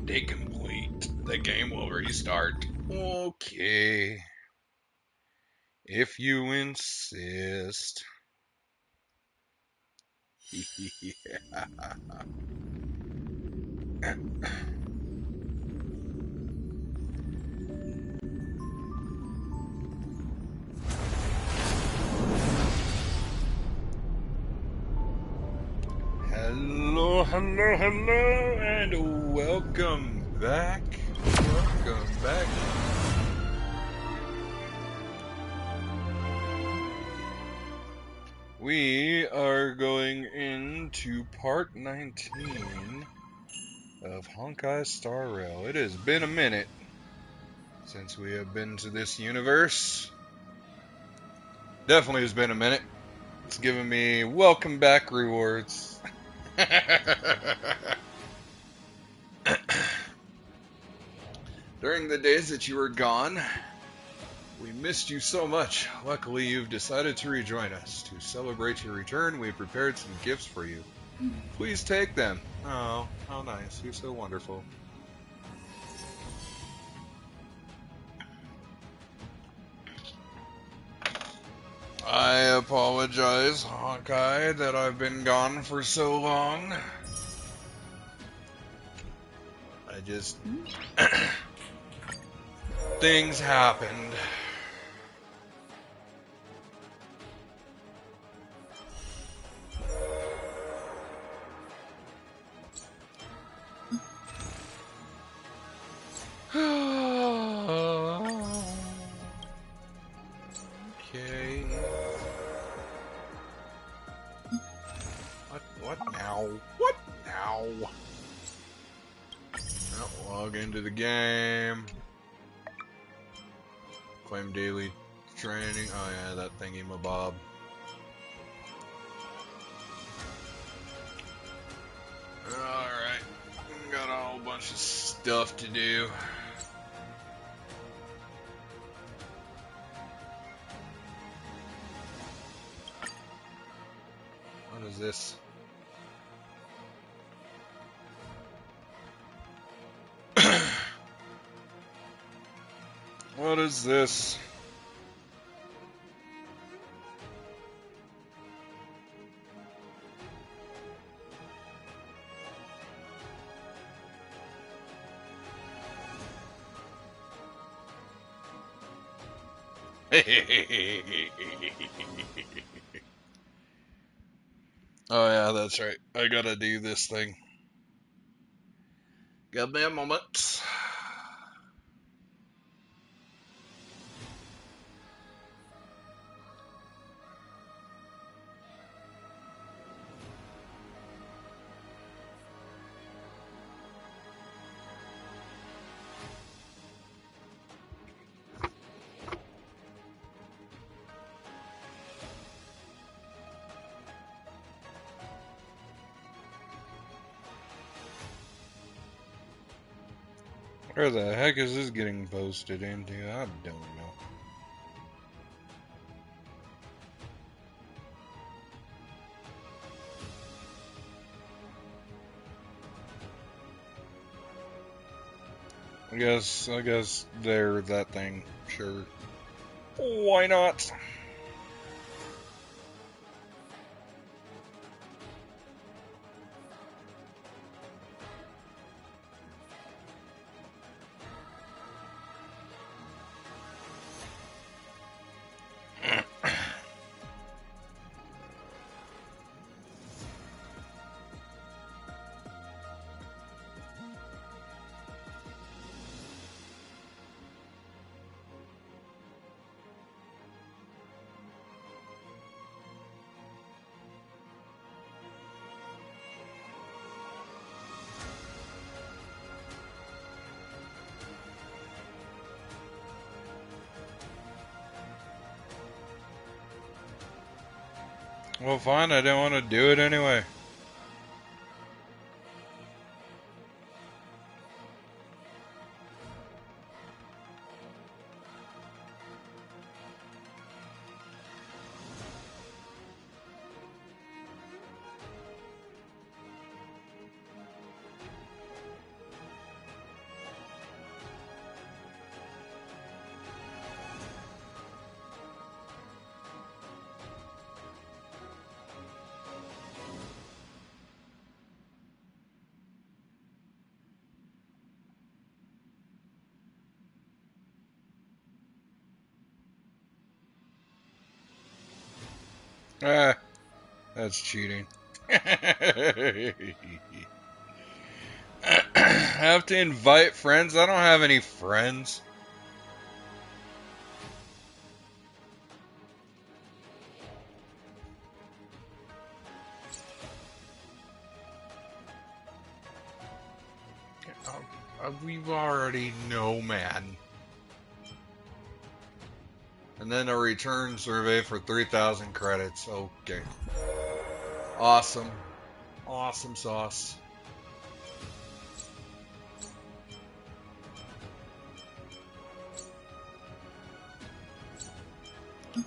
Update complete. The game will restart. Okay. If you insist. Yeah. Hello, hello, hello, and welcome back. Welcome back. We are going into part 19 of Honkai Star Rail. It has been a minute since we have been to this universe. Definitely has been a minute. It's given me welcome back rewards. During the days that you were gone, we missed you so much. Luckily, you've decided to rejoin us. To celebrate your return, we prepared some gifts for you. Please take them. Oh, how nice. You're so wonderful. I apologize, Hawkeye, that I've been gone for so long. I just... things happened. Okay. What now? What now? Oh, log into the game. Claim daily training. Oh yeah, that thingy mabob. Alright. Got a whole bunch of stuff to do. What is this? What is this? Oh yeah, that's right. I gotta do this thing. Give me a moment. Where the heck is this getting posted into? I don't know. I guess they're that thing. Sure. Why not? Well, fine. I didn't want to do it anyway. Ah, that's cheating. Have to invite friends? I don't have any friends. We already know, man. And then a return survey for 3,000 credits. Okay. Awesome. Awesome sauce.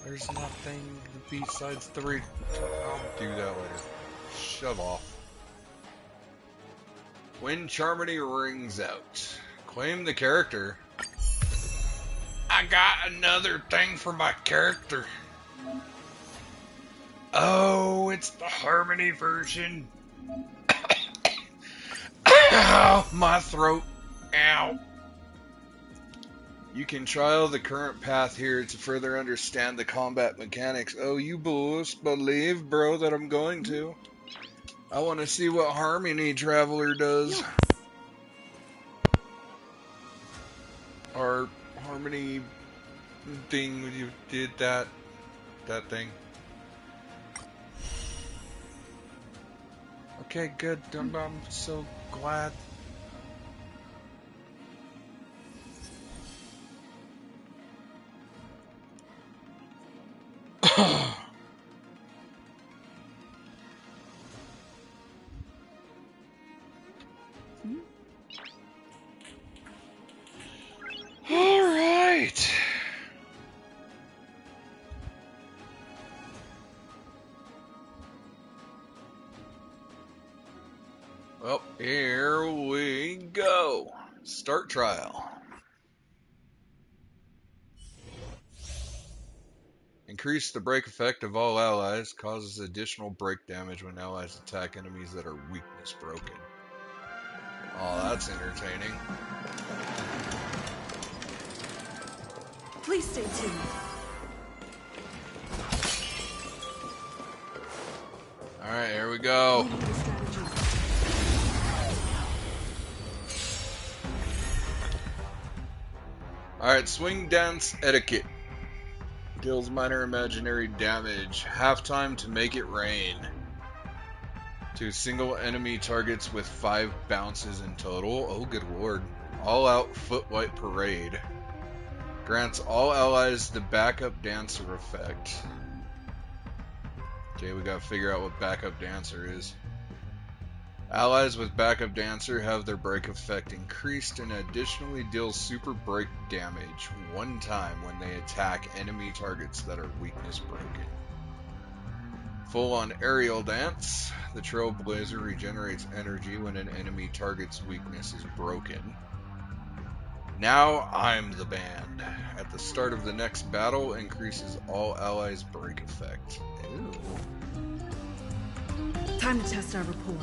There's nothing besides the I'll do that later. Shove off. When Charmony rings out. Claim the character. I got another thing for my character. Oh, it's the Harmony version. Ow, my throat. Ow. You can trial the current path here to further understand the combat mechanics. Oh, you believe, bro, that I'm going to. I want to see what Harmony Traveler does. Yes. Or Harmony thing when you did that thing. Okay, good. I'm so glad. All right. Well, here we go. Start trial. Increase the break effect of all allies. Causes additional break damage when allies attack enemies that are weakness broken. Oh, that's entertaining. Please stay tuned. Alright, here we go. We need a strategy. Alright, swing dance etiquette. Deals minor imaginary damage. Half time to make it rain. To single enemy targets with 5 bounces in total. Oh, good lord. All out foot white parade. Grants all allies the backup dancer effect. Okay, we gotta figure out what backup dancer is. Allies with backup dancer have their break effect increased and additionally deal super break damage one time when they attack enemy targets that are weakness broken. Full on aerial dance. The Trailblazer regenerates energy when an enemy target's weakness is broken. Now I'm the band. At the start of the next battle, increases all allies' break effect. Ew. Time to test our rapport.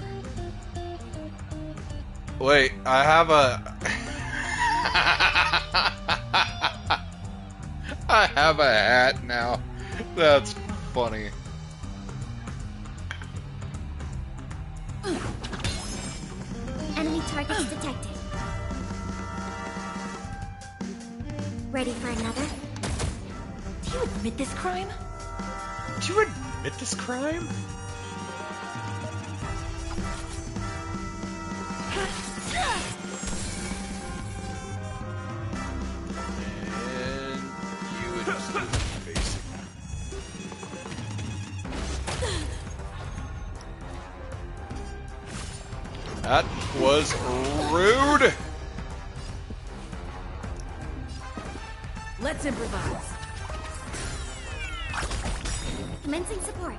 Wait, I have a... I have a hat now. That's funny. Enemy targets detected. Ready for another? Do you admit this crime? Do you admit this crime? And you would just do the basic. That was rude. Let's improvise. Commencing support.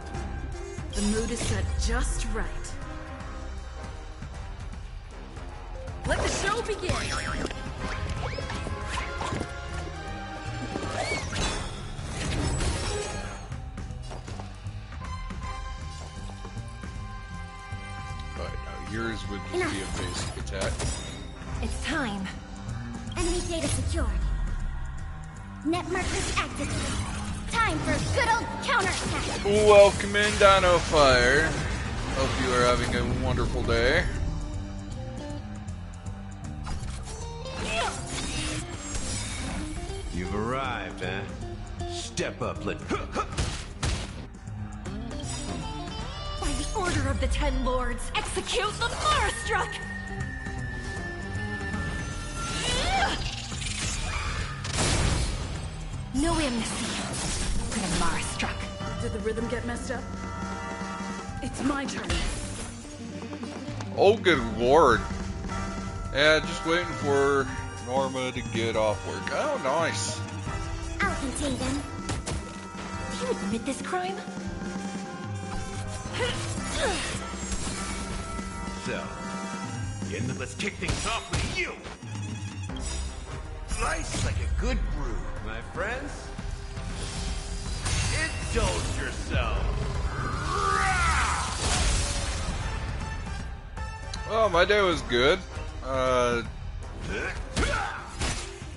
The mood is set just right. Let the show begin! But yours would just be a basic attack. It's time. Enemy data secured. Net markers activated. Time for a good old counterattack. Welcome in, Dino Fire. Hope you are having a wonderful day. You've arrived, eh? Step up, let By the order of the Ten Lords, execute the Marastruck! No amnesty. For the Marastruck. Did the rhythm get messed up? It's my turn. Oh, good lord. Yeah, just waiting for Norma to get off work. Oh, nice. I'll contain them. Do you admit this crime? So, let's kick things off with you. Slice like a good brew, my friends. Indulge yourself. Oh, my day was good.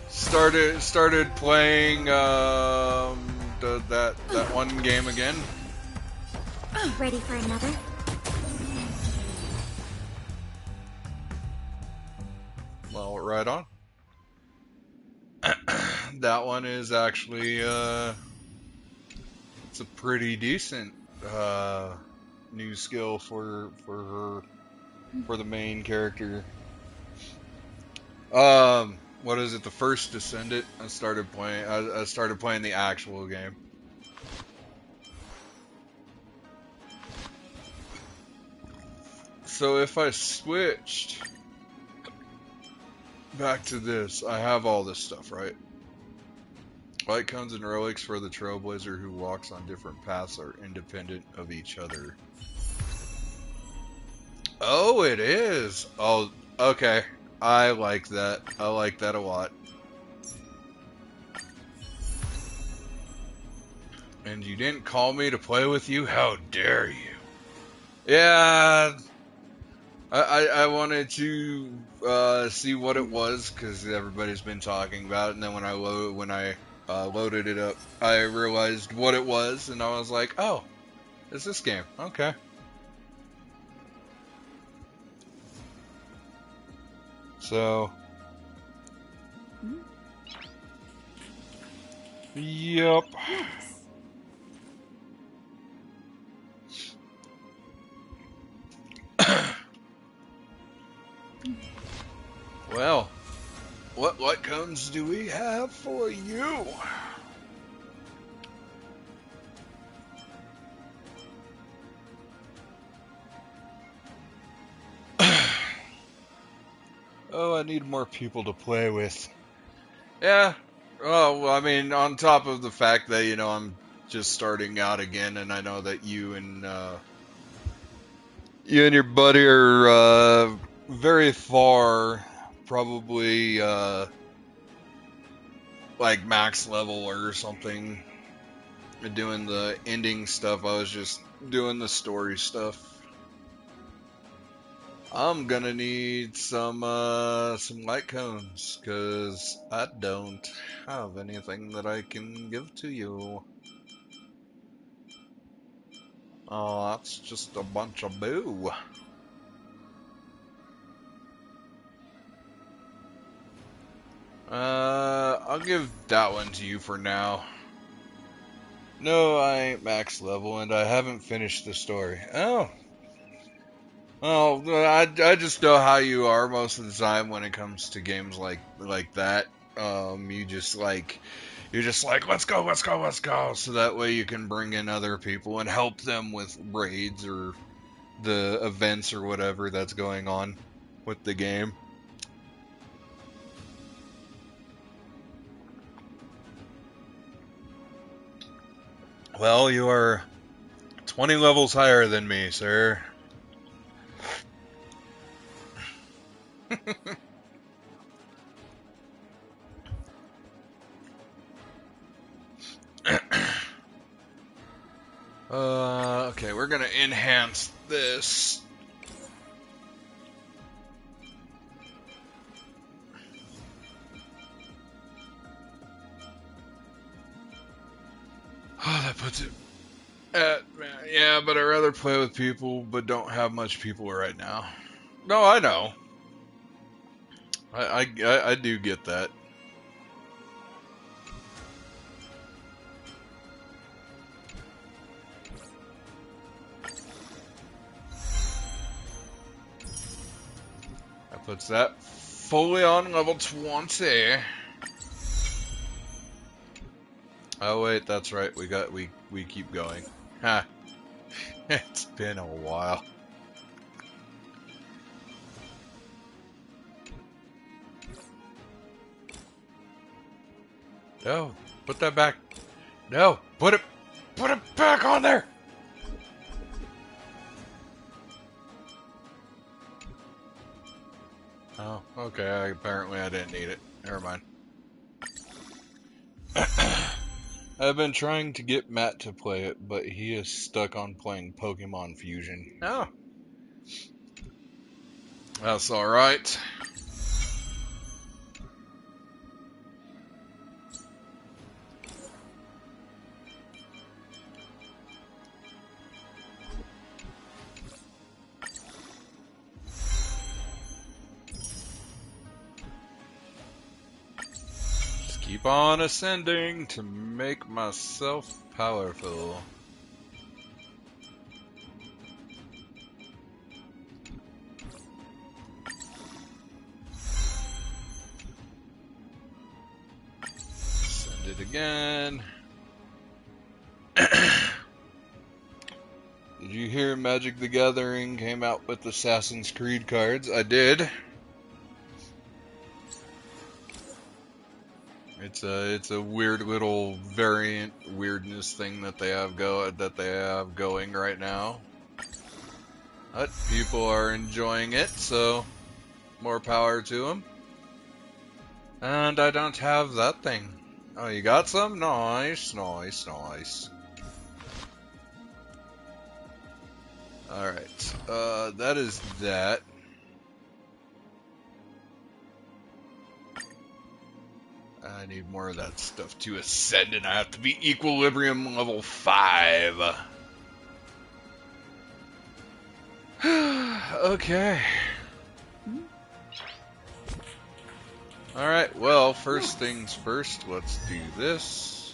Started playing that one game again. Ready for another? Well, right on. That one is actually it's a pretty decent new skill for the main character. What is it? The first Descendant. I started playing the actual game. So if I switched back to this, I have all this stuff, right? Light cones and relics for the trailblazer who walks on different paths are independent of each other. Oh, it is. Oh, okay. I like that. I like that a lot. And you didn't call me to play with you? How dare you? Yeah, I wanted to see what it was because everybody's been talking about it, and then when I loaded it up, I realized what it was, and I was like, oh, it's this game. Okay. So, yep. Well, what cones do we have for you? Oh, I need more people to play with. Yeah. Oh, well, I mean, on top of the fact that, you know, I'm just starting out again, and I know that you and your buddy are very far, probably like max level or something. Doing the ending stuff, I was just doing the story stuff. I'm gonna need some light cones, cause I don't have anything that I can give to you. Oh, that's just a bunch of boo. I'll give that one to you for now. No, I ain't max level, and I haven't finished the story. Oh. Well, I just know how you are most of the time when it comes to games like that. You're just like, let's go, let's go, let's go. So that way you can bring in other people and help them with raids or the events or whatever that's going on with the game. Well, you are 20 levels higher than me, sir. Okay, we're gonna enhance this. But yeah, but I'd rather play with people, but don't have much people right now. No, I know. I do get that. That puts that fully on level 20. Oh wait, that's right. We keep going. Ha. It's been a while. No, put that back. No, put it back on there. Oh, okay. Apparently I didn't need it. Never mind. I've been trying to get Matt to play it, but he is stuck on playing Pokemon Fusion. Oh, that's alright. Just keep on ascending to make myself powerful. Send it again. Did you hear Magic the Gathering came out with Assassin's Creed cards? I did. It's a weird little variant weirdness thing that they have going right now. But people are enjoying it, so more power to them. And I don't have that thing. Oh, you got some? Nice, nice, nice. Alright, that is that. I need more of that stuff to ascend, and I have to be equilibrium level 5. Okay. Alright, well, first things first, let's do this.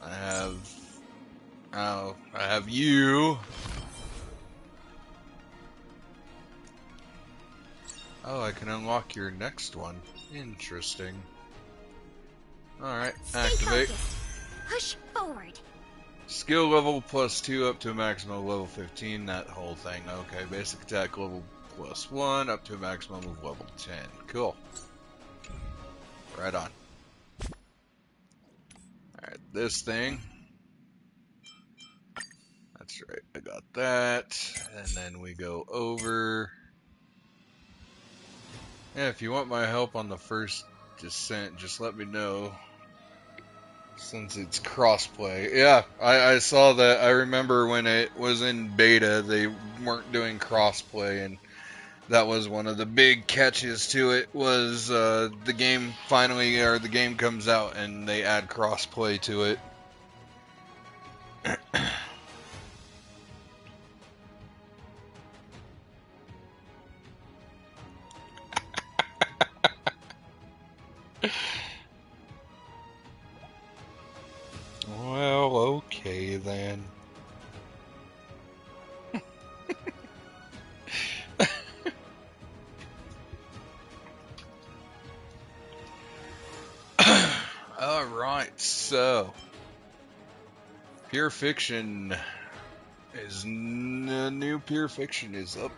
I have you. Oh, I can unlock your next one. Interesting. Alright, activate. Push forward. Skill level +2 up to a maximum of level 15, that whole thing. Okay, basic attack level +1 up to a maximum of level 10. Cool. Right on. Alright, this thing. That's right, I got that. And then we go over. Yeah, if you want my help on the first descent, just let me know. Since it's crossplay. Yeah, I saw that. I remember when it was in beta, they weren't doing crossplay, and that was one of the big catches to it, was the game finally, or the game comes out and they add crossplay to it. Well, okay then. Alright, so Pure Fiction is new Pure Fiction is up.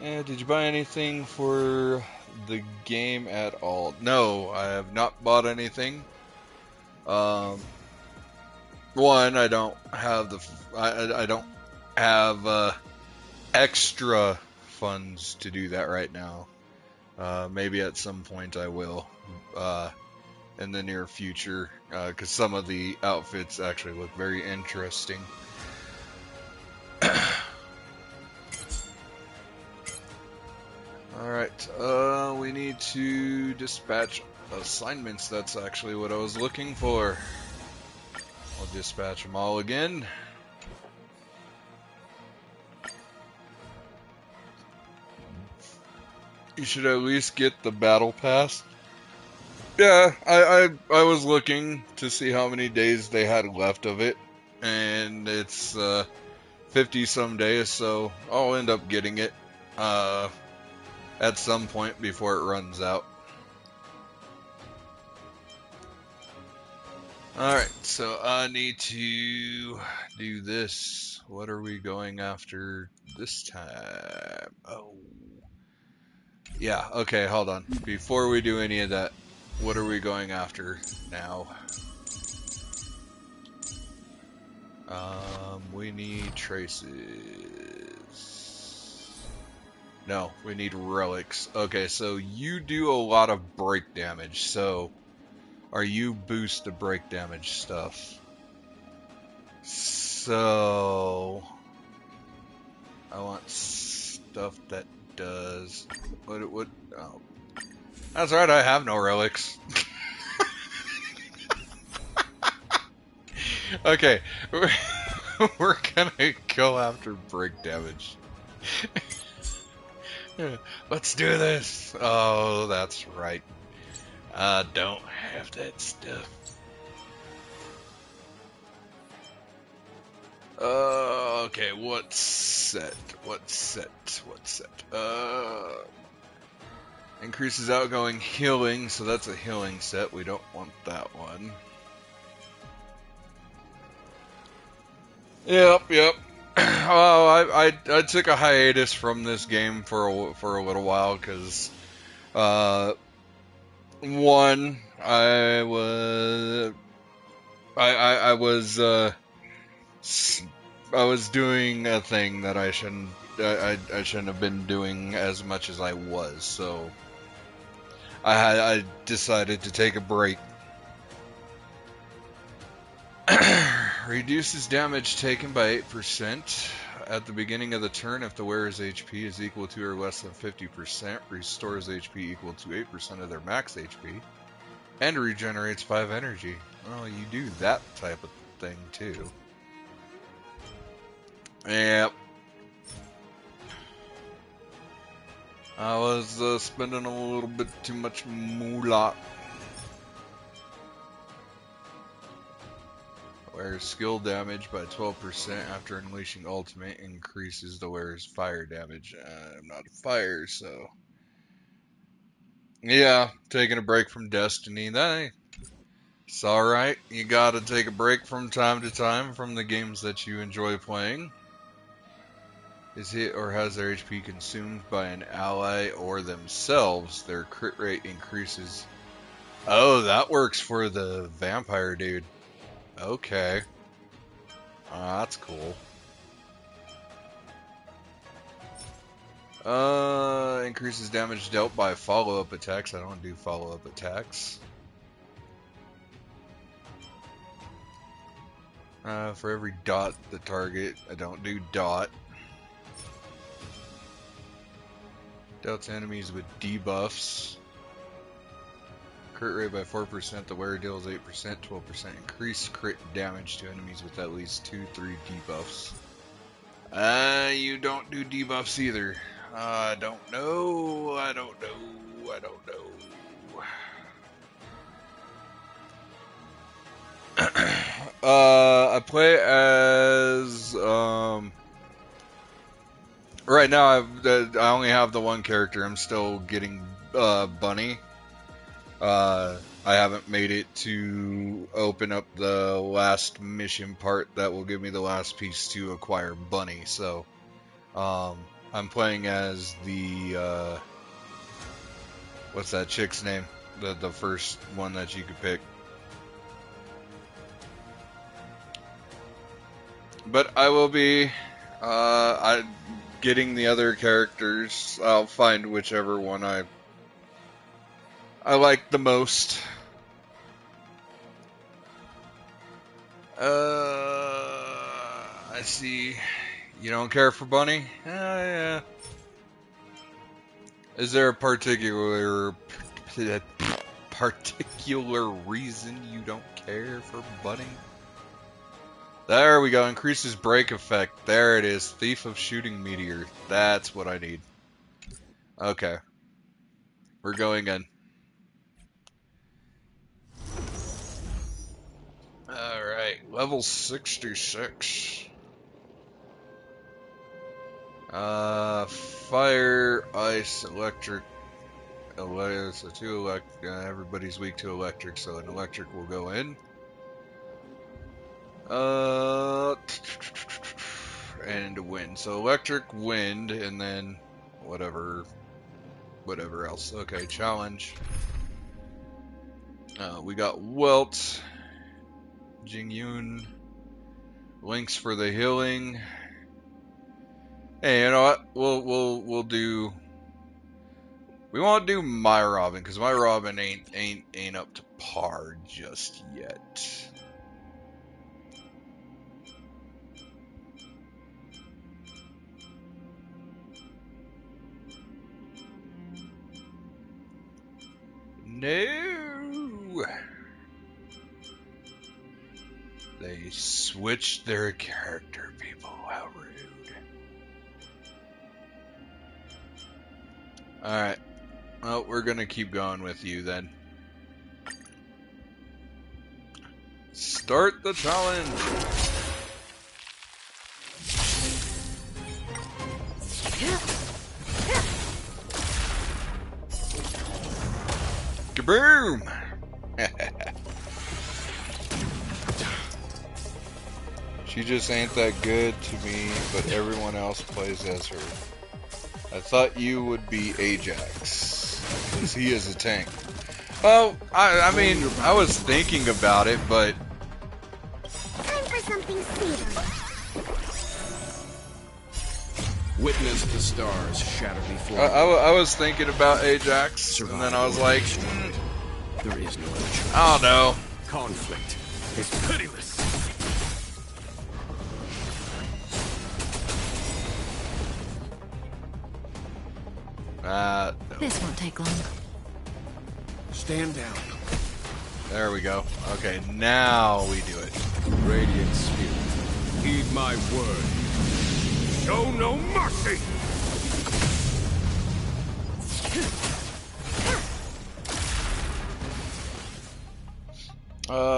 Did you buy anything for the game at all? No, I have not bought anything. One, I don't have I don't have extra funds to do that right now. Maybe at some point I will in the near future, because some of the outfits actually look very interesting. Alright, we need to dispatch assignments, that's actually what I was looking for. I'll dispatch them all again. You should at least get the battle pass. Yeah, I was looking to see how many days they had left of it, and it's 50 some days, so I'll end up getting it at some point before it runs out. Alright, so I need to do this. What are we going after this time? Oh. Yeah, okay, hold on. Before we do any of that, what are we going after now? We need traces. No, we need relics. Okay, so you do a lot of break damage, so are you boost the break damage stuff? So I want stuff that does what it would. Oh, that's right. I have no relics. Okay, we're gonna go after break damage. Let's do this. Oh, that's right. I don't have that stuff. Okay, what set? Increases outgoing healing, so that's a healing set. We don't want that one. Yep. Oh, I took a hiatus from this game for a little while because, one, I was doing a thing that I shouldn't have been doing as much as I was, so I decided to take a break. Reduces damage taken by 8% at the beginning of the turn if the wearer's HP is equal to or less than 50%. Restores HP equal to 8% of their max HP. And regenerates 5 energy. Well, you do that type of thing too. Yep. I was spending a little bit too much moolah. Wears skill damage by 12% after unleashing ultimate, increases the wearer's fire damage. I'm not a fire, so yeah, taking a break from Destiny. It's alright. You gotta take a break from time to time from the games that you enjoy playing. Is hit or has their HP consumed by an ally or themselves, their crit rate increases. Oh, that works for the vampire dude. Okay. That's cool. Increases damage dealt by follow-up attacks. I don't do follow-up attacks. For every dot the target, I don't do dot. Dealt to enemies with debuffs. Crit rate by 4%, the wearer deals 8%, 12% increased crit damage to enemies with at least 2-3 debuffs. You don't do debuffs either. I don't know. I play as right now I only have the one character. I'm still getting Bunny. I haven't made it to open up the last mission part that will give me the last piece to acquire Bunny, so I'm playing as the what's that chick's name? The first one that you could pick. But I will be getting the other characters. I'll find whichever one I like the most. I see. You don't care for Bunny? Yeah. Is there a particular particular reason you don't care for budding? There we go. Increases break effect. There it is. Thief of Shooting Meteor. That's what I need. Okay. We're going in. Alright. Level 66. Fire, ice, electric. So everybody's weak to electric, so an electric will go in. And wind. So electric, wind, and then whatever else. Okay, challenge. We got Welt, Jingyun, links for the healing. Hey, you know what? We'll do. We won't do my Robin because my Robin ain't up to par just yet. No. They switched their character, people. How rude. Alright. Well, we're gonna keep going with you then. Start the challenge! Kaboom! She just ain't that good to me, but everyone else plays as her. I thought you would be Ajax, because he is a tank. Well, I mean, I was thinking about it, but... Time for something sweeter. Witness the stars shatter before I was thinking about Ajax, and then I was like, there is no other choice. I don't know. Conflict is pitiless. No. This won't take long. Stand down. There we go. Okay, now we do it. Radiant spirit, heed my word. Show no mercy.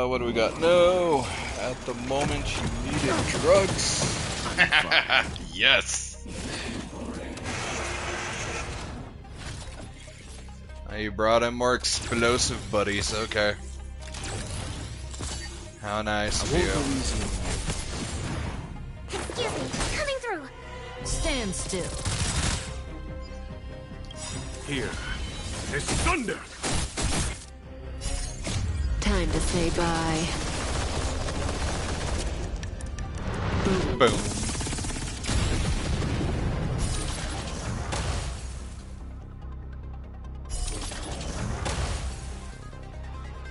What do we got? No. At the moment, you needed drugs. Yes. You brought in more explosive buddies. Okay. How nice of you. Excuse me, coming through. Stand still. Here is thunder. Time to say bye. Boom.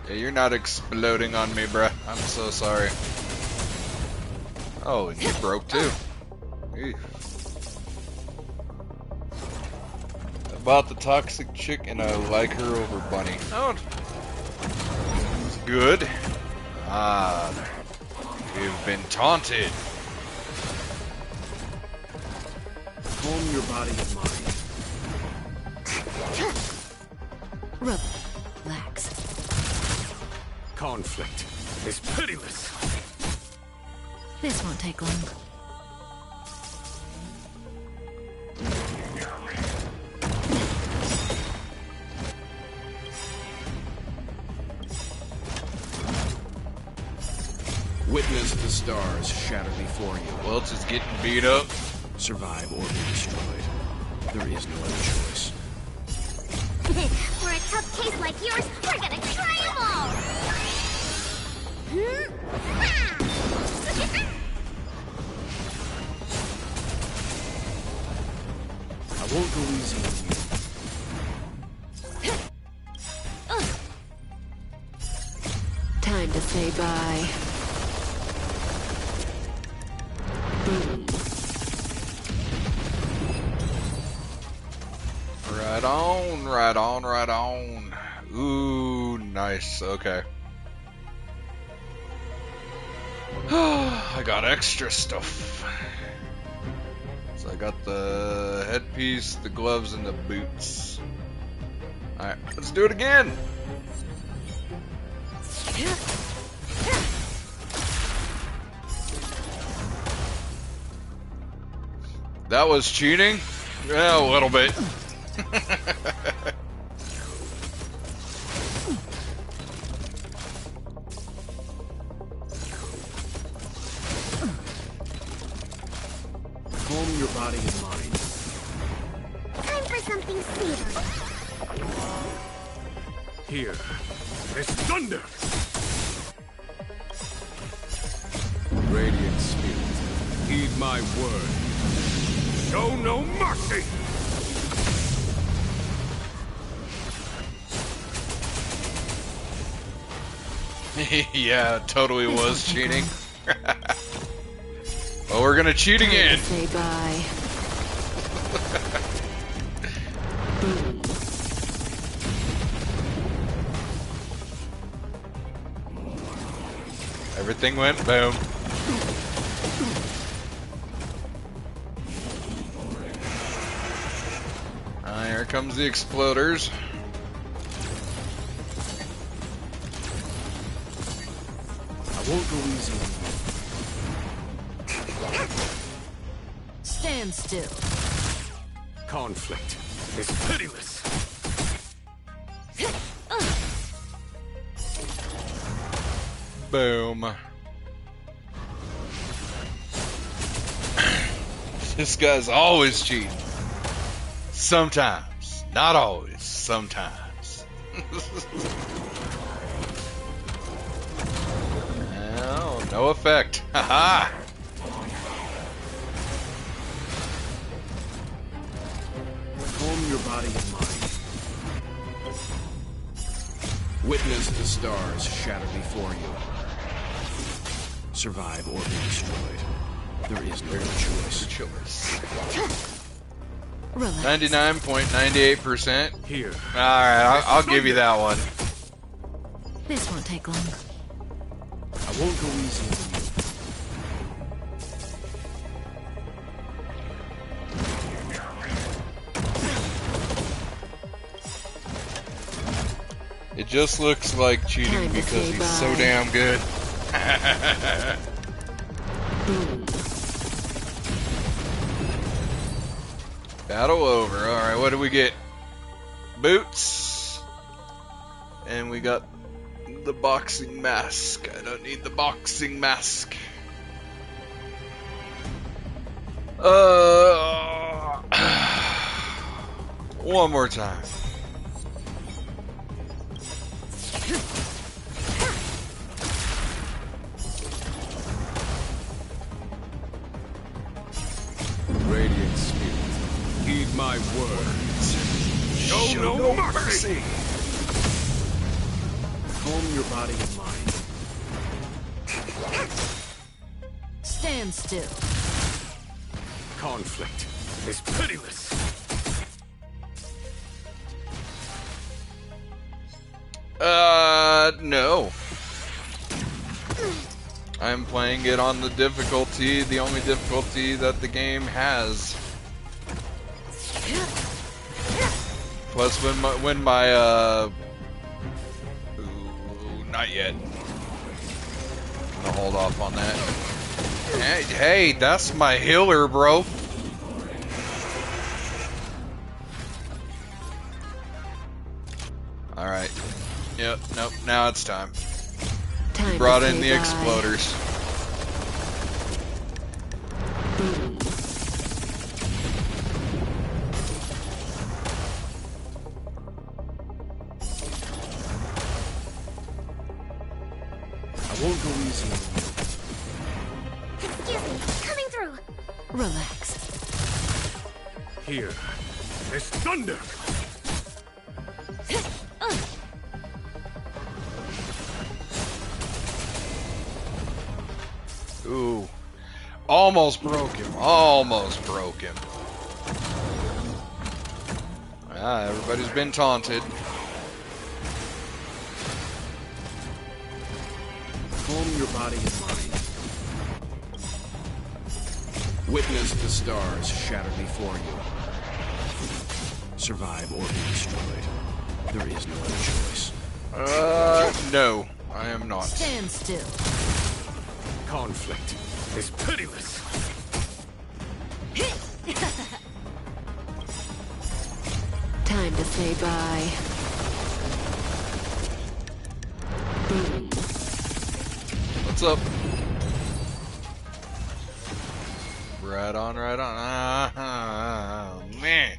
Yeah, you're not exploding on me, bruh. I'm so sorry. Oh, and you broke too. Eesh. I bought the toxic chick and I like her over Bunny. Oh, it's good. Ah, you've been taunted. Calm your body and mind. Relax. Conflict is pitiless. This won't take long. Witness the stars shatter before you. Welch is getting beat up. Survive or be destroyed. There is no other choice. For a tough case like yours, we're gonna try 'em all! I won't go easy on you. Time to say bye. Boom. Right on, right on, right on. Ooh, nice. Okay. I got extra stuff. So I got the headpiece, the gloves, and the boots. Alright, let's do it again! That was cheating? Yeah, a little bit. Calm your body and mind. Time for something sweeter. Here. There's thunder! Radiant spirit, heed my word. Show no mercy! Yeah, it totally was cheating. Well, we're gonna cheat again. Say bye. Everything went boom. Here comes the exploders. I won't go easy on you. Stand still. Conflict is pitiless. Boom. This guy's always cheating. Sometimes. Not always. Sometimes. Oh, no effect. Haha. Calm your body and mind. Witness the stars shatter before you. Survive or be destroyed. There is no choice. Choice. Relax. 99.98%. Here. Alright, I'll give you that one. This won't take long. I won't go easy on you. It just looks like cheating Time to because say he's bye. so damn good. Boom. Battle over. Alright, what do we get? Boots. And we got the boxing mask. I don't need the boxing mask. One more time. Radiant spirit, heed my words. Show no mercy. Calm your body and mind. Stand still. Conflict is pitiless. No. I'm playing it on the difficulty, the only difficulty that the game has. Plus, when my ooh, not yet. I'm gonna hold off on that. Hey, that's my healer, bro. Alright. Yep, nope, now it's time. Time Brought to in say the bye. exploders. Boom. I won't go easy on Excuse me, coming through. Relax. you. Here. There's thunder. Ooh. Almost broke him. Almost broke him. Ah, everybody's been taunted. Calm your body and mind. Witness the stars shatter before you. Survive or be destroyed. There is no other choice. No, I am not. Stand still. Conflict is pitiless. Time to say bye. Boom. What's up? Right on, right on. Oh, man.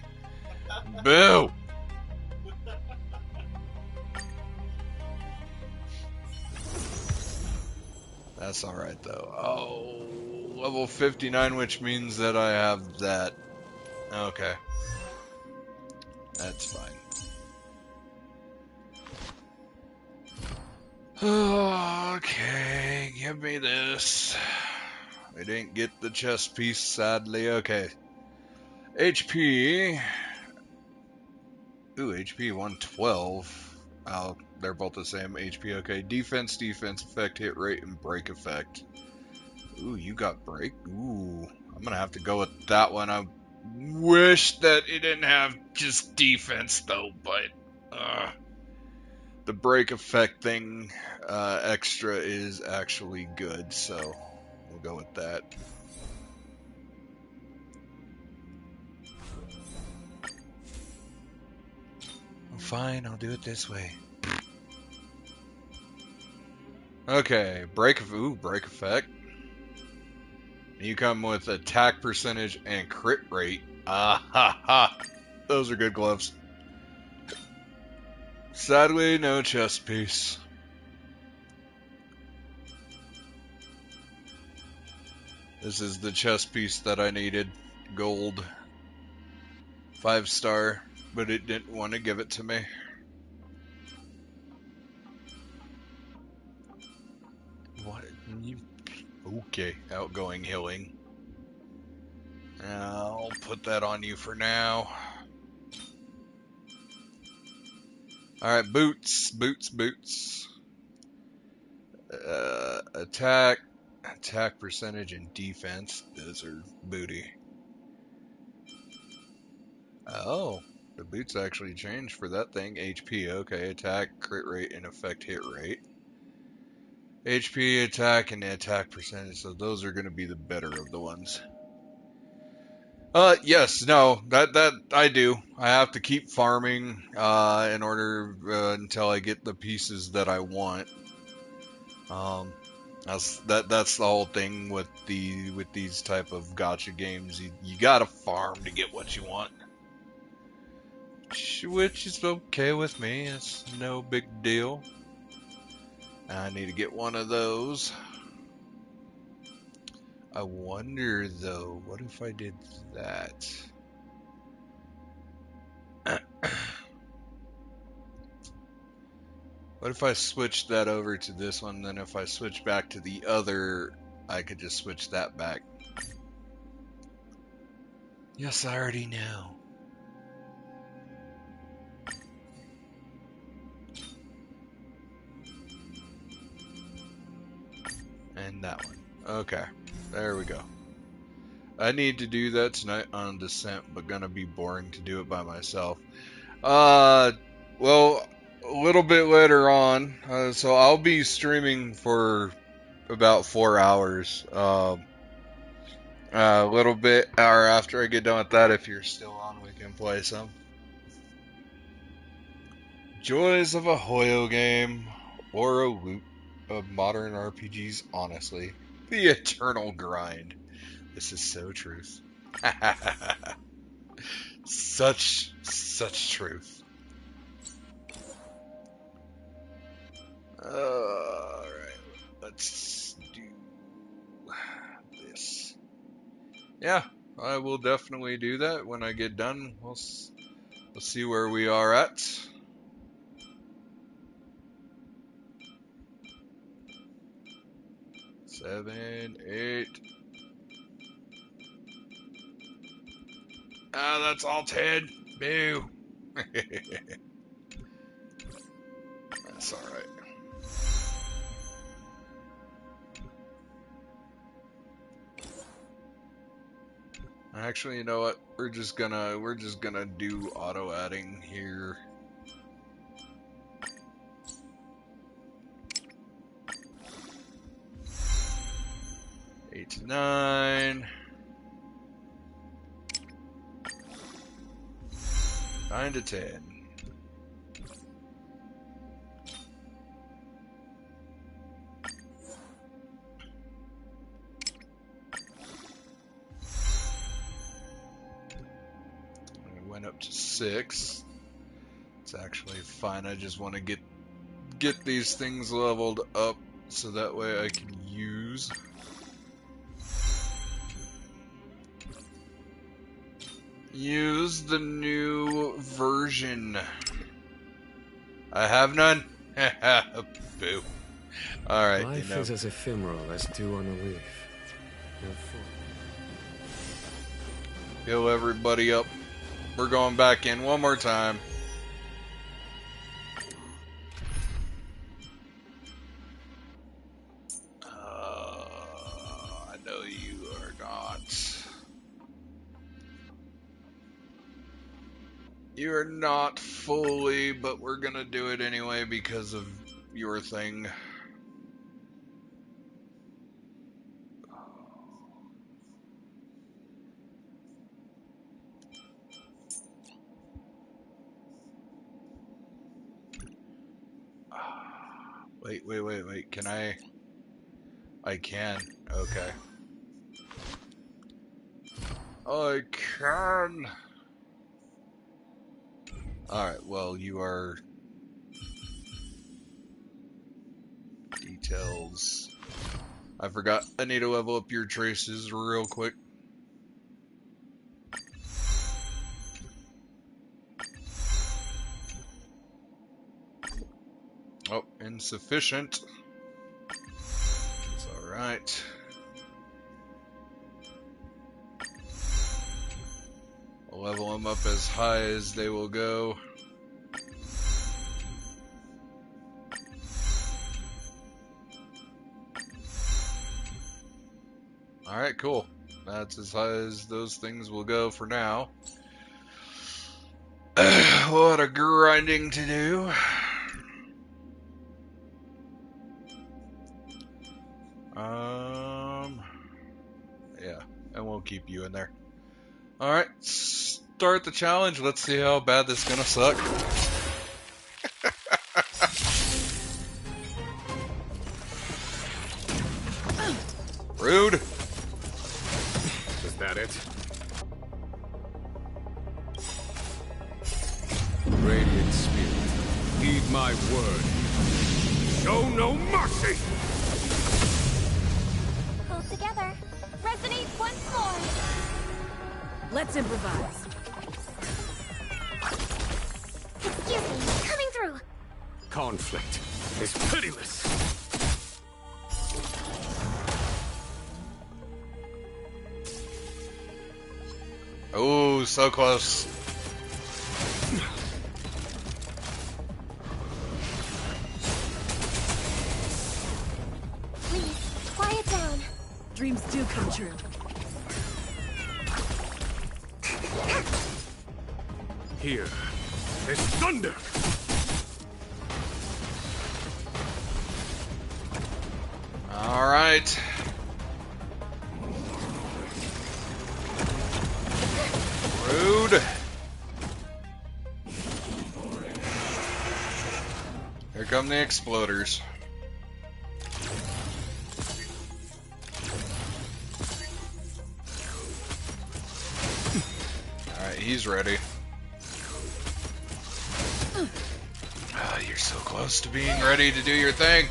Boo! That's alright, though. Oh, level 59, which means that I have that. Okay. That's fine. Okay, give me this. I didn't get the chest piece, sadly. Okay. HP. Ooh, HP 112. Oh, they're both the same HP. Okay, defense, defense effect, hit rate, and break effect. Ooh, you got break? Ooh, I'm gonna have to go with that one. I wish that it didn't have just defense, though, but the break effect thing extra is actually good, so we'll go with that. Fine, I'll do it this way. Okay, break effect. You come with attack percentage and crit rate. Ah ha ha. Those are good gloves. Sadly, no chest piece. This is the chest piece that I needed. Gold. 5-star, but it didn't want to give it to me. What? Okay, outgoing healing. I'll put that on you for now. Alright, boots. Attack percentage, and defense. Those are booty. Oh, the boots actually changed for that thing. HP, okay. Attack, crit rate, and effect hit rate. HP, attack, and attack percentage. So those are going to be the better of the ones. Yes, no, that I do. I have to keep farming, in order, until I get the pieces that I want. That's the whole thing with these type of gacha games. You gotta farm to get what you want. Which is okay with me. It's no big deal. I need to get one of those. I wonder, though, what if I did that? What if I switched that over to this one, then if I switch back to the other, I could just switch that back? Yes, I already know. And that one. Okay, there we go. I need to do that tonight on Descent, but gonna be boring to do it by myself. Well, a little bit later on, so I'll be streaming for about 4 hours. A little bit, or after I get done with that, if you're still on, we can play some. Joys of a Hoyo game, or a loop of modern RPGs, honestly. The eternal grind. This is so truth. Such truth. Alright, let's do this. Yeah, I will definitely do that when I get done. We'll see where we are at. Seven, 8. Ah, that's all 10. Boo. That's alright. Actually, you know what? We're just gonna do auto adding here. Eight to 9. 9 to 10. We went up to 6. It's actually fine. I just want to get these things leveled up so that way I can use. Use the new version. I have none. Boo. Alright, Life you know. is as ephemeral as dew on a leaf. Heal everybody up. We're going back in one more time. I know you are not. You are not fully, but we're gonna do it anyway because of your thing. Wait. Can I? I can. Okay. I can. Alright, well, you are... Details. I forgot. I need to level up your traces real quick. Oh, insufficient. It's alright. I'll level them up as high as they will go. Alright, cool. That's as high as those things will go for now. A lot of grinding to do. Yeah, and we'll keep you in there. Alright, start the challenge. Let's see how bad this is gonna suck. Rude. Is that it? Radiant Spirit, heed my word. Show no mercy! Hold together. Resonate once more. Let's improvise. Excuse me, coming through. Conflict is pitiless. Oh, so close. Please, quiet down. Dreams do come true. Here is thunder. All right. Rude. Here come the exploders. Alright, he's ready. You're so close to being ready to do your thing.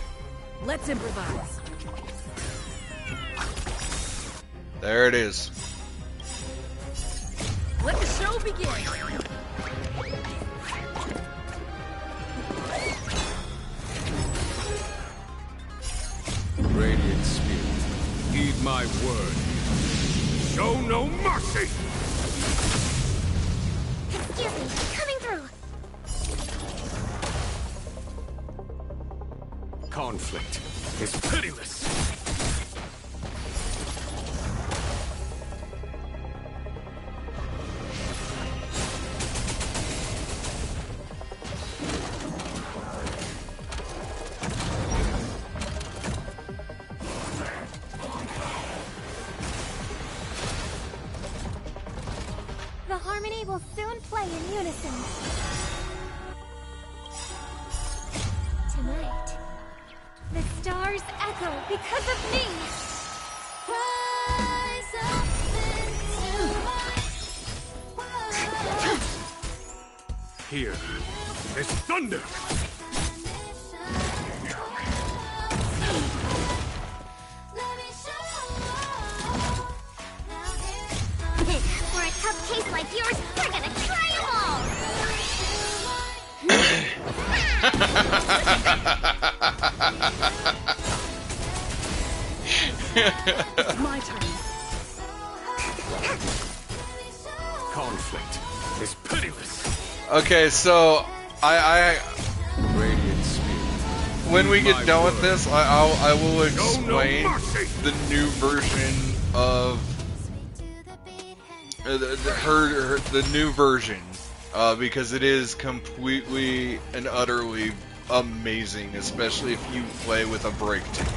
Let's improvise. There it is. Let the show begin. Radiant Spirit, heed my word. Show no mercy! Excuse me, coming through. Conflict is pitiless. stars echo because of me. Rise up into my Here is thunder! For a tough case like yours, we're gonna try them all! It's my turn. Conflict is pitiless. Okay, so I Radiant spirit. when we get My done with word. this, I will No explain mercy. the new version of the new version because it is completely and utterly amazing, especially if you play with a break ticket.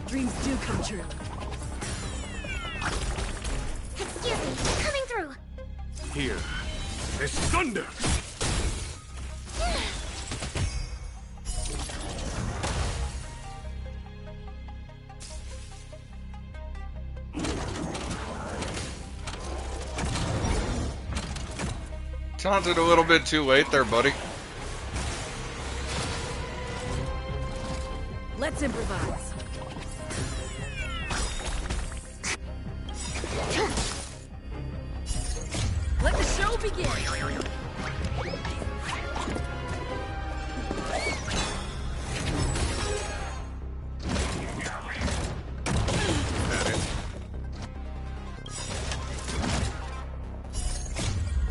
Dreams do come true. Excuse me, coming through! Here is thunder! Taunted a little bit too late there, buddy. Let's improvise. Let the show begin.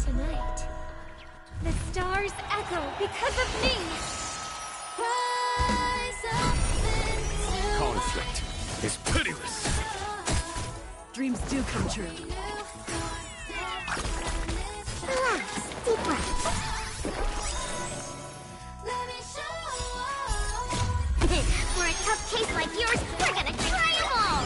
Tonight, the stars echo because of me. Rise up into Conflict is pitiless. Dreams do come true. Relax, deep breath. For a tough case like yours, we're gonna try them all!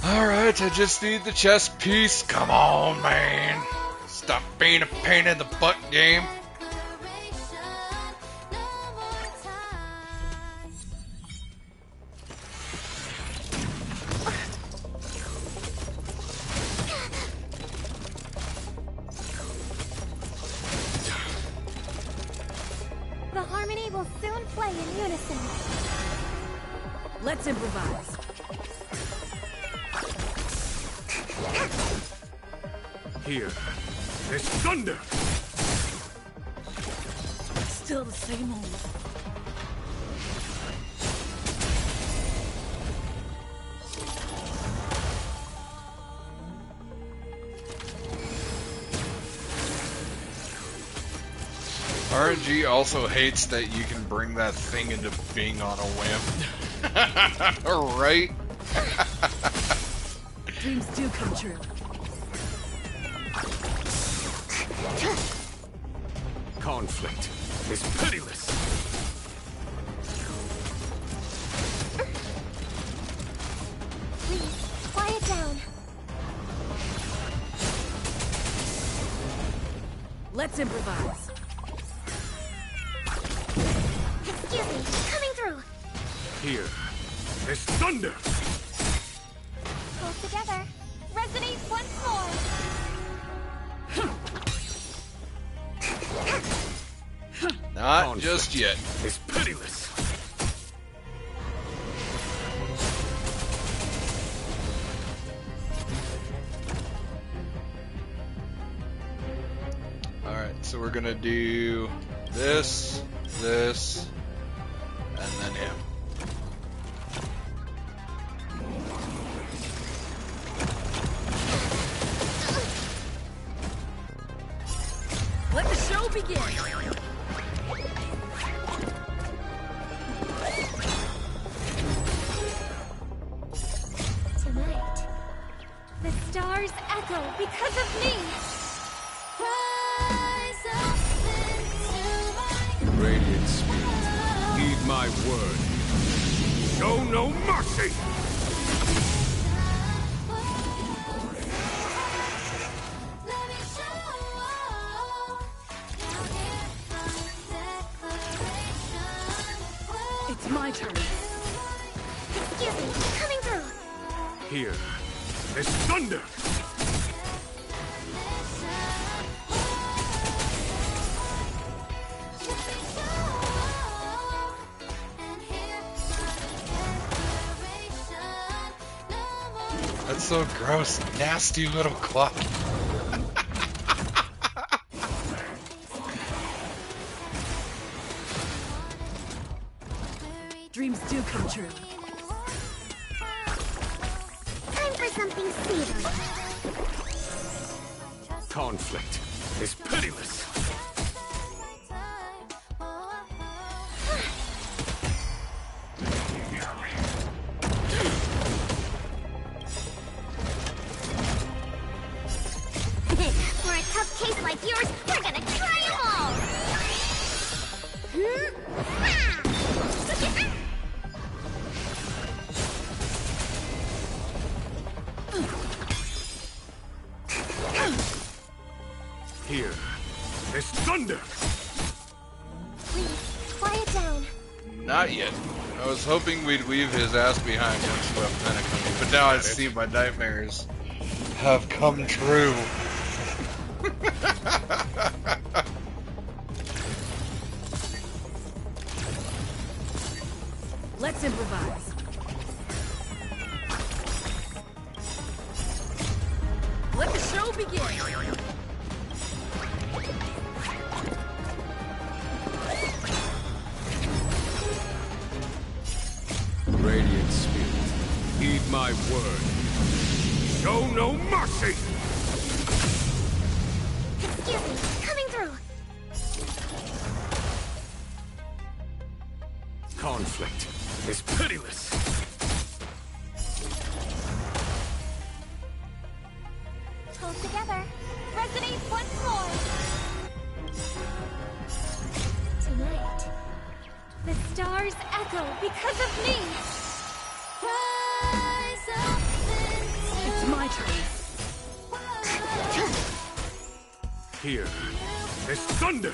Alright, I just need the chest piece. Come on, man. Stop being a pain in the butt game. The harmony will soon play in unison. Let's improvise. Here is thunder! Still the same old. RNG also hates that you can bring that thing into being on a whim. Right? Dreams do come true. Conflict is pitiless. Please, quiet down. Let's improvise. Excuse me, coming through. Here is thunder! Both together. Resonate once more. Not Conflict just yet. is pitiless. Alright, so we're gonna do this, this, and then him. Let the show begin. Radiant spirit, heed my word. Show no mercy! It's my turn. Excuse me, coming through. Here, this thunder! That's so gross. Nasty little clock. Dreams do come true. Time for something sweeter. Conflict is pitiless. For a tough case like yours, we're gonna try 'em all! Here, this thunder! Please, quiet down. Not yet. I was hoping we'd leave his ass behind once Lieutenant coming, but now I see my nightmares have come true. Let's improvise. Let the show begin. Radiant spirit, heed my word. Show no mercy! Excuse me, coming through. Conflict is pitiless. Hold together. Resonate once more. Tonight, the stars echo because of me. Rise up It's my turn. Here, this thunder!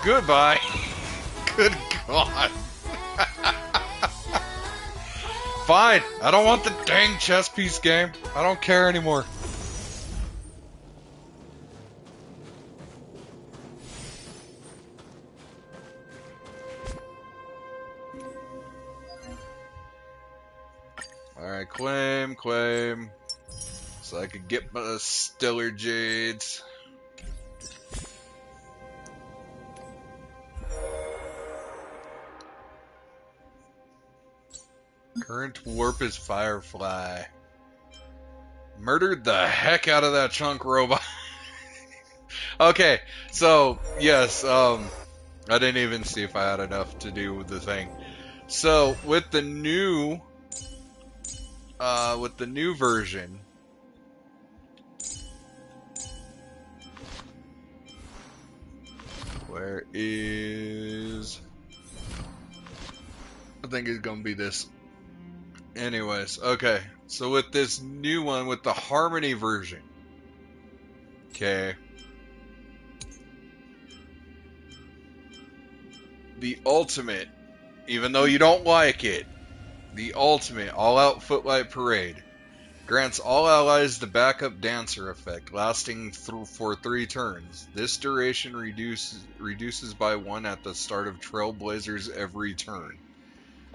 Goodbye. Good God. Fine. I don't want the dang chess piece game. I don't care anymore. Alright, claim. So I could get my stellar jades. Current warp is Firefly. Murdered the heck out of that chunk robot. Okay, so yes, I didn't even see if I had enough to do with the thing. So with the new version, where is, I think it's gonna be this. Anyways, okay. So with this new one, with the Harmony version, okay, the ultimate, even though you don't like it, the ultimate all-out Footlight Parade grants all allies the backup dancer effect, lasting for 3 turns. This duration reduces by 1 at the start of Trailblazers every turn.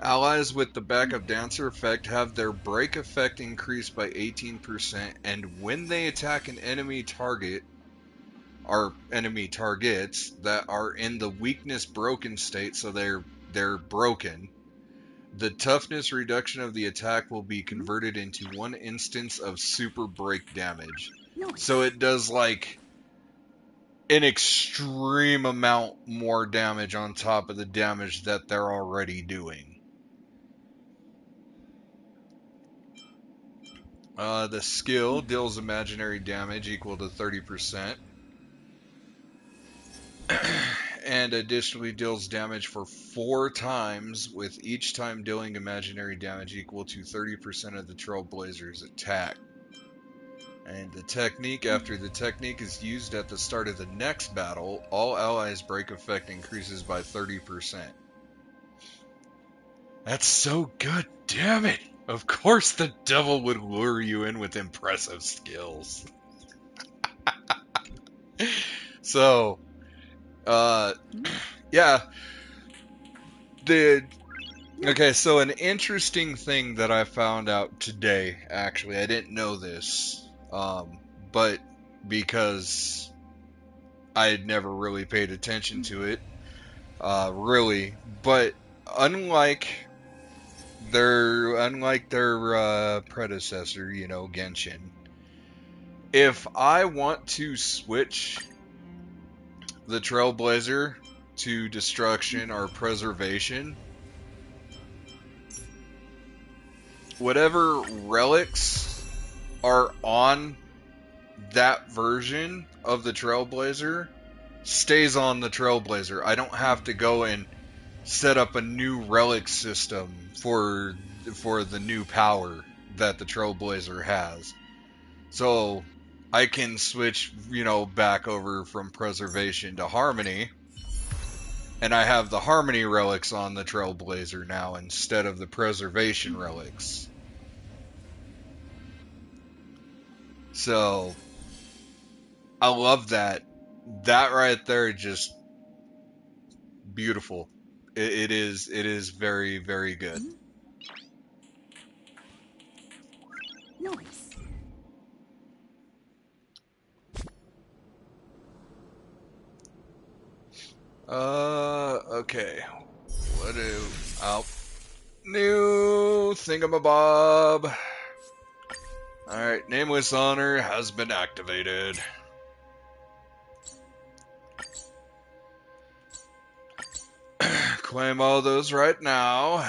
Allies with the backup dancer effect have their break effect increased by 18%, and when they attack an enemy target, or enemy targets that are in the weakness broken state, so they're broken, the toughness reduction of the attack will be converted into 1 instance of super break damage. Nice. So it does like an extreme amount more damage on top of the damage that they're already doing. The skill deals imaginary damage equal to 30%. And additionally deals damage for 4 times, with each time dealing imaginary damage equal to 30% of the Trailblazer's attack. And the technique, after the technique is used at the start of the next battle, all allies' break effect increases by 30%. That's so good, damn it! Of course the devil would lure you in with impressive skills. So, yeah. Okay, so an interesting thing that I found out today, actually, I didn't know this, but because I had never really paid attention to it, really, but unlike their predecessor, Genshin, if I want to switch the Trailblazer to destruction or preservation, whatever relics are on that version of the Trailblazer stays on the Trailblazer. I don't have to go and set up a new relic system for the new power that the Trailblazer has. So I can switch, back over from preservation to harmony, and I have the harmony relics on the Trailblazer now instead of the preservation relics. So I love that. That right there, just beautiful. It is very, very good. Nice. Okay. New thingamabob. Alright, Nameless Honor has been activated. Claim all those right now.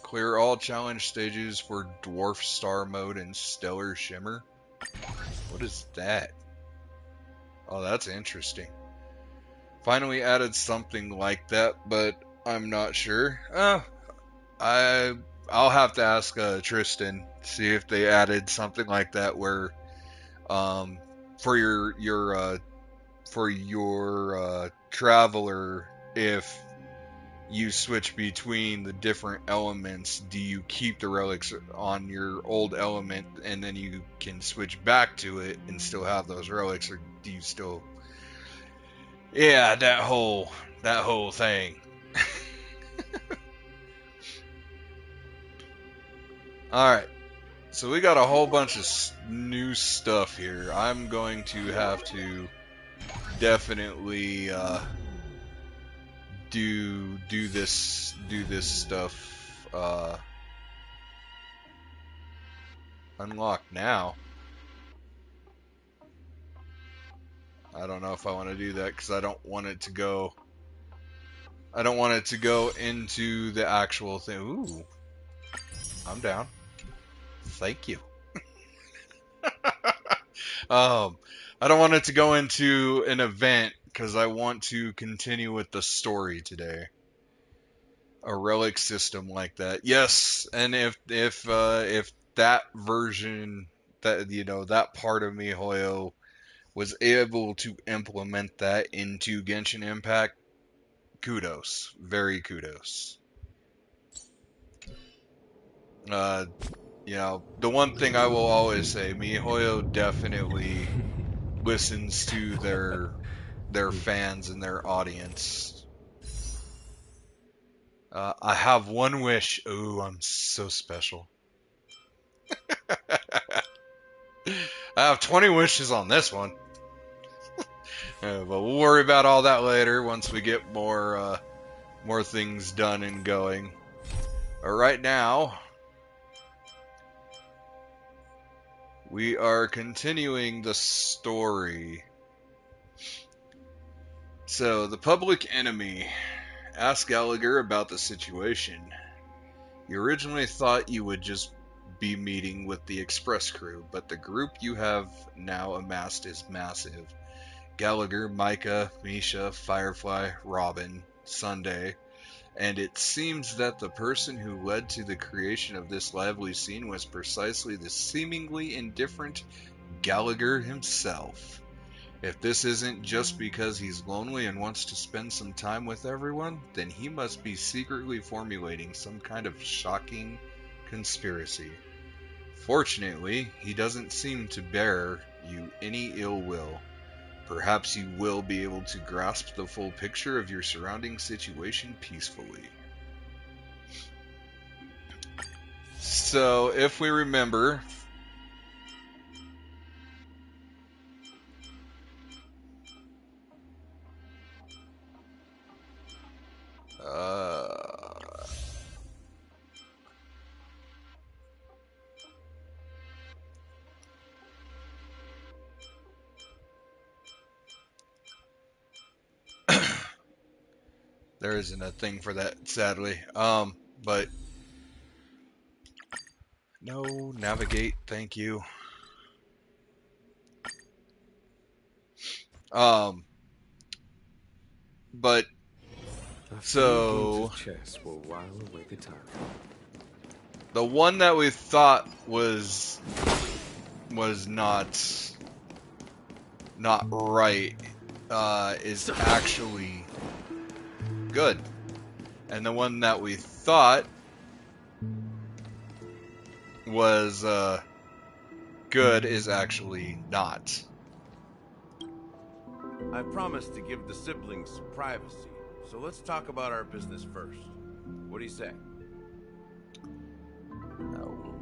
Clear all challenge stages for Dwarf Star Mode and Stellar Shimmer. What is that? Oh, that's interesting. Finally added something like that, but I'm not sure. I'll have to ask Tristan, see if they added something like that where for your traveler, if you switch between the different elements, do you keep the relics on your old element and then you can switch back to it and still have those relics, or do you still... Yeah, that whole thing. Alright, so we got a whole bunch of new stuff here. I'm going to have to definitely do this stuff unlock now. I don't know if I want to do that because I don't want it to go into the actual thing. Ooh, I'm down. Thank you. I don't want it to go into an event because I want to continue with the story today. A relic system like that, yes. And if that version, that part of me, Hoyo, was able to implement that into Genshin Impact, kudos, very kudos. The one thing I will always say, MiHoYo definitely listens to their fans and their audience. I have one wish. Ooh, I'm so special. I have 20 wishes on this one. But we'll worry about all that later once we get more things done and going. But right now, we are continuing the story. So, the public enemy asked Gallagher about the situation. You originally thought you would just be meeting with the Express crew, but the group you have now amassed is massive. Gallagher, Micah, Misha, Firefly, Robin, Sunday, and it seems that the person who led to the creation of this lively scene was precisely the seemingly indifferent Gallagher himself. If this isn't just because he's lonely and wants to spend some time with everyone, then he must be secretly formulating some kind of shocking conspiracy. Fortunately, he doesn't seem to bear you any ill will. Perhaps you will be able to grasp the full picture of your surrounding situation peacefully. So, if we remember, there isn't a thing for that, sadly. But no, navigate, thank you. But so chess will while away the time. the one that we thought was not right is actually good, and the one that we thought was good is actually not. I promised to give the siblings some privacy, so let's talk about our business first. What do you say?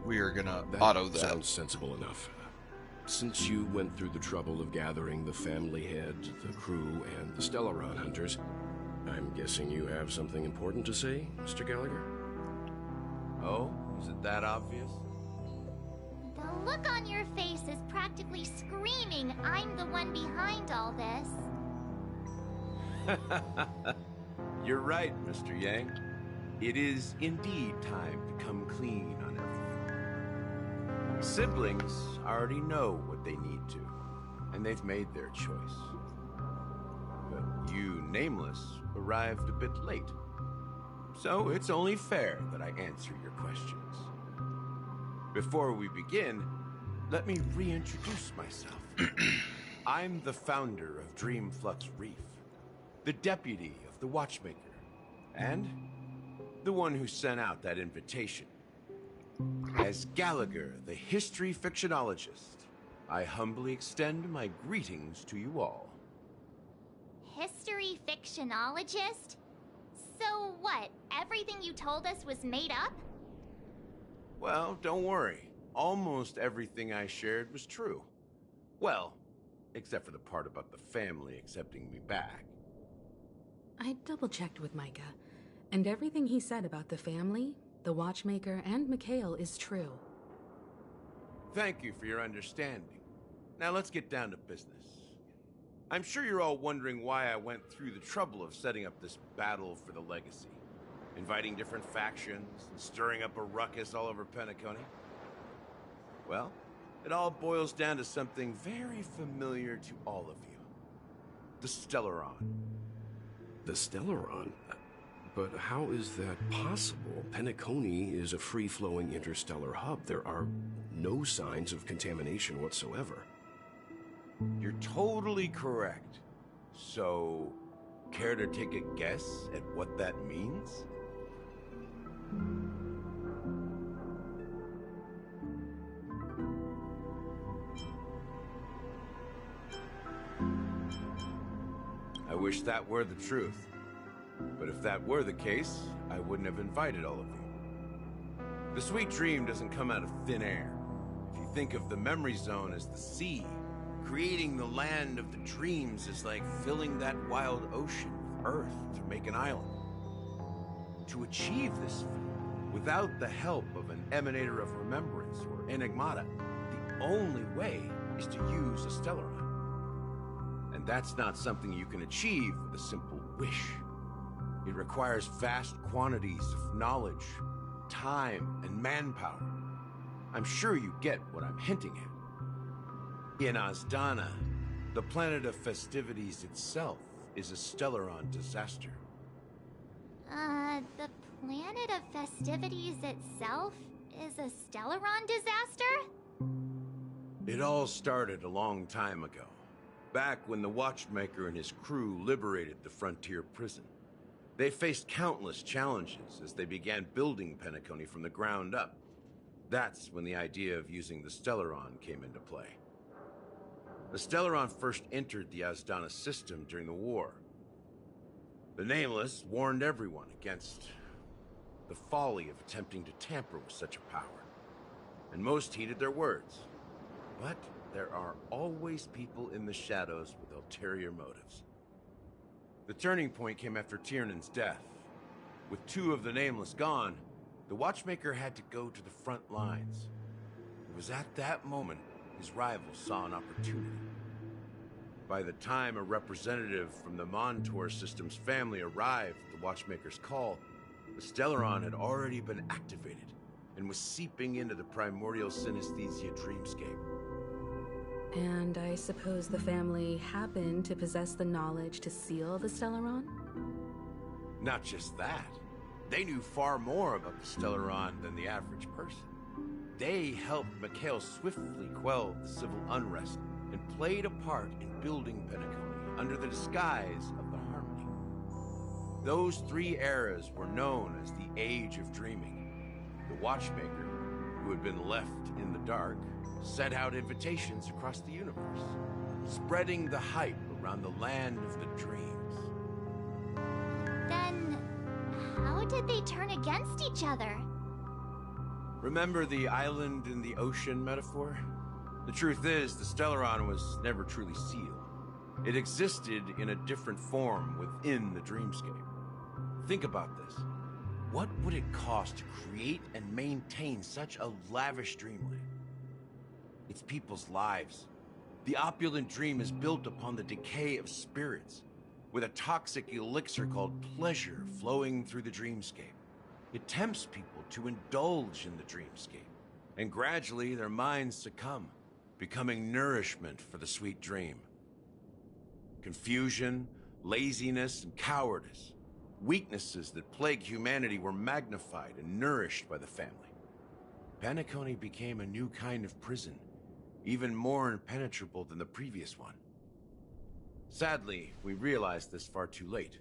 We are gonna That auto that. sounds sensible enough. Since you went through the trouble of gathering the family head, the crew, and the Stellaron hunters, I'm guessing you have something important to say, Mr. Gallagher? Oh, is it that obvious? The look on your face is practically screaming, I'm the one behind all this. You're right, Mr. Yang. It is indeed time to come clean on everything. Siblings already know what they need to, and they've made their choice. But you, Nameless, arrived a bit late. So it's only fair that I answer your questions. Before we begin, let me reintroduce myself. I'm the founder of Dreamflux Reef, the deputy of the Watchmaker, and the one who sent out that invitation. As Gallagher, the history fictionologist, I humbly extend my greetings to you all. History fictionologist? So what, everything you told us was made up? Well, don't worry. Almost everything I shared was true. Well, except for the part about the family accepting me back. I double-checked with Micah, and everything he said about the family, the Watchmaker, and Mikhail is true. Thank you for your understanding. Now let's get down to business. I'm sure you're all wondering why I went through the trouble of setting up this battle for the legacy, inviting different factions and stirring up a ruckus all over Penacony. Well, it all boils down to something very familiar to all of you. The Stellaron. The Stellaron? But how is that possible? Penacony is a free-flowing interstellar hub. There are no signs of contamination whatsoever. You're totally correct. So, care to take a guess at what that means? I wish that were the truth. But if that were the case, I wouldn't have invited all of you. The sweet dream doesn't come out of thin air. If you think of the memory zone as the sea, creating the land of the dreams is like filling that wild ocean with earth to make an island. To achieve this feat, without the help of an emanator of remembrance or enigmata, the only way is to use a Stellaron. And that's not something you can achieve with a simple wish. It requires vast quantities of knowledge, time, and manpower. I'm sure you get what I'm hinting at. In Azdana, the planet of festivities itself is a Stellaron disaster. The planet of festivities itself is a Stellaron disaster? It all started a long time ago, back when the Watchmaker and his crew liberated the frontier prison. They faced countless challenges as they began building Penacony from the ground up. That's when the idea of using the Stellaron came into play. The Stellaron first entered the Azdana system during the war. The Nameless warned everyone against the folly of attempting to tamper with such a power, and most heeded their words. But there are always people in the shadows with ulterior motives. The turning point came after Tiernan's death. With 2 of the Nameless gone, the Watchmaker had to go to the front lines. It was at that moment his rivals saw an opportunity. By the time a representative from the Montour System's family arrived at the Watchmaker's call, the Stellaron had already been activated and was seeping into the primordial synesthesia dreamscape. And I suppose the family happened to possess the knowledge to seal the Stellaron? Not just that. They knew far more about the Stellaron than the average person. They helped Mikhail swiftly quell the civil unrest and played a part in building Penacony under the disguise of the Harmony. Those 3 eras were known as the Age of Dreaming. The Watchmaker, who had been left in the dark, sent out invitations across the universe, spreading the hype around the land of the dreams. Then, how did they turn against each other? Remember the island in the ocean metaphor? The truth is, the Stellaron was never truly sealed. It existed in a different form within the dreamscape. Think about this. What would it cost to create and maintain such a lavish dreamland? It's people's lives. The opulent dream is built upon the decay of spirits, with a toxic elixir called pleasure flowing through the dreamscape. It tempts people to indulge in the dreamscape, and gradually their minds succumb, becoming nourishment for the sweet dream. Confusion, laziness, and cowardice, weaknesses that plague humanity, were magnified and nourished by the family. Penacony became a new kind of prison, even more impenetrable than the previous one. Sadly, we realized this far too late.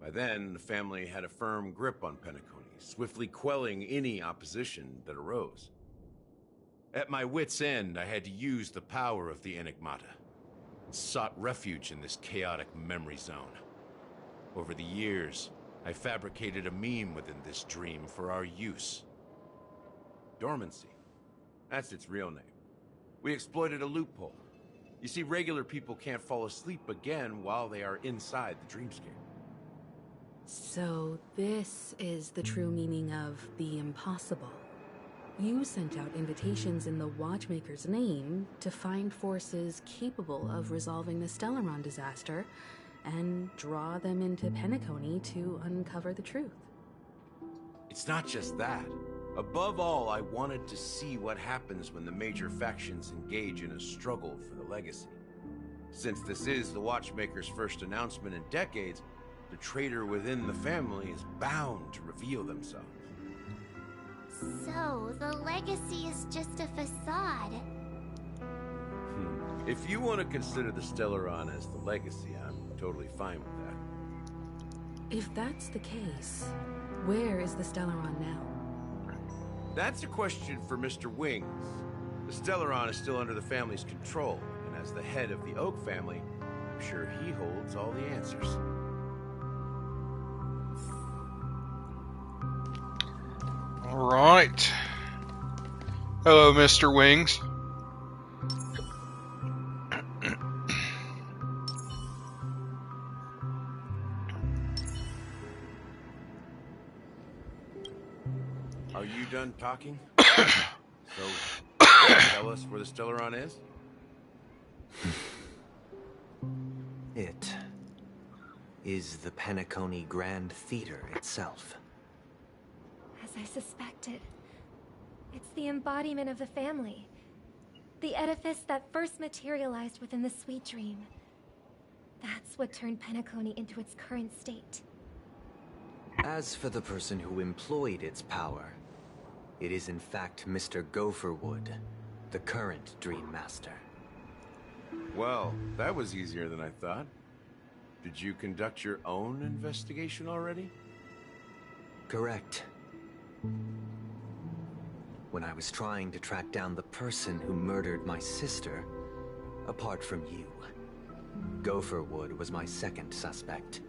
By then, the family had a firm grip on Penacony, swiftly quelling any opposition that arose. At my wit's end, I had to use the power of the Enigmata, and sought refuge in this chaotic memory zone. Over the years, I fabricated a meme within this dream for our use. Dormancy. That's its real name. We exploited a loophole. You see, regular people can't fall asleep again while they are inside the dreamscape. So this is the true meaning of the impossible. You sent out invitations in the Watchmaker's name to find forces capable of resolving the Stellaron disaster and draw them into Penacony to uncover the truth. It's not just that. Above all, I wanted to see what happens when the major factions engage in a struggle for the legacy. Since this is the Watchmaker's first announcement in decades, the traitor within the family is bound to reveal themselves. So, the legacy is just a facade. If you want to consider the Stellaron as the legacy, I'm totally fine with that. If that's the case, where is the Stellaron now? That's a question for Mr. Wings. The Stellaron is still under the family's control, and as the head of the Oak family, I'm sure he holds all the answers. All right. Hello, Mr. Wings. Are you done talking? So, tell us where the Stellaron is? It is the Penacony Grand Theater itself. As I suspected. It's the embodiment of the family. The edifice that first materialized within the sweet dream. That's what turned Penacony into its current state. As for the person who employed its power, it is in fact Mr. Gopherwood, the current Dream Master. Well, that was easier than I thought. Did you conduct your own investigation already? Correct. When I was trying to track down the person who murdered my sister, apart from you, Gopherwood was my second suspect.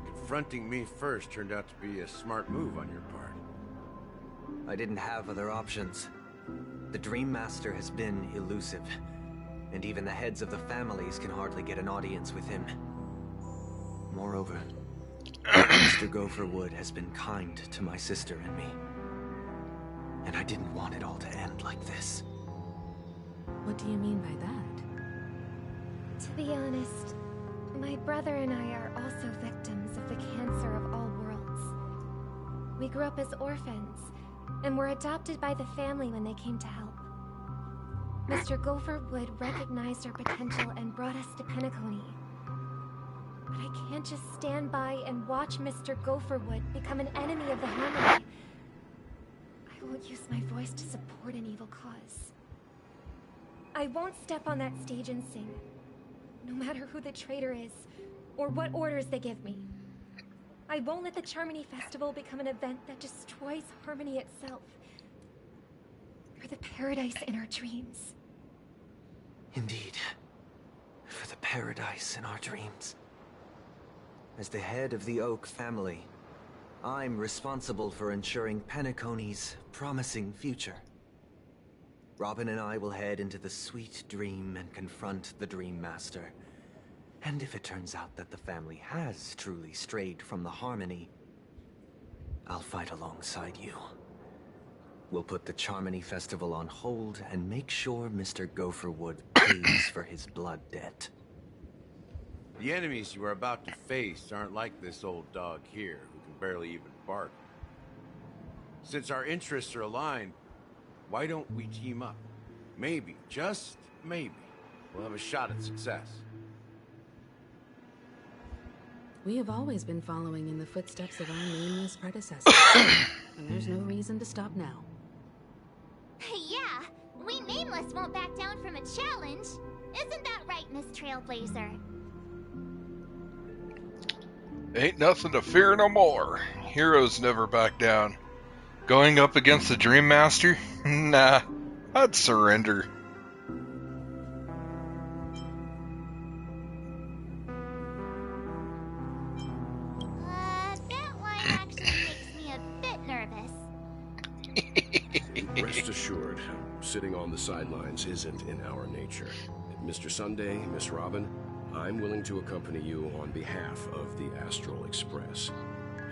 Confronting me first turned out to be a smart move on your part. I didn't have other options. The Dream Master has been elusive, and even the heads of the families can hardly get an audience with him. Moreover, Mr. Gopherwood has been kind to my sister and me, and I didn't want it all to end like this. What do you mean by that? To be honest, my brother and I are also victims of the cancer of all worlds. We grew up as orphans, and were adopted by the family when they came to help. Mr. Gopherwood recognized our potential and brought us to Penacony. But I can't just stand by and watch Mr. Gopherwood become an enemy of the Harmony. I won't use my voice to support an evil cause. I won't step on that stage and sing, no matter who the traitor is, or what orders they give me. I won't let the Charmony Festival become an event that destroys Harmony itself. For the paradise in our dreams. Indeed. For the paradise in our dreams. As the head of the Oak family, I'm responsible for ensuring Penacony's promising future. Robin and I will head into the sweet dream and confront the Dream Master. And if it turns out that the family has truly strayed from the Harmony, I'll fight alongside you. We'll put the Charmony Festival on hold and make sure Mr. Gopherwood pays for his blood debt. The enemies you are about to face aren't like this old dog here, who can barely even bark. Since our interests are aligned, why don't we team up? Maybe, just maybe, we'll have a shot at success. We have always been following in the footsteps of our nameless predecessors, and there's no reason to stop now. Yeah, we Nameless won't back down from a challenge. Isn't that right, Miss Trailblazer? Ain't nothing to fear no more. Heroes never back down. Going up against the Dream Master? Nah, I'd surrender. That one actually makes me a bit nervous. Rest assured, sitting on the sidelines isn't in our nature. Mr. Sunday, Miss Robin, I'm willing to accompany you on behalf of the Astral Express.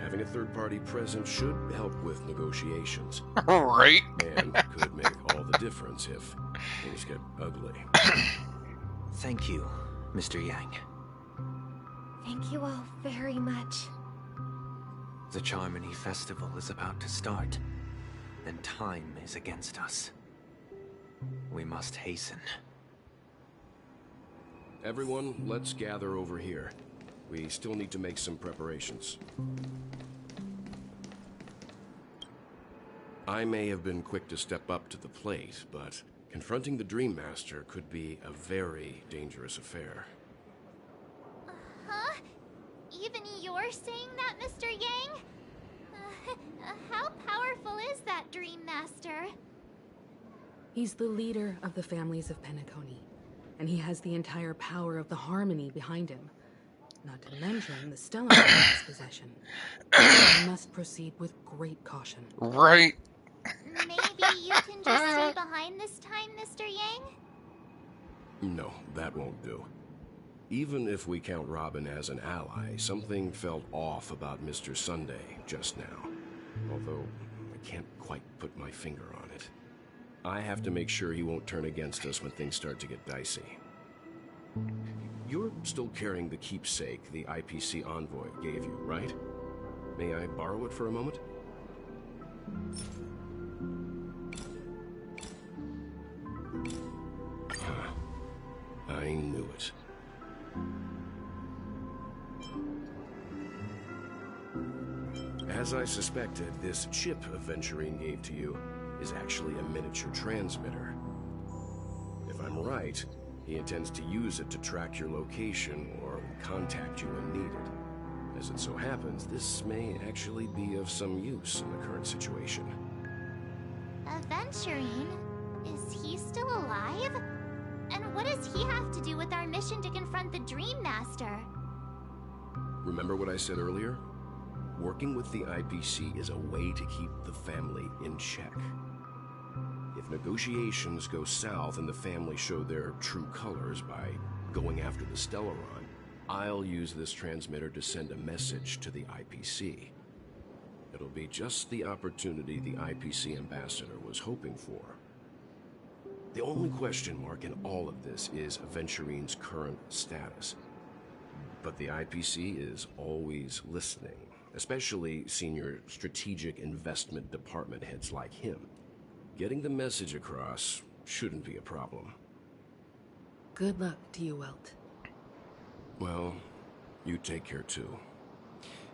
Having a third party present should help with negotiations. Right? And could make all the difference if things get ugly. Thank you, Mr. Yang. Thank you all very much. The Charmony Festival is about to start, and time is against us. We must hasten. Everyone, let's gather over here. We still need to make some preparations. I may have been quick to step up to the plate, but confronting the Dream Master could be a very dangerous affair. Huh? Even you're saying that, Mr. Yang? How powerful is that Dream Master? He's the leader of the families of Penacony, and he has the entire power of the Harmony behind him. Not to mention the Stellar in his possession. We must proceed with great caution. Right. Maybe you can just stay behind this time, Mr. Yang? No, that won't do. Even if we count Robin as an ally, something felt off about Mr. Sunday just now. Although, I can't quite put my finger on it. I have to make sure he won't turn against us when things start to get dicey. You're still carrying the keepsake the IPC envoy gave you, right? May I borrow it for a moment? As I suspected, this chip Aventurine gave to you is actually a miniature transmitter. If I'm right, he intends to use it to track your location or contact you when needed. As it so happens, this may actually be of some use in the current situation. Aventurine? Is he still alive? And what does he have to do with our mission to confront the Dream Master? Remember what I said earlier? Working with the IPC is a way to keep the family in check. If negotiations go south and the family show their true colors by going after the Stellaron, I'll use this transmitter to send a message to the IPC. It'll be just the opportunity the IPC ambassador was hoping for. The only question mark in all of this is Aventurine's current status. But the IPC is always listening, especially senior strategic investment department heads like him. Getting the message across shouldn't be a problem. Good luck to you, Welt. Well, you take care too.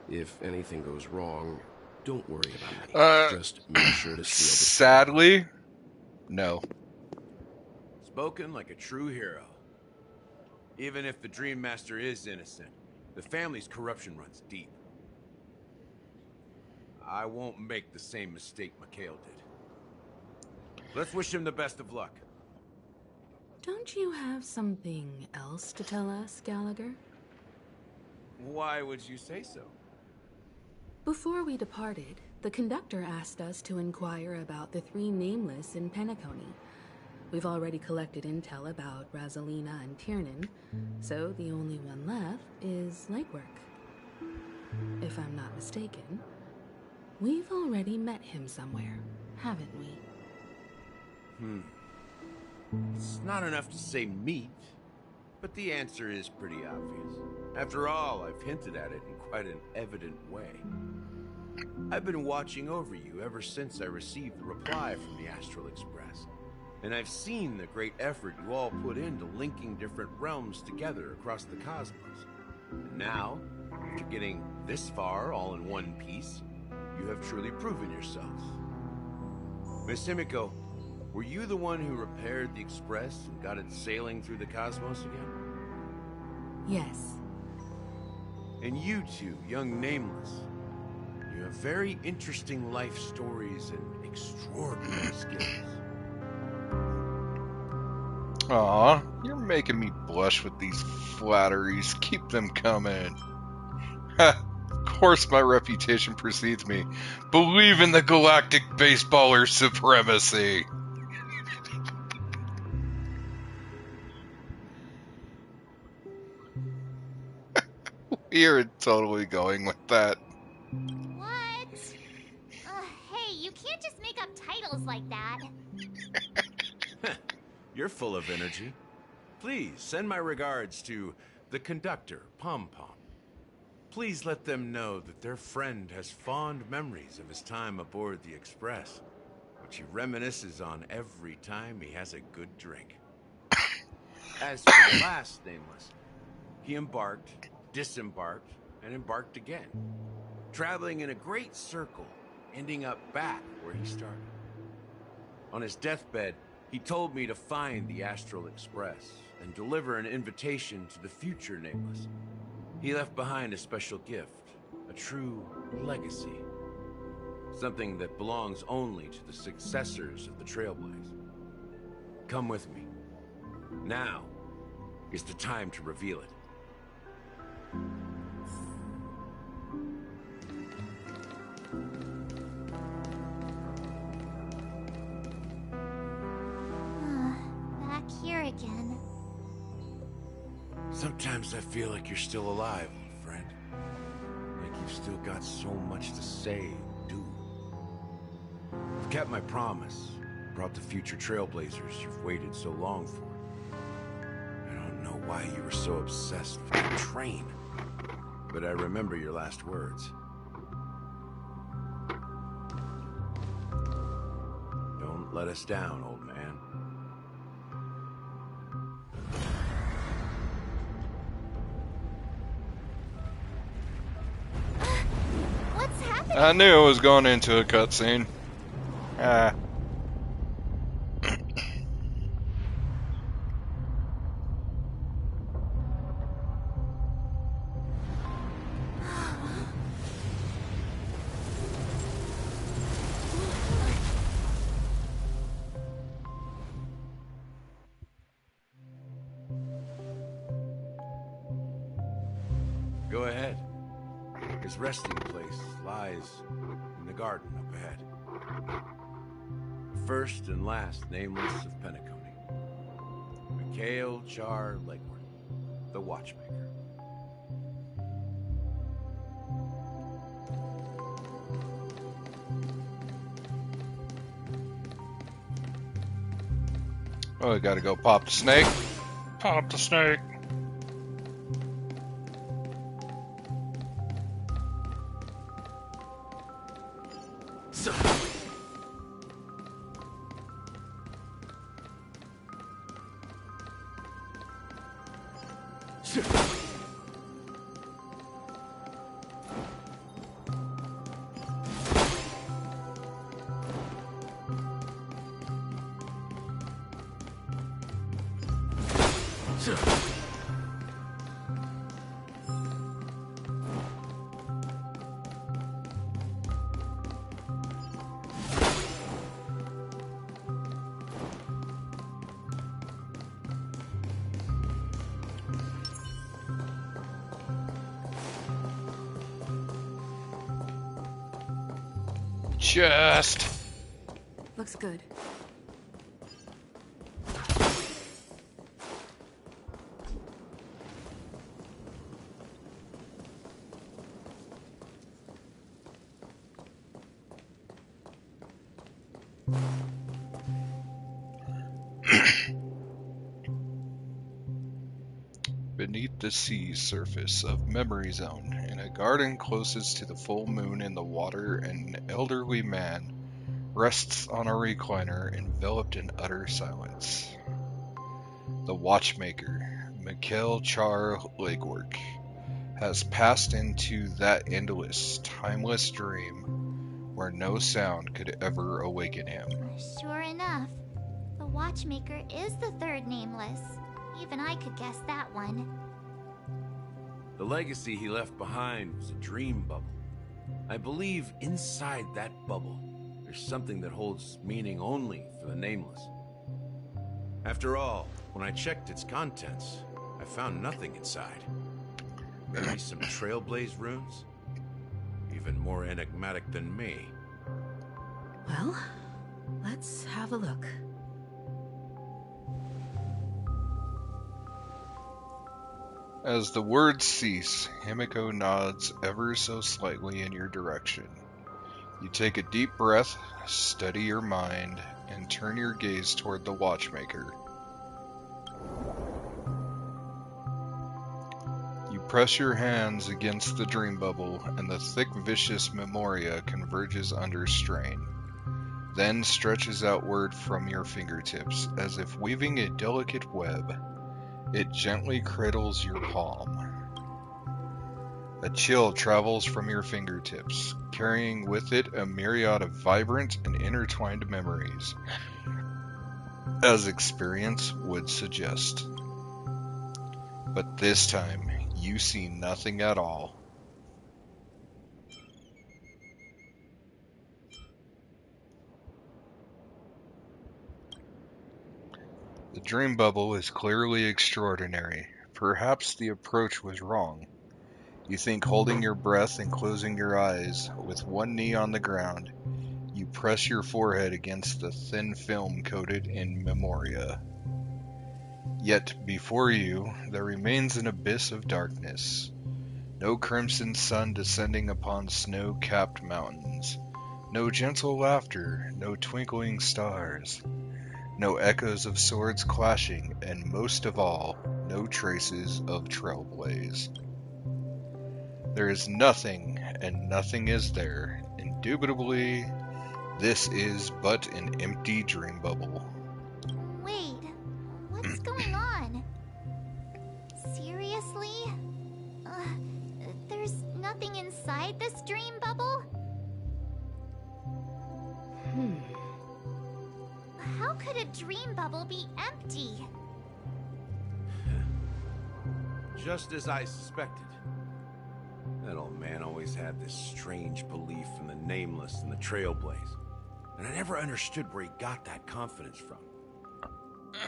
If anything goes wrong, don't worry about me. Just make sure to seal the... Sadly, no. Spoken like a true hero. Even if the Dream Master is innocent, the family's corruption runs deep. I won't make the same mistake Mikhail did. Let's wish him the best of luck. Don't you have something else to tell us, Gallagher? Why would you say so? Before we departed, the conductor asked us to inquire about the 3 nameless in Penacony. We've already collected intel about Rosalina and Tiernan, so the only one left is legwork. If I'm not mistaken, we've already met him somewhere, haven't we? It's not enough to say meet, but the answer is pretty obvious. After all, I've hinted at it in quite an evident way. I've been watching over you ever since I received the reply from the Astral Express. And I've seen the great effort you all put into linking different realms together across the cosmos. And now, after getting this far all in one piece, you have truly proven yourselves. Miss Himiko, were you the one who repaired the Express and got it sailing through the cosmos again? Yes. And you two, young Nameless, you have very interesting life stories and extraordinary skills. Aw, you're making me blush with these flatteries. Keep them coming. Ha, of course my reputation precedes me. Believe in the galactic baseballer's supremacy. You're totally going with that. What? Hey, you can't just make up titles like that. You're full of energy. Please send my regards to the conductor, Pom Pom. Please let them know that their friend has fond memories of his time aboard the Express, which he reminisces on every time he has a good drink. As for the last Nameless, he embarked, disembarked, and embarked again, traveling in a great circle, ending up back where he started. On his deathbed, he told me to find the Astral Express and deliver an invitation to the future Nameless. He left behind a special gift, a true legacy. Something that belongs only to the successors of the Trailblaze. Come with me. Now is the time to reveal it. Back here again. Sometimes I feel like you're still alive, old friend. Like you've still got so much to say and do. I've kept my promise. Brought the future Trailblazers you've waited so long for. I don't know why you were so obsessed with the train. But I remember your last words. Don't let us down, old man. What's happening? I knew it was going into a cutscene. Ah. Go ahead. His resting place lies in the garden up ahead. The first and last nameless of Penacony. Mikhail Char Legward, the Watchmaker. Oh, we gotta go pop the snake. Pop the snake. Just. Looks good. Beneath the sea surface of Memory Zone, in a garden closest to the full moon in the water, an elderly man rests on a recliner enveloped in utter silence. The Watchmaker, Mikhail Char Legwork, has passed into that endless, timeless dream where no sound could ever awaken him. Sure enough, the Watchmaker is the third nameless. Even I could guess that one. The legacy he left behind was a dream bubble. I believe inside that bubble, there's something that holds meaning only for the nameless. After all, when I checked its contents, I found nothing inside. Maybe some Trailblaze runes? Even more enigmatic than me. Well, let's have a look. As the words cease, Himiko nods ever so slightly in your direction. You take a deep breath, steady your mind, and turn your gaze toward the Watchmaker. You press your hands against the dream bubble, and the thick, vicious memoria converges under strain, then stretches outward from your fingertips, as if weaving a delicate web. It gently cradles your palm. A chill travels from your fingertips, carrying with it a myriad of vibrant and intertwined memories, as experience would suggest. But this time, you see nothing at all. The dream bubble is clearly extraordinary. Perhaps the approach was wrong. You think holding your breath and closing your eyes, with one knee on the ground, you press your forehead against the thin film coated in memoria. Yet before you, there remains an abyss of darkness. No crimson sun descending upon snow-capped mountains. No gentle laughter, no twinkling stars. No echoes of swords clashing, and most of all, no traces of Trailblaze. There is nothing, and nothing is there. Indubitably, this is but an empty dream bubble. Wait, what's going on? Seriously? There's nothing inside this dream bubble? How could a dream bubble be empty? Just as I suspected. That old man always had this strange belief in the nameless and the trailblaze. And I never understood where he got that confidence from.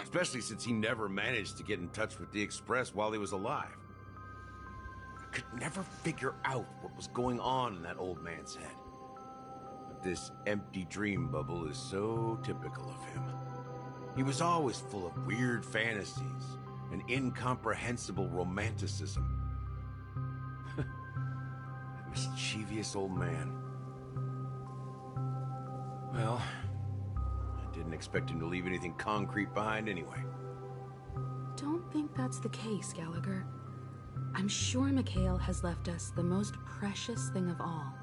Especially since he never managed to get in touch with the Express while he was alive. I could never figure out what was going on in that old man's head. But this empty dream bubble is so typical of him. He was always full of weird fantasies and incomprehensible romanticism. That mischievous old man. Well, I didn't expect him to leave anything concrete behind anyway. Don't think that's the case, Gallagher. I'm sure Mikhail has left us the most precious thing of all.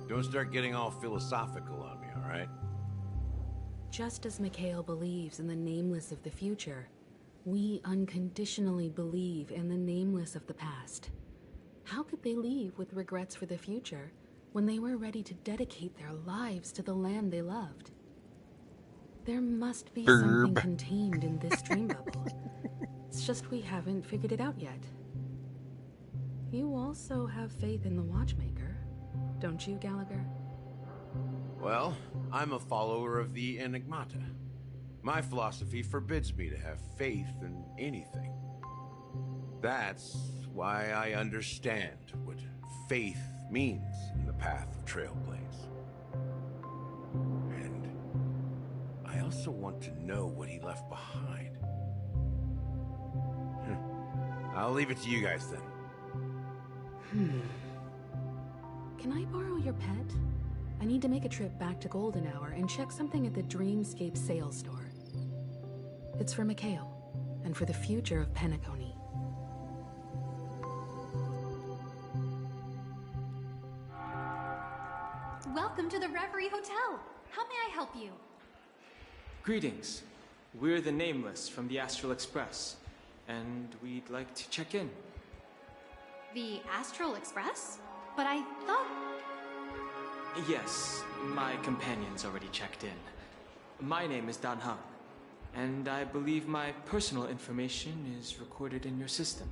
Don't start getting all philosophical on me, all right? Just as Mikhail believes in the nameless of the future, we unconditionally believe in the nameless of the past. How could they leave with regrets for the future when they were ready to dedicate their lives to the land they loved? There must be something contained in this dream bubble. It's just we haven't figured it out yet. You also have faith in the Watchmaker, don't you, Gallagher? Well, I'm a follower of the Enigmata. My philosophy forbids me to have faith in anything. That's why I understand what faith means in the path of Trailblaze. And I also want to know what he left behind. I'll leave it to you guys then. Can I borrow your pet? I need to make a trip back to Golden Hour and check something at the Dreamscape sales store. It's for Mikhail, and for the future of Penacony. Welcome to the Reverie Hotel. How may I help you? Greetings. We're the Nameless from the Astral Express, and we'd like to check in. The Astral Express? But I thought... Yes, my companion's already checked in. My name is Dan Han, and I believe my personal information is recorded in your system.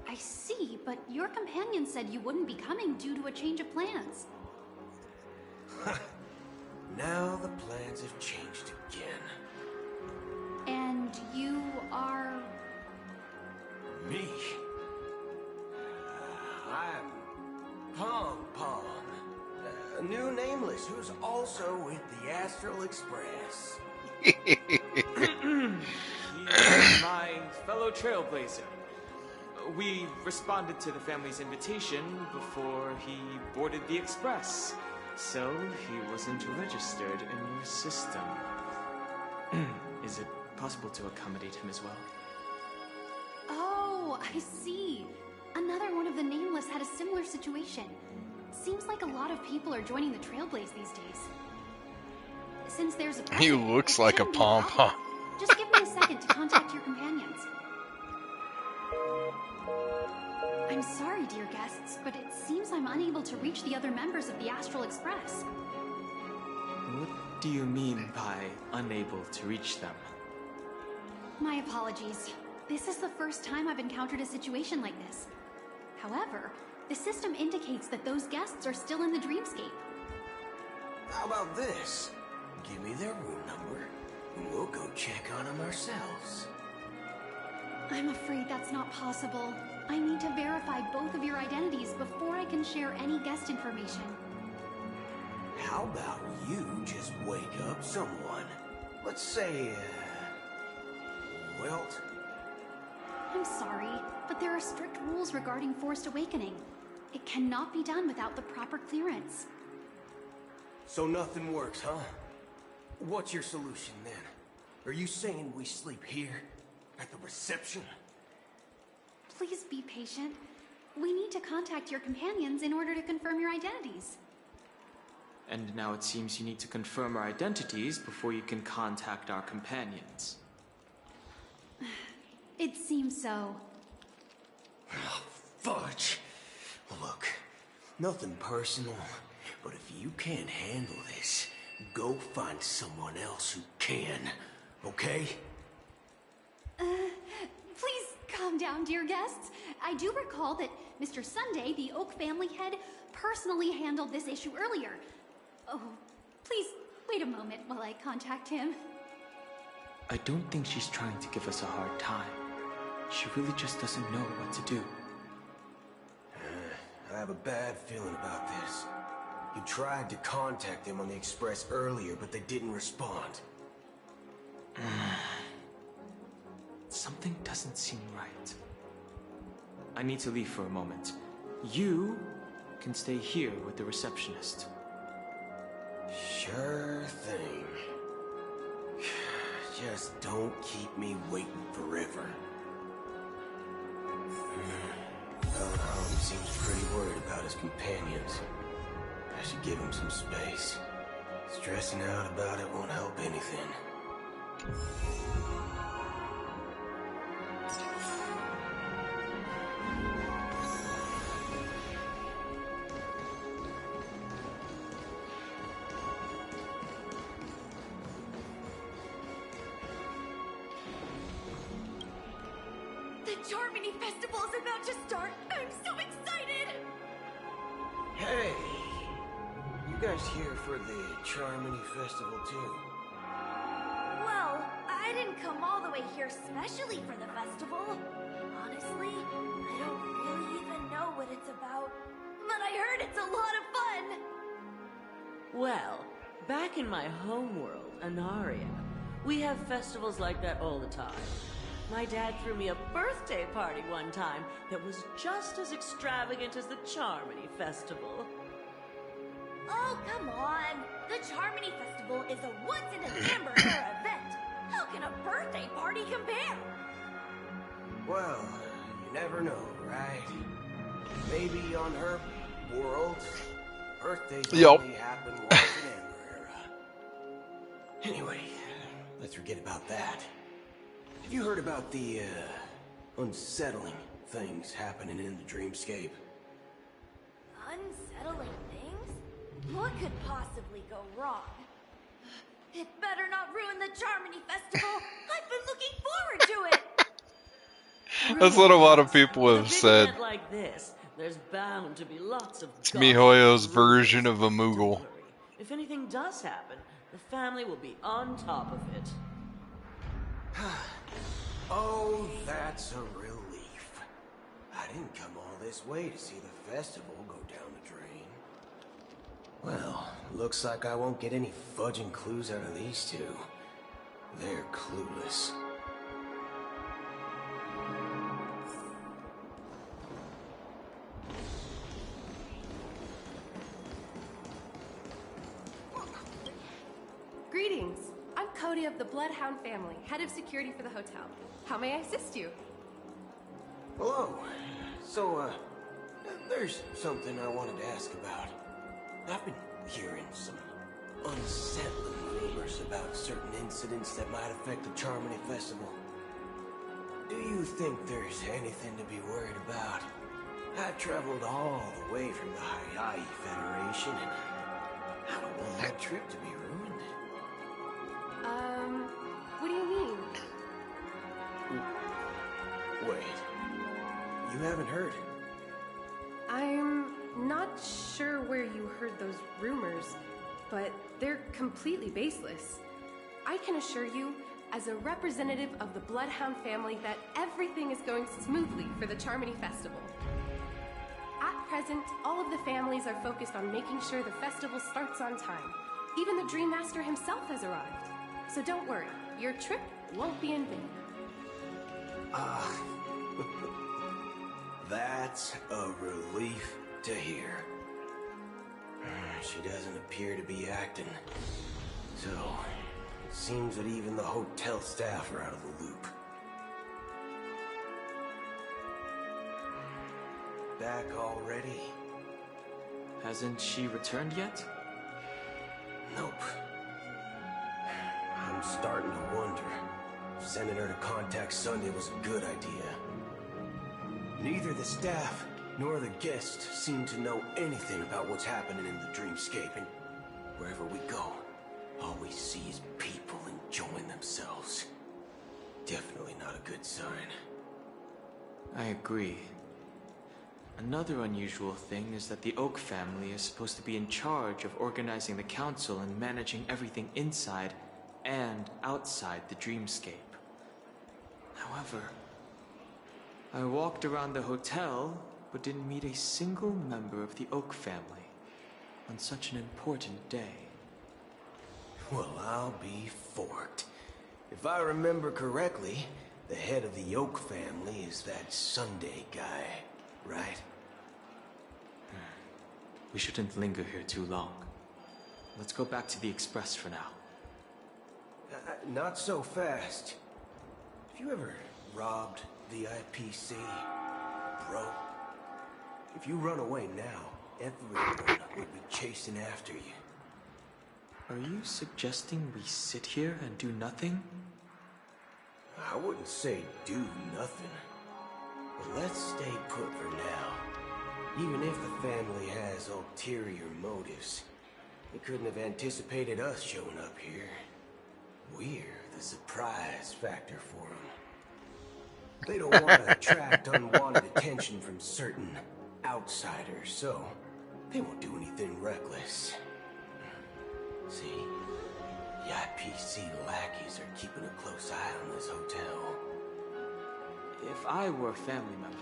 I see, but your companion said you wouldn't be coming due to a change of plans. Now the plans have changed again. And you are... Me? I'm Pong Pong, a new nameless who's also with the Astral Express. He's my fellow trailblazer. We responded to the family's invitation before he boarded the Express, so he wasn't registered in your system. Is it possible to accommodate him as well? Oh, I see. Another one of the Nameless had a similar situation. Seems like a lot of people are joining the Trailblaze these days. Since there's a He present, looks it like a shouldn't be pom-pom. problem. Just give me a second to contact your companions. I'm sorry, dear guests, but it seems I'm unable to reach the other members of the Astral Express. What do you mean by unable to reach them? My apologies. This is the first time I've encountered a situation like this. However, the system indicates that those guests are still in the dreamscape. How about this? Give me their room number, and we'll go check on them ourselves. I'm afraid that's not possible. I need to verify both of your identities before I can share any guest information. How about you just wake up someone? Let's say, Wilt? I'm sorry, but there are strict rules regarding forced awakening. It cannot be done without the proper clearance. So nothing works, huh? What's your solution then? Are you saying we sleep here? At the reception? Please be patient. We need to contact your companions in order to confirm your identities. And now it seems you need to confirm our identities before you can contact our companions. It seems so. Oh, fudge. Look, nothing personal, But if you can't handle this, go find someone else who can, okay? Please calm down, dear guests. I do recall that Mr. Sunday, the Oak family head, personally handled this issue earlier. Oh, please wait a moment while I contact him. I don't think she's trying to give us a hard time. She really just doesn't know what to do. I have a bad feeling about this. You tried to contact them on the Express earlier, but they didn't respond. Something doesn't seem right. I need to leave for a moment. You can stay here with the receptionist. Sure thing. Just don't keep me waiting forever. He seems pretty worried about his companions. I should give him some space. Stressing out about it won't help anything. The Charmony Festival is about to start! I'm so excited! Hey! You guys here for the Charmony Festival too? Well, I didn't come all the way here specially for the festival. Honestly, I don't really even know what it's about. But I heard it's a lot of fun! Well, back in my homeworld, Anaria, we have festivals like that all the time. My dad threw me a birthday party one time that was just as extravagant as the Charmony Festival. Oh, come on! The Charmony Festival is a once-in-a-hamburger event! How can a birthday party compare? Well, you never know, right? Maybe on her world, birthdays only happen once in Amber Era. Anyway, let's forget about that. Have you heard about the, unsettling things happening in the dreamscape? Unsettling things? What could possibly go wrong? It better not ruin the Charmony Festival! I've been looking forward to it! That's what a lot of people have said. Like this, there's bound to be lots of It's MiHoYo's version of a Moogle. If anything does happen, the family will be on top of it. Oh, that's a relief. I didn't come all this way to see the festival go down the drain. Well, looks like I won't get any fudging clues out of these two. They're clueless. Greetings. I'm Cody of the Bloodhound family, head of security for the hotel. How may I assist you? Hello. So, there's something I wanted to ask about. I've been hearing some unsettling rumors about certain incidents that might affect the Charmony Festival. Do you think there's anything to be worried about? I've traveled all the way from the Hayaii Federation, and I don't want that trip to be ruined. What do you mean? Wait. You haven't heard? I'm not sure where you heard those rumors, but they're completely baseless. I can assure you, as a representative of the Bloodhound family, that everything is going smoothly for the Charmony Festival. At present, all of the families are focused on making sure the festival starts on time. Even the Dream Master himself has arrived. So don't worry, your trip won't be in vain. That's a relief to hear. She doesn't appear to be acting. So, it seems that even the hotel staff are out of the loop. Back already? Hasn't she returned yet? Nope. I'm starting to wonder if sending her to contact Sunday was a good idea. Neither the staff nor the guests seem to know anything about what's happening in the dreamscape, and wherever we go, all we see is people enjoying themselves. Definitely not a good sign. I agree. Another unusual thing is that the Oak family is supposed to be in charge of organizing the council and managing everything inside and outside the dreamscape. However, I walked around the hotel but didn't meet a single member of the Oak family on such an important day. Well, I'll be forked. If I remember correctly, the head of the Oak family is that Sunday guy, right? We shouldn't linger here too long. Let's go back to the Express for now. Not so fast. Have you ever robbed VIPC, bro? If you run away now, everyone would be chasing after you. Are you suggesting we sit here and do nothing? I wouldn't say do nothing. But let's stay put for now. Even if the family has ulterior motives, they couldn't have anticipated us showing up here. We're the surprise factor for them. They don't want to attract unwanted attention from certain outsiders, so they won't do anything reckless. See, the IPC lackeys are keeping a close eye on this hotel. If I were a family member,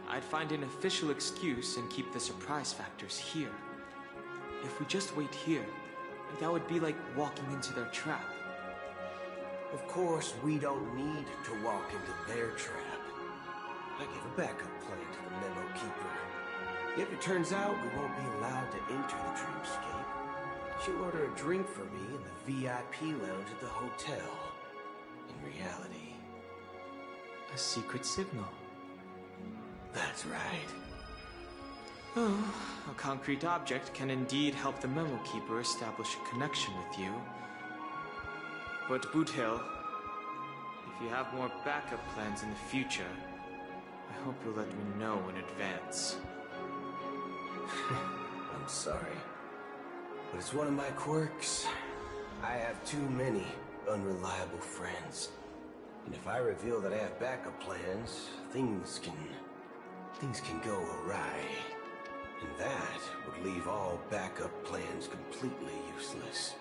I'd find an official excuse and keep the surprise factors here. If we just wait here, that would be like walking into their trap. Of course, we don't need to walk into their trap. I give a backup plan to the memo keeper. If it turns out we won't be allowed to enter the dreamscape, she'll order a drink for me in the VIP lounge at the hotel. In reality, a secret signal. That's right. Oh, a concrete object can indeed help the memo keeper establish a connection with you. But Boothill, if you have more backup plans in the future, I hope you'll let me know in advance. I'm sorry, but it's one of my quirks. I have too many unreliable friends. And if I reveal that I have backup plans, things can go awry. And that would leave all backup plans completely useless.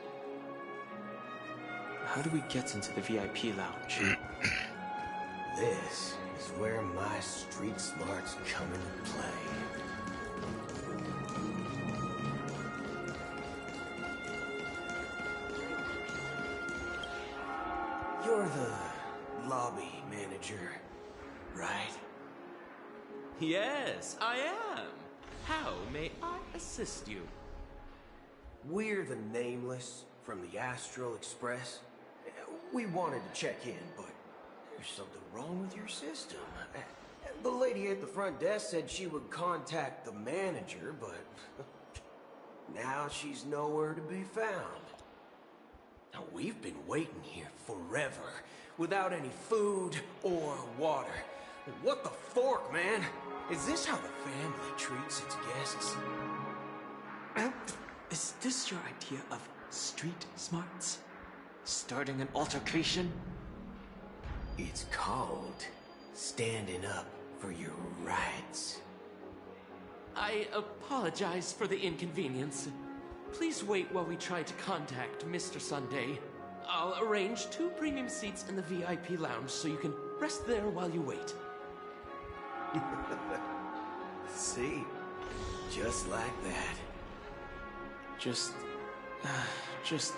How do we get into the VIP lounge? This is where my street smarts come into play. You're the lobby manager, right? Yes, I am. How may I assist you? We're the Nameless from the Astral Express. We wanted to check in, but there's something wrong with your system. The lady at the front desk said she would contact the manager, but now she's nowhere to be found. Now, we've been waiting here forever, without any food or water. What the fork, man? Is this how the family treats its guests? Is this your idea of street smarts? Starting an altercation? It's called standing up for your rights. I apologize for the inconvenience. Please wait while we try to contact Mr. Sunday. I'll arrange 2 premium seats in the VIP lounge so you can rest there while you wait. See? Just like that. Just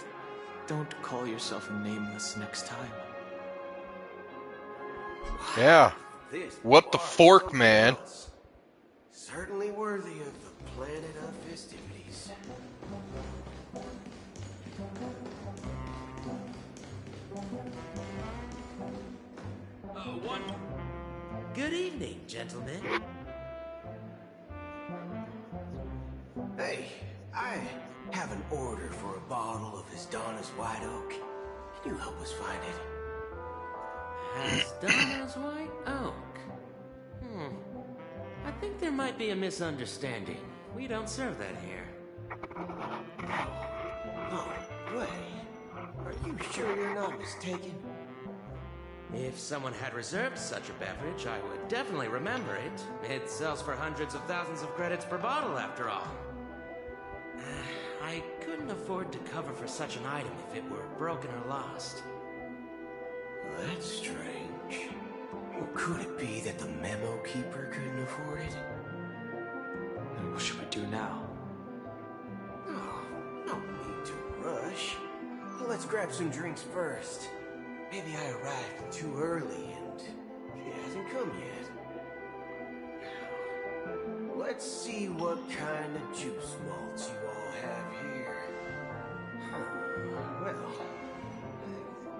don't call yourself Nameless next time. Yeah. This What the fork, man? Certainly worthy of the planet of festivities. Good evening, gentlemen. Hey, I have an order for a bottle of Hesdana's White Oak. Can you help us find it? Hesdana's White Oak? I think there might be a misunderstanding. We don't serve that here. No way. Are you sure you're not mistaken? If someone had reserved such a beverage, I would definitely remember it. It sells for hundreds of thousands of credits per bottle, after all. I couldn't afford to cover for such an item if it were broken or lost. That's strange. Well, could it be that the memo keeper couldn't afford it? And what should we do now? Oh, no need to rush. Well, let's grab some drinks first. Maybe I arrived too early and she hasn't come yet. Let's see what kind of juice malts you all have here. Well,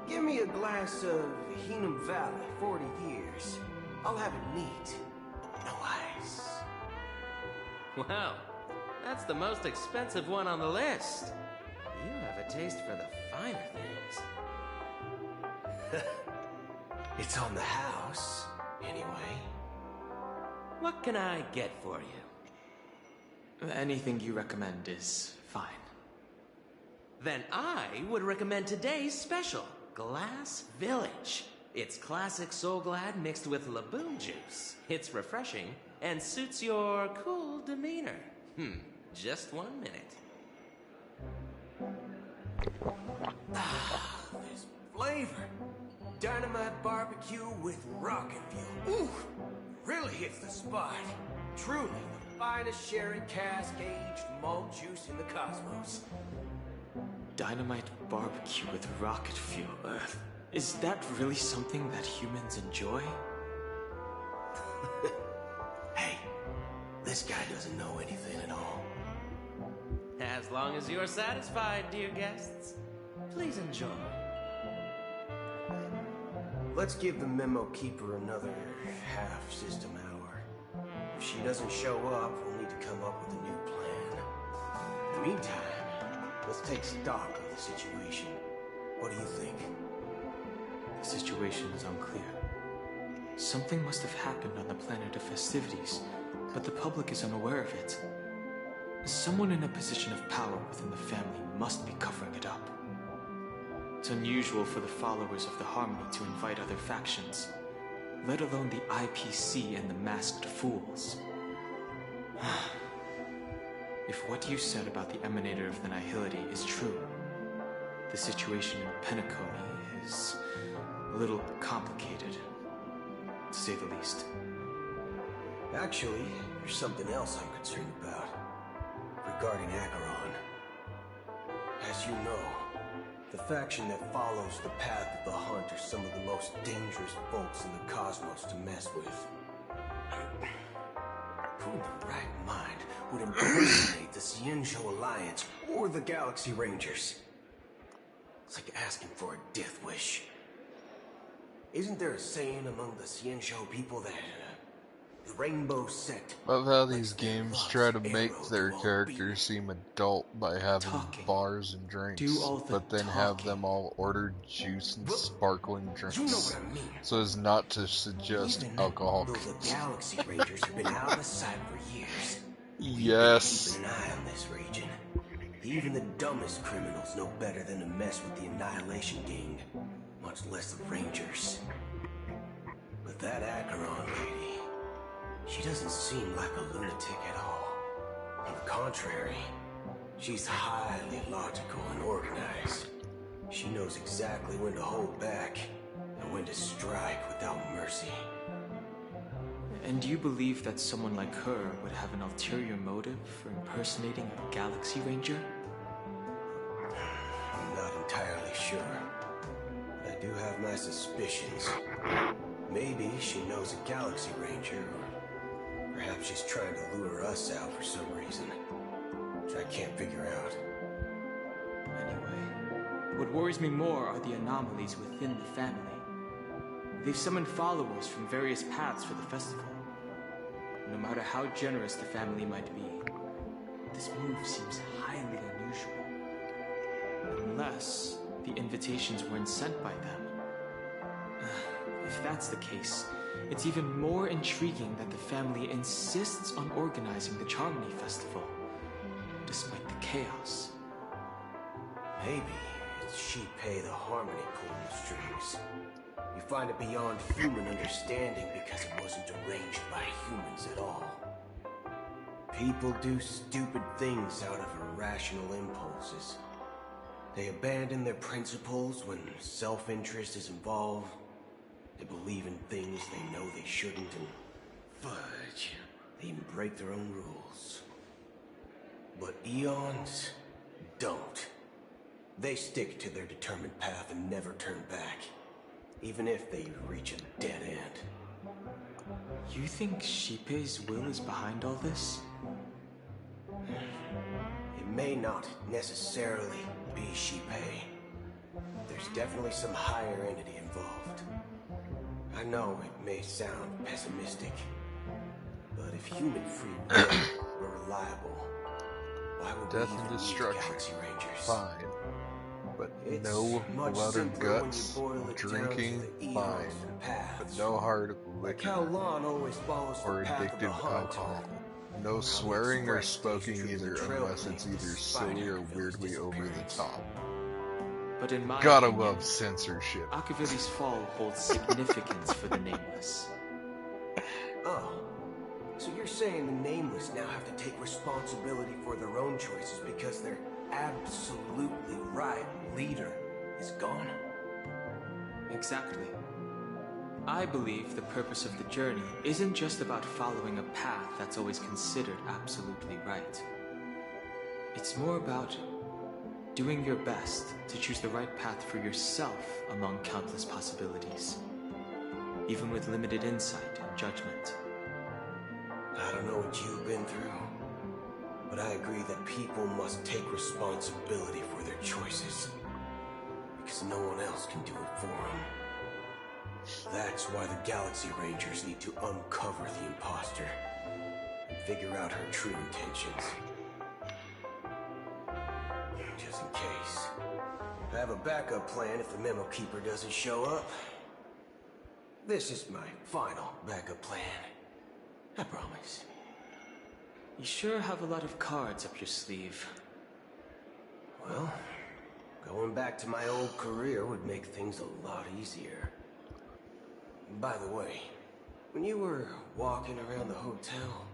give me a glass of Hingham Valley, 40 years. I'll have it neat. No ice. Well, that's the most expensive one on the list. You have a taste for the finer things. It's on the house, anyway. What can I get for you? Anything you recommend is fine. Then I would recommend today's special, Glass Village. It's classic Soul Glad mixed with Laboon juice. It's refreshing and suits your cool demeanor. Just 1 minute. This flavor. Dynamite barbecue with rocket fuel. Ooh, really hits the spot. Truly the finest sherry cask-aged malt juice in the cosmos. Dynamite barbecue with rocket fuel. Is that really something that humans enjoy? Hey, this guy doesn't know anything at all. As long as you're satisfied, dear guests, please enjoy. Let's give the memo keeper another half-system hour. If she doesn't show up, we'll need to come up with a new plan. In the meantime, let's take stock of the situation. What do you think? The situation is unclear. Something must have happened on the planet of festivities, but the public is unaware of it. Someone in a position of power within the family must be covering it up. It's unusual for the followers of the Harmony to invite other factions, let alone the IPC and the Masked Fools. If what you said about the Emanator of the Nihility is true, the situation in Penacony is a little complicated, to say the least. Actually, there's something else I'm concerned about. Regarding Acheron. As you know, the faction that follows the path of the Hunt are some of the most dangerous folks in the cosmos to mess with. Who in their right mind would impersonate the Cienzhou Alliance or the Galaxy Rangers? It's like asking for a death wish. Isn't there a saying among the Cienzhou people that the Rainbow Sect... Love how these games try to make their characters seem adult by having bars and drinks, but then have them all order juice and sparkling drinks, You know what I mean. so as not to suggest alcohol. Though the Galaxy Rangers have been out of sight for years. Yes. Keeping an eye on this region. Even the dumbest criminals know better than to mess with the Annihilation Gang, much less the Rangers. But that Acheron lady, she doesn't seem like a lunatic at all. On the contrary, she's highly logical and organized. She knows exactly when to hold back and when to strike without mercy. And do you believe that someone like her would have an ulterior motive for impersonating a Galaxy Ranger? I'm not entirely sure, but I do have my suspicions. Maybe she knows a Galaxy Ranger, or perhaps she's trying to lure us out for some reason, which I can't figure out. Anyway, what worries me more are the anomalies within the family. They've summoned followers from various paths for the festival. No matter how generous the family might be, this move seems highly unusual. Unless the invitations weren't sent by them. If that's the case, it's even more intriguing that the family insists on organizing the Charmony Festival, despite the chaos. Maybe it's Shipei the Harmony pulling the strings. You find it beyond human understanding because it wasn't arranged by humans at all. People do stupid things out of irrational impulses. They abandon their principles when self-interest is involved. They believe in things they know they shouldn't, and fudge, they even break their own rules. But Eons don't. They stick to their determined path and never turn back, even if they reach a dead end. You think Shipei's will is behind all this? It may not necessarily be Shipei. There's definitely some higher entity involved. I know it may sound pessimistic, but if human free will were reliable, why would Death we and even need destruction. Galaxy Rangers? Fine. But It's no much blood or simpler when you guts, boil it down to drinking, the eons fine. and paths. But no hard Like how liquor Lon always follows or the path of the addictive hunter. alcohol. No How the swearing or Express stays smoking true to either the unless it's trailblazers either despite silly or Akavili's weirdly over the disappearance. top. But in my Gotta opinion, love censorship. Akavili's fall holds significance for the Nameless. Oh, so you're saying the Nameless now have to take responsibility for their own choices because their absolutely right leader is gone? Exactly. I believe the purpose of the journey isn't just about following a path that's always considered absolutely right. It's more about doing your best to choose the right path for yourself among countless possibilities, even with limited insight and judgment. I don't know what you've been through, but I agree that people must take responsibility for their choices, because no one else can do it for them. That's why the Galaxy Rangers need to uncover the imposter and figure out her true intentions. Just in case. I have a backup plan if the Memo Keeper doesn't show up. This is my final backup plan. I promise. You sure have a lot of cards up your sleeve. Well, going back to my old career would make things a lot easier. By the way, when you were walking around the hotel,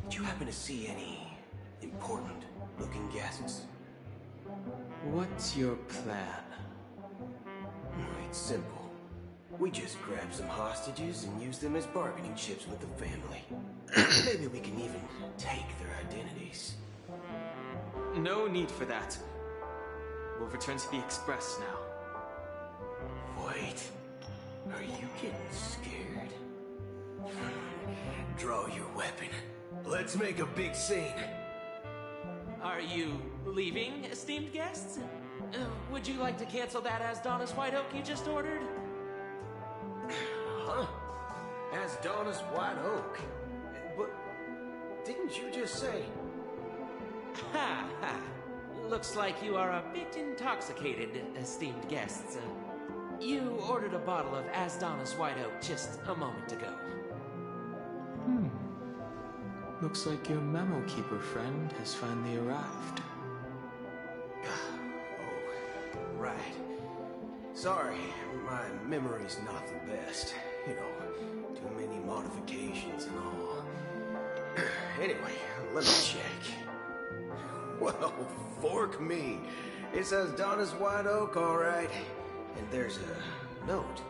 did you happen to see any important-looking guests? What's your plan? It's simple. We just grab some hostages and use them as bargaining chips with the family. Maybe we can even take their identities. No need for that. We'll return to the Express now. Wait. Are you getting scared? Draw your weapon. Let's make a big scene. Are you leaving, esteemed guests? Would you like to cancel that Asdonis White Oak you just ordered? Huh? Asdonis White Oak? But didn't you just say... Ha ha. Looks like you are a bit intoxicated, esteemed guests. You ordered a bottle of Asdonis White Oak just a moment ago. Looks like your Memo Keeper friend has finally arrived. Oh, right. Sorry, my memory's not the best. You know, too many modifications and all. Anyway, let me check. Well, fork me. It says Donna's White Oak, all right. And there's a note.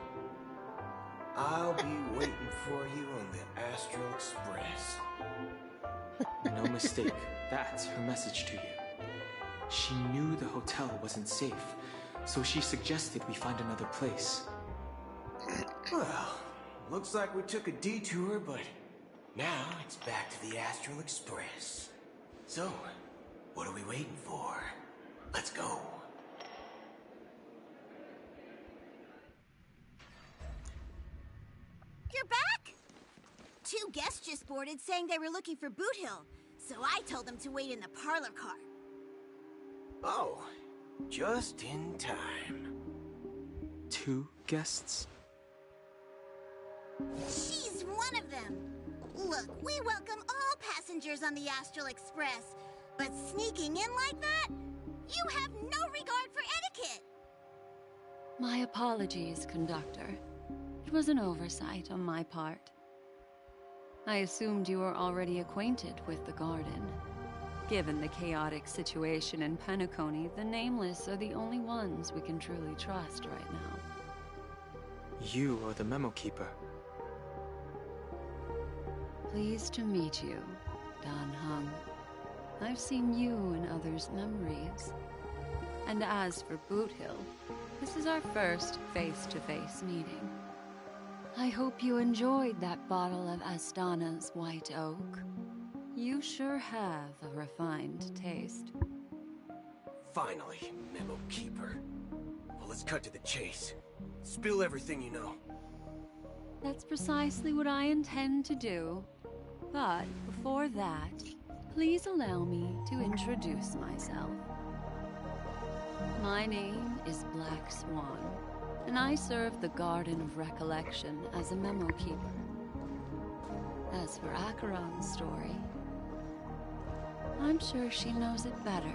I'll be waiting for you on the Astral Express. No mistake, that's her message to you. She knew the hotel wasn't safe, so she suggested we find another place. Well, looks like we took a detour, but now it's back to the Astral Express. So, what are we waiting for? Let's go. You're back? Two guests just boarded saying they were looking for Boot Hill, so I told them to wait in the parlor car. Oh, just in time. Two guests? She's one of them. Look, we welcome all passengers on the Astral Express, but sneaking in like that? You have no regard for etiquette. My apologies, conductor. It was an oversight on my part. I assumed you were already acquainted with the garden. Given the chaotic situation in Penacony, the Nameless are the only ones we can truly trust right now. You are the Memo Keeper. Pleased to meet you, Dan Heng. I've seen you in others' memories. And as for Boot Hill, this is our first face-to-face meeting. I hope you enjoyed that bottle of Astana's White Oak. You sure have a refined taste. Finally, Memo Keeper. Well, let's cut to the chase. Spill everything you know. That's precisely what I intend to do. But before that, please allow me to introduce myself. My name is Black Swan, and I serve the Garden of Recollection as a Memo Keeper. As for Acheron's story, I'm sure she knows it better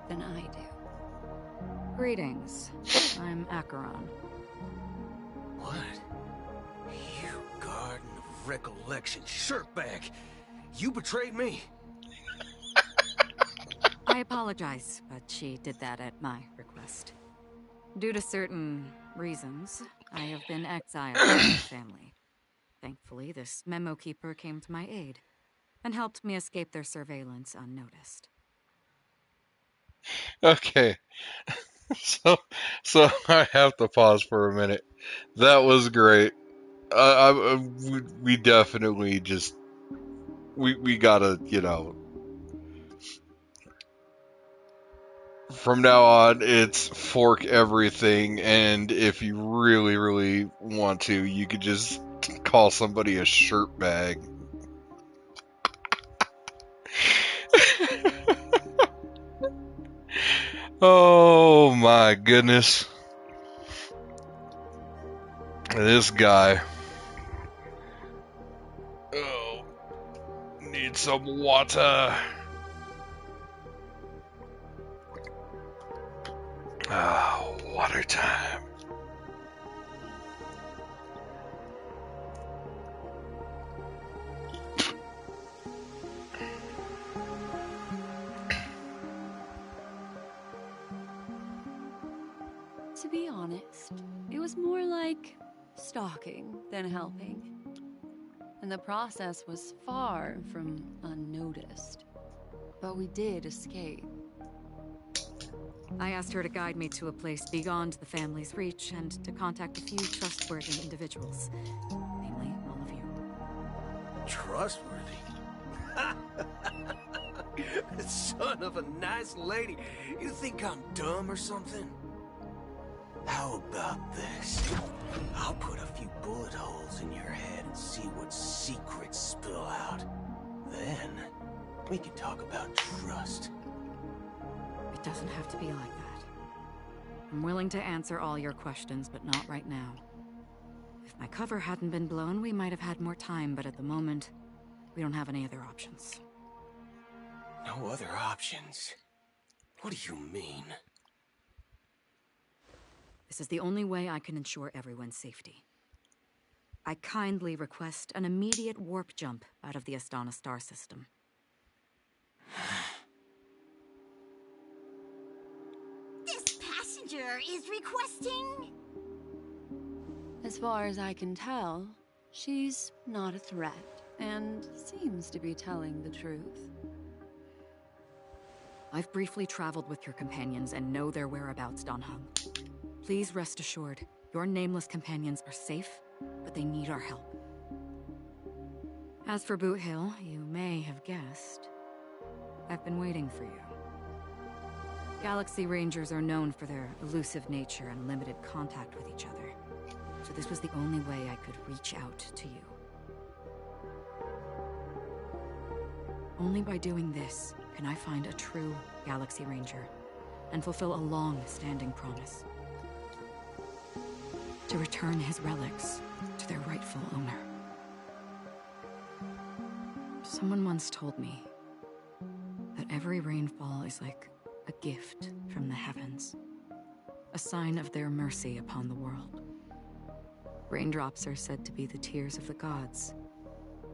than I do. Greetings. I'm Acheron. What? You Garden of Recollection shirtbag! You betrayed me! I apologize, but she did that at my request. Due to certain reasons, I have been exiled from my family. Thankfully, this Memo Keeper came to my aid and helped me escape their surveillance unnoticed. Okay. So I have to pause for a minute. That was great. We definitely just we gotta, from now on it's fork everything, and if you really, really want to, you could just call somebody a shirt bag. Oh my goodness. This guy. Oh, need some water. Oh, water time. To be honest, it was more like stalking than helping. And the process was far from unnoticed. But we did escape. I asked her to guide me to a place beyond the family's reach and to contact a few trustworthy individuals. Namely, all of you. Trustworthy? Son of a nice lady. You think I'm dumb or something? How about this? I'll put a few bullet holes in your head and see what secrets spill out. Then, we can talk about trust. It doesn't have to be like that. I'm willing to answer all your questions, but not right now. If my cover hadn't been blown, we might have had more time, but at the moment, we don't have any other options. No other options? What do you mean? This is the only way I can ensure everyone's safety. I kindly request an immediate warp jump out of the Astana star system. This passenger is requesting... As far as I can tell, she's not a threat, and seems to be telling the truth. I've briefly traveled with your companions and know their whereabouts, Dan Heng. Please rest assured, your nameless companions are safe, but they need our help. As for Boot Hill, you may have guessed, I've been waiting for you. Galaxy Rangers are known for their elusive nature and limited contact with each other, so this was the only way I could reach out to you. Only by doing this can I find a true Galaxy Ranger and fulfill a long-standing promise. To return his relics to their rightful owner. Someone once told me that every rainfall is like a gift from the heavens, a sign of their mercy upon the world. Raindrops are said to be the tears of the gods,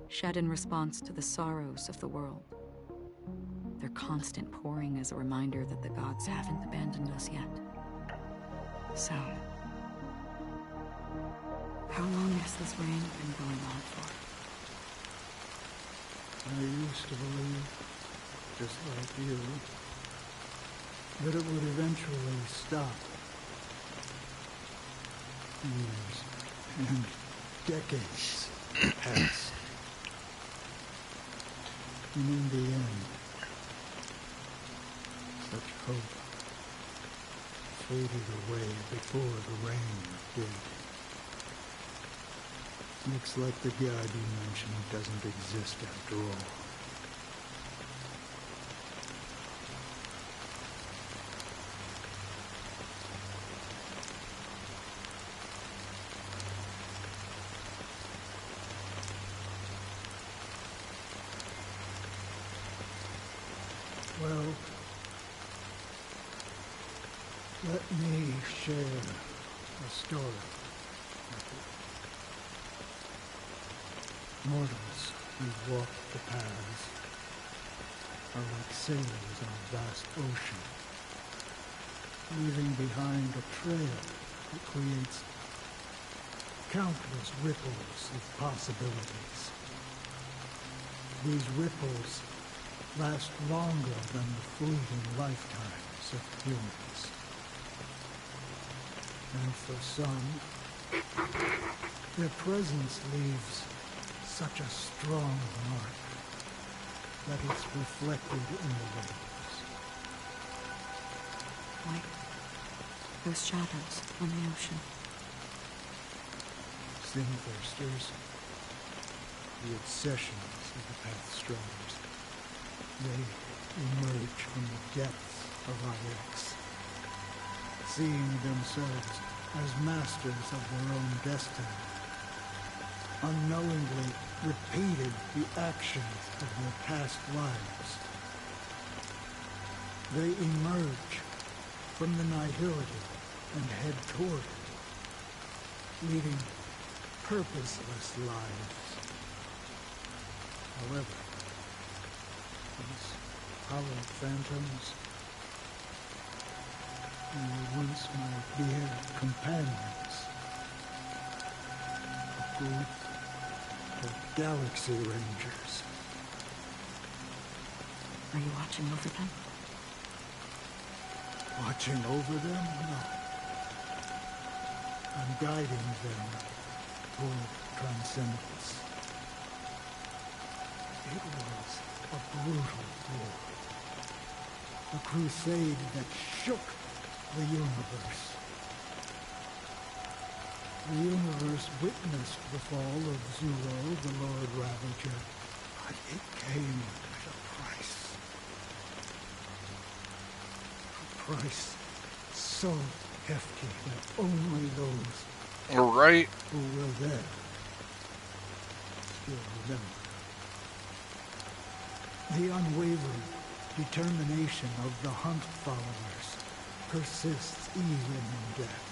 shed in response to the sorrows of the world. Their constant pouring is a reminder that the gods haven't abandoned us yet. So, how long has this rain been going on for? I used to believe, just like you, that it would eventually stop. Years and decades passed. And in the end, such hope faded away before the rain did. Looks like the God you mentioned doesn't exist after all. Well, let me share a story with you. Mortals who walk the paths are like sailors on a vast ocean, leaving behind a trail that creates countless ripples of possibilities. These ripples last longer than the fleeting lifetimes of humans. And for some, their presence leaves such a strong mark that it's reflected in the waves. Like those shadows on the ocean. Sin-thirsters, the obsessions of the Pathstrangers. They emerge from the depths of IX, seeing themselves as masters of their own destiny, unknowingly repeated the actions of their past lives. They emerge from the nihility and head toward it, leading purposeless lives. However, these hollow phantoms, who were once my dear companions, a group of Galaxy Rangers. Are you watching over them? Watching over them? No. I'm guiding them toward transcendence. It was a brutal war. A crusade that shook the universe. The universe witnessed the fall of Zuro, the Lord Ravager, but it came at a price. A price so hefty that only those who were there still remember. The unwavering determination of the Hunt followers persists even in death.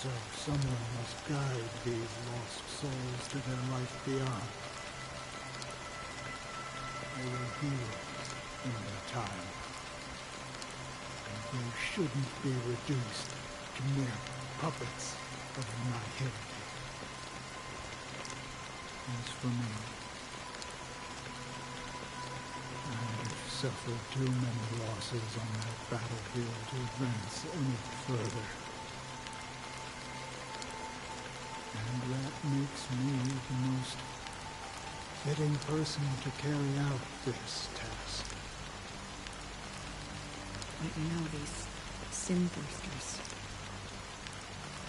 So someone must guide these lost souls to their life beyond. They were heroes in their time. And they shouldn't be reduced to mere puppets of nihility. As for me, I've suffered too many losses on that battlefield to advance any further. And that makes me the most fitting person to carry out this task. But you know, these sin-thirsters,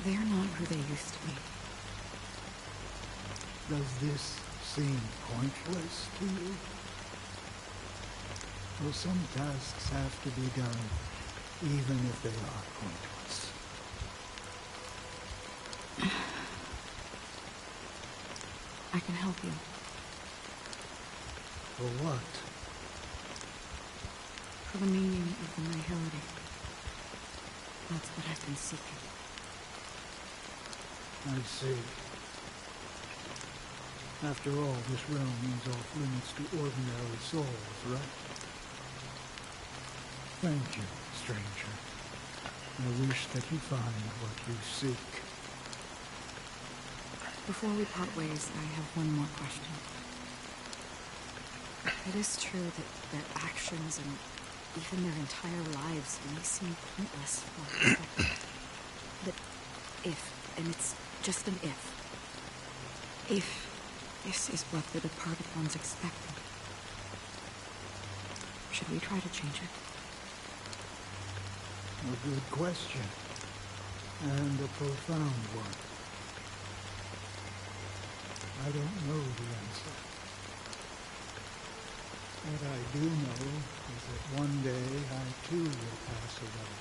they're not who they used to be. Does this seem pointless to you? Well, some tasks have to be done, even if they are pointless. I can help you. For what? For the meaning of the nihility. That's what I've been seeking. I see. After all, this realm is off limits to ordinary souls, right? Thank you, stranger. I wish that you find what you seek. Before we part ways, I have one more question. It is true that their actions and even their entire lives may seem pointless from our perspective. But if, and it's just an if this is what the departed ones expected, should we try to change it? A good question. And a profound one. I don't know the answer. What I do know is that one day I too will pass away.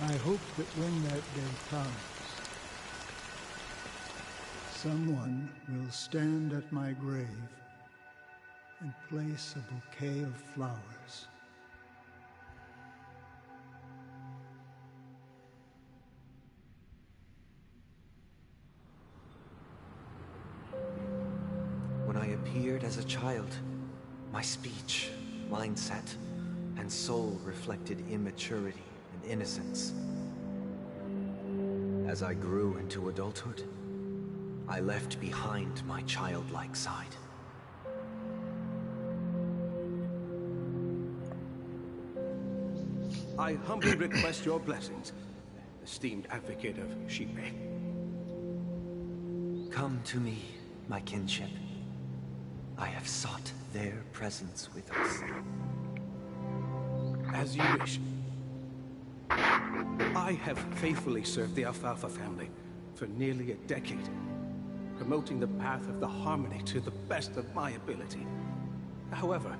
I hope that when that day comes, someone will stand at my grave and place a bouquet of flowers. When I appeared as a child, my speech, mindset, and soul reflected immaturity and innocence. As I grew into adulthood, I left behind my childlike side. I humbly request your blessings, esteemed advocate of Shipe. Come to me, my kinship. I have sought their presence with us. As you wish. I have faithfully served the Alfalfa family for nearly a decade, promoting the path of the harmony to the best of my ability. However,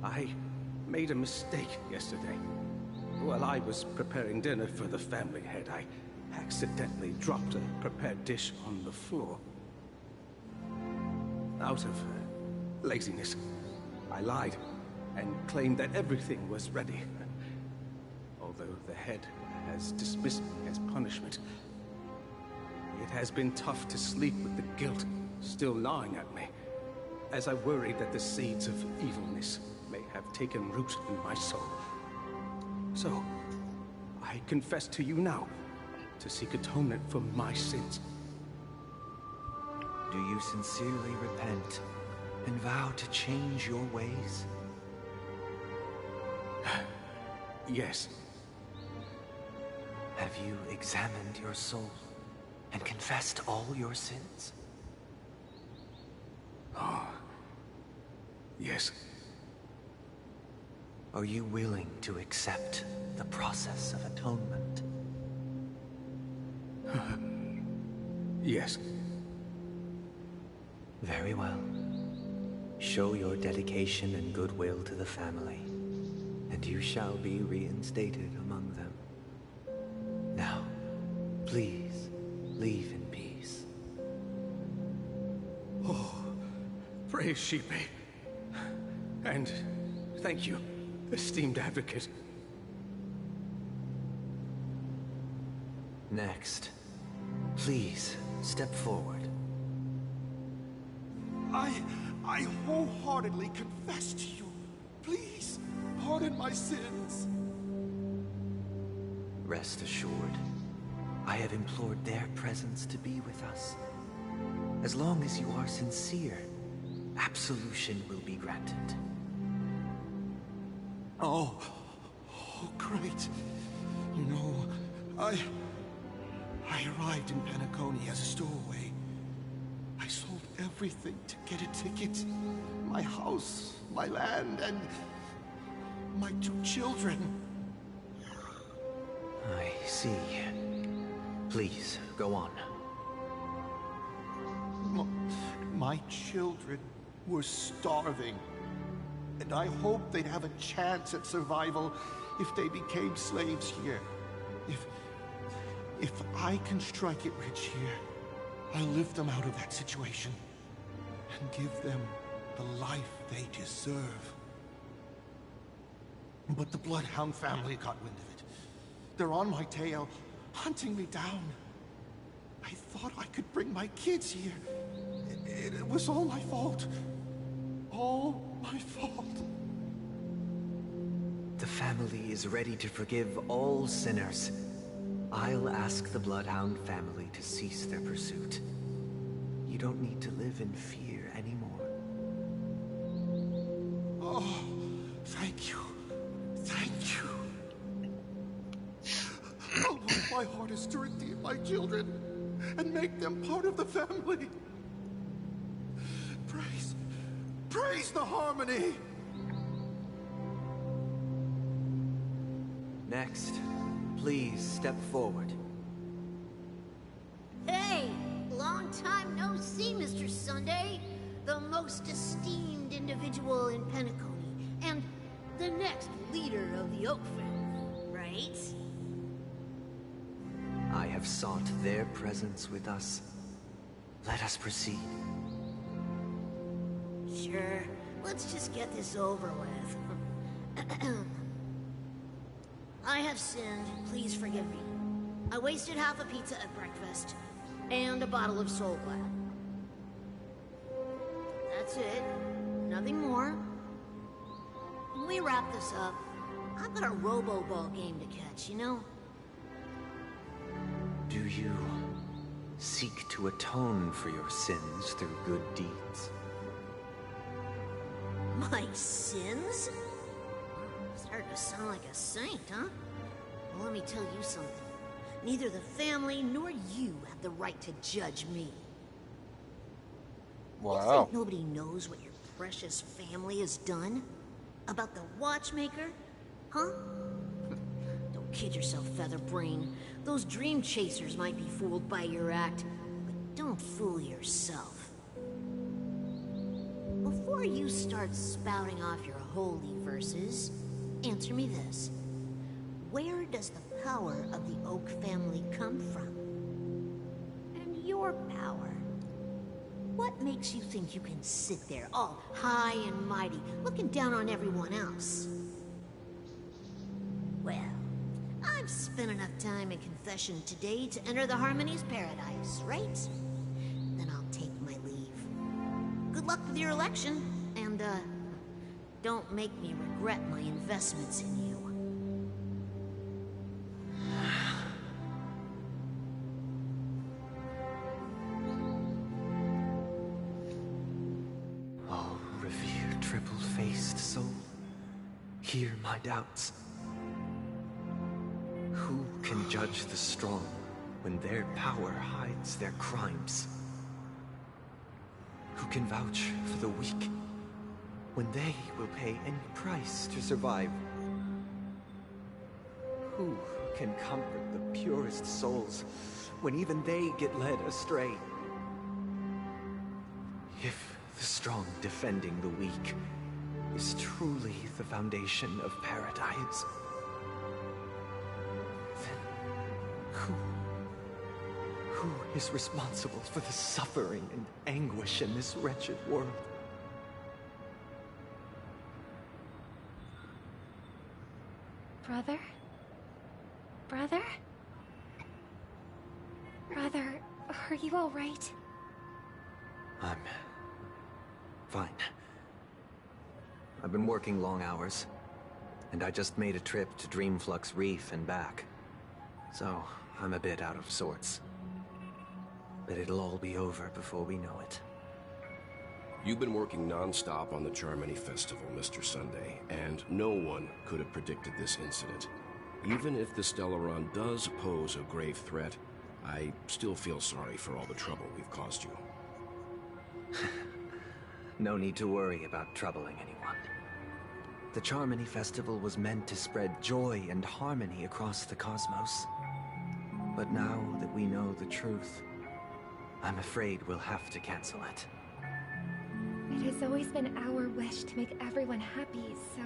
I made a mistake yesterday. While I was preparing dinner for the family head, I accidentally dropped a prepared dish on the floor. Out of laziness, I lied and claimed that everything was ready. Although the head has dismissed me as punishment, it has been tough to sleep with the guilt still gnawing at me, as I worried that the seeds of evilness may have taken root in my soul. So, I confess to you now, to seek atonement for my sins. Do you sincerely repent and vow to change your ways? Yes. Have you examined your soul and confessed all your sins? Oh. Yes. Are you willing to accept the process of atonement? Yes. Very well. Show your dedication and goodwill to the family, and you shall be reinstated among them. Now, please, leave in peace. Oh, praise Shipe. And thank you, esteemed advocate. Next, please step forward. I wholeheartedly confess to you. Please, pardon my sins. Rest assured, I have implored their presence to be with us. As long as you are sincere, absolution will be granted. Oh, great. You know, I arrived in Penacony as a stowaway. I sold everything to get a ticket. My house, my land, and my 2 children. I see. Please, go on. My children were starving, and I hoped they'd have a chance at survival if they became slaves here. If I can strike it rich here, I'll lift them out of that situation and give them the life they deserve. But the Bloodhound family got wind of it. They're on my tail, hunting me down. I thought I could bring my kids here. It was all my fault. All my fault. The family is ready to forgive all sinners. I'll ask the Bloodhound family to cease their pursuit. You don't need to live in fear anymore. Oh, thank you. Thank you. Oh, my heart is to redeem my children and make them part of the family. Praise the harmony! Next, please step forward. Hey! Long time no see, Mr. Sunday. The most esteemed individual in Penacony, and the next leader of the Oak family, right? I have sought their presence with us. Let us proceed. Sure. Let's just get this over with. I have sinned. Please forgive me. I wasted half a pizza at breakfast, and a bottle of Soul Glad. That's it. Nothing more. When we wrap this up, I've got a Robo-Ball game to catch, you know? Do you seek to atone for your sins through good deeds? My sins? Starting to sound like a saint, huh? Well, let me tell you something. Neither the family nor you have the right to judge me. Wow. You think nobody knows what your precious family has done? About the watchmaker? Huh? Don't kid yourself, Featherbrain. Those dream chasers might be fooled by your act, but don't fool yourself. Before you start spouting off your holy verses, answer me this. Where does the power of the Oak family come from? And your power? What makes you think you can sit there all high and mighty, looking down on everyone else? Well, I've spent enough time in confession today to enter the Harmony's paradise, right? Then I'll take my leave. Good luck with your election, and, don't make me regret my investments in you. Oh, revered triple-faced soul, hear my doubts. Who can judge the strong when their power hides their crimes? Who can vouch for the weak when they will pay any price to survive? Who can comfort the purest souls when even they get led astray? If the strong defending the weak is truly the foundation of paradise, then who is responsible for the suffering and anguish in this wretched world? Brother? Brother? Brother, are you all right? I'm fine. I've been working long hours, and I just made a trip to Dreamflux Reef and back. So, I'm a bit out of sorts. But it'll all be over before we know it. You've been working non-stop on the Charmony Festival, Mr. Sunday, and no one could have predicted this incident. Even if the Stellaron does pose a grave threat, I still feel sorry for all the trouble we've caused you. No need to worry about troubling anyone. The Charmony Festival was meant to spread joy and harmony across the cosmos. But now that we know the truth, I'm afraid we'll have to cancel it. It has always been our wish to make everyone happy, so...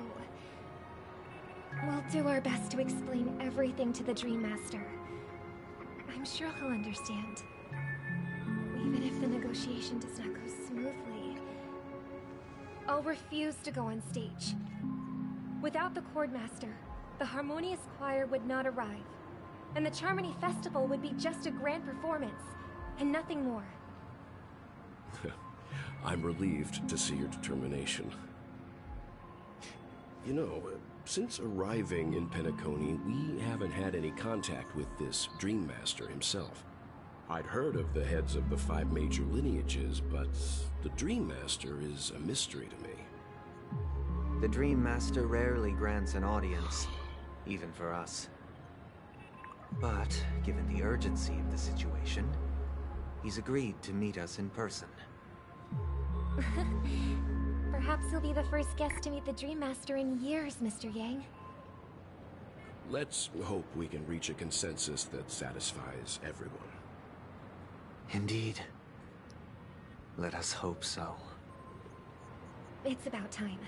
we'll do our best to explain everything to the Dream Master. I'm sure he'll understand. Even if the negotiation does not go smoothly. I'll refuse to go on stage. Without the Chordmaster, the Harmonious Choir would not arrive, and the Charmony Festival would be just a grand performance, and nothing more. I'm relieved to see your determination. You know, since arriving in Penacony, we haven't had any contact with this Dream Master himself. I'd heard of the heads of the 5 major lineages, but the Dream Master is a mystery to me. The Dream Master rarely grants an audience, even for us. But, given the urgency of the situation, he's agreed to meet us in person. Perhaps you'll be the first guest to meet the Dream Master in years, Mr. Yang. Let's hope we can reach a consensus that satisfies everyone. Indeed. Let us hope so. It's about time.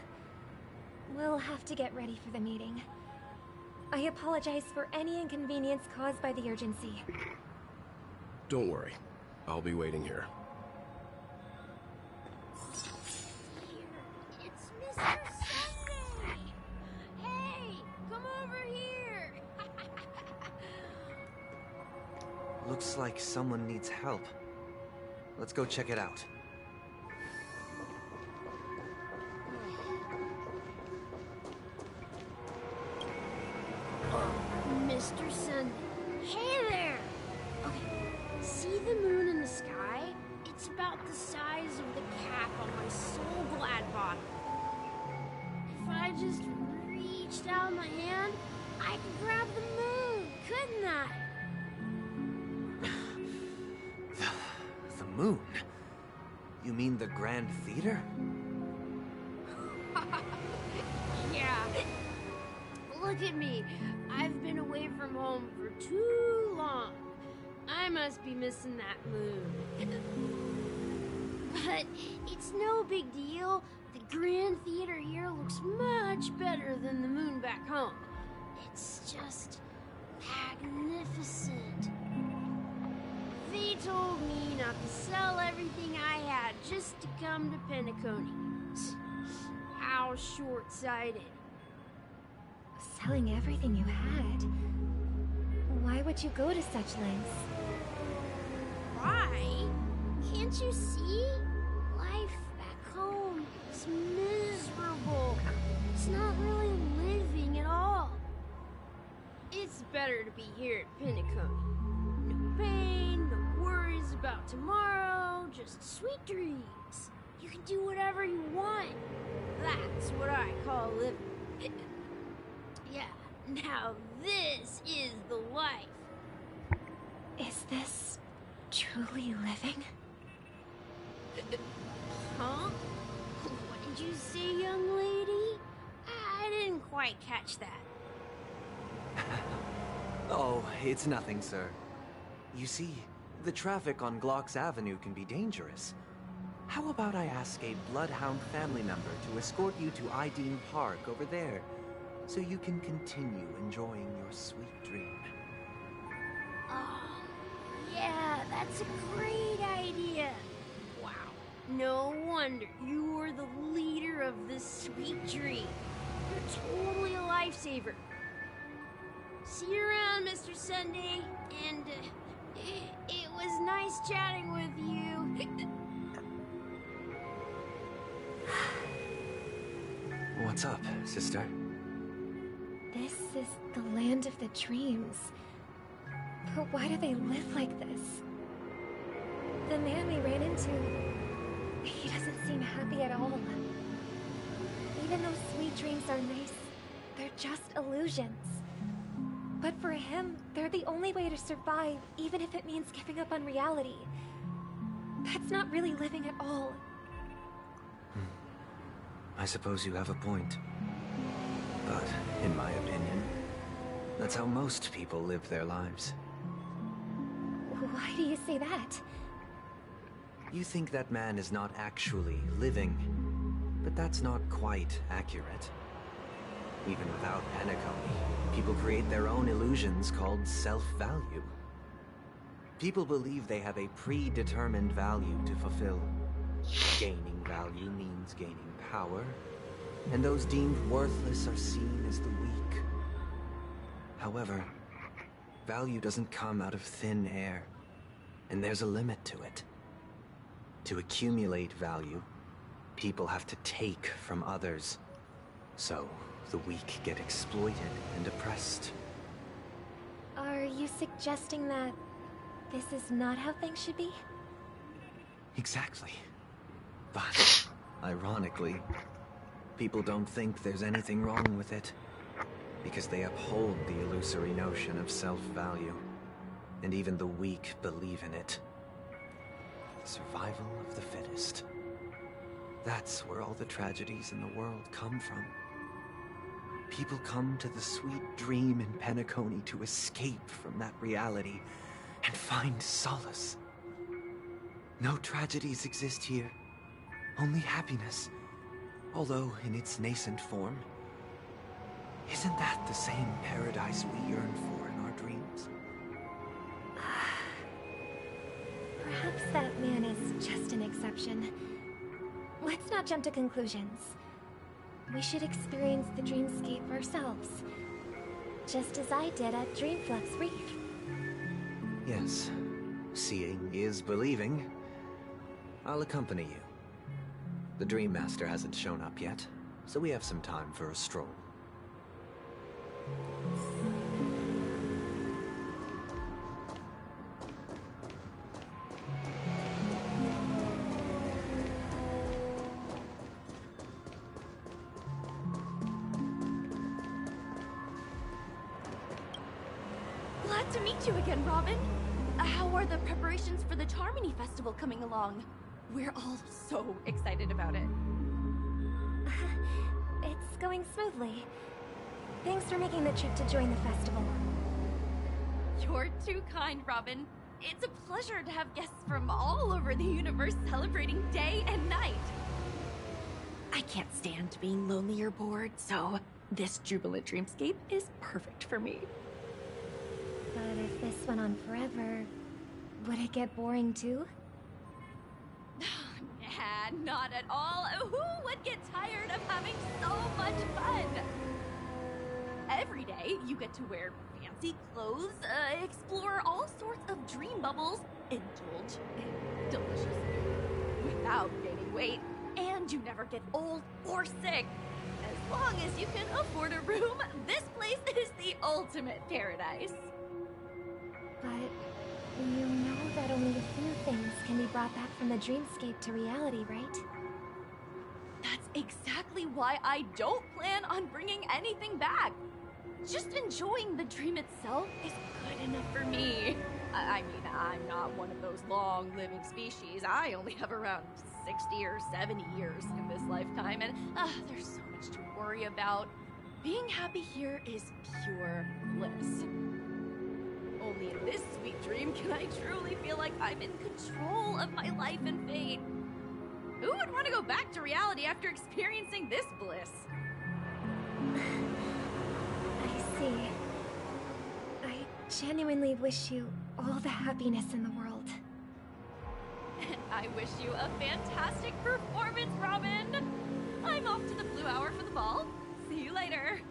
We'll have to get ready for the meeting. I apologize for any inconvenience caused by the urgency. Don't worry. I'll be waiting here. It's Mr. Sunday! Hey, come over here! Looks like someone needs help. Let's go check it out. Mr. Sunday. Hey there! Okay, see the moon in the sky? It's about the size of the cap on my soul glad bottle. If I just reached out my hand, I could grab the moon, couldn't I? The moon? You mean the Grand Theater? Yeah. Look at me. I've been away from home for too long. I must be missing that moon. But it's no big deal. The Grand Theater here looks much better than the moon back home. It's just magnificent. They told me not to sell everything I had just to come to Penacony. How short-sighted. Selling everything you had? Why would you go to such lengths? Why? Can't you see? Life back home is miserable. It's not really living at all. It's better to be here at Penacony. No pain, no worries about tomorrow, just sweet dreams. You can do whatever you want. That's what I call living. Yeah, now this is the life. Is this truly living? Huh? What did you say, young lady? I didn't quite catch that. Oh, it's nothing, sir. You see, the traffic on Glock's Avenue can be dangerous. How about I ask a Bloodhound family member to escort you to Ideen Park over there, so you can continue enjoying your sweet dream? Oh, yeah, that's a great idea. Wow, no wonder you were the leader of this sweet dream. You're totally a lifesaver. See you around, Mr. Sunday, and it was nice chatting with you. What's up, sister? This is the land of the dreams. But why do they live like this? The man we ran into, he doesn't seem happy at all. Even though sweet dreams are nice, they're just illusions. But for him, they're the only way to survive, even if it means giving up on reality. That's not really living at all. I suppose you have a point. But, in my opinion, that's how most people live their lives. Why do you say that? You think that man is not actually living, but that's not quite accurate. Even without Penacony, people create their own illusions called self-value. People believe they have a predetermined value to fulfill, Gaining value means gaining power, and those deemed worthless are seen as the weak. However, value doesn't come out of thin air, and there's a limit to it. To accumulate value, people have to take from others. So, the weak get exploited and oppressed. Are you suggesting that this is not how things should be? Exactly. But, ironically, people don't think there's anything wrong with it, because they uphold the illusory notion of self-value, and even the weak believe in it. Survival of the fittest. That's where all the tragedies in the world come from. People come to the sweet dream in Penacony to escape from that reality and find solace. No tragedies exist here, only happiness, although in its nascent form. Isn't that the same paradise we yearn for in our dreams? Perhaps that man is just an exception. Let's not jump to conclusions. We should experience the dreamscape ourselves, just as I did at Dreamflux Reef. Yes, seeing is believing. I'll accompany you. The Dream Master hasn't shown up yet, so we have some time for a stroll. Glad to meet you again, Robin. How are the preparations for the Charmony Festival coming along? We're all so excited about it. It's going smoothly. Thanks for making the trip to join the festival. You're too kind, Robin. It's a pleasure to have guests from all over the universe celebrating day and night. I can't stand being lonely or bored, so this jubilant dreamscape is perfect for me. But if this went on forever, would it get boring too? Nah, not at all. Who would get tired of having so much fun? Every day, you get to wear clothes, explore all sorts of dream bubbles, indulge in delicious food without gaining weight, and you never get old or sick. As long as you can afford a room, this place is the ultimate paradise. But you know that only a few things can be brought back from the dreamscape to reality, right? That's exactly why I don't plan on bringing anything back. Just enjoying the dream itself is good enough for me. I mean, I'm not one of those long-living species. I only have around 60 or 70 years in this lifetime, and there's so much to worry about. Being happy here is pure bliss. Only in this sweet dream can I truly feel like I'm in control of my life and fate. Who would want to go back to reality after experiencing this bliss? I see. I genuinely wish you all the happiness in the world. And I wish you a fantastic performance, Robin! I'm off to the Blue Hour for the ball. See you later.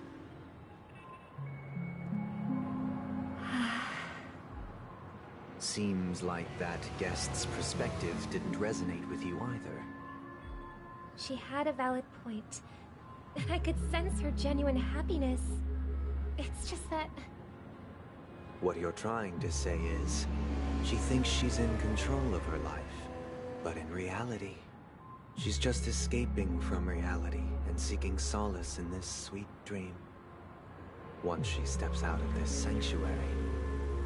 Seems like that guest's perspective didn't resonate with you either. She had a valid point, and I could sense her genuine happiness. It's just that... What you're trying to say is, she thinks she's in control of her life, but in reality, she's just escaping from reality and seeking solace in this sweet dream. Once she steps out of this sanctuary,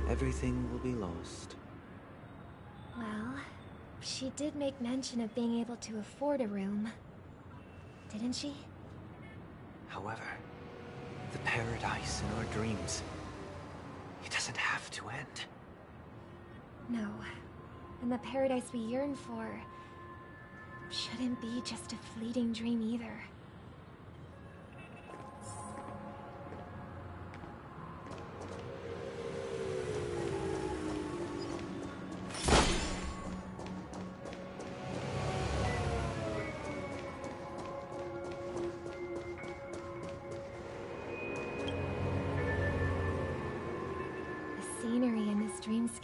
everything will be lost. Well, she did make mention of being able to afford a room, didn't she? However, the paradise in our dreams, it doesn't have to end. No, and the paradise we yearn for shouldn't be just a fleeting dream either.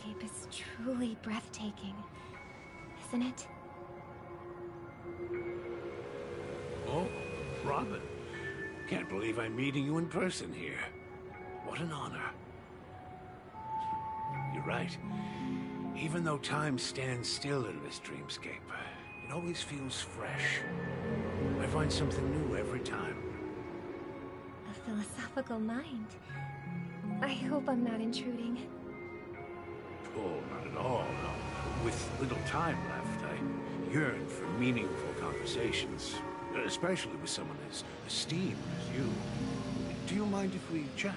dreamscape is truly breathtaking, isn't it? Oh, Robin. Can't believe I'm meeting you in person here. What an honor. You're right. Even though time stands still in this dreamscape, it always feels fresh. I find something new every time. A philosophical mind. I hope I'm not intruding. Oh, not at all. No. With little time left, I yearn for meaningful conversations, especially with someone as esteemed as you. Do you mind if we chat?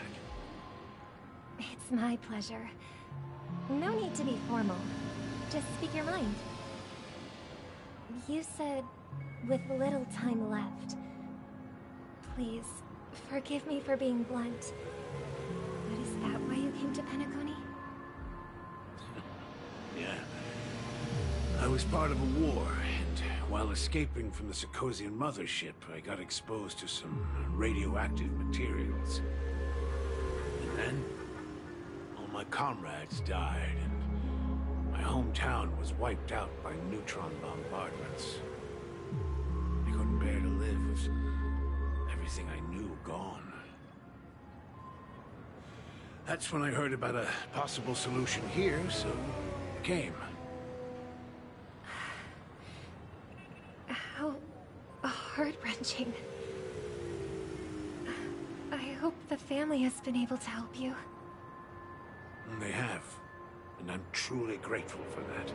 It's my pleasure. No need to be formal. Just speak your mind. You said, with little time left. Please, forgive me for being blunt. But is that why you came to Penacony? Yeah. I was part of a war, and while escaping from the Sarkosian mothership, I got exposed to some radioactive materials. And then, all my comrades died, and my hometown was wiped out by neutron bombardments. I couldn't bear to live with everything I knew gone. That's when I heard about a possible solution here, so I came. How heart-wrenching. I hope the family has been able to help you. They have, and I'm truly grateful for that.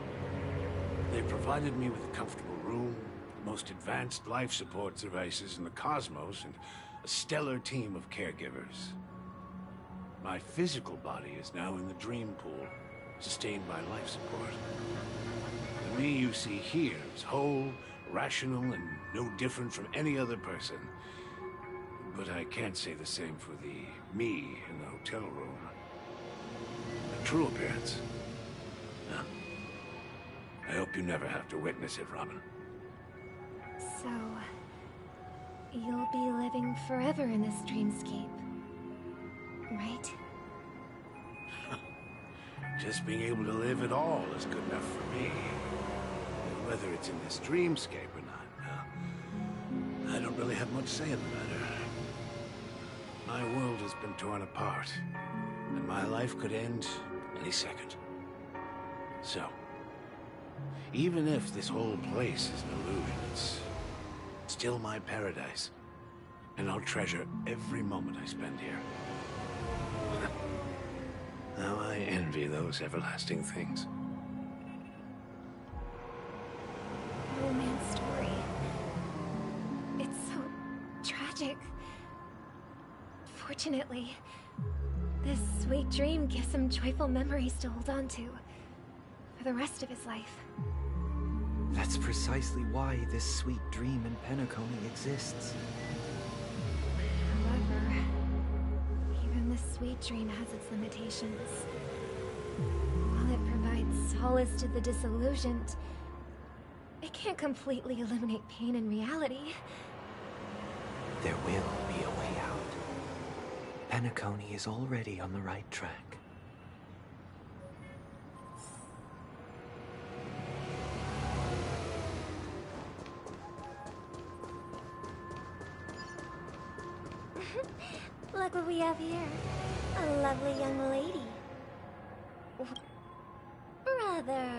They provided me with a comfortable room, the most advanced life support devices in the cosmos, and a stellar team of caregivers. My physical body is now in the dream pool, sustained by life support. The me you see here is whole, rational, and no different from any other person. But I can't say the same for the me in the hotel room. The true appearance. No. I hope you never have to witness it, Robin. So, you'll be living forever in this dreamscape, right? Just being able to live at all is good enough for me. Whether it's in this dreamscape or not, I don't really have much say in the matter. My world has been torn apart, and my life could end any second. So, even if this whole place is an illusion, it's still my paradise. And I'll treasure every moment I spend here. Now I envy those everlasting things. Romance story. It's so tragic. Fortunately, this sweet dream gives him joyful memories to hold on to for the rest of his life. That's precisely why this sweet dream in Penacony exists. However, even this sweet dream has its limitations. While it provides solace to the disillusioned, it can't completely eliminate pain in reality. There will be a way out. Penacony is already on the right track. Look what we have here. A lovely young lady. Brother,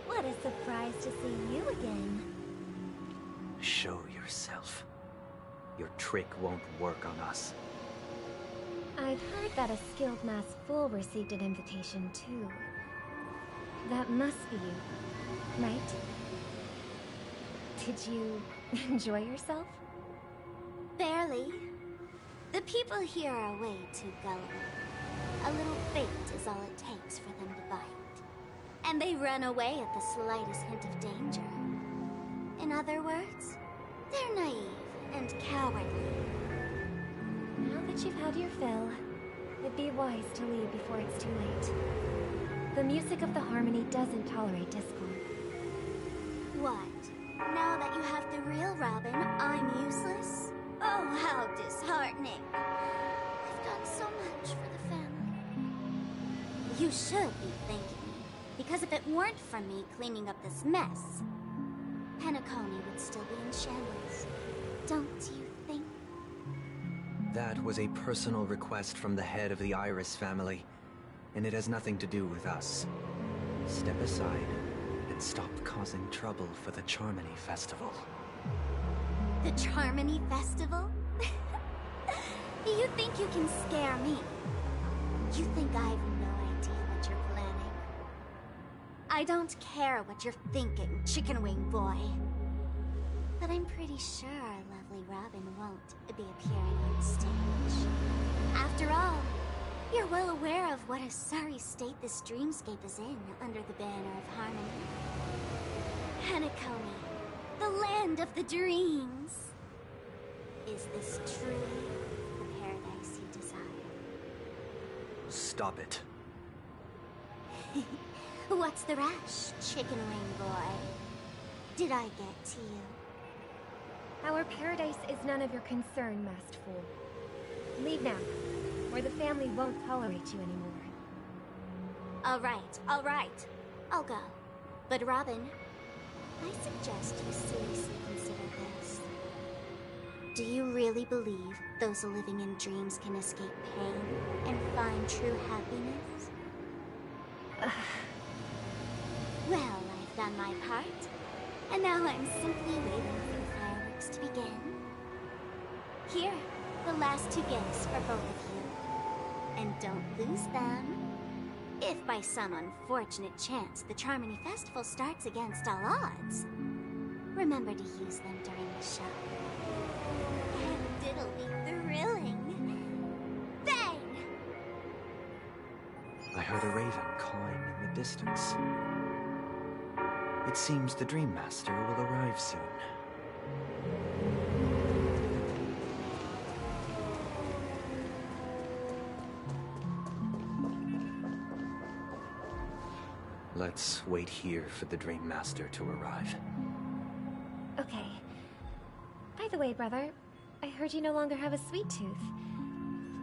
what a surprise to see you again. Show yourself. Your trick won't work on us. I've heard that a skilled masked fool received an invitation too. That must be you, right? Did you enjoy yourself? Barely. The people here are way too gullible. A little fate is all it takes for them to bite. And they run away at the slightest hint of danger. In other words, they're naive and cowardly. Now that you've had your fill, it'd be wise to leave before it's too late. The music of the harmony doesn't tolerate discord. What? Now that you have the real Robin, I'm useless? Oh, how disheartening. I've done so much for the family. You should be thanking me. Because if it weren't for me cleaning up this mess, Penacony would still be in shambles. Don't you think? That was a personal request from the head of the Iris family, and it has nothing to do with us. Step aside and stop causing trouble for the Charmony Festival. The Charmony Festival? You think you can scare me? You think I have no idea what you're planning? I don't care what you're thinking, Chicken Wing Boy. But I'm pretty sure our lovely Robin won't be appearing on stage. After all, you're well aware of what a sorry state this dreamscape is in under the banner of harmony. Penacony, the land of the dreams. Is this truly the paradise you desire? Stop it. What's the rush, Chicken Wing Boy? Did I get to you? Our paradise is none of your concern, masked fool. Leave now, or the family won't tolerate you anymore. All right. I'll go. But Robin, I suggest you seriously consider this. Do you really believe those living in dreams can escape pain and find true happiness? Well, I've done my part, and now I'm simply waiting for the fireworks to begin. Here, the last 2 gifts for both of you. And don't lose them. If by some unfortunate chance the Charmony Festival starts against all odds, remember to use them during the show. And it'll be thrilling. Bang! I heard a raven cawing in the distance. It seems the Dream Master will arrive soon. Let's wait here for the Dream Master to arrive. Okay. By the way, brother, I heard you no longer have a sweet tooth.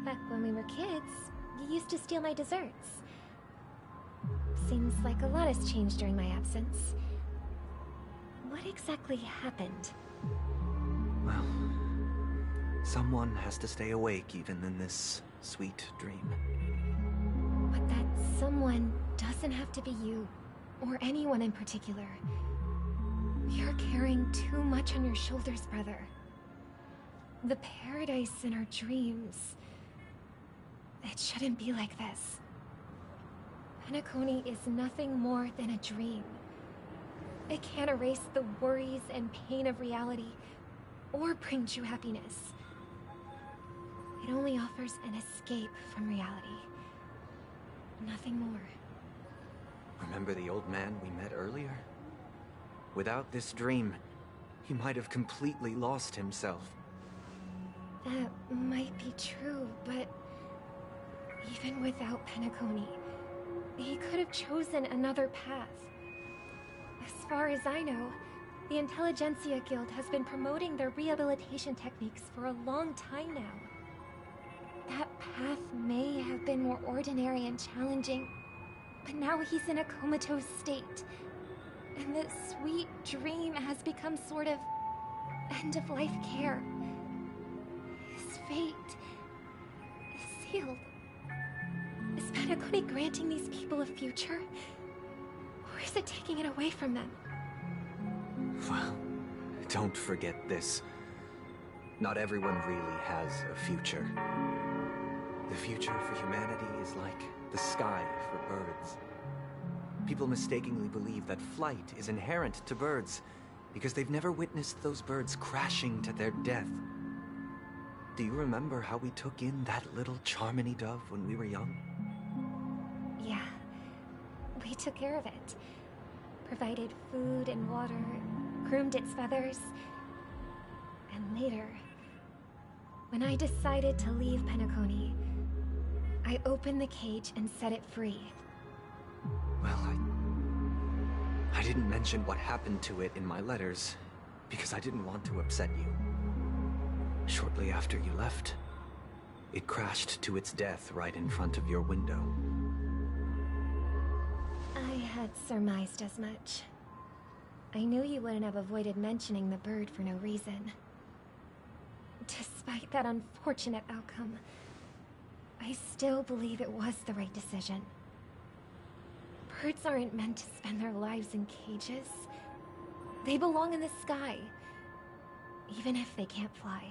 Back when we were kids, you used to steal my desserts. Seems like a lot has changed during my absence. What exactly happened? Well, someone has to stay awake even in this sweet dream. But that someone doesn't have to be you, or anyone in particular. You're carrying too much on your shoulders, brother. The paradise in our dreams. It shouldn't be like this. Penacony is nothing more than a dream. It can't erase the worries and pain of reality, or bring true happiness. It only offers an escape from reality. Nothing more. Remember the old man we met earlier? Without this dream, he might have completely lost himself. That might be true, but even without Penacony, he could have chosen another path. As far as I know, the Intelligentsia Guild has been promoting their rehabilitation techniques for a long time now. That path may have been more ordinary and challenging, but now he's in a comatose state. And the sweet dream has become sort of end-of-life care. His fate is sealed. Is Penacony granting these people a future? Or is it taking it away from them? Well, don't forget this. Not everyone really has a future. The future for humanity is like the sky for birds. People mistakenly believe that flight is inherent to birds because they've never witnessed those birds crashing to their death. Do you remember how we took in that little Charmony dove when we were young? Yeah. We took care of it. Provided food and water, groomed its feathers. And later, when I decided to leave Penacony, I opened the cage and set it free. Well, I didn't mention what happened to it in my letters, because I didn't want to upset you. Shortly after you left, it crashed to its death right in front of your window. I had surmised as much. I knew you wouldn't have avoided mentioning the bird for no reason. Despite that unfortunate outcome, I still believe it was the right decision. Birds aren't meant to spend their lives in cages. They belong in the sky, even if they can't fly.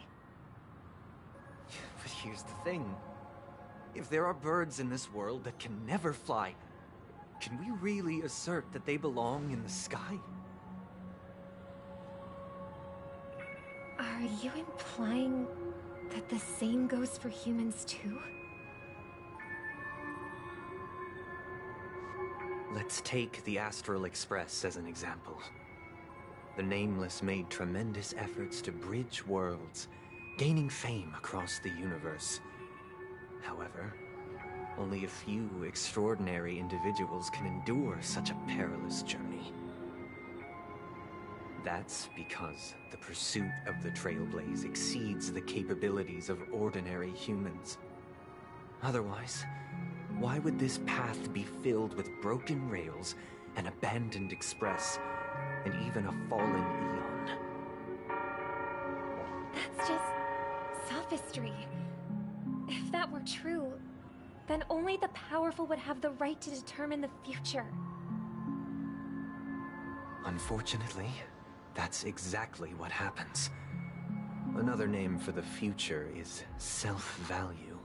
But here's the thing. If there are birds in this world that can never fly, can we really assert that they belong in the sky? Are you implying that the same goes for humans too? Let's take the Astral Express as an example. The Nameless made tremendous efforts to bridge worlds, gaining fame across the universe. However, only a few extraordinary individuals can endure such a perilous journey. That's because the pursuit of the Trailblaze exceeds the capabilities of ordinary humans. Otherwise, why would this path be filled with broken rails, an abandoned express, and even a fallen Eon? That's just sophistry. If that were true, then only the powerful would have the right to determine the future. Unfortunately, that's exactly what happens. Another name for the future is self-value.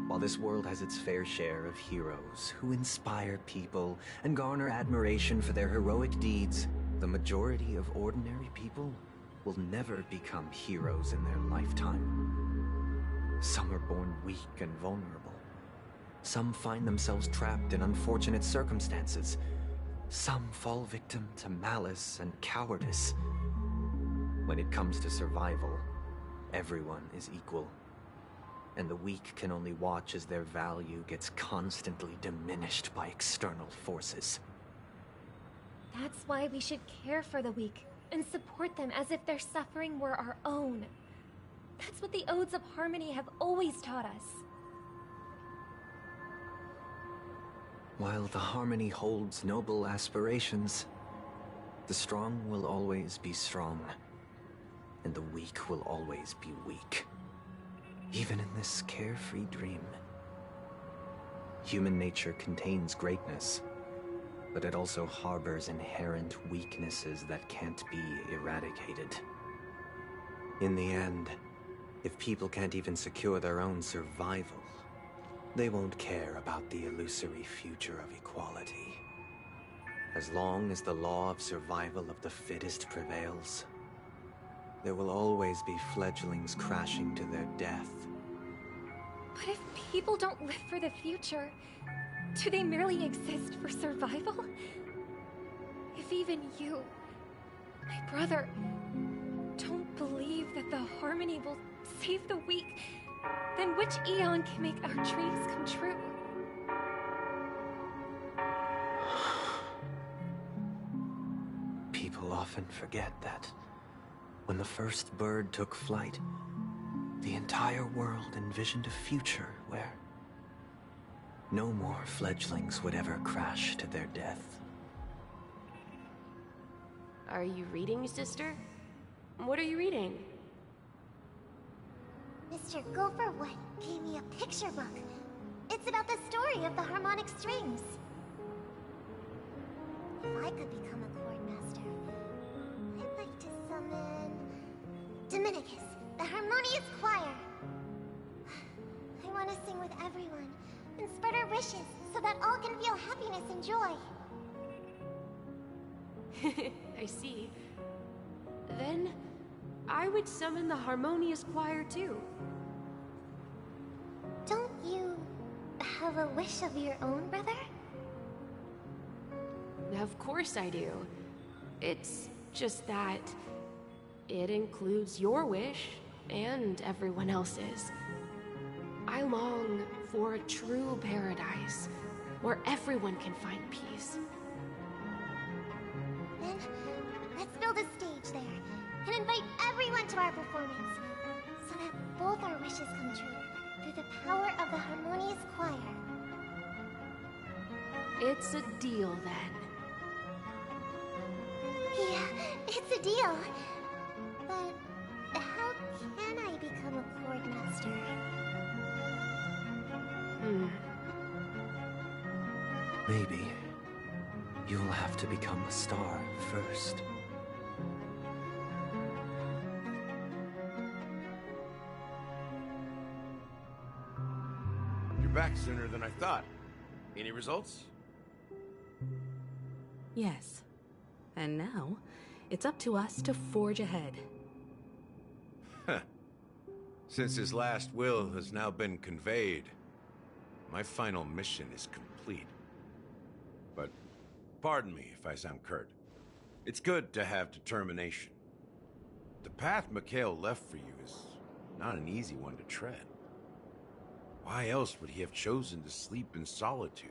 While this world has its fair share of heroes who inspire people and garner admiration for their heroic deeds, the majority of ordinary people will never become heroes in their lifetime. Some are born weak and vulnerable. Some find themselves trapped in unfortunate circumstances. Some fall victim to malice and cowardice. When it comes to survival, everyone is equal. And the weak can only watch as their value gets constantly diminished by external forces. That's why we should care for the weak and support them as if their suffering were our own. That's what the Odes of Harmony have always taught us. While the Harmony holds noble aspirations, the strong will always be strong, and the weak will always be weak. Even in this carefree dream. Human nature contains greatness, but it also harbors inherent weaknesses that can't be eradicated. In the end, if people can't even secure their own survival, they won't care about the illusory future of equality. As long as the law of survival of the fittest prevails, there will always be fledglings crashing to their death. But if people don't live for the future, do they merely exist for survival? If even you, my brother, don't believe that the Harmony will save the weak, then which Eon can make our dreams come true? People often forget that when the first bird took flight, the entire world envisioned a future where no more fledglings would ever crash to their death. Are you reading, sister? What are you reading? Mr. Gopherwood gave me a picture book. It's about the story of the harmonic strings. If I could become a chord master, I'd like to summon Dominicus, the harmonious choir. I want to sing with everyone and spread our wishes so that all can feel happiness and joy. I see. Then, I would summon the harmonious choir too. Don't you have a wish of your own, brother? Of course I do. It's just that it includes your wish and everyone else's. I long for a true paradise where everyone can find peace. Then, let's build a stage there and invite everyone to our performance so that both our wishes come true through the power of the harmonious choir. It's a deal then. Yeah, it's a deal. But how can I become a Cordmaster? Maybe you'll have to become a star first. You're back sooner than I thought. Any results? Yes. And now, it's up to us to forge ahead. Huh. Since his last will has now been conveyed, my final mission is complete. But pardon me if I sound curt. It's good to have determination. The path Mikhail left for you is not an easy one to tread. Why else would he have chosen to sleep in solitude,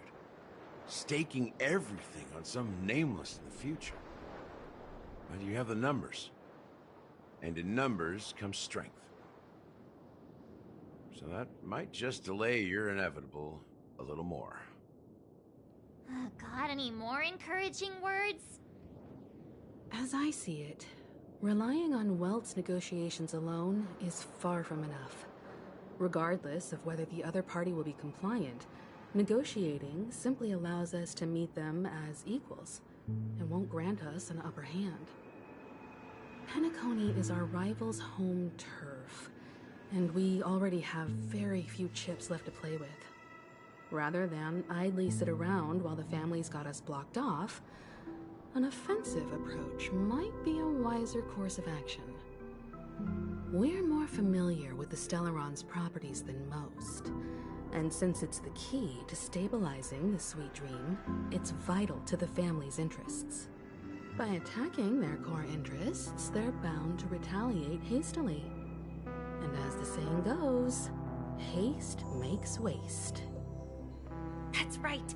staking everything on some nameless in the future? But you have the numbers, and in numbers comes strength. So that might just delay your inevitable a little more. Got any more encouraging words? As I see it, relying on Welt's negotiations alone is far from enough. Regardless of whether the other party will be compliant, negotiating simply allows us to meet them as equals, and won't grant us an upper hand. Penacony is our rival's home turf, and we already have very few chips left to play with. Rather than idly sit around while the family's got us blocked off, an offensive approach might be a wiser course of action. We're more familiar with the Stellaron's properties than most, and since it's the key to stabilizing the sweet dream, it's vital to the family's interests. By attacking their core interests, they're bound to retaliate hastily. And as the saying goes, haste makes waste. That's right.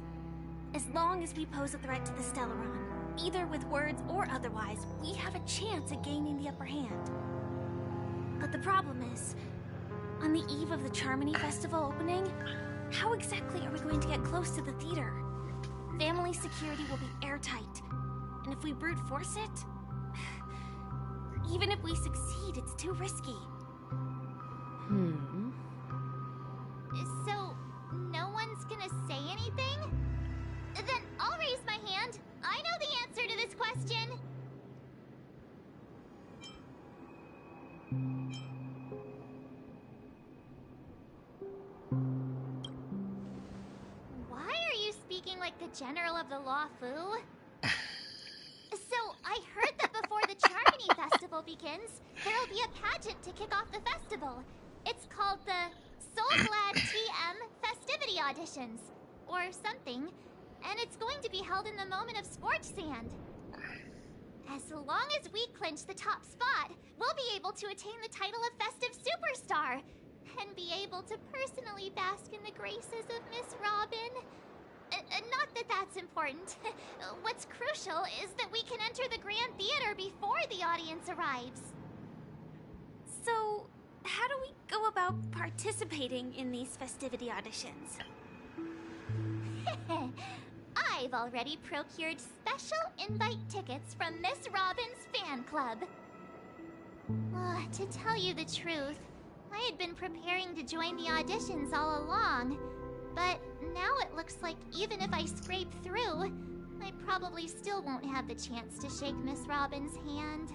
As long as we pose a threat to the Stellaron, either with words or otherwise, we have a chance at gaining the upper hand. But the problem is, on the eve of the Charmony Festival opening, how exactly are we going to get close to the theater? Family security will be airtight, and if we brute force it, even if we succeed, it's too risky. So, no one's gonna say anything? Then I'll raise my hand. I know the answer to this question. Why are you speaking like the General of the Law Fu? So, I heard that before the Charmony Festival begins, there'll be a pageant to kick off the festival. It's called the Soul Glad TM Festivity Auditions, or something, and it's going to be held in the moment of Scorch Sand. As long as we clinch the top spot, we'll be able to attain the title of Festive Superstar, and be able to personally bask in the graces of Miss Robin. Not that that's important. What's crucial is that we can enter the Grand Theater before the audience arrives. So, how do we go about participating in these festivity auditions? I've already procured special invite tickets from Miss Robin's fan club. To tell you the truth, I had been preparing to join the auditions all along, but now it looks like even if I scrape through, I probably still won't have the chance to shake Miss Robin's hand.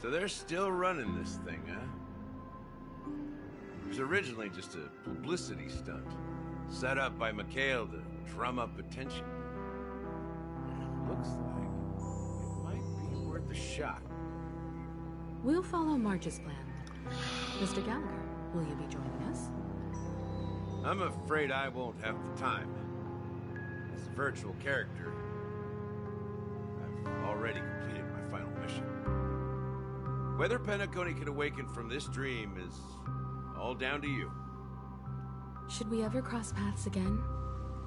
So they're still running this thing, huh? It was originally just a publicity stunt, set up by Mikhail to drum up attention. Looks like it might be worth a shot. We'll follow March's plan. Mr. Gallagher, will you be joining us? I'm afraid I won't have the time. As a virtual character, I've already completed my final mission. Whether Penacony can awaken from this dream is all down to you. Should we ever cross paths again,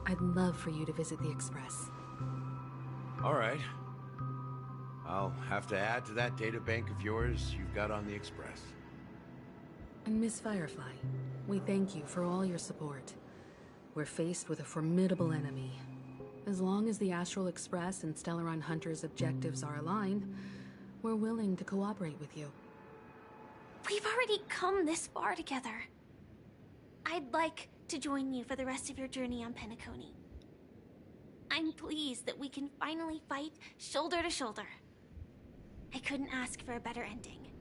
I'd love for you to visit the Express. All right. I'll have to add to that data bank of yours you've got on the Express. And Miss Firefly, we thank you for all your support. we're faced with a formidable enemy. As long as the Astral Express and Stellaron Hunter's objectives are aligned, we're willing to cooperate with you. We've already come this far together. I'd like to join you for the rest of your journey on Penacony. I'm pleased that we can finally fight shoulder to shoulder. I couldn't ask for a better ending.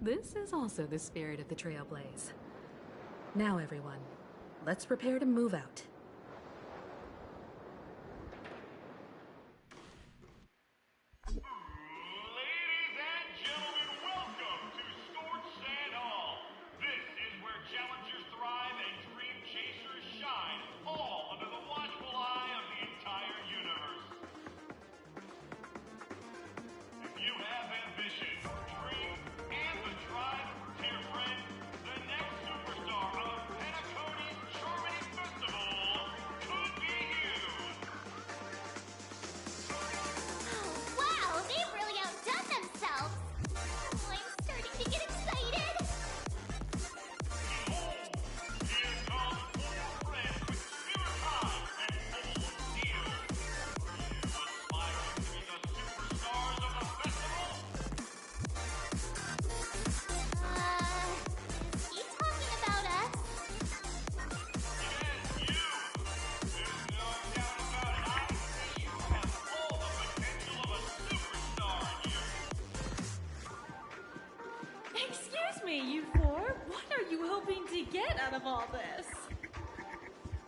This is also the spirit of the Trailblaze. Now, everyone, let's prepare to move out.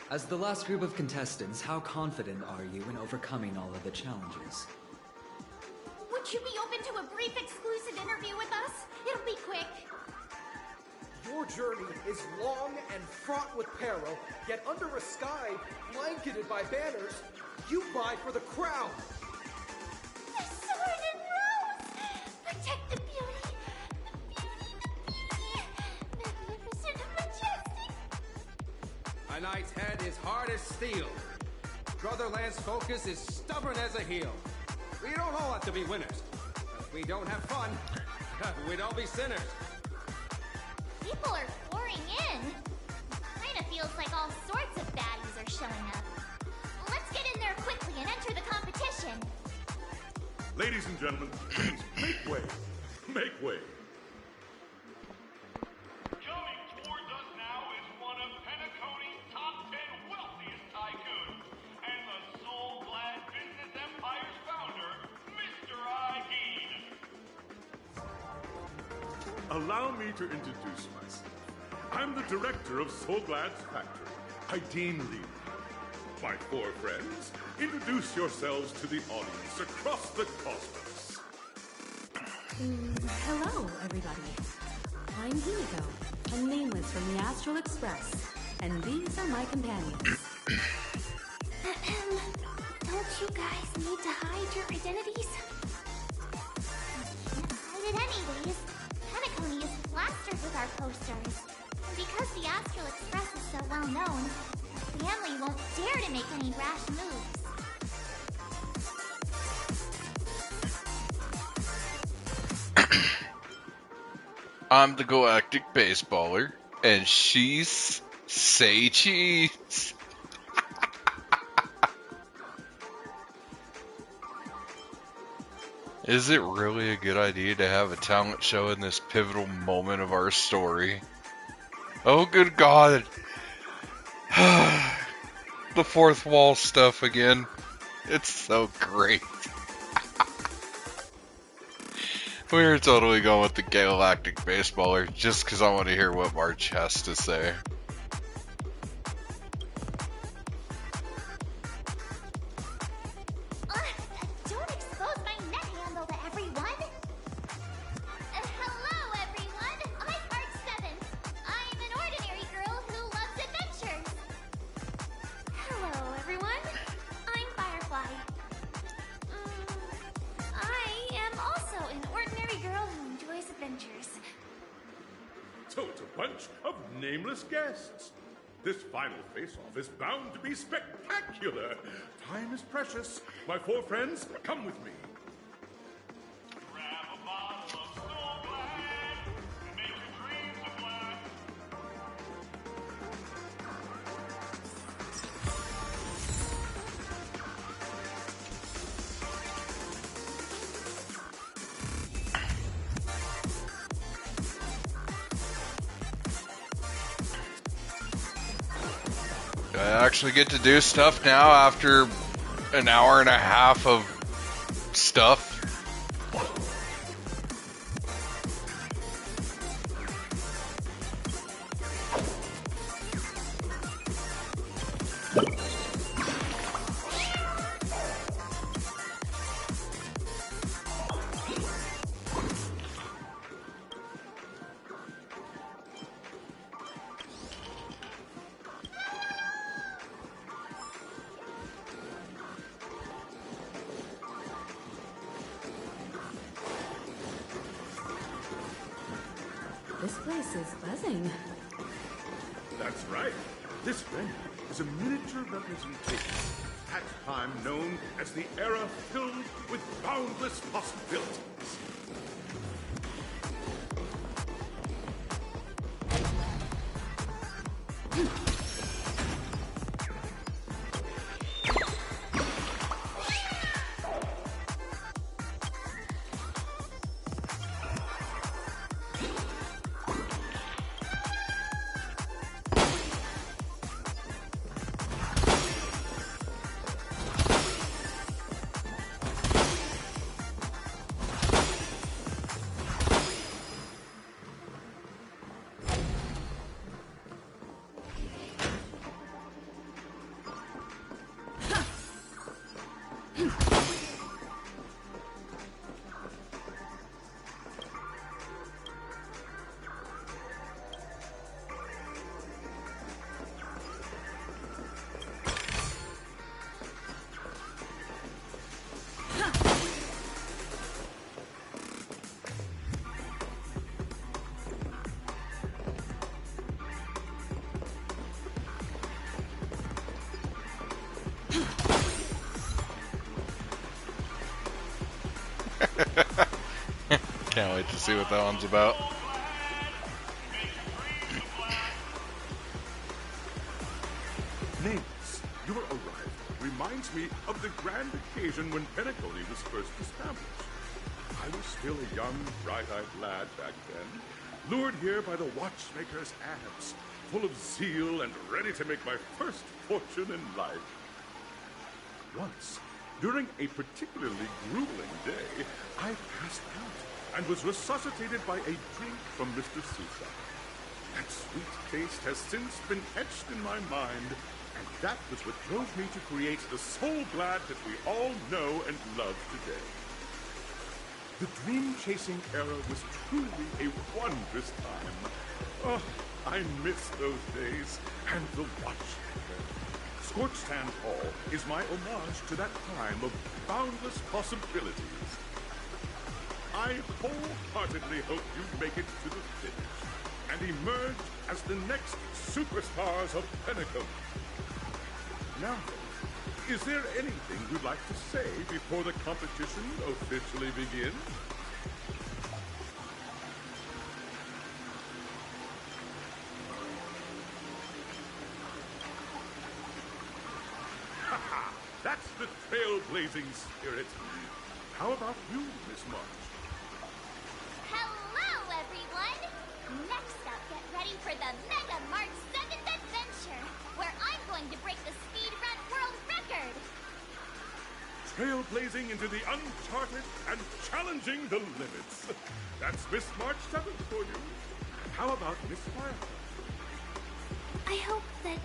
As the last group of contestants, how confident are you in overcoming all of the challenges? Would you be open to a brief exclusive interview with us? It'll be quick. Your journey is long and fraught with peril, yet under a sky blanketed by banners, you vie for the crown. The sword and rose! Protect the beauty! The beauty! Magnificent and majestic! A knight's head is hard as steel. Brotherland's focus is stubborn as a heel. We don't all have to be winners. If we don't have fun, we'd all be sinners. People are pouring in. Kinda feels like all sorts of baddies are showing up. Let's get in there quickly and enter the competition. Ladies and gentlemen, please make way. Make way. Coming towards us now is one of Penacony's top 10 wealthiest tycoons and the soul-glad business empire's founder, Mr. Ideed. Allow me to introduce myself. I'm the director of Soulglad's factory, Ideed Lee. My four friends, introduce yourselves to the audience across the cosmos. Hello, everybody. I'm Himiko, a nameless from the Astral Express, and these are my companions. Don't you guys need to hide your identities? You can't hide it anyways. Penacony is plastered with our posters. And because the Astral Express is so well known, the family won't dare to make any rash moves. I'm the Galactic Baseballer, and she's Say Cheese. Is it really a good idea to have a talent show in this pivotal moment of our story? Oh, good God. The fourth wall stuff again. It's so great. We're totally going with the Galactic Baseballer just because I want to hear what March has to say. Don't expose my net handle to everyone! Hello, everyone! I'm Part 7. I'm an ordinary girl who loves adventures. Hello, everyone. I'm Firefly. I am also an ordinary girl who enjoys adventures. So it's a bunch of nameless guests. This final face-off is bound to be spectacular. Time is precious. My four friends, come with me. Grab a bottle of Soulglad and make your dreams a blast. I actually get to do stuff now after an hour and a half of stuff. This place is buzzing. That's right. This venue is a miniature representation of that time known as the era filled with boundless possibilities. Can't wait to see what that one's about. Names, your arrival reminds me of the grand occasion when Penacony was first established. I was still a young, bright-eyed lad back then, lured here by the watchmaker's abs, full of zeal and ready to make my first fortune in life. Once, during a particularly grueling day, I passed out and was resuscitated by a drink from Mr. Sousa. That sweet taste has since been etched in my mind, and that was what drove me to create the Soul Glad that we all know and love today. The dream-chasing era was truly a wondrous time. Oh, I miss those days, and the watchmaker. Scorched Sand Hall is my homage to that time of boundless possibilities. I wholeheartedly hope you make it to the finish and emerge as the next superstars of Penacony. Now, is there anything you'd like to say before the competition officially begins? Haha, that's the trailblazing spirit. How about you, Miss March? Hello, everyone! Next up, get ready for the Mega March 7th Adventure, where I'm going to break the speedrun world record! Trailblazing into the uncharted and challenging the limits. That's Miss March 7th for you. How about Miss Firefly? I hope that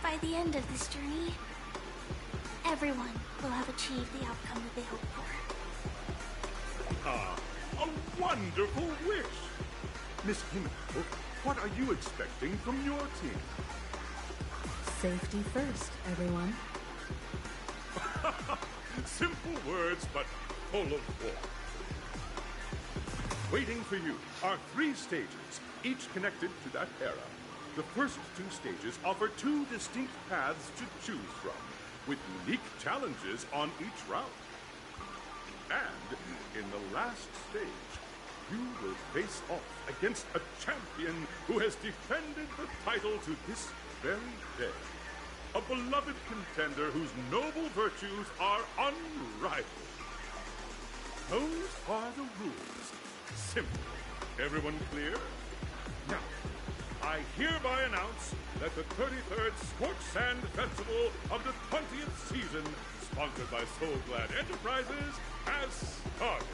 by the end of this journey, everyone will have achieved the outcome that they hoped for. Ah, a wonderful wish! Miss Himiko, what are you expecting from your team? Safety first, everyone. Simple words, but full of warmth. Waiting for you are 3 stages, each connected to that era. The first 2 stages offer 2 distinct paths to choose from, with unique challenges on each route. And in the last stage, you will face off against a champion who has defended the title to this very day. A beloved contender whose noble virtues are unrivaled. Those are the rules. Simple. Everyone clear? Now, I hereby announce that the 33rd Scorch Sand Festival of the 20th season, sponsored by Soul Glad Enterprises, has started.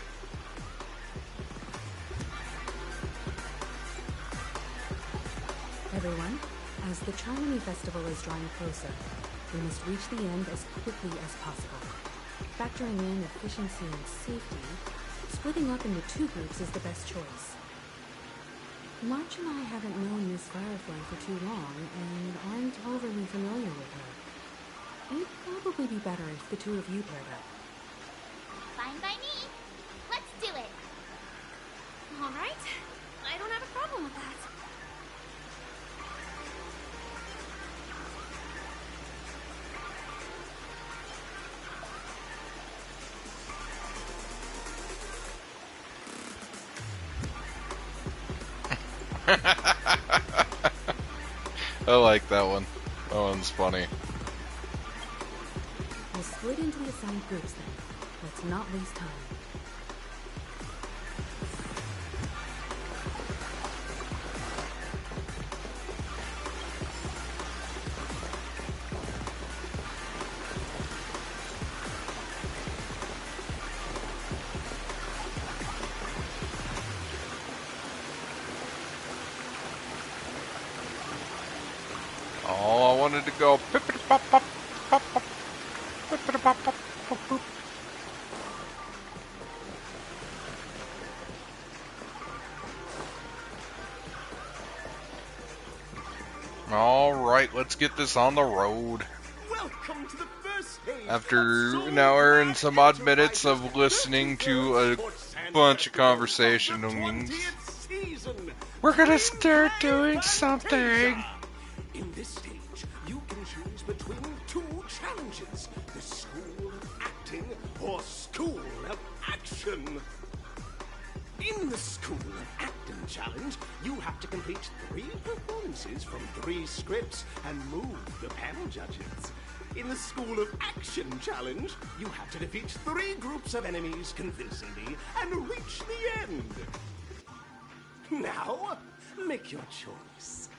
Everyone, as the Charmony Festival is drawing closer, we must reach the end as quickly as possible. Factoring in efficiency and safety, splitting up into 2 groups is the best choice. March and I haven't known Miss Firefly for too long and aren't overly familiar with her. It'd probably be better if the 2 of you paired up. Fine by me. Let's do it. All right. I don't have a problem with that. I like that one. That one's funny. We'll split into the assigned groups then. Let's not waste time. Oh, I wanted to go pippity pop pop pop pop pippity pop pop pop poop. All right, let's get this on the road. Welcome to the first stage. After an hour and some odd minutes of listening to a bunch of conversations, we're gonna start doing something. In this stage, you can choose between 2 challenges. The School of Acting or School of Action. In the School of Acting challenge, you have to complete 3 performances from 3 scripts and move the panel judges. In the School of Action challenge, you have to defeat 3 groups of enemies convincingly and reach the end. Now, make your choice.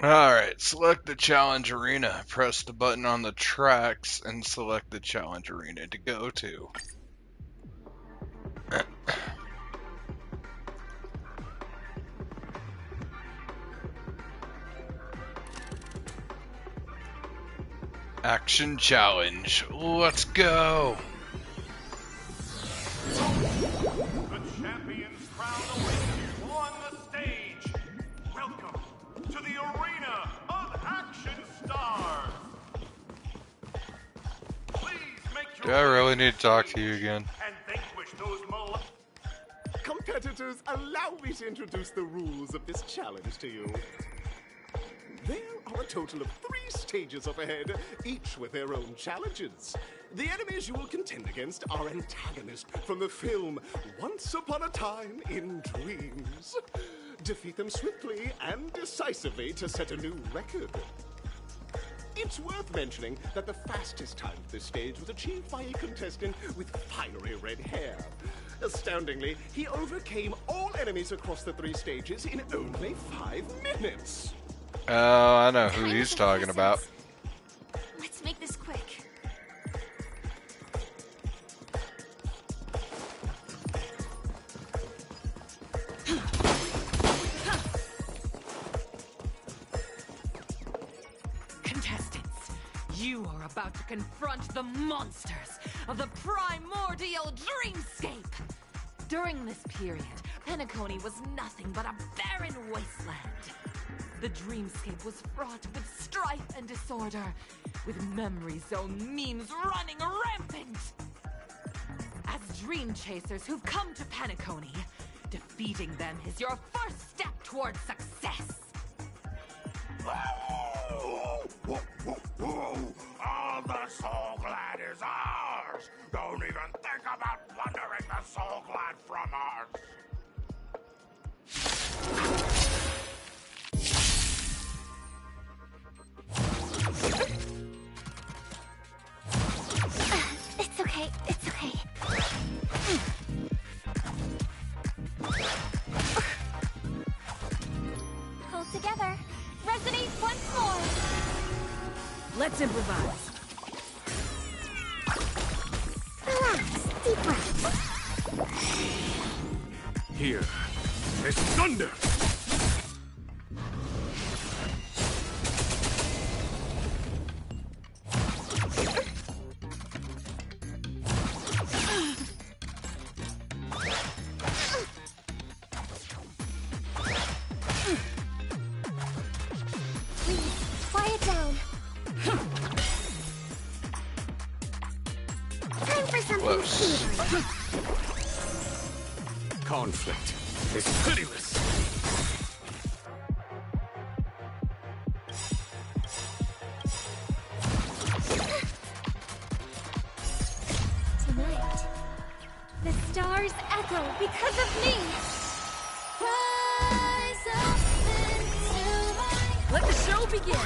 Alright, select the challenge arena. Press the button on the tracks and select the challenge arena to go to. Action challenge. Let's go. The champions crown awaits on the stage. Welcome to the arena of action stars. Please make your Do I really need to talk to you again? and vanquish those Competitors, allow me to introduce the rules of this challenge to you. There are a total of 3 stages up ahead, each with their own challenges. The enemies you will contend against are antagonists from the film Once Upon a Time in Dreams. Defeat them swiftly and decisively to set a new record. It's worth mentioning that the fastest time for this stage was achieved by a contestant with fiery red hair. Astoundingly, he overcame all enemies across the 3 stages in only 5 minutes. Oh, I know who he's talking about. Let's make this quick. Contestants, you are about to confront the monsters of the primordial dreamscape. During this period, Penacony was nothing but a barren wasteland. The dreamscape was fraught with strife and disorder, with memory zone memes running rampant. As dream chasers who've come to Penacony, defeating them is your first step towards success. Whoa, whoa, whoa! All the Soul Glad is ours! Don't even think about plundering the Soul Glad from us! It's okay, it's okay. Hold together. Resonate once more. Let's improvise. Relax, deep breath. Here is thunder! Quiet down. Time for something savory. Conflict is pitiless! Tonight, the stars echo because of me. Rise up into my... Let the show begin!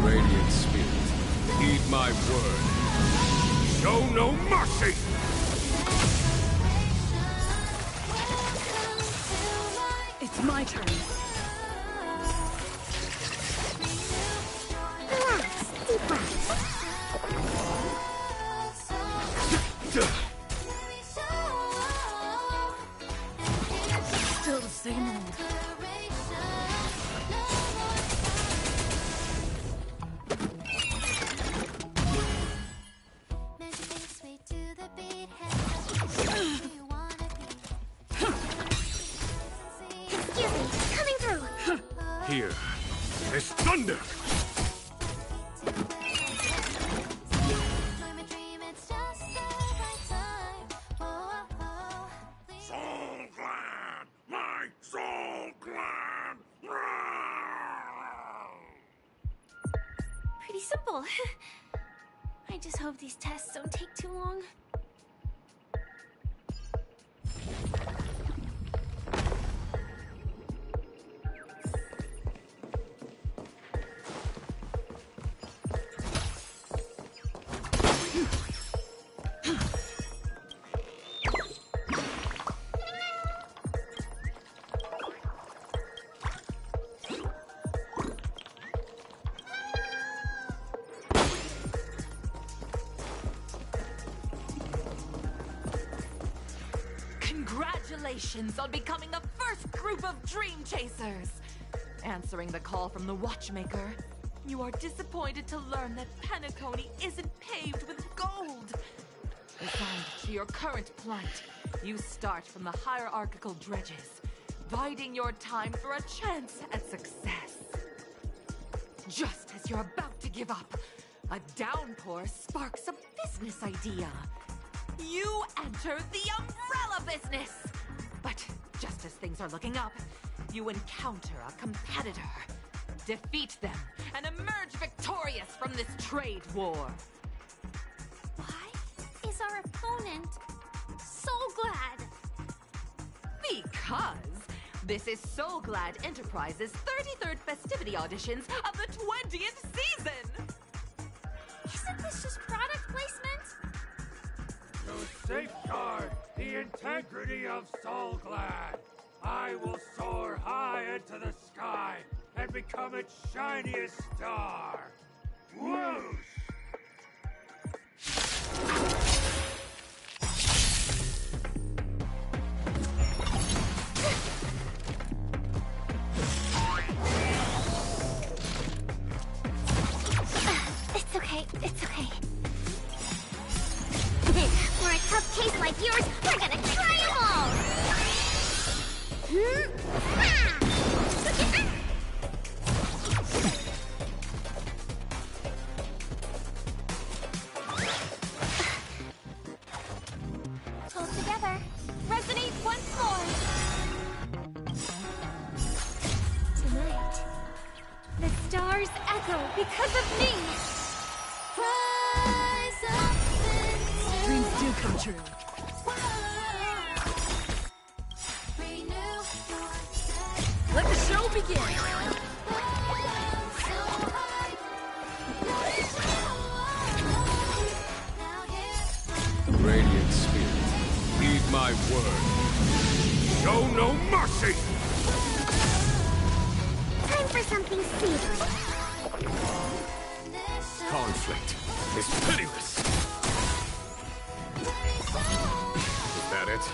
Radiant Spirit, heed my word. Show no mercy! It's my turn. Relax, deep breath. Still the same old. Excuse me, coming through. Here is thunder! Soul Glad! My Soul Glad! Pretty simple. I just hope these tests don't take too long. Congratulations on becoming the first group of Dream Chasers! Answering the call from the Watchmaker, you are disappointed to learn that Penacony isn't paved with gold. Resigned to your current plight, you start from the hierarchical dredges, biding your time for a chance at success. Just as you're about to give up, a downpour sparks a business idea. You enter the umbrella business! But just as things are looking up, you encounter a competitor. Defeat them and emerge victorious from this trade war. Why is our opponent Soul Glad? Because this is Soul Glad Enterprises' 33rd festivity auditions of the 20th season! Isn't this just product placement? To safeguard the integrity of Soul Glad, I will soar high into the sky and become its shiniest star. Whoosh! It's okay, it's okay. For a tough case like yours, we're gonna try them all! Pull together. Resonate once more. The stars echo because of me! Dreams do come true. Let the show begin! Radiant Spirit, heed my word. Show no mercy! Time for something savory. Conflict is pitiless. Is that it?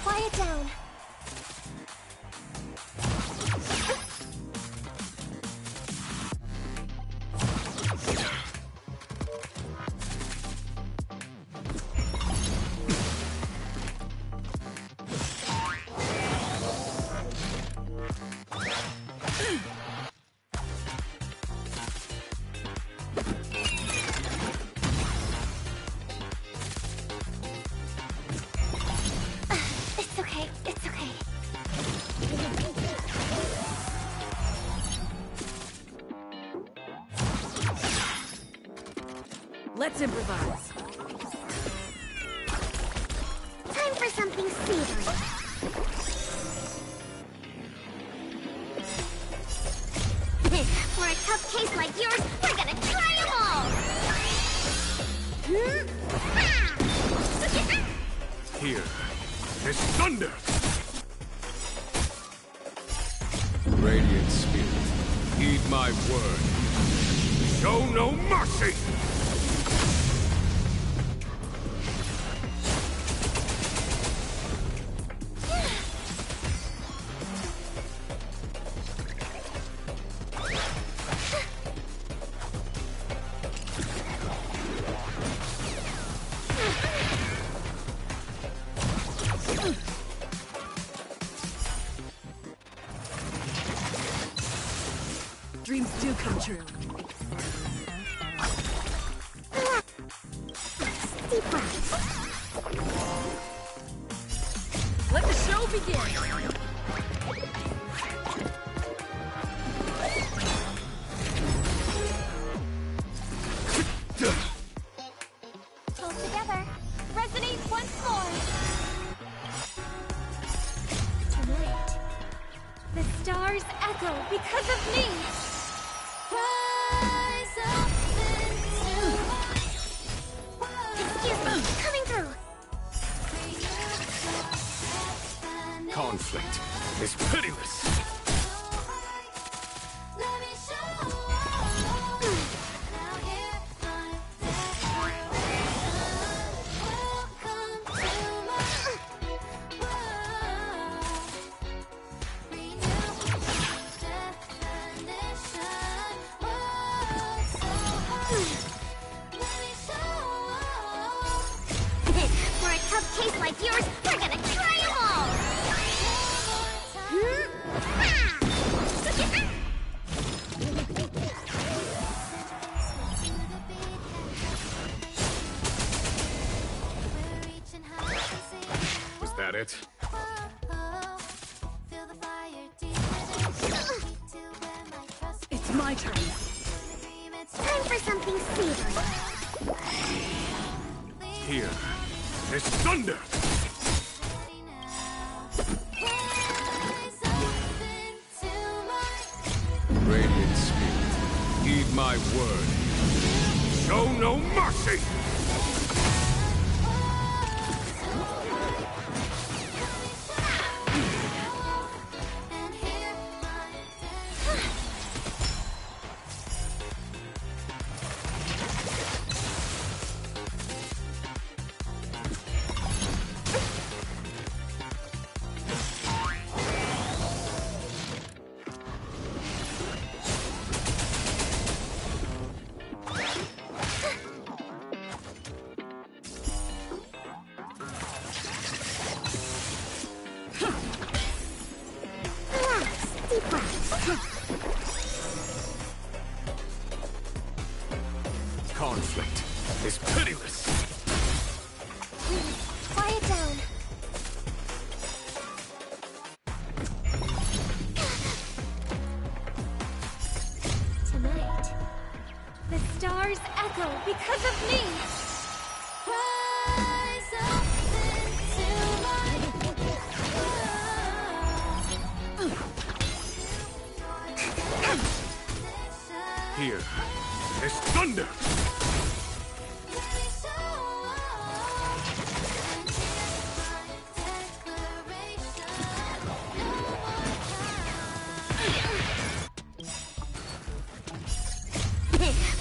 Quiet down. It's okay, it's okay. Let's improvise. Time for something savory. For a tough case like yours, we're gonna try them all! Here is thunder! Radiant Spirit, heed my word. Show no mercy! Dreams do come true. Deep breath. Let the show begin! Pull together. Resonate once more. Tonight, the stars echo because of me. Excuse me, coming through. Conflict is pitiless. For a tough case like yours, we're gonna try them all! Was that it? It's my turn. Time for something savory. Here is thunder! Radiant Spirit, heed my word. Show no mercy! me. Rise up into Here is thunder!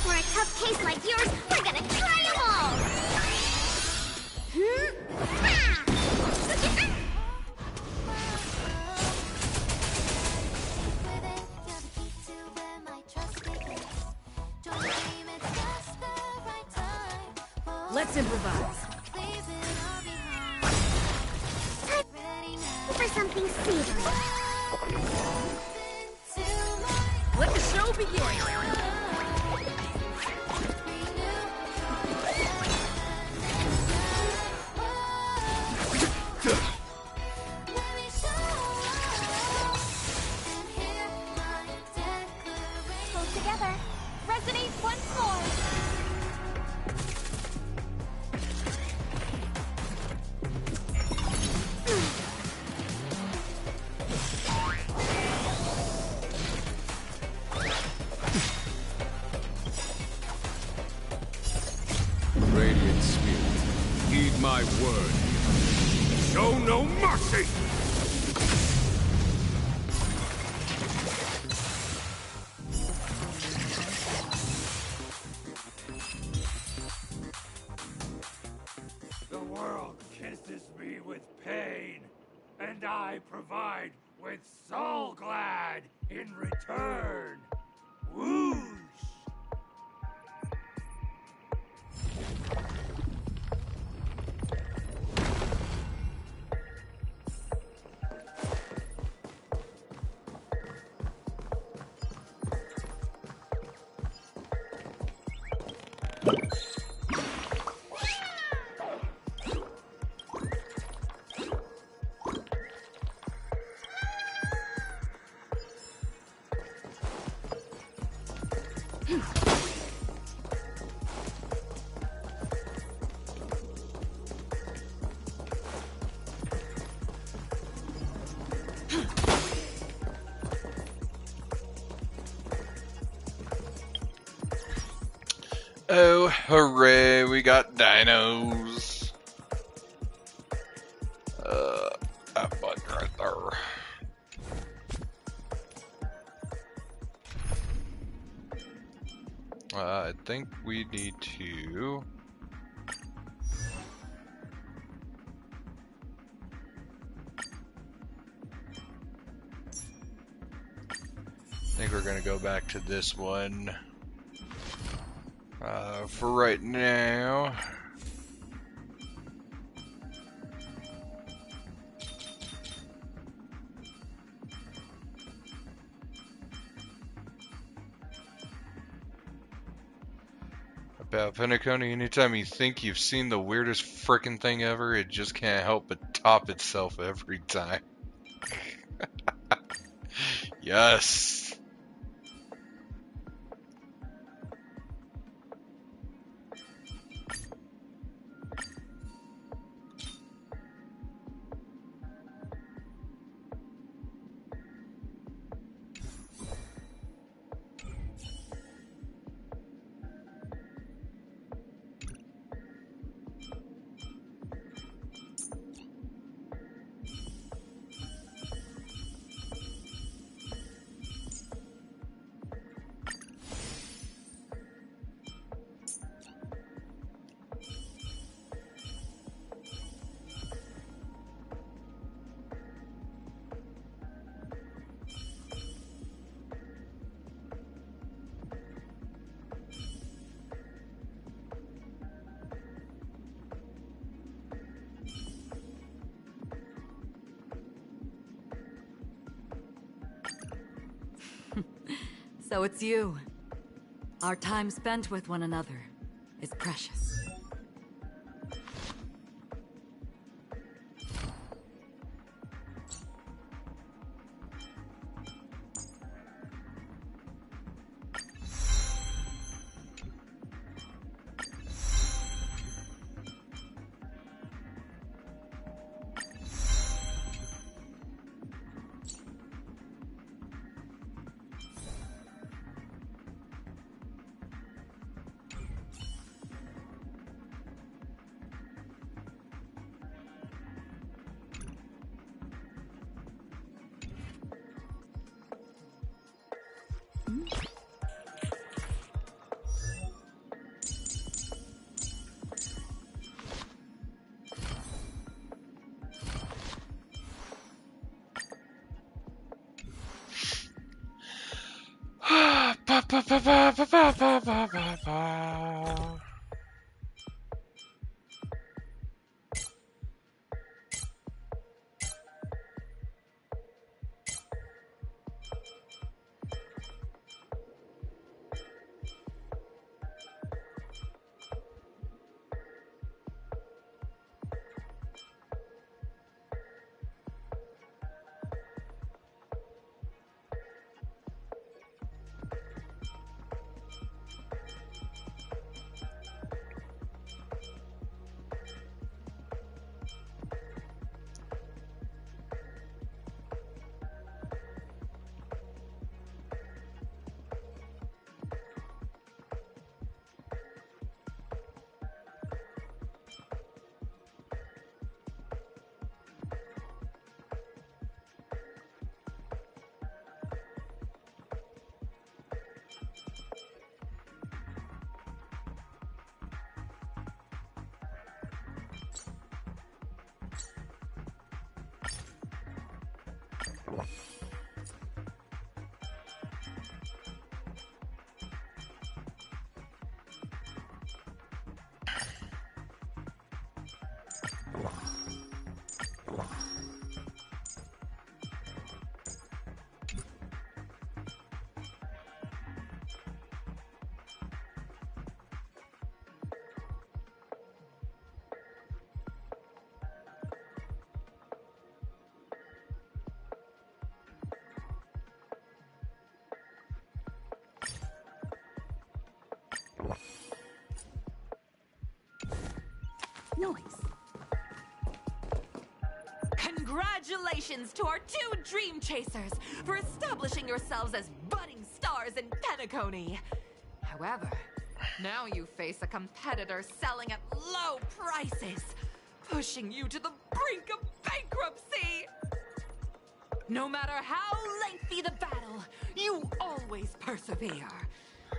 For a tough case like yours, we're gonna try them all! Let's improvise. For something savory. Let the show begin. Go together. Resonate once more. Radiant Spirit, heed my word. Show no mercy! The world kisses me with pain, and I provide with soul glad in return. Whoosh! Oh, hooray, we got dinos. That button right there. I think we need to... I think we're gonna go back to this one. For right now. About Penacony, anytime you think you've seen the weirdest frickin' thing ever, it just can't help but top itself every time. Yes. So it's you. Our time spent with one another is precious. Noise. Congratulations to our two Dream Chasers for establishing yourselves as budding stars in Penacony. However, now you face a competitor selling at low prices, pushing you to the brink of bankruptcy. No matter how lengthy the battle, you always persevere.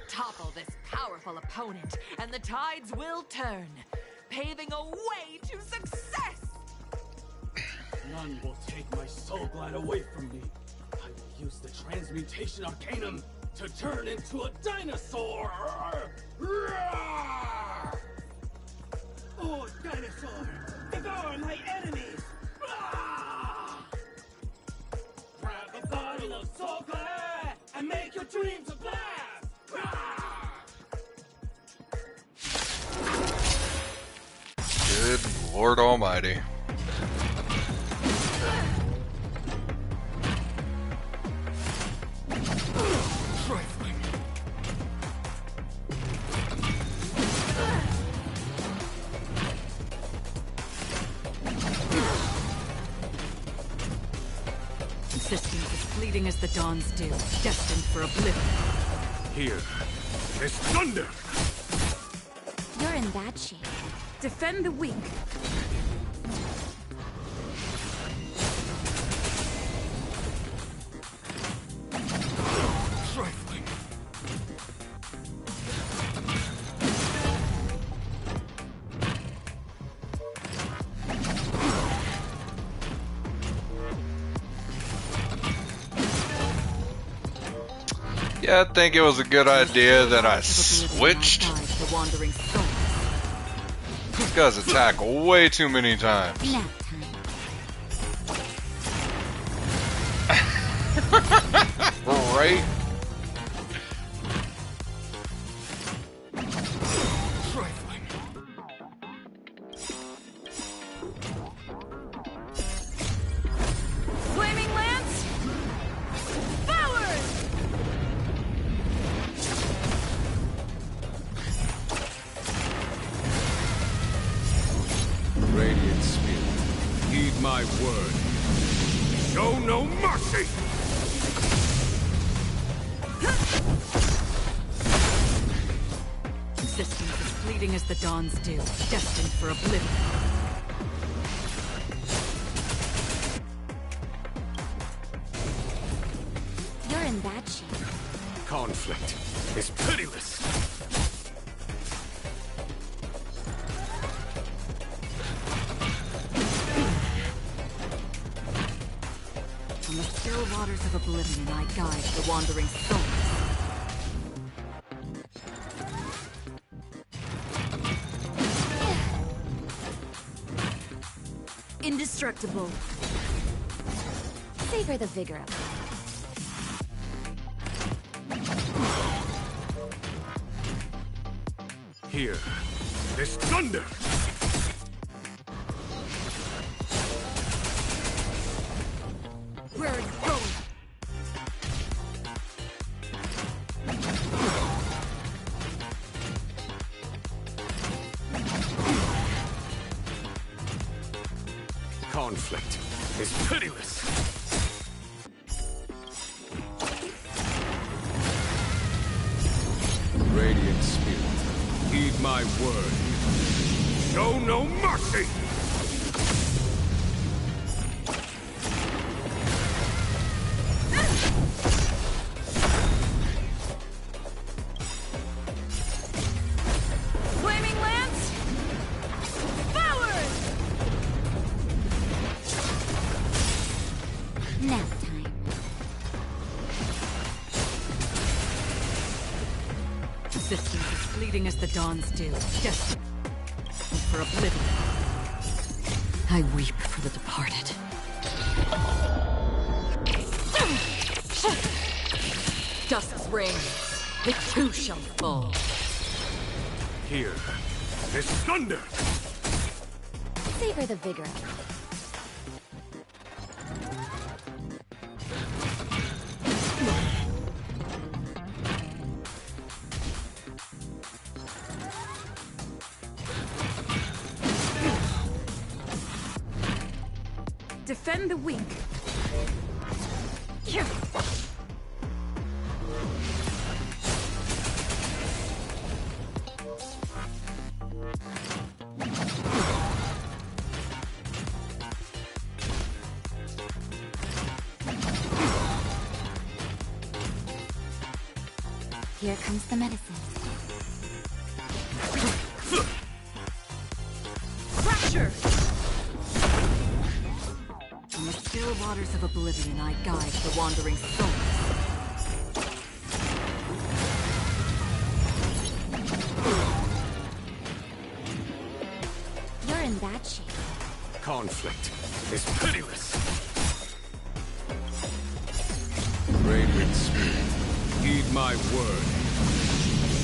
Topple this powerful opponent, and the tides will turn, paving a way to success! None will take my soul glide away from me. I will use the transmutation arcanum to turn into a dinosaur! Oh, dinosaur! Devour my enemies! Grab a bottle of soul glide and make your dreams a blast! Good Lord Almighty. Existence as fleeting as the dawn's dew, destined for oblivion. Here is thunder! You're in bad shape. Defend the weak. Trifling. Yeah, I think it was a good idea that I switched. The wandering soul. These guys attack way too many times. Nap Right? Trifling. Flaming Lance! Forward! Radiant Spirit, heed my word. Show no mercy! Existence as fleeting as the dawn's dew, destined for oblivion. You're in bad shape. Conflict is pitiless. On the still waters of oblivion I guide the wandering souls. indestructible. Savor the vigor of it. Here, this thunder! Where it's going. Conflict is pitiless. Radiant Spirit, heed my word. Show no mercy! Flaming Lance! Forward! Nap time. Resistance as fleeting as the dawn's dew, destined for oblivion. I weep for the departed. Dusk's reign, it too shall fall. Here, this thunder! Savor the vigor of it. Defend the weak. Yeah. Here comes the medicine. Fracture! From the still waters of oblivion, I guide the wandering souls. You're in bad shape. Conflict is pitiless. Radiant Spirit, heed my word.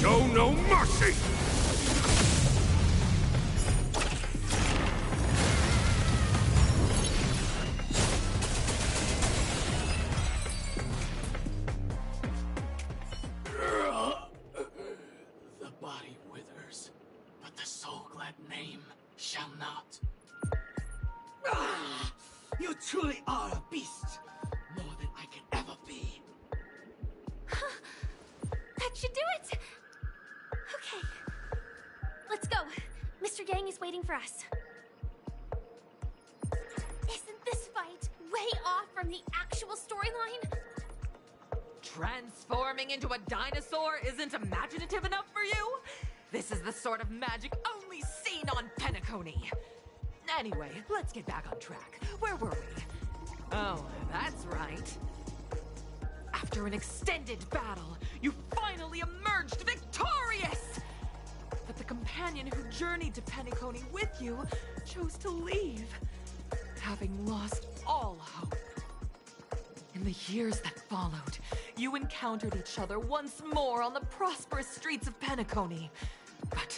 Show no mercy! The body withers, but the soul-glad name shall not. Ah, you truly are a beast, more than I can ever be. That should do it! Okay. Let's go. Mr. Yang is waiting for us. Isn't this fight way off from the actual storyline? Transforming into a dinosaur isn't imaginative enough for you? This is the sort of magic only seen on Penacony. Anyway, let's get back on track. Where were we? Oh, that's right. After an extended battle, you finally emerged victorious! But the companion who journeyed to Penacony with you chose to leave, having lost all hope. In the years that followed, you encountered each other once more on the prosperous streets of Penacony, but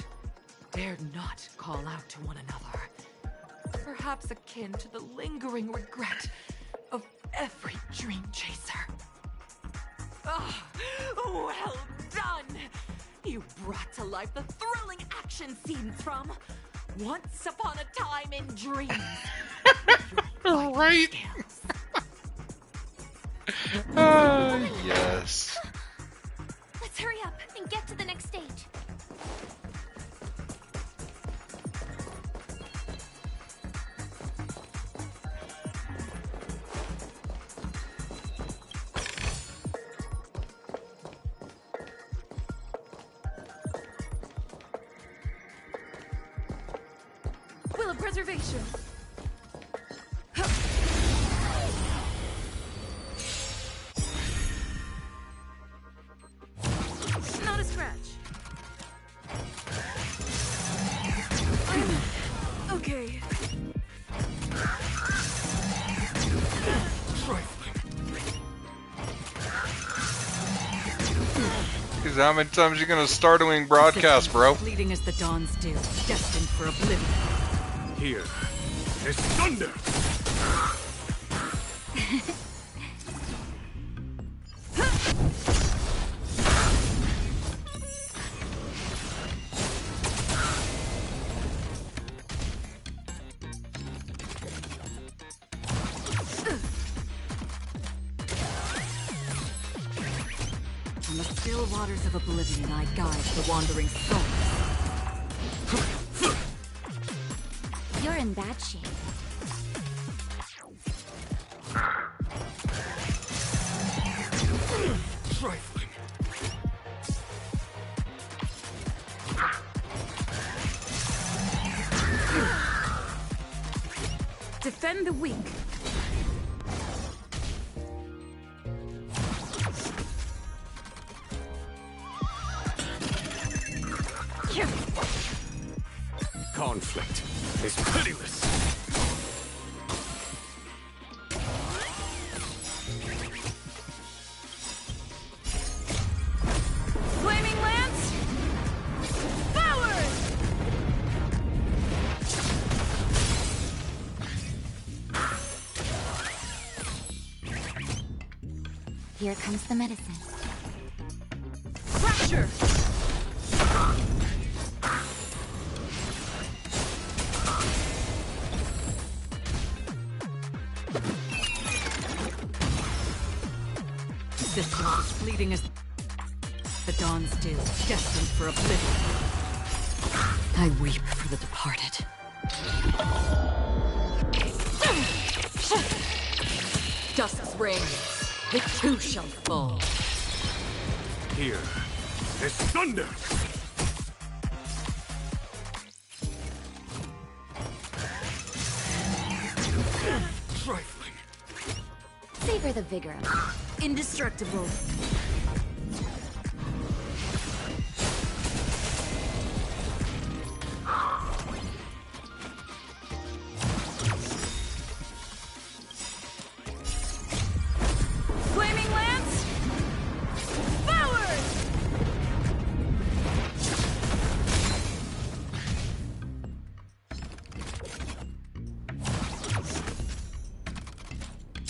dared not call out to one another. Perhaps akin to the lingering regret of every dream chaser. Ah, well done! You brought to life the thrilling action scenes from Once Upon a Time in Dreams. Right? Yes. Let's hurry up and get to the next stage. Will of Preservation. Not a scratch. Okay. Because how many times are you gonna start doing broadcast, bro? Fleeting as the dawn's dew, destined for oblivion. Here is thunder! In the still waters of oblivion, I guide the wandering souls. You're in bad shape. Trifling. Defend the weak. Conflict is pitiless. Flaming Lance! Forward! Here comes the medicine. Fracture! Distance is fleeting as the dawn's dew, destined for oblivion. I weep for the departed. Dusk's reign, it too shall fall. Here is thunder! Trifling. Savor the vigor of it. Indestructible. Flaming Lance! Forward!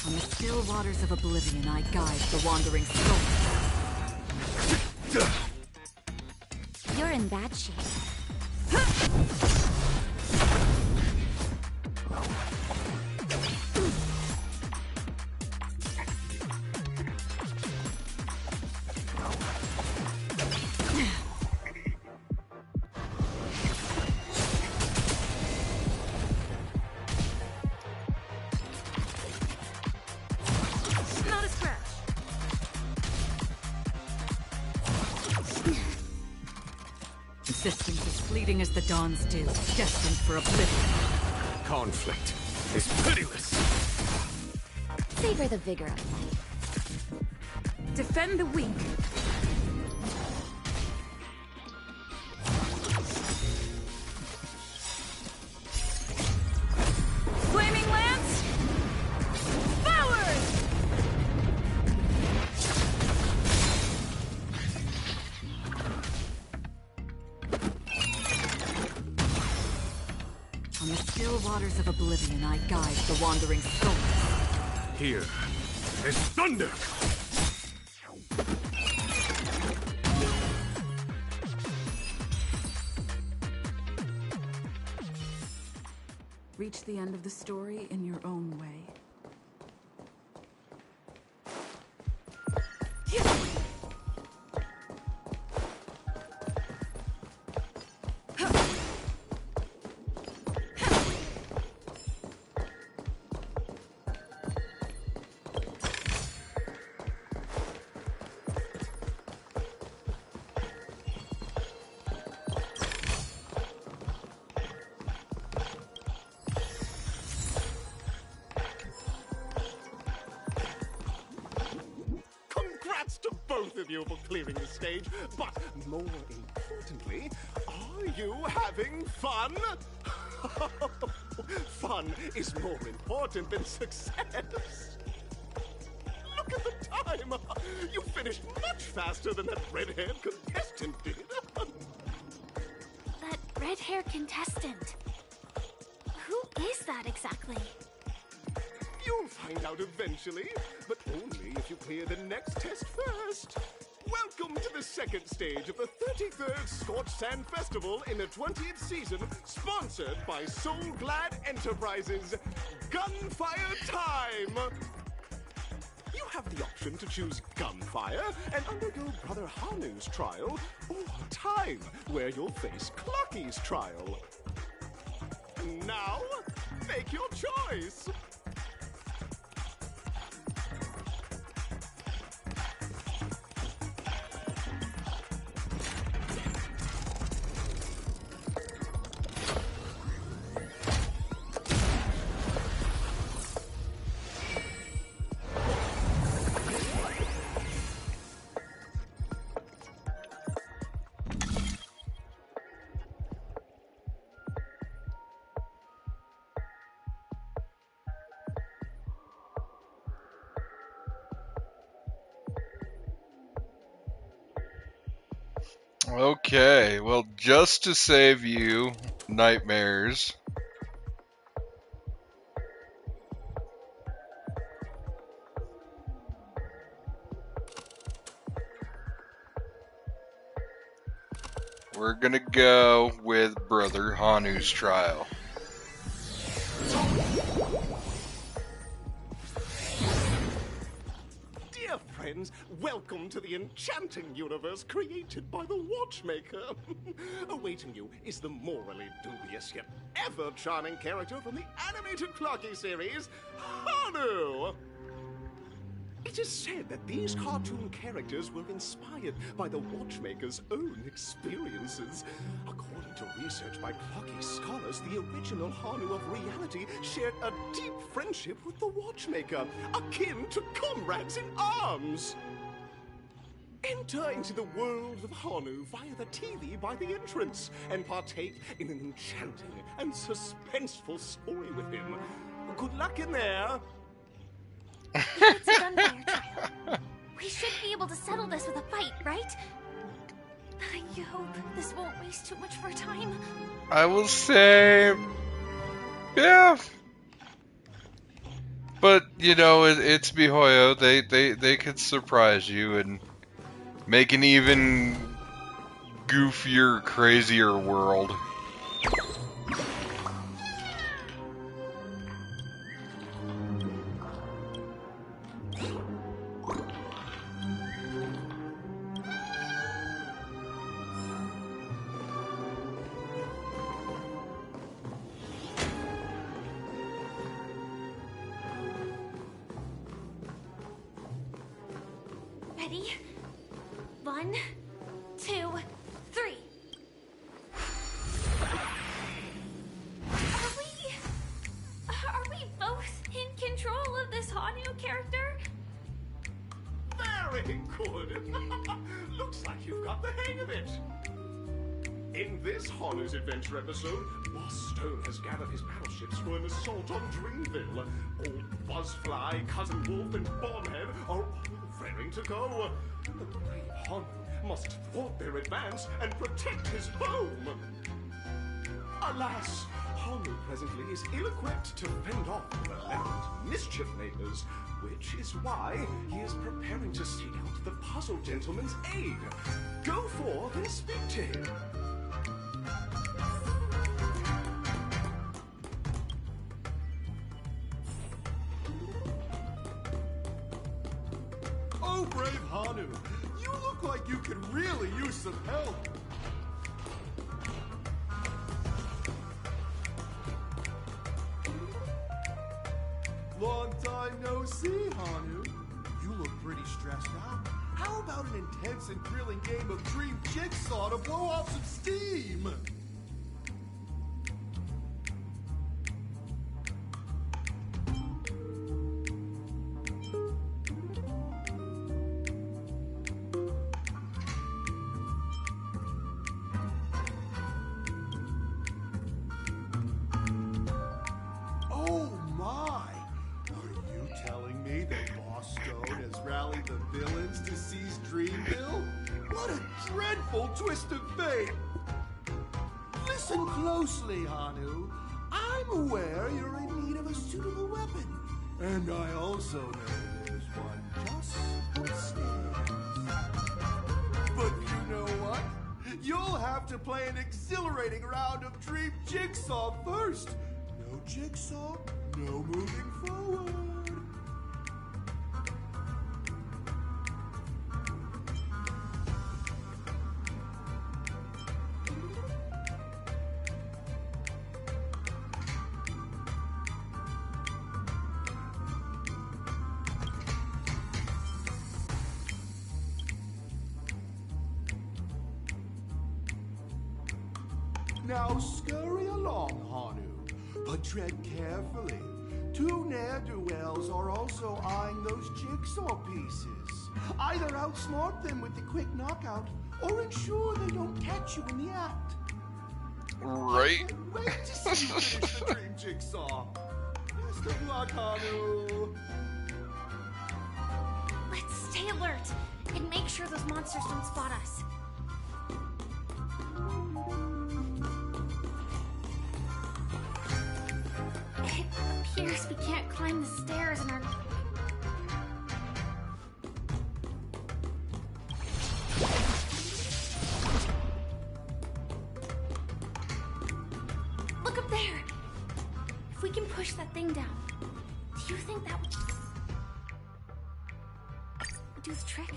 On the still waters of oblivion, I guide the wandering soul. You're in bad shape. Not a scratch. Existence is fleeting as the dawn's dew, destined for oblivion. Conflict is pitiless. Savor the vigor of life. Defend the weak. Flaming Lance! Forward! On the still waters of oblivion, I guide the wandering soul. Here is thunder! Reach the end of the story in your own way. Congrats to both of you for clearing the stage, but more importantly, are you having fun? Fun is more important than success. time! You finished much faster than that red-haired contestant did. That red-haired contestant. Who is that exactly? You'll find out eventually, but only if you clear the next test first. Welcome to the second stage of the 33rd Scorched Sand Festival in the 20th season, sponsored by Soul Glad Enterprises. Gunfire time! You have the option to choose gunfire and undergo Brother Hanu's trial, or time, where you'll face Clucky's trial. Now, make your choice! Okay, well, just to save you nightmares, we're gonna go with Brother Hanu's trial. Dear friends, welcome to the enchanting universe created by the Watchmaker. Awaiting you is the morally dubious yet ever charming character from the animated Clocky series, Hanu! It is said that these cartoon characters were inspired by the Watchmaker's own experiences. According to research by Clocky scholars, the original Hanu of reality shared a deep friendship with the Watchmaker, akin to comrades in arms. Enter into the world of Hanu via the TV by the entrance and partake in an enchanting and suspenseful story with him. Good luck in there. It's a gunfire trial. We should be able to settle this with a fight, right? I hope this won't waste too much of our time. I will say, yeah. But, you know, it's Hoyo. They could surprise you and make an even goofier, crazier world. Ready? 1, 2, 3. Are we both in control of this Hanu character? Very good. Looks like you've got the hang of it. In this Hanu's Adventure episode, Boss Stone has gathered his battleships for an assault on Dreamville. Old Buzzfly, Cousin Wolf, and Bombhead are all raring to go. The brave Hanu must thwart their advance and protect his home. Alas, Hanu presently is ill-equipped to fend off the malevolent mischief makers, which is why he is preparing to seek out the Puzzle Gentleman's aid. Go forth and speak to him. Oh, brave Hanu, you look like you could really use some help. Long time no see, Hanu. You look pretty stressed out. How about an intense and thrilling game of Dream Jigsaw to blow off some steam? Oh my! Are you telling me that Boss Stone has rallied the twist of fate. Listen closely, Hanu. I'm aware you're in need of a suitable weapon. And I also know there's one just upstairs. But you know what? You'll have to play an exhilarating round of Dream Jigsaw first. No Jigsaw, no moving forward. Now scurry along, Hanu, but tread carefully. Two ne'er-do-wells are also eyeing those jigsaw pieces. Either outsmart them with the quick knockout, or ensure they don't catch you in the act. Right. Wait to see you finish the dream jigsaw. Best of luck, Hanu. Let's stay alert and make sure those monsters don't spot us. It appears we can't climb the stairs in our... Look up there! If we can push that thing down, do you think that would do the trick?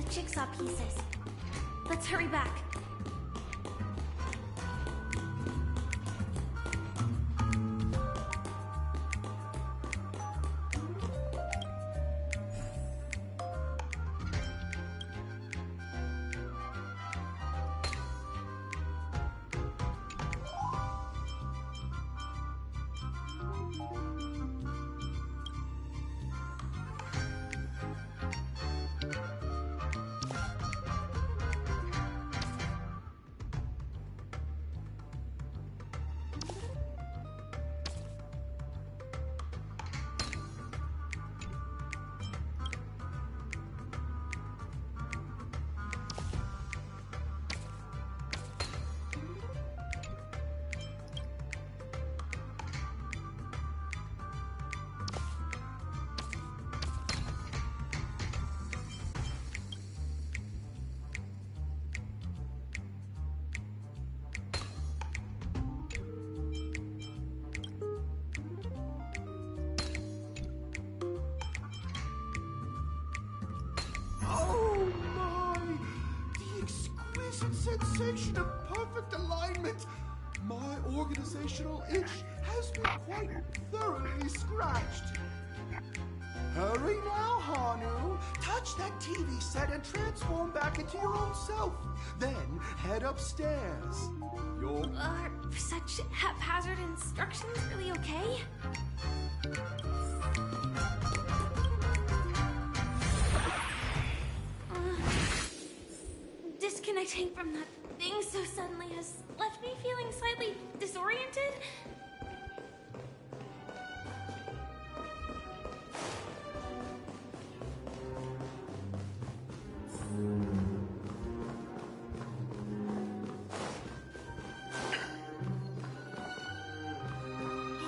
Jigsaw pieces. Let's hurry back. Oh my! The exquisite sensation of perfect alignment! My organizational itch has been quite thoroughly scratched. Hurry now, Hanu! Touch that TV set and transform back into your own self. Then head upstairs. Are such haphazard instructions really okay? tank from that thing so suddenly has left me feeling slightly disoriented.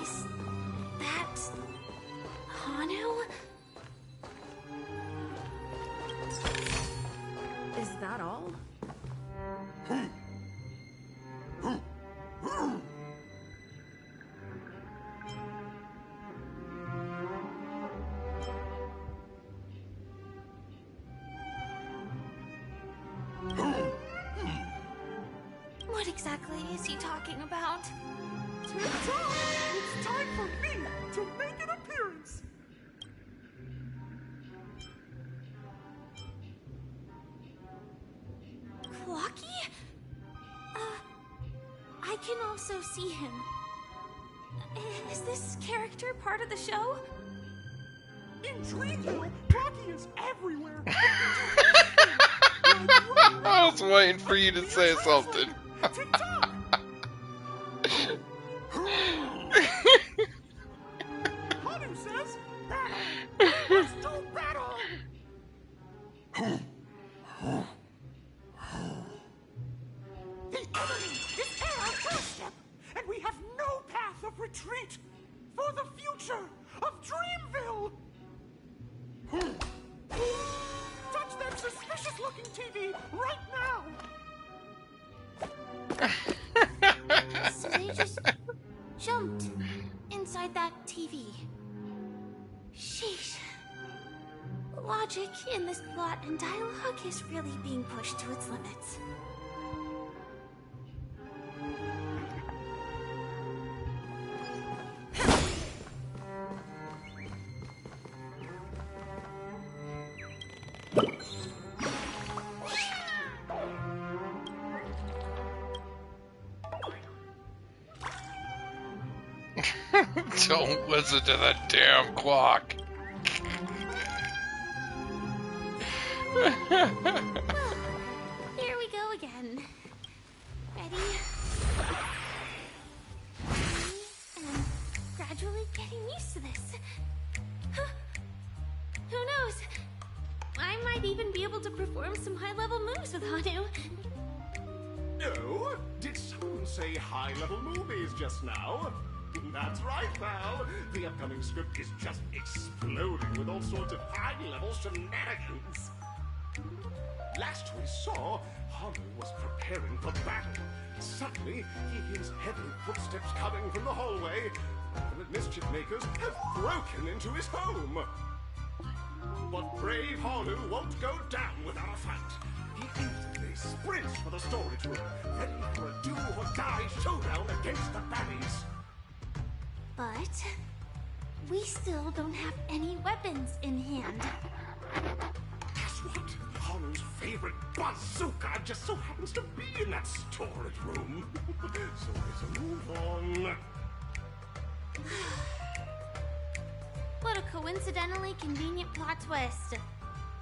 Is that Hanu? Is that all? What exactly is he talking about? Tick-tock! It's time for me to make an appearance! Clocky? I can also see him. Is this character part of the show? In Dreamville, Clocky is everywhere! I was waiting for you to say something. Tick-tock! Hanu says, battle! Let's do battle! The enemy is at our doorstep, and we have no path of retreat for the future of Dreamville! Touch that suspicious-looking TV right now! So they just jumped inside that TV. Sheesh. Logic in this plot and dialogue is really being pushed to its limits. Don't listen to the damn clock. Here we go again. Ready? And gradually getting used to this. Who knows? I might even be able to perform some high-level moves with Hanu. Oh, did someone say high-level movies just now? That's right, pal. The upcoming script is just exploding with all sorts of high-level shenanigans. Last we saw, Hanu was preparing for battle. Suddenly, he hears heavy footsteps coming from the hallway. The mischief makers have broken into his home. But brave Hanu won't go down without a fight. He instantly sprints for the storage room, ready for a do-or-die showdown against the baddies. But we still don't have any weapons in hand. Guess what? Hanu's favorite bazooka just so happens to be in that storage room. So let's move on. What a coincidentally convenient plot twist.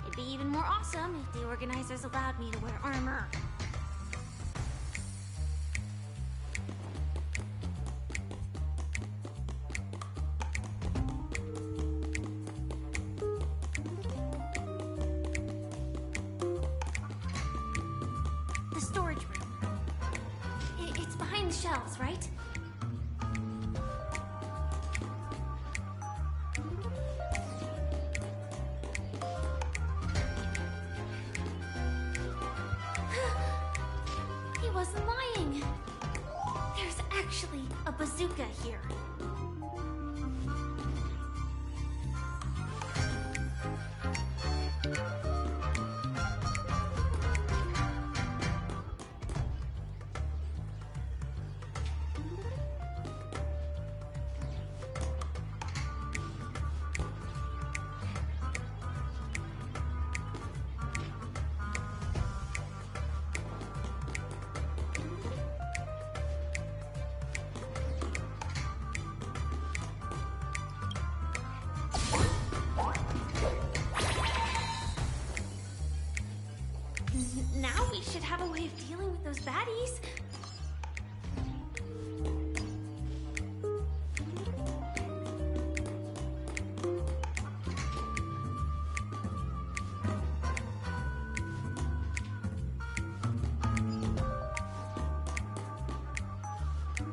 It'd be even more awesome if the organizers allowed me to wear armor. The storage room. It's behind the shelves, right? He wasn't lying. There's actually a bazooka here. those baddies.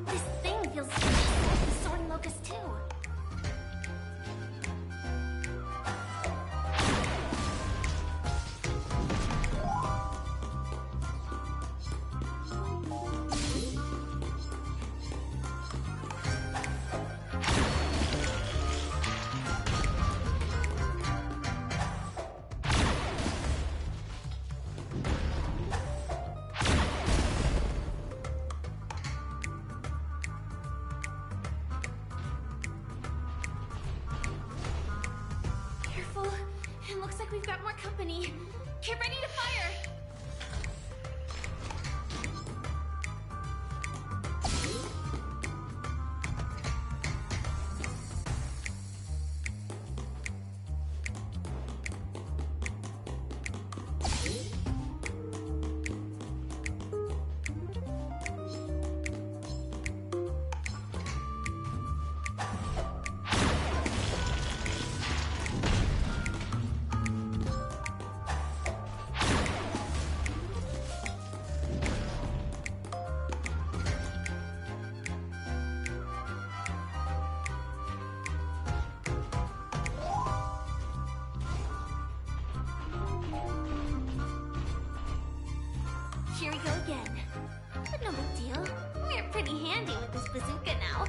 This thing feels like the soaring locust too. Careful. It looks like we've got more company. Get ready to fire! Here we go again. But no big deal. We're pretty handy with this bazooka now.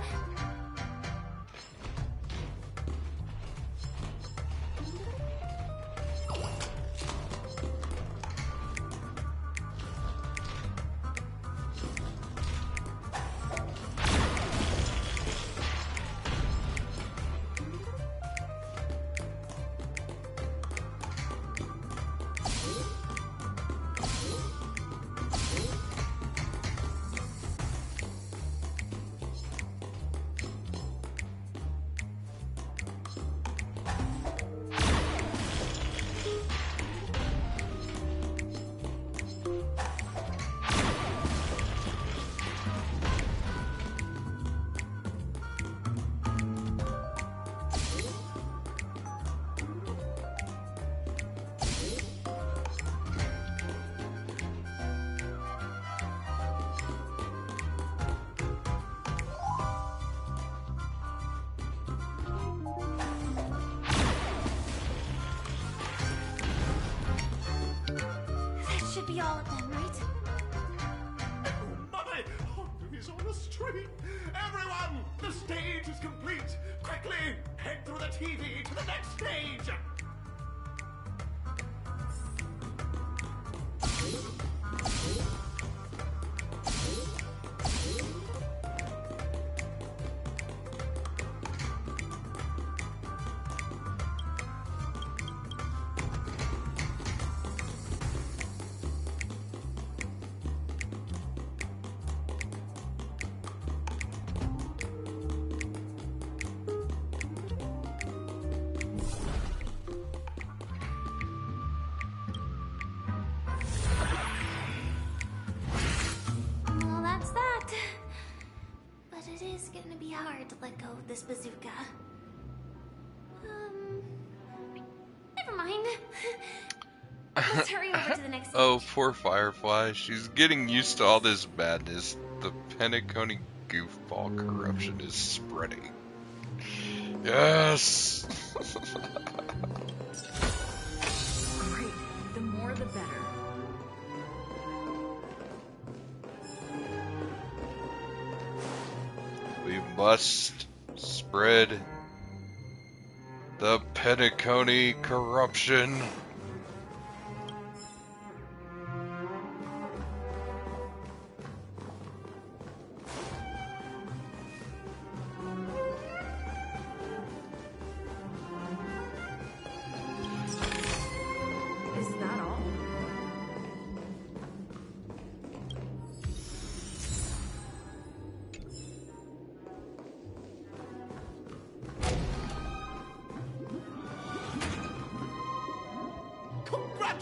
That should be all of them, right? Mother! Hoyo is on the street! Everyone! The stage is complete! Quickly! Head through the TV to the next stage! Well, that's that. But it is gonna be hard to let go of this bazooka. Never mind. Let's hurry over to the next Oh, poor Firefly. She's getting used to all this madness. The Penacony goofball corruption is spreading. Yes! Great. The more the better. We must spread the Penacony corruption. Is that all?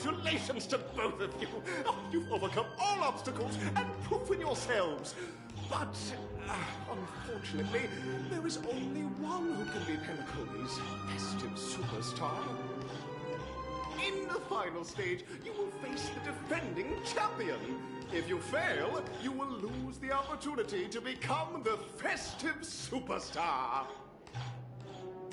Congratulations to both of you. Oh, you've overcome all obstacles and proven yourselves. But, unfortunately, there is only one who can be Penacony's festive superstar. In the final stage, you will face the defending champion. If you fail, you will lose the opportunity to become the festive superstar.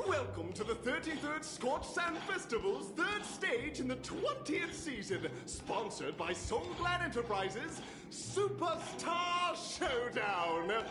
Welcome to the 33rd Scorched Sand Festival's third stage in the 20th season, sponsored by Soulglad Enterprises, Superstar Showdown.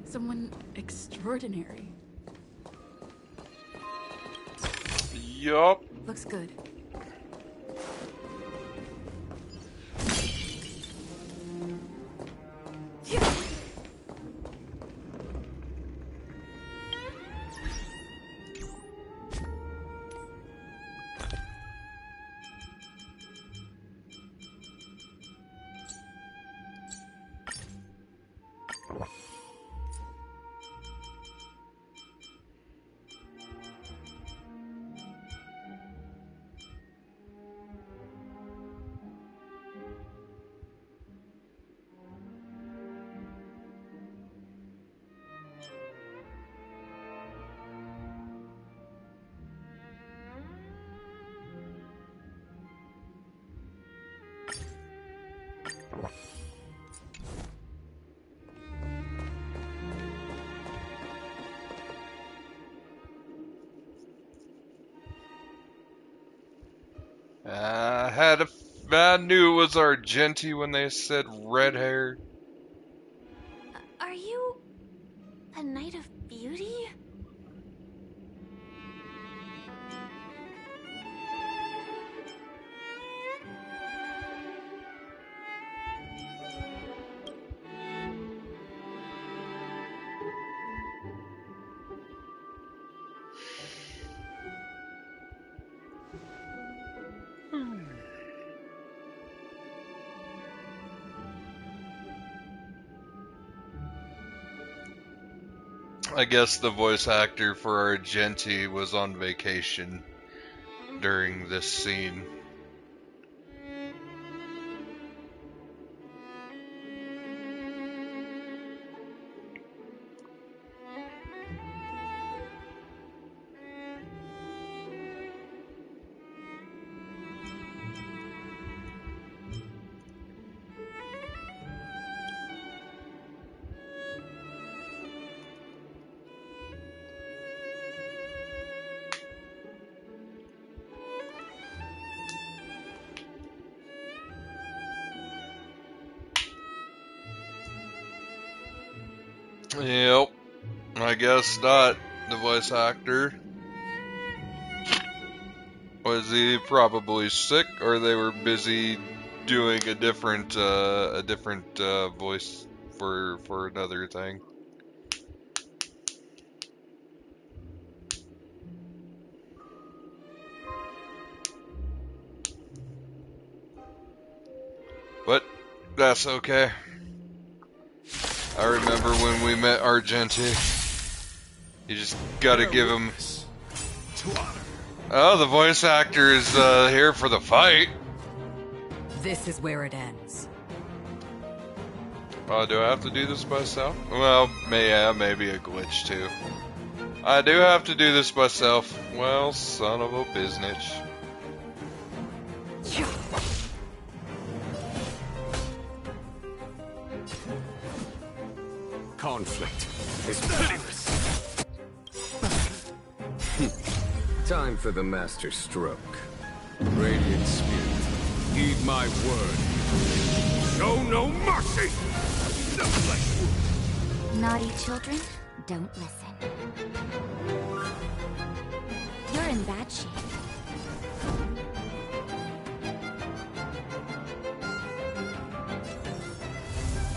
Someone extraordinary. Yup. Looks good. I knew it was Argenti when they said red hair. Are you a Knight of Beauty? I guess the voice actor for Argenti was on vacation during this scene. Yep. I guess not. The voice actor. Was he probably sick, or they were busy doing a different voice for another thing? But that's okay. I remember when we met Argenti. You just gotta give him... Oh, the voice actor is here for the fight. this is where it ends. Do I have to do this myself? Well, yeah, maybe a glitch too. I do have to do this myself. Well, son of a biznitch. Conflict is pitiless. Time for the master stroke. Radiant Spirit, heed my word. Show no mercy! Naughty children, don't listen. You're in bad shape.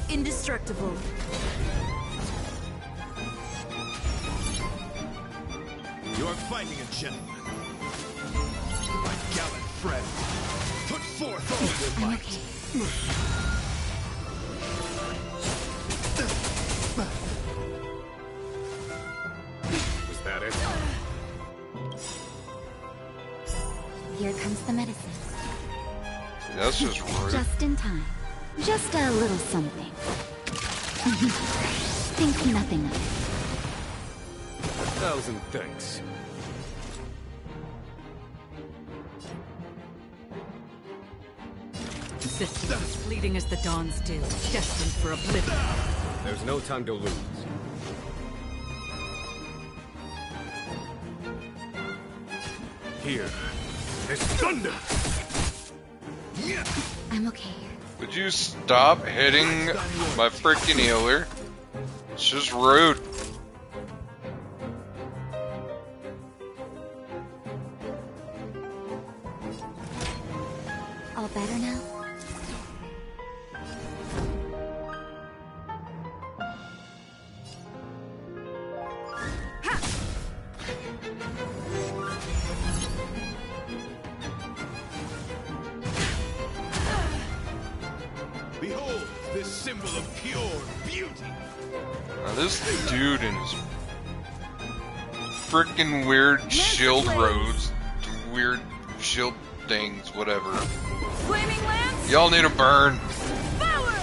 Indestructible. You are fighting a gentleman. My gallant friend, put forth all your might. Is that it? Here comes the medicine. That's just rude. Just in time. Just a little something. Think nothing of it. 1,000 thanks. Existence as fleeting as the dawn's dew, destined for oblivion. There's no time to lose. Here is thunder! I'm okay. Would you stop hitting my freaking healer? It's just rude. All better now? Behold this symbol of pure beauty. Now this dude and his freaking weird shield roads, weird shield things, whatever. Flaming lance. Y'all need to burn. Forward.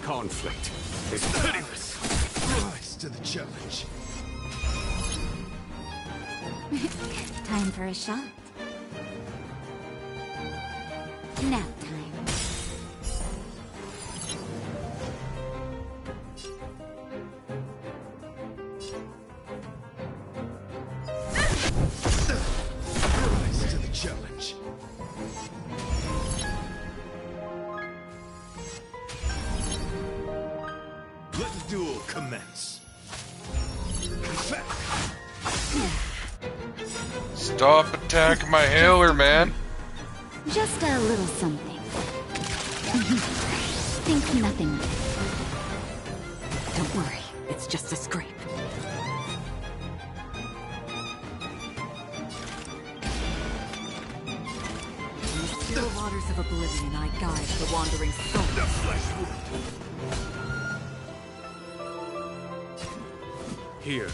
Conflict is pitiless. Rise to the challenge. Time for a shot. Nap time. Rise to the challenge. Let the duel commence. Stop attacking my healer, man. Just a little something. Think nothing of it. Don't worry, it's just a scrape. These still waters of oblivion I guide the wandering soul. The flesh Here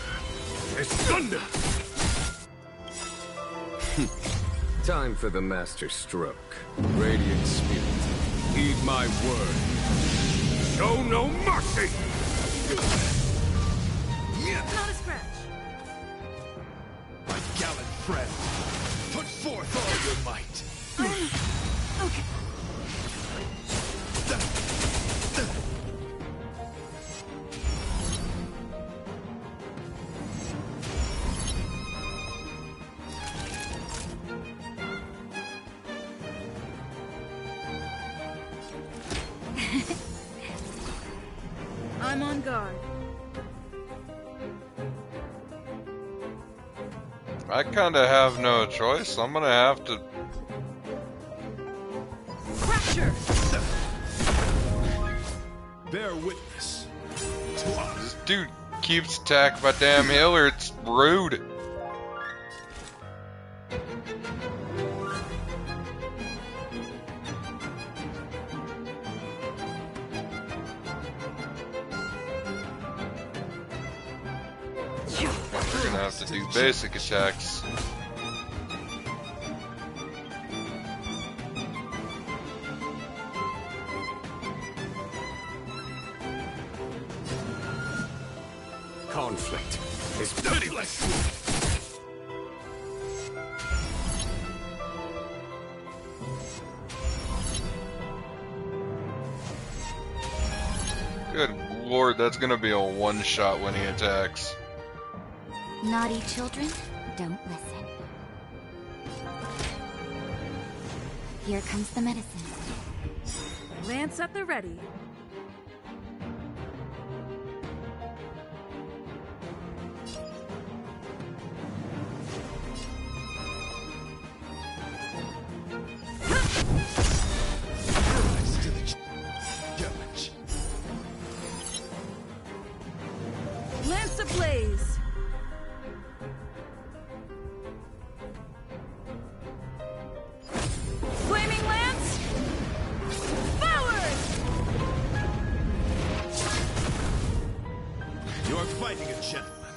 is thunder! Time for the master stroke. Radiant Spirit, heed my word. Show no mercy! Not a scratch. My gallant friend, put forth all your might. Okay. I'm on guard. I kinda have no choice. I'm gonna have to Fracture! Bear witness to us. This dude keeps attacking my damn healer. It's rude. We're gonna have to do basic attacks. Conflict is pitiless. Good lord, that's gonna be a one-shot when he attacks. Naughty children, don't listen. Here comes the medicine. Lance at the ready. Lance ablaze! Flaming lance! Forward! You're fighting a gentleman.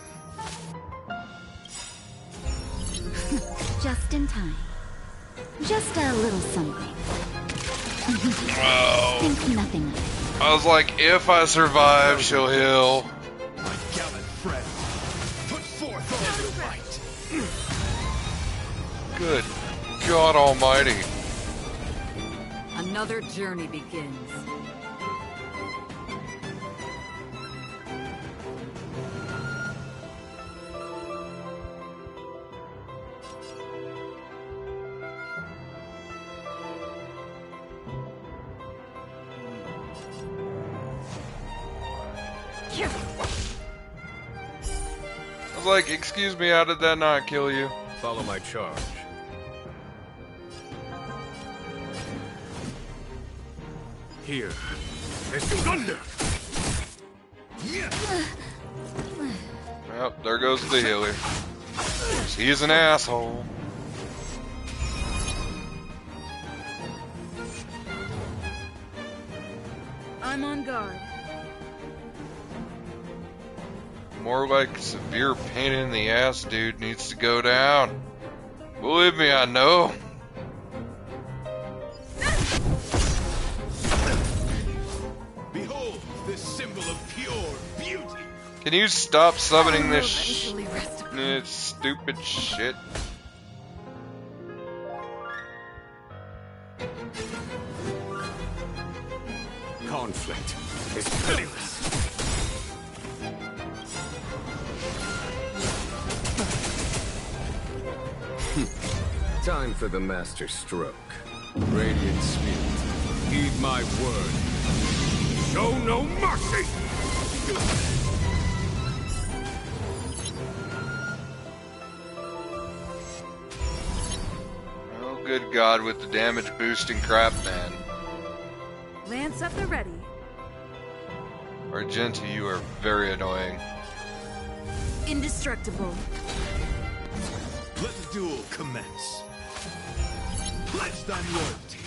Just in time. Just a little something. Oh. Think nothing of it. I was like, if I survive, she'll heal. My gallant friend, put forth all your might. Good God Almighty. Another journey begins. I was like, excuse me, how did that not kill you? Follow my charge. Here is thunder. Well, there goes the healer. He's an asshole. I'm on guard. More like severe pain in the ass, dude, needs to go down. Believe me, I know. Behold this symbol of pure beauty. Can you stop summoning this stupid shit? Conflict is pitiless. Time for the master stroke. Radiant Spirit, heed my word. Show no mercy! Oh, good God, with the damage boosting crap, man. Lance at the ready. Argenta, you are very annoying. Indestructible. Let the duel commence. Pledge thy loyalty.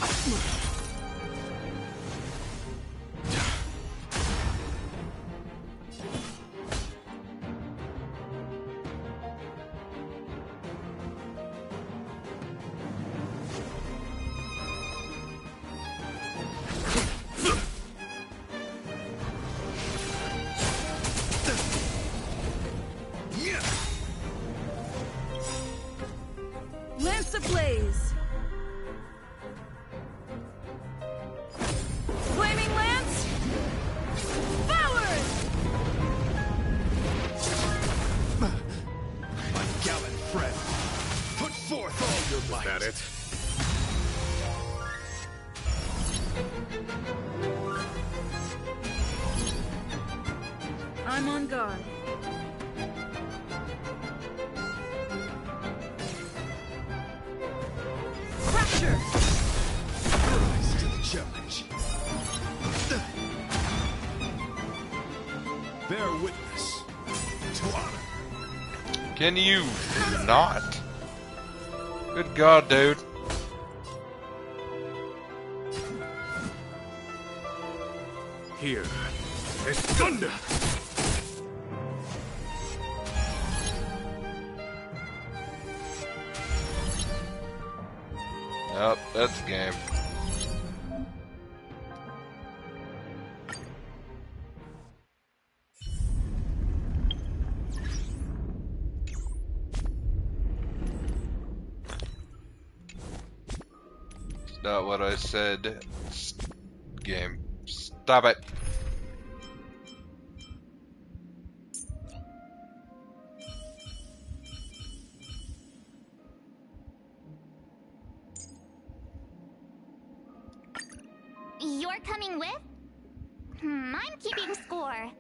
Lance ablaze. Flaming lance. Forward! My gallant friend, put forth all your might. Is that it? I'm on guard. Fracture! Rise to the challenge. Can you not? Good God, dude. Here is thunder! Yep, that's game. It's not what I said. It's game. Stop it. You're coming with? I'm keeping score.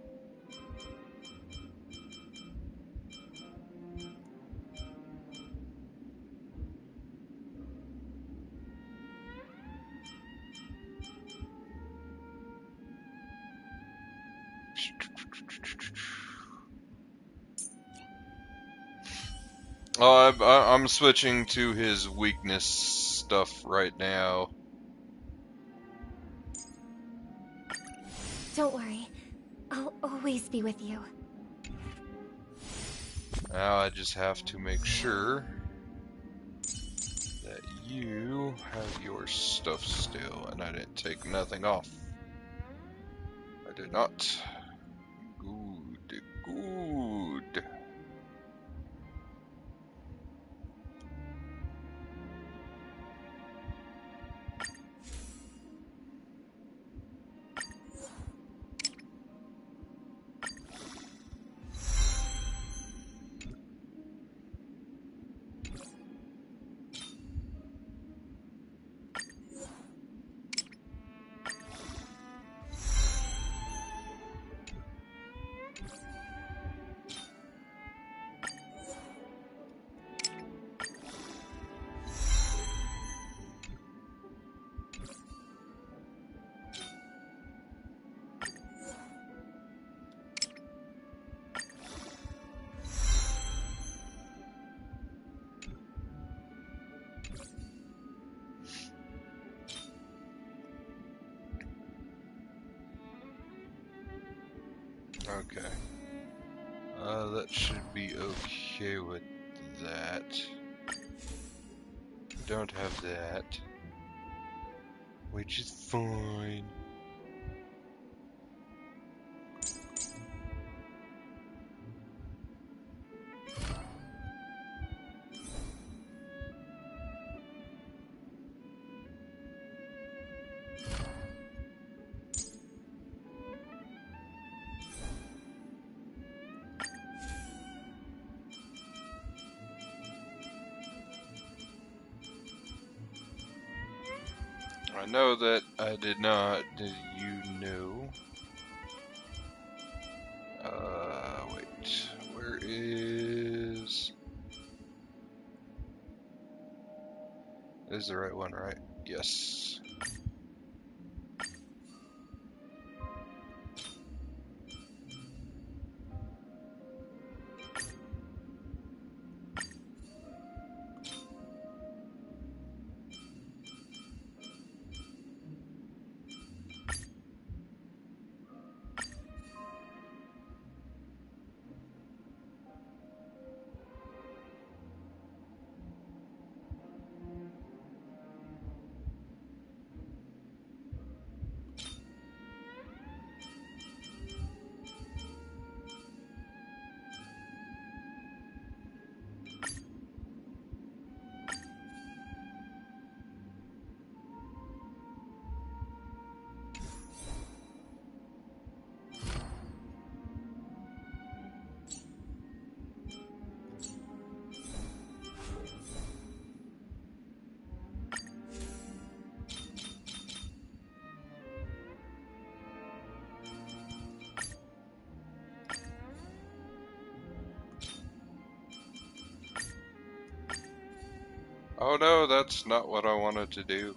Oh, I'm switching to his weakness stuff right now. Don't worry. I'll always be with you. Now I just have to make sure that you have your stuff still, and I didn't take nothing off. I did not. Good, good. Okay. That should be okay with that. Don't have that, which is fine. I know that I did not. Did you know? Wait. Where is... This is the right one, right? Yes. Oh no, that's not what I wanted to do.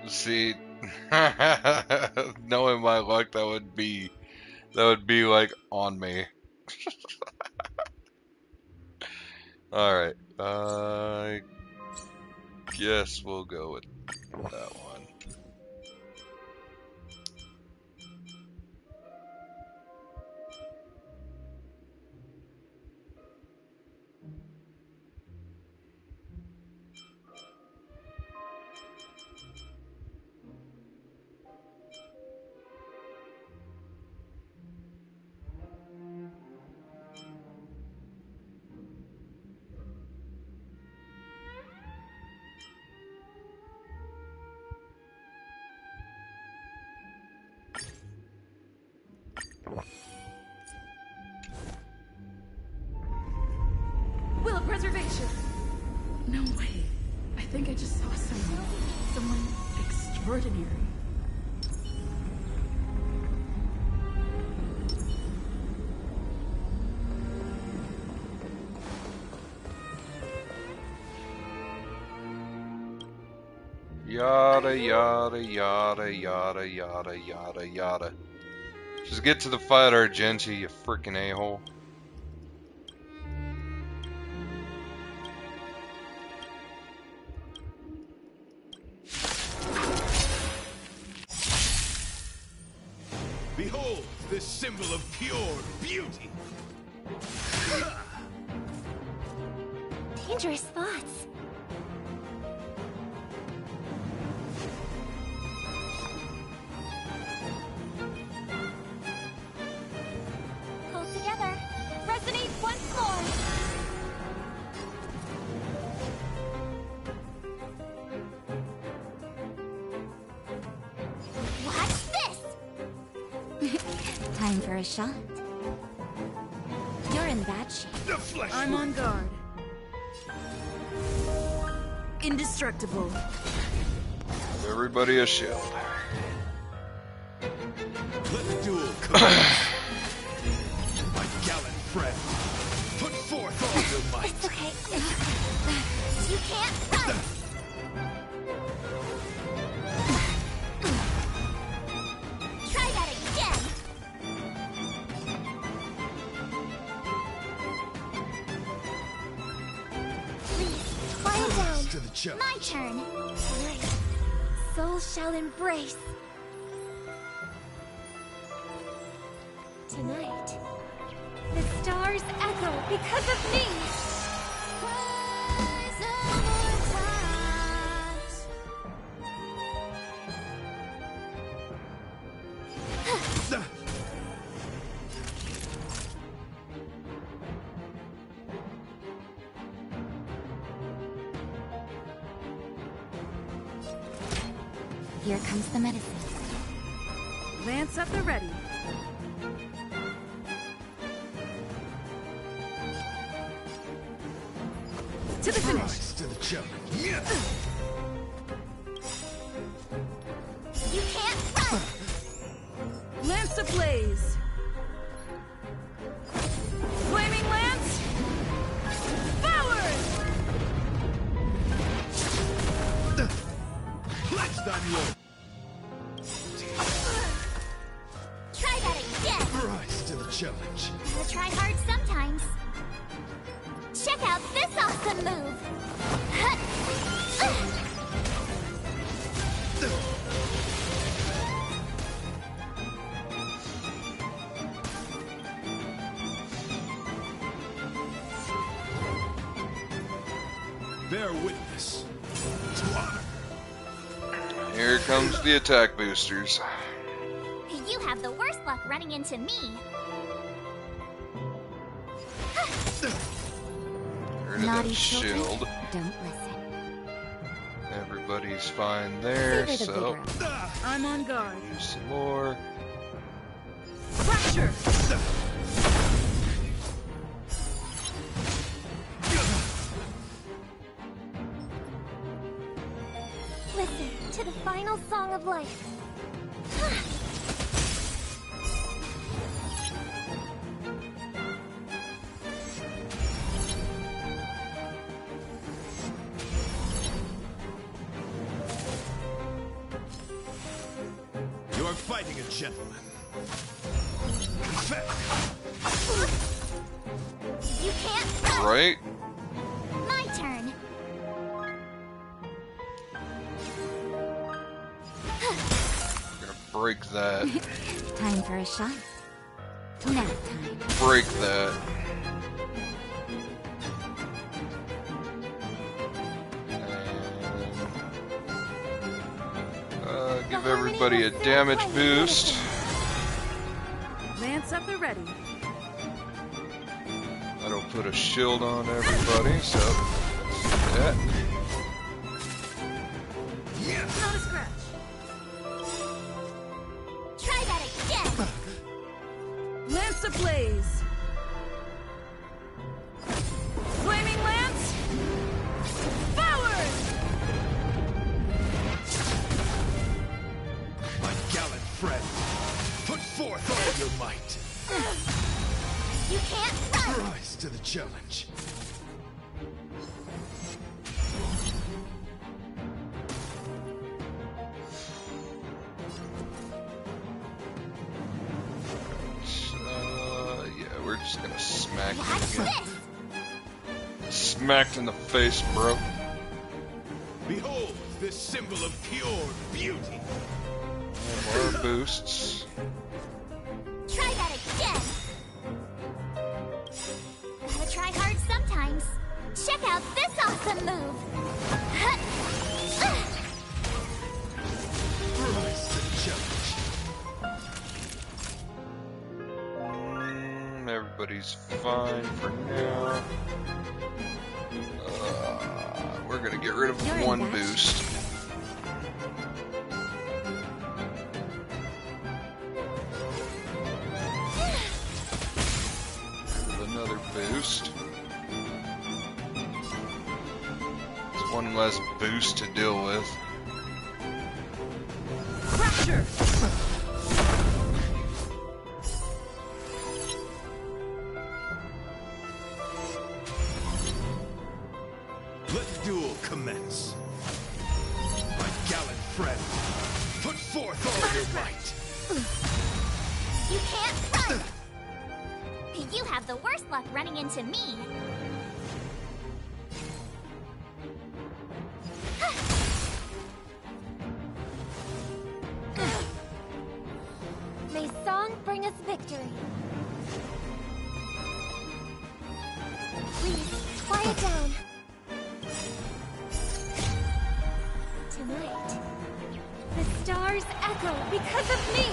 See, knowing my luck, that would be like on me. All right, I guess we'll go with that one. Will of preservation! No way. I think I just saw someone extraordinary. Yada yada yada yada yada yada yada. Just get to the fight, Argenti, you freaking a-hole. Behold, this symbol of pure beauty. Dangerous thoughts. Pull together. Resonate once more. Watch this! Time for a shot. You're in bad shape. I'm on guard. Indestructible. Give everybody a shield. Let the duel commence. My gallant friend, put forth all your might. It's okay. You can't run! Try that again! Please, quiet down. To the challenge. My turn. Right. Soul shall embrace. Tonight, the stars echo because of me. Here comes the medicine. Lance at the ready. To the finish. Rise to the challenge. You can't run! Lance ablaze. Flaming lance. Forward! Let's done you. Try that again! Rise to the challenge. Gotta try hard sometimes. Check out this awesome move! Bear witness to honor. Here comes the attack boosters. You have the worst luck running into me. Heard of Naughty that children, shield. don't listen. Everybody's fine there, Savor the so vigor. I'm on guard. use some more. Fracture! Listen to the final song of life. You're fighting a gentleman. You can't run. Right? My turn. Gonna break that. Time for a shot. Nap time. Break that. Give everybody a damage boost. Lance up the ready. That'll put a shield on everybody, so that's that. Not a scratch. Try that again. Lance ablaze. Flaming lance. Forward. My gallant friend, put forth all your might. You can't run. Rise to the challenge. Yeah, we're just gonna smack Watch you again. this. Smacked in the face, bro. Behold this symbol of pure beauty. More boosts. Try that again. Gotta try hard sometimes. Check out this awesome move. Rise to the challenge. Everybody's fine for now. We're gonna get rid of You're in one that. boost. Another boost. It's one less boost to deal with. Fracture. Let the duel commence. My gallant friend, put forth all your might. You can't run. You have the worst luck running into me. May song bring us victory. Please, quiet down. Tonight, the stars echo because of me.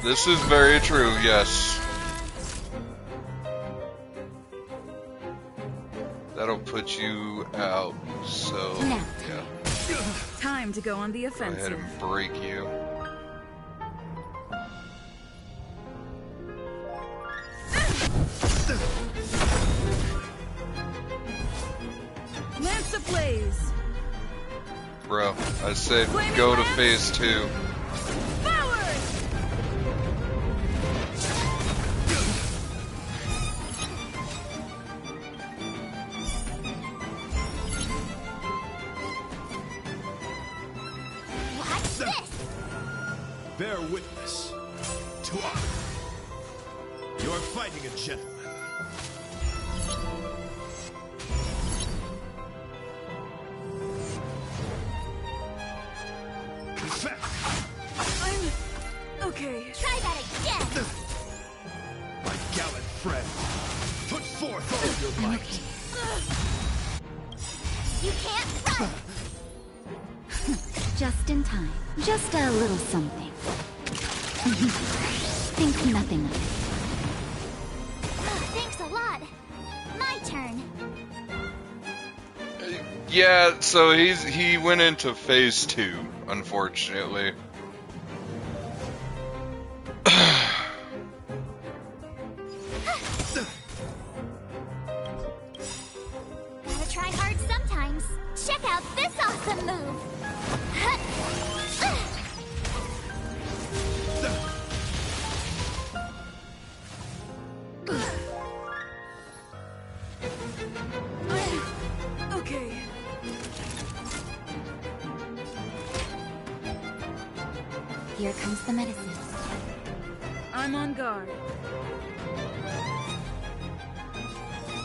This is very true, yes. That'll put you out, so yeah. Time to go on the Go ahead offensive. and break you. Lance ablaze. Bro, I said go to phase 2. Forward. Watch this. Bear witness to honor. You're fighting a gentleman. I'm okay. Try that again. My gallant friend, put forth all your might. You can't run. Just in time. Just a little something. Think nothing of it. Thanks a lot. My turn. Yeah, so he went into phase 2, unfortunately. Gotta try hard sometimes. Check out this awesome move. Okay. Here comes the medicine. I'm on guard.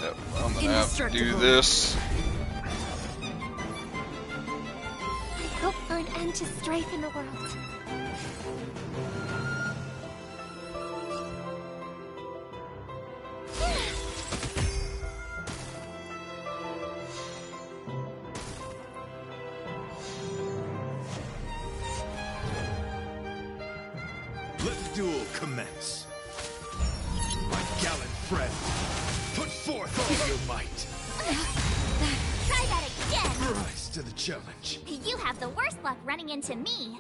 Yep, I'm gonna have to do this. I hope for an end to strife in the world. Let the duel commence. My gallant friend, put forth all your might. Try that again! Rise to the challenge. You have the worst luck running into me.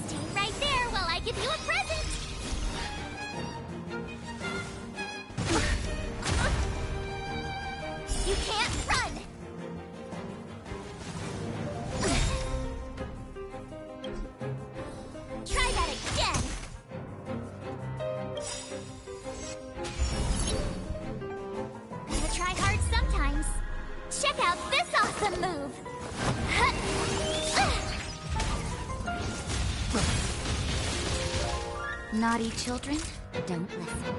Stay right there while I give you a present! You can't run! Try that again! Gotta try hard sometimes. Check out this awesome move! Naughty children, don't listen.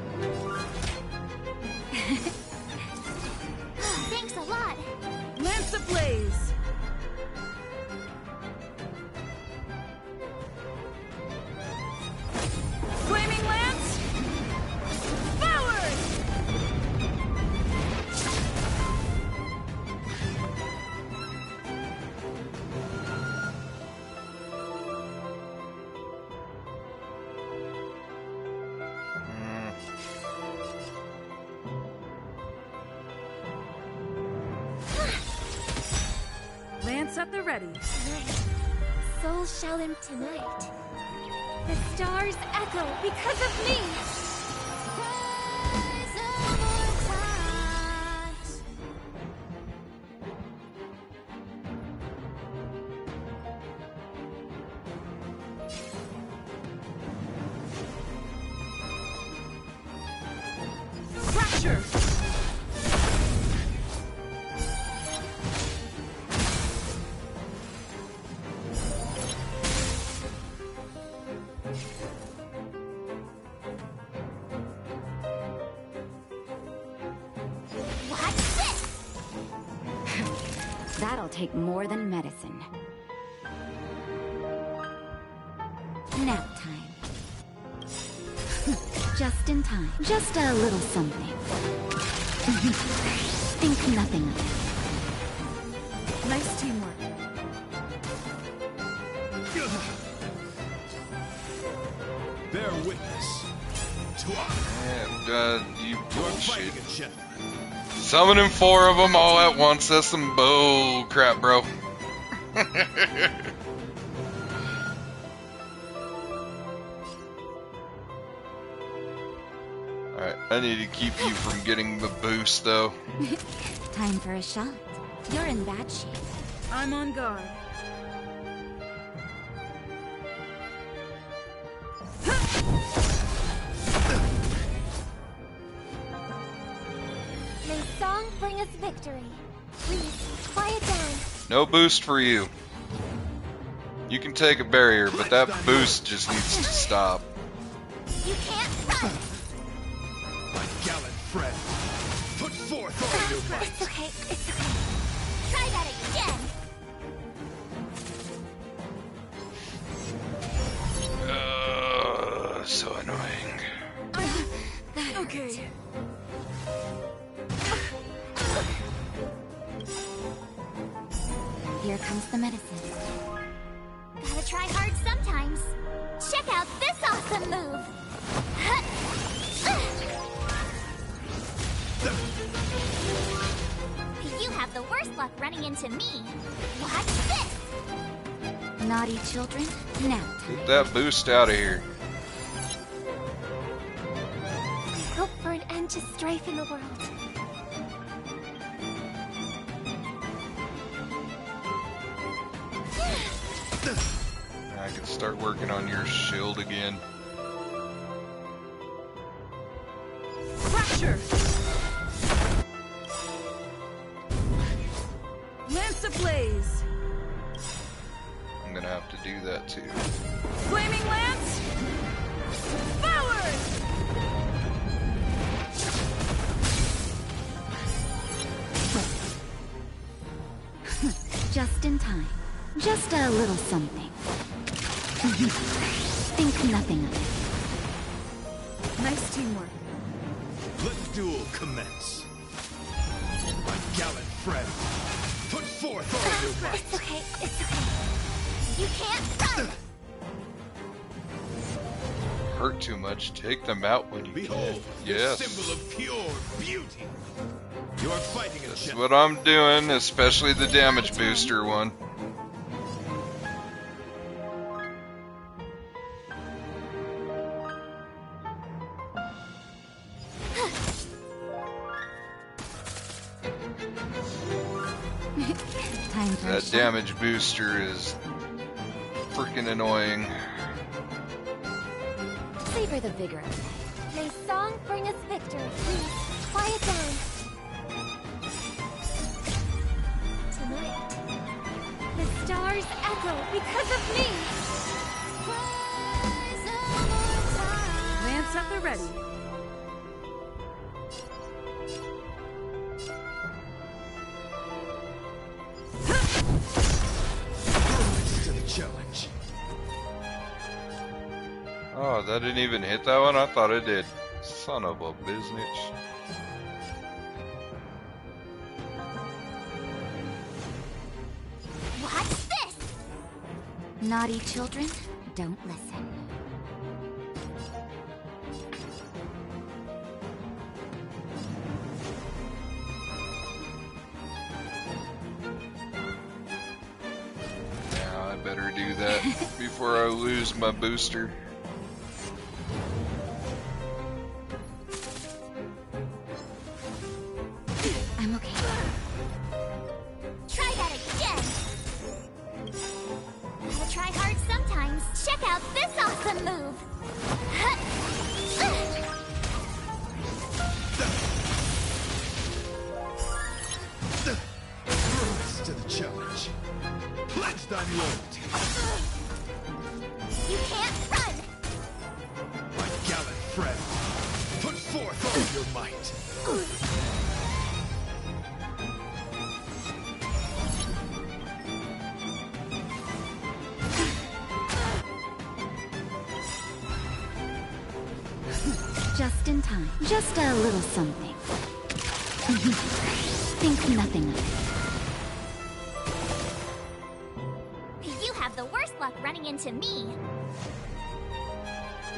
Thanks a lot! Lance ablaze! Flaming lance! Forward! Lance at the ready. Night. Soul shall him tonight. The stars echo because of me. Fracture! What's this? That'll take more than medicine. Nap time. Just in time. Just a little something. Think nothing of it. Nice teamwork. Bear witness to our And, you bullshit. fighting a gentleman. Summoning 4 of them all at once, that's some bull crap, bro. Alright, I need to keep you from getting the boost, though. Time for a shot. You're in bad shape. I'm on guard. May song bring us victory. Please, quiet down. No boost for you. You can take a barrier, but that boost just needs to stop. You can't run! My gallant friend, put forth all your might. It's okay, it's okay. Try that again! So annoying. Okay. Here comes the medicine. Gotta try hard sometimes. Check out this awesome move! You have the worst luck running into me. Watch this! Naughty children, nap time. Get that boost out of here. I hope for an end to strife in the world. I can start working on your shield again. Fracture! ablaze! I'm gonna have to do that too. Flaming lance! Forward! Just in time. Just a little something. Think nothing of it. Nice teamwork. Let the duel commence. My gallant friend, put forth all your might. It's okay, it's okay. You can't run! Hurt too much, take them out when you Behold, can. the Yes. symbol of pure beauty. You are fighting a That's gentleman. what I'm doing, especially the damage booster one. Time for a That shot. damage booster is freaking annoying. Savor the vigor of life. May song bring us victory. Please, quiet down. Tonight, the stars echo because of me. Lance at the ready. Rise to the challenge. Oh, that didn't even hit that one? I thought it did. Son of a biznitch. What's this? Naughty children, don't listen. Yeah, I better do that before I lose my booster. I'm okay. Try that again! Gotta try hard sometimes. Check out this awesome move! Rise to the challenge. Pledge thy loyalty. You can't run! My gallant friend, put forth all your might. Just in time. Just a little something. Think nothing of it. You have the worst luck running into me.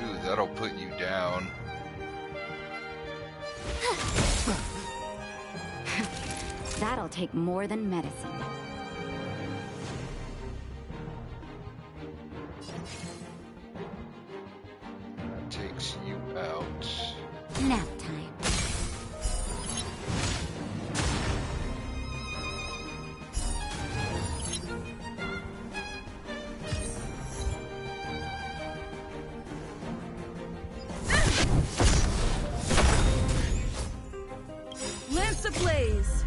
Ooh, that'll put you down. That'll take more than medicine. That takes you out. Nap time. Lance ablaze!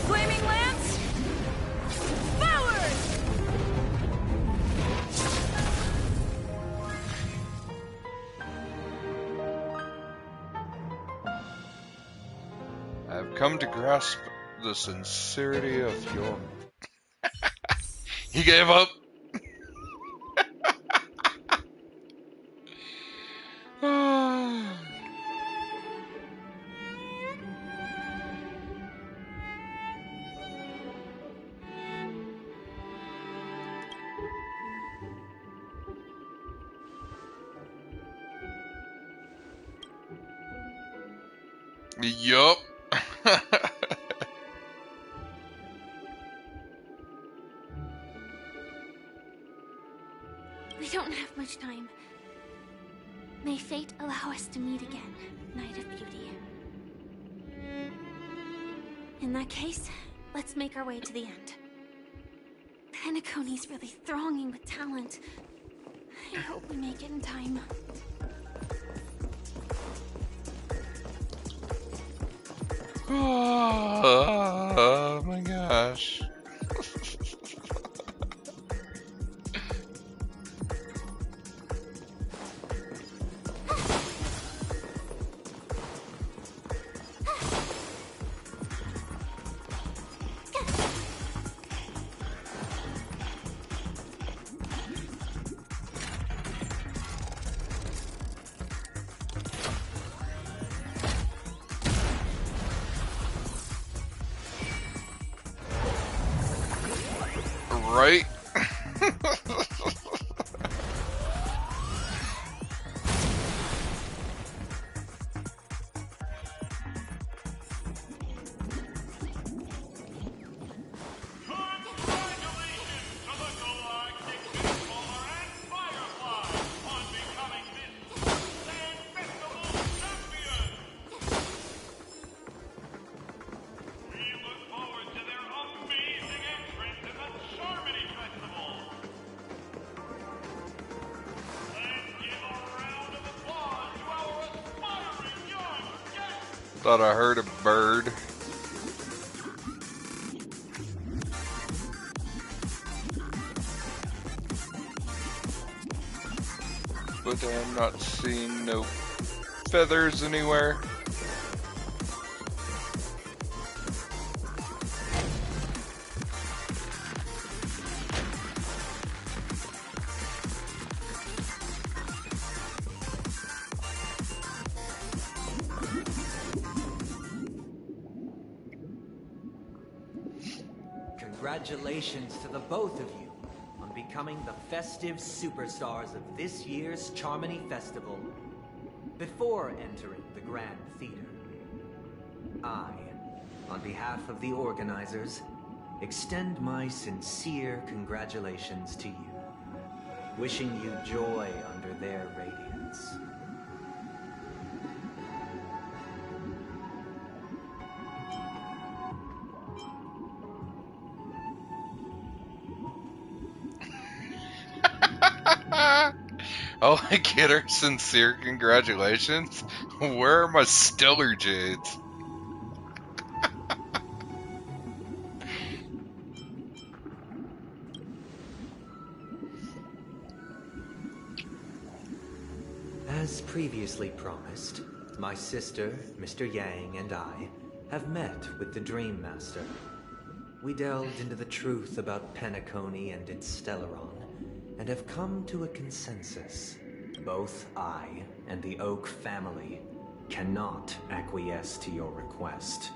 Flaming lance! Forward! I've come to grasp the sincerity of your... He gave up! Yup. We don't have much time. May fate allow us to meet again, Knight of Beauty. In that case, let's make our way to the end. Penacony's really thronging with talent. I hope we make it in time. right? Thought I heard a bird. But I'm not seeing no feathers anywhere. Congratulations to the both of you on becoming the festive superstars of this year's Charmony Festival. Before entering the Grand Theater, I, on behalf of the organizers, extend my sincere congratulations to you, wishing you joy under their radiance. Oh, I get her sincere congratulations. Where are my stellar jades? As previously promised, my sister, Mr. Yang, and I have met with the Dream Master. We delved into the truth about Penacony and its Stellaron, and have come to a consensus. Both I and the Oak family cannot acquiesce to your request.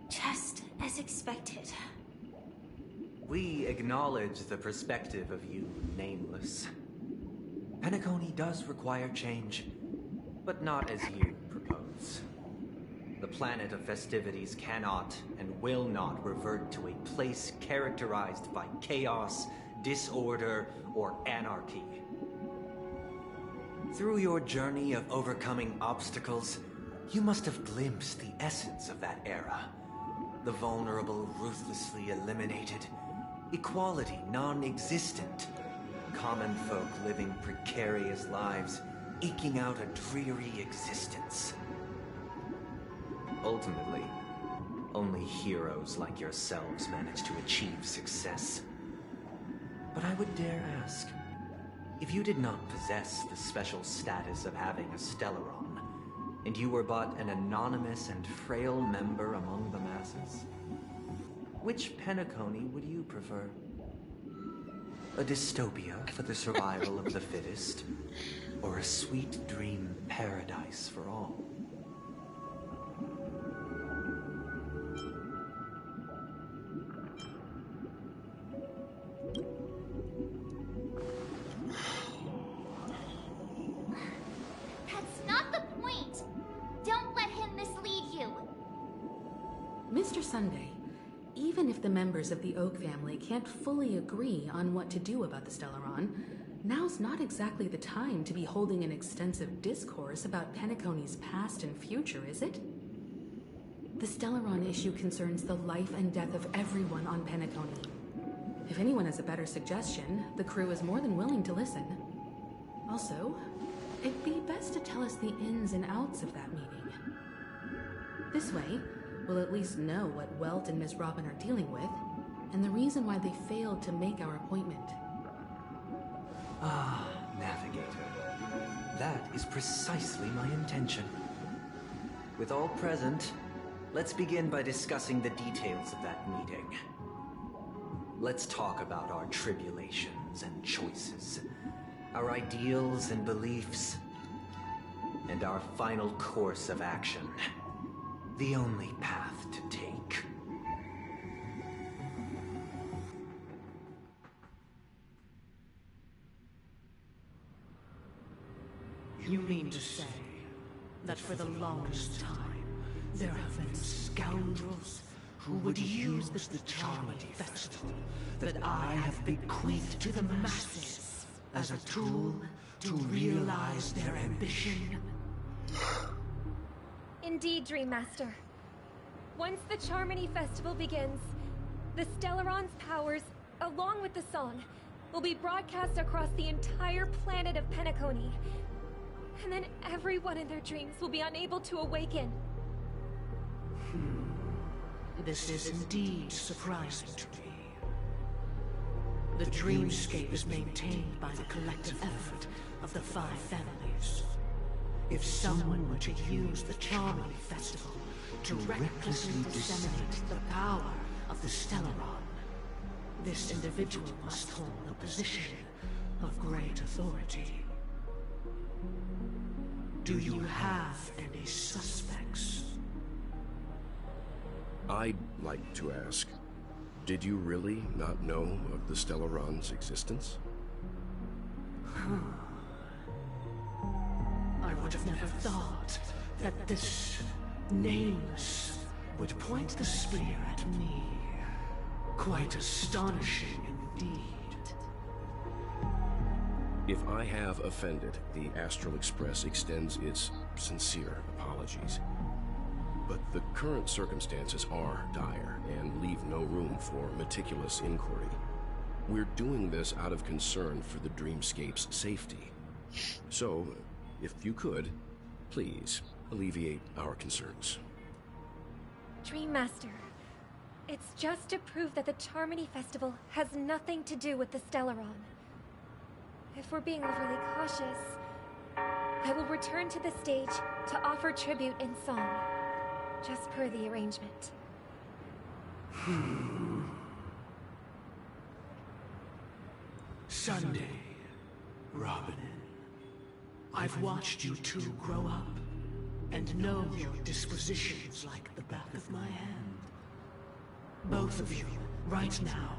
Just as expected. We acknowledge the perspective of you, Nameless. Penacony does require change, but not as you propose. The planet of festivities cannot and will not revert to a place characterized by chaos, disorder, or anarchy. Through your journey of overcoming obstacles, you must have glimpsed the essence of that era. The vulnerable ruthlessly eliminated, equality non-existent, common folk living precarious lives, eking out a dreary existence. Ultimately, only heroes like yourselves manage to achieve success. But I would dare ask, if you did not possess the special status of having a Stellaron, and you were but an anonymous and frail member among the masses, which Penacony would you prefer? A dystopia for the survival of the fittest, or a sweet dream paradise for all? That's not the point. Don't let him mislead you. Mr. Sunday, even if the members of the Oak family can't fully agree on what to do about the Stellaron, now's not exactly the time to be holding an extensive discourse about Penacony's past and future, is it? The Stellaron issue concerns the life and death of everyone on Penacony. If anyone has a better suggestion, the crew is more than willing to listen. Also, it'd be best to tell us the ins and outs of that meeting. This way, we'll at least know what Welt and Miss Robin are dealing with, and the reason why they failed to make our appointment. Ah, Navigator. That is precisely my intention. With all present, let's begin by discussing the details of that meeting. Let's talk about our tribulations and choices, our ideals and beliefs, and our final course of action. The only path to take. You mean to say that for the longest time, there have been scoundrels who would use the Charmony Festival that I have bequeathed to the masses as a tool to realize their ambition? Indeed, Dream Master. Once the Charmony Festival begins, the Stellaron's powers, along with the song, will be broadcast across the entire planet of Penacony. And then everyone in their dreams will be unable to awaken. This is indeed surprising to me. The dreamscape is maintained by the collective effort of the 5 families. If someone were to use the Charmony Festival to recklessly disseminate the power of the Stellaron, this individual must hold a position of great authority. Do you have any suspects? I'd like to ask, did you really not know of the Stellaron's existence? I would have never thought that this nameless would point the spear at me. Quite astonishing indeed. If I have offended, the Astral Express extends its sincere apologies. But the current circumstances are dire and leave no room for meticulous inquiry. We're doing this out of concern for the Dreamscape's safety. So, if you could, please alleviate our concerns. Dream Master, it's just to prove that the Charmony Festival has nothing to do with the Stellaron. If we're being overly cautious, I will return to the stage to offer tribute in song, just per the arrangement. Sunday, Robin, I've watched you two grow up and know your dispositions like the back of my hand. Both of you, right now,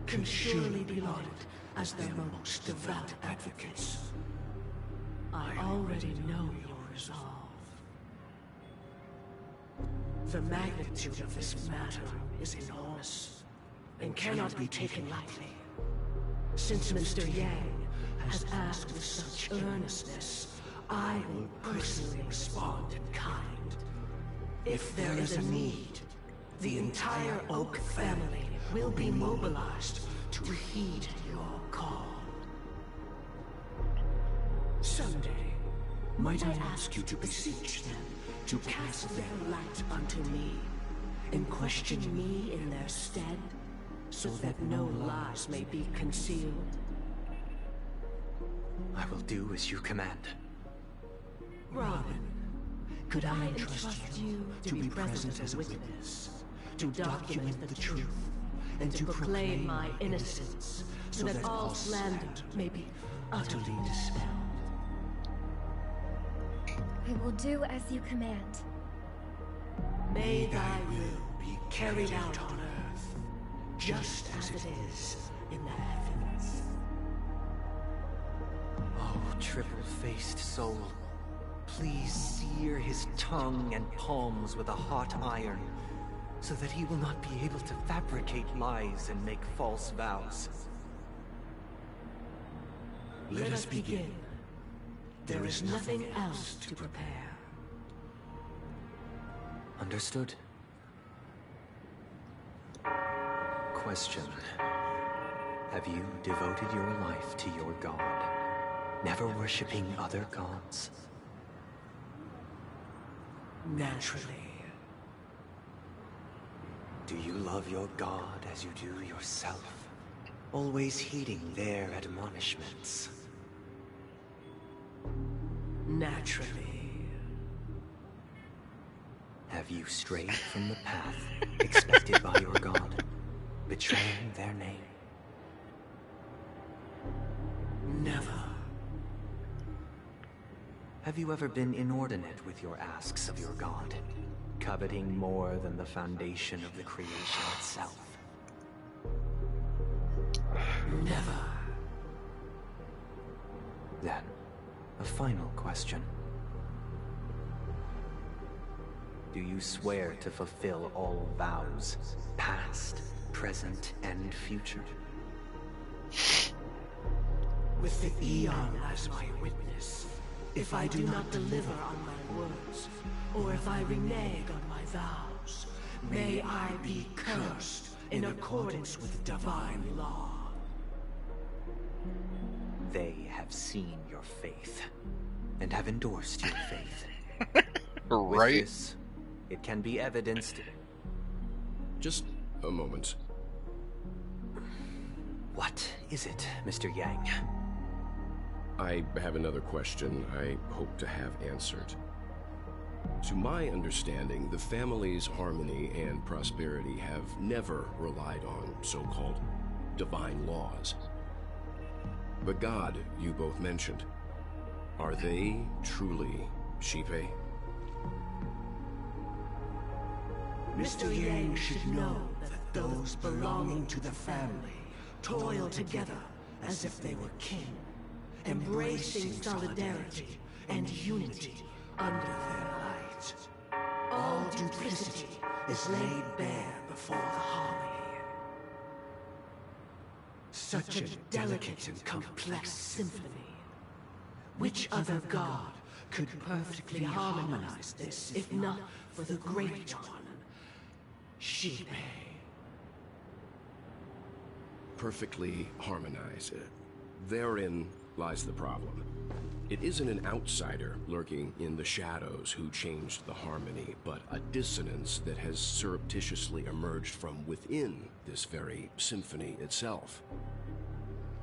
can surely be lauded as their most devout advocates. I already know your resolve. The magnitude of this matter is enormous and cannot be taken lightly. Since Mr. Yang has asked with such earnestness, I will personally respond in kind. If there is a need, the entire Oak family will be mobilized to heed your call. Someday, might I ask you to beseech them to cast their light unto me, and question me in their stead, so that no lies may be concealed? I will do as you command. Robin, could I entrust you to be present as a witness, to document the truth, and to proclaim my innocence, so that all slander may be utterly dispelled? I will do as you command. May thy will be carried out on earth, just as it is in the heavens. Oh, triple-faced soul, please sear his tongue and palms with a hot iron, so that he will not be able to fabricate lies and make false vows. Let us begin. There is nothing else to prepare. Understood. Question. Have you devoted your life to your god, never worshipping other gods? Naturally. Do you love your god as you do yourself, always heeding their admonishments? Naturally. Have you strayed from the path expected by your god, betraying their name? Never. Have you ever been inordinate with your asks of your god, coveting more than the foundation of the creation itself? Never. Then, a final question. Do you swear to fulfill all vows, past, present, and future? With the Eon as my witness, if I do not deliver on my words, or if I renege on my vows, may I be cursed in accordance with divine law. They have seen your faith, and have endorsed your faith. Right? With this, it can be evidenced. Just a moment. What is it, Mr. Yang? I have another question I hope to have answered. To my understanding, the family's harmony and prosperity have never relied on so-called divine laws. The god you both mentioned, are they truly Shipe? Mr. Yang should know that those belonging to the family toil together as if they were kin, embracing solidarity and unity under their light. All duplicity is laid bare before the harmony. Such a delicate and complex symphony. Which other god could perfectly harmonize this, if not for the Great One, Shipe? Perfectly harmonize it. Therein lies the problem. It isn't an outsider lurking in the shadows who changed the harmony, but a dissonance that has surreptitiously emerged from within this very symphony itself.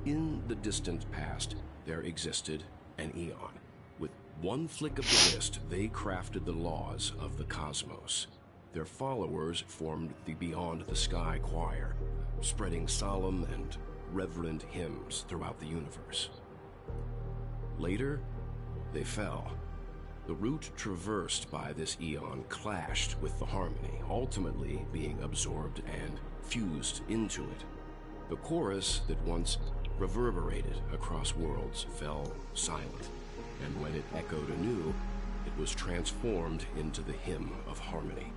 In the distant past, there existed an Eon. With one flick of the wrist, they crafted the laws of the cosmos. Their followers formed the Beyond the Sky Choir, spreading solemn and reverent hymns throughout the universe. Later, they fell. The route traversed by this Eon clashed with the harmony, ultimately being absorbed and fused into it. The chorus that once reverberated across worlds fell silent, and when it echoed anew, it was transformed into the hymn of harmony.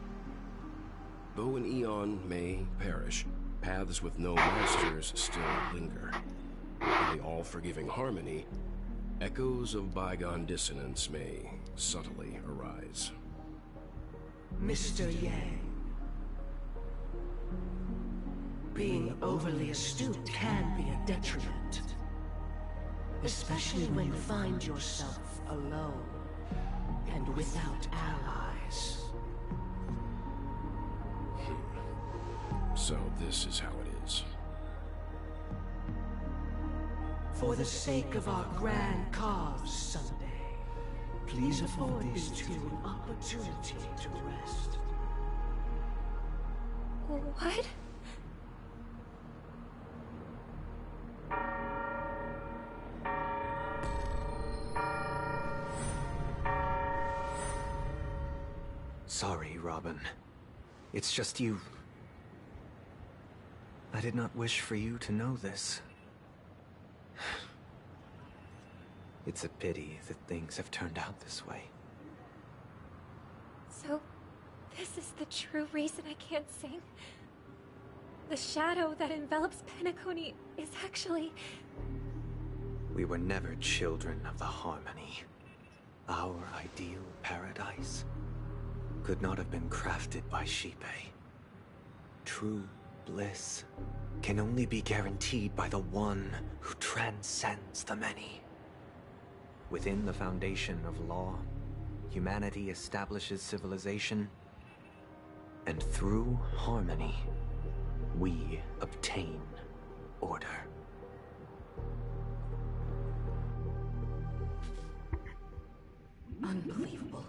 Though an Eon may perish, paths with no masters still linger. In the all-forgiving harmony, echoes of bygone dissonance may subtly arise. Mr. Yang, being overly astute can be a detriment. Especially when you find yourself alone and without allies. So this is how it is. For the sake of our grand cause someday, please afford these two an opportunity to rest. What? Sorry, Robin. It's just you. I did not wish for you to know this. It's a pity that things have turned out this way. So, this is the true reason I can't sing? The shadow that envelops Penacony is actually... We were never children of the harmony. Our ideal paradise could not have been crafted by Shipe. True bliss can only be guaranteed by the one who transcends the many. Within the foundation of law, humanity establishes civilization, and through harmony, we obtain order. Unbelievable.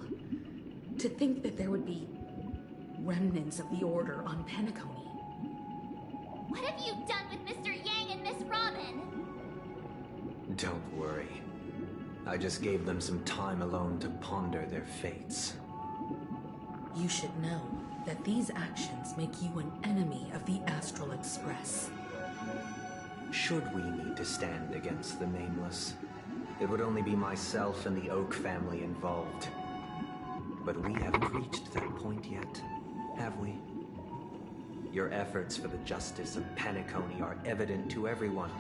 To think that there would be remnants of the Order on Penacony. What have you done with Mr. Yang and Miss Robin? Don't worry. I just gave them some time alone to ponder their fates. You should know that these actions make you an enemy of the Astral Express. Should we need to stand against the Nameless, it would only be myself and the Oak family involved. But we haven't reached that point yet, have we? Your efforts for the justice of Penacony are evident to everyone,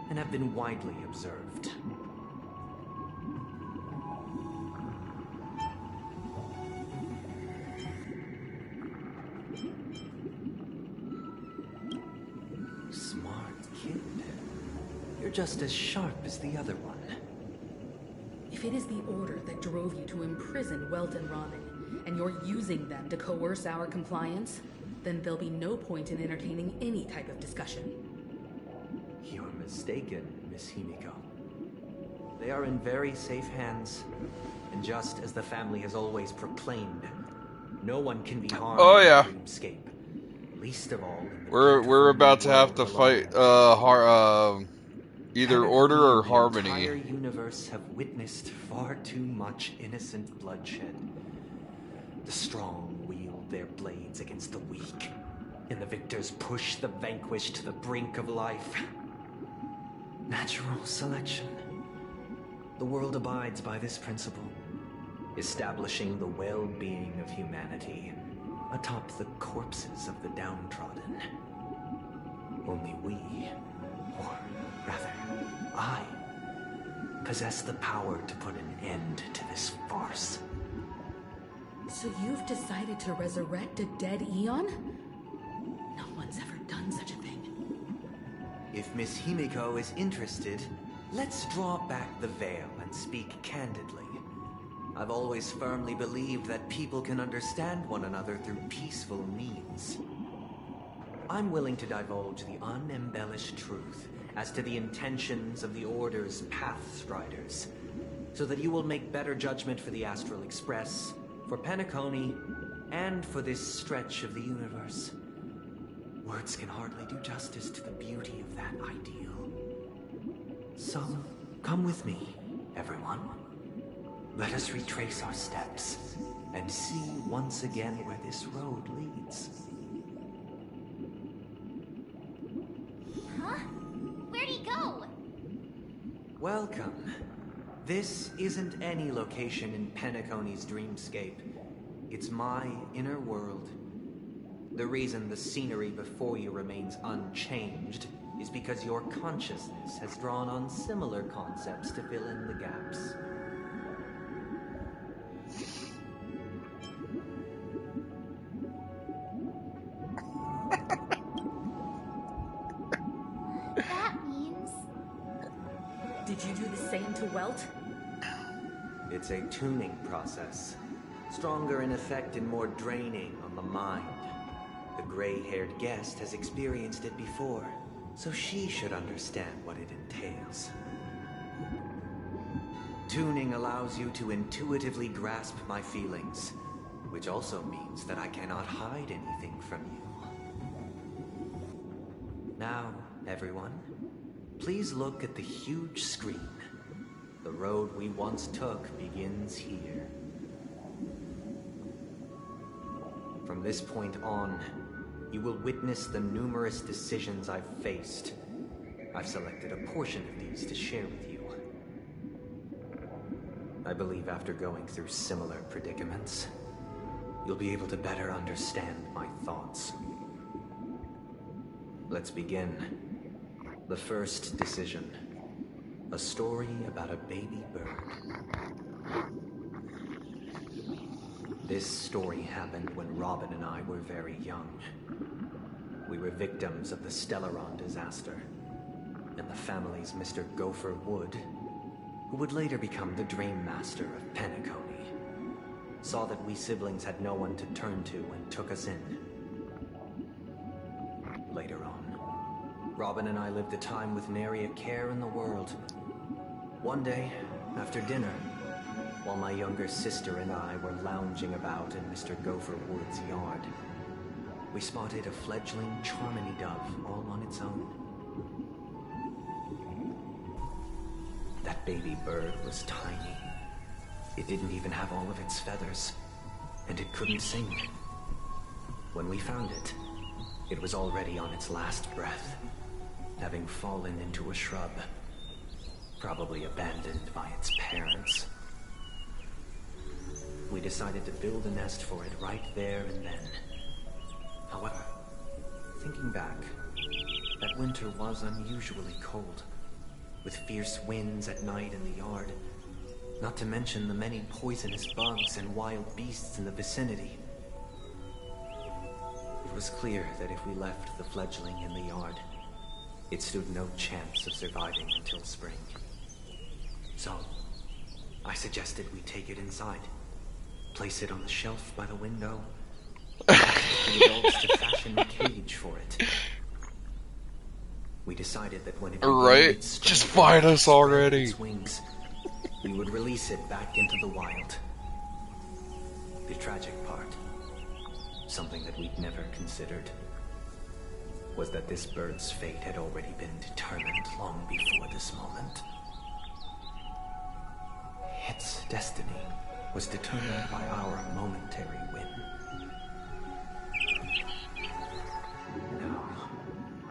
and have been widely observed. Smart kid. You're just as sharp as the other one. If it is the order that drove you to imprison Welt and Robin, and you're using them to coerce our compliance, then there'll be no point in entertaining any type of discussion. You're mistaken, Miss Himiko. They are in very safe hands, and just as the family has always proclaimed, no one can be harmed in Dreamscape. Least of all, we're about to have to fight either Order or Harmony. The entire universe have witnessed far too much innocent bloodshed. The strong wield their blades against the weak, and the victors push the vanquished to the brink of life. Natural selection. The world abides by this principle, establishing the well-being of humanity atop the corpses of the downtrodden. Only we, or rather, I, possess the power to put an end to this farce. So you've decided to resurrect a dead Eon? No one's ever done such a thing. If Miss Himiko is interested, let's draw back the veil and speak candidly. I've always firmly believed that people can understand one another through peaceful means. I'm willing to divulge the unembellished truth as to the intentions of the Order's Pathstriders, so that you will make better judgment for the Astral Express, for Penacony, and for this stretch of the universe. Words can hardly do justice to the beauty of that ideal. So, come with me, everyone. Let us retrace our steps, and see once again where this road leads. Huh? Where'd he go? Welcome. This isn't any location in Penacony's dreamscape. It's my inner world. The reason the scenery before you remains unchanged is because your consciousness has drawn on similar concepts to fill in the gaps. That means... Did you do the same to Welt? It's a tuning process. Stronger in effect and more draining on the mind. The gray-haired guest has experienced it before, so she should understand what it entails. Tuning allows you to intuitively grasp my feelings, which also means that I cannot hide anything from you. Now, everyone, please look at the huge screen. The road we once took begins here. From this point on, you will witness the numerous decisions I've faced. I've selected a portion of these to share with you. I believe after going through similar predicaments, you'll be able to better understand my thoughts. Let's begin. The first decision. A story about a baby bird. This story happened when Robin and I were very young. We were victims of the Stellaron disaster, and the family's Mr. Gopher Wood, who would later become the Dream Master of Penacony, saw that we siblings had no one to turn to and took us in. Later on, Robin and I lived a time with nary a care in the world. One day, after dinner, while my younger sister and I were lounging about in Mr. Gopher Wood's yard, we spotted a fledgling Charmony dove all on its own. That baby bird was tiny. It didn't even have all of its feathers, and it couldn't sing. When we found it, it was already on its last breath, having fallen into a shrub. probably abandoned by its parents. We decided to build a nest for it right there and then. However, thinking back, that winter was unusually cold, with fierce winds at night in the yard, not to mention the many poisonous bugs and wild beasts in the vicinity. It was clear that if we left the fledgling in the yard, it stood no chance of surviving until spring. So, I suggested we take it inside, place it on the shelf by the window, and ask the adults to fashion a cage for it. We decided that when it Alright, just fight us already. Its wings, we would release it back into the wild. The tragic part, something that we'd never considered, was that this bird's fate had already been determined long before this moment. Its destiny was determined by our momentary win. Now,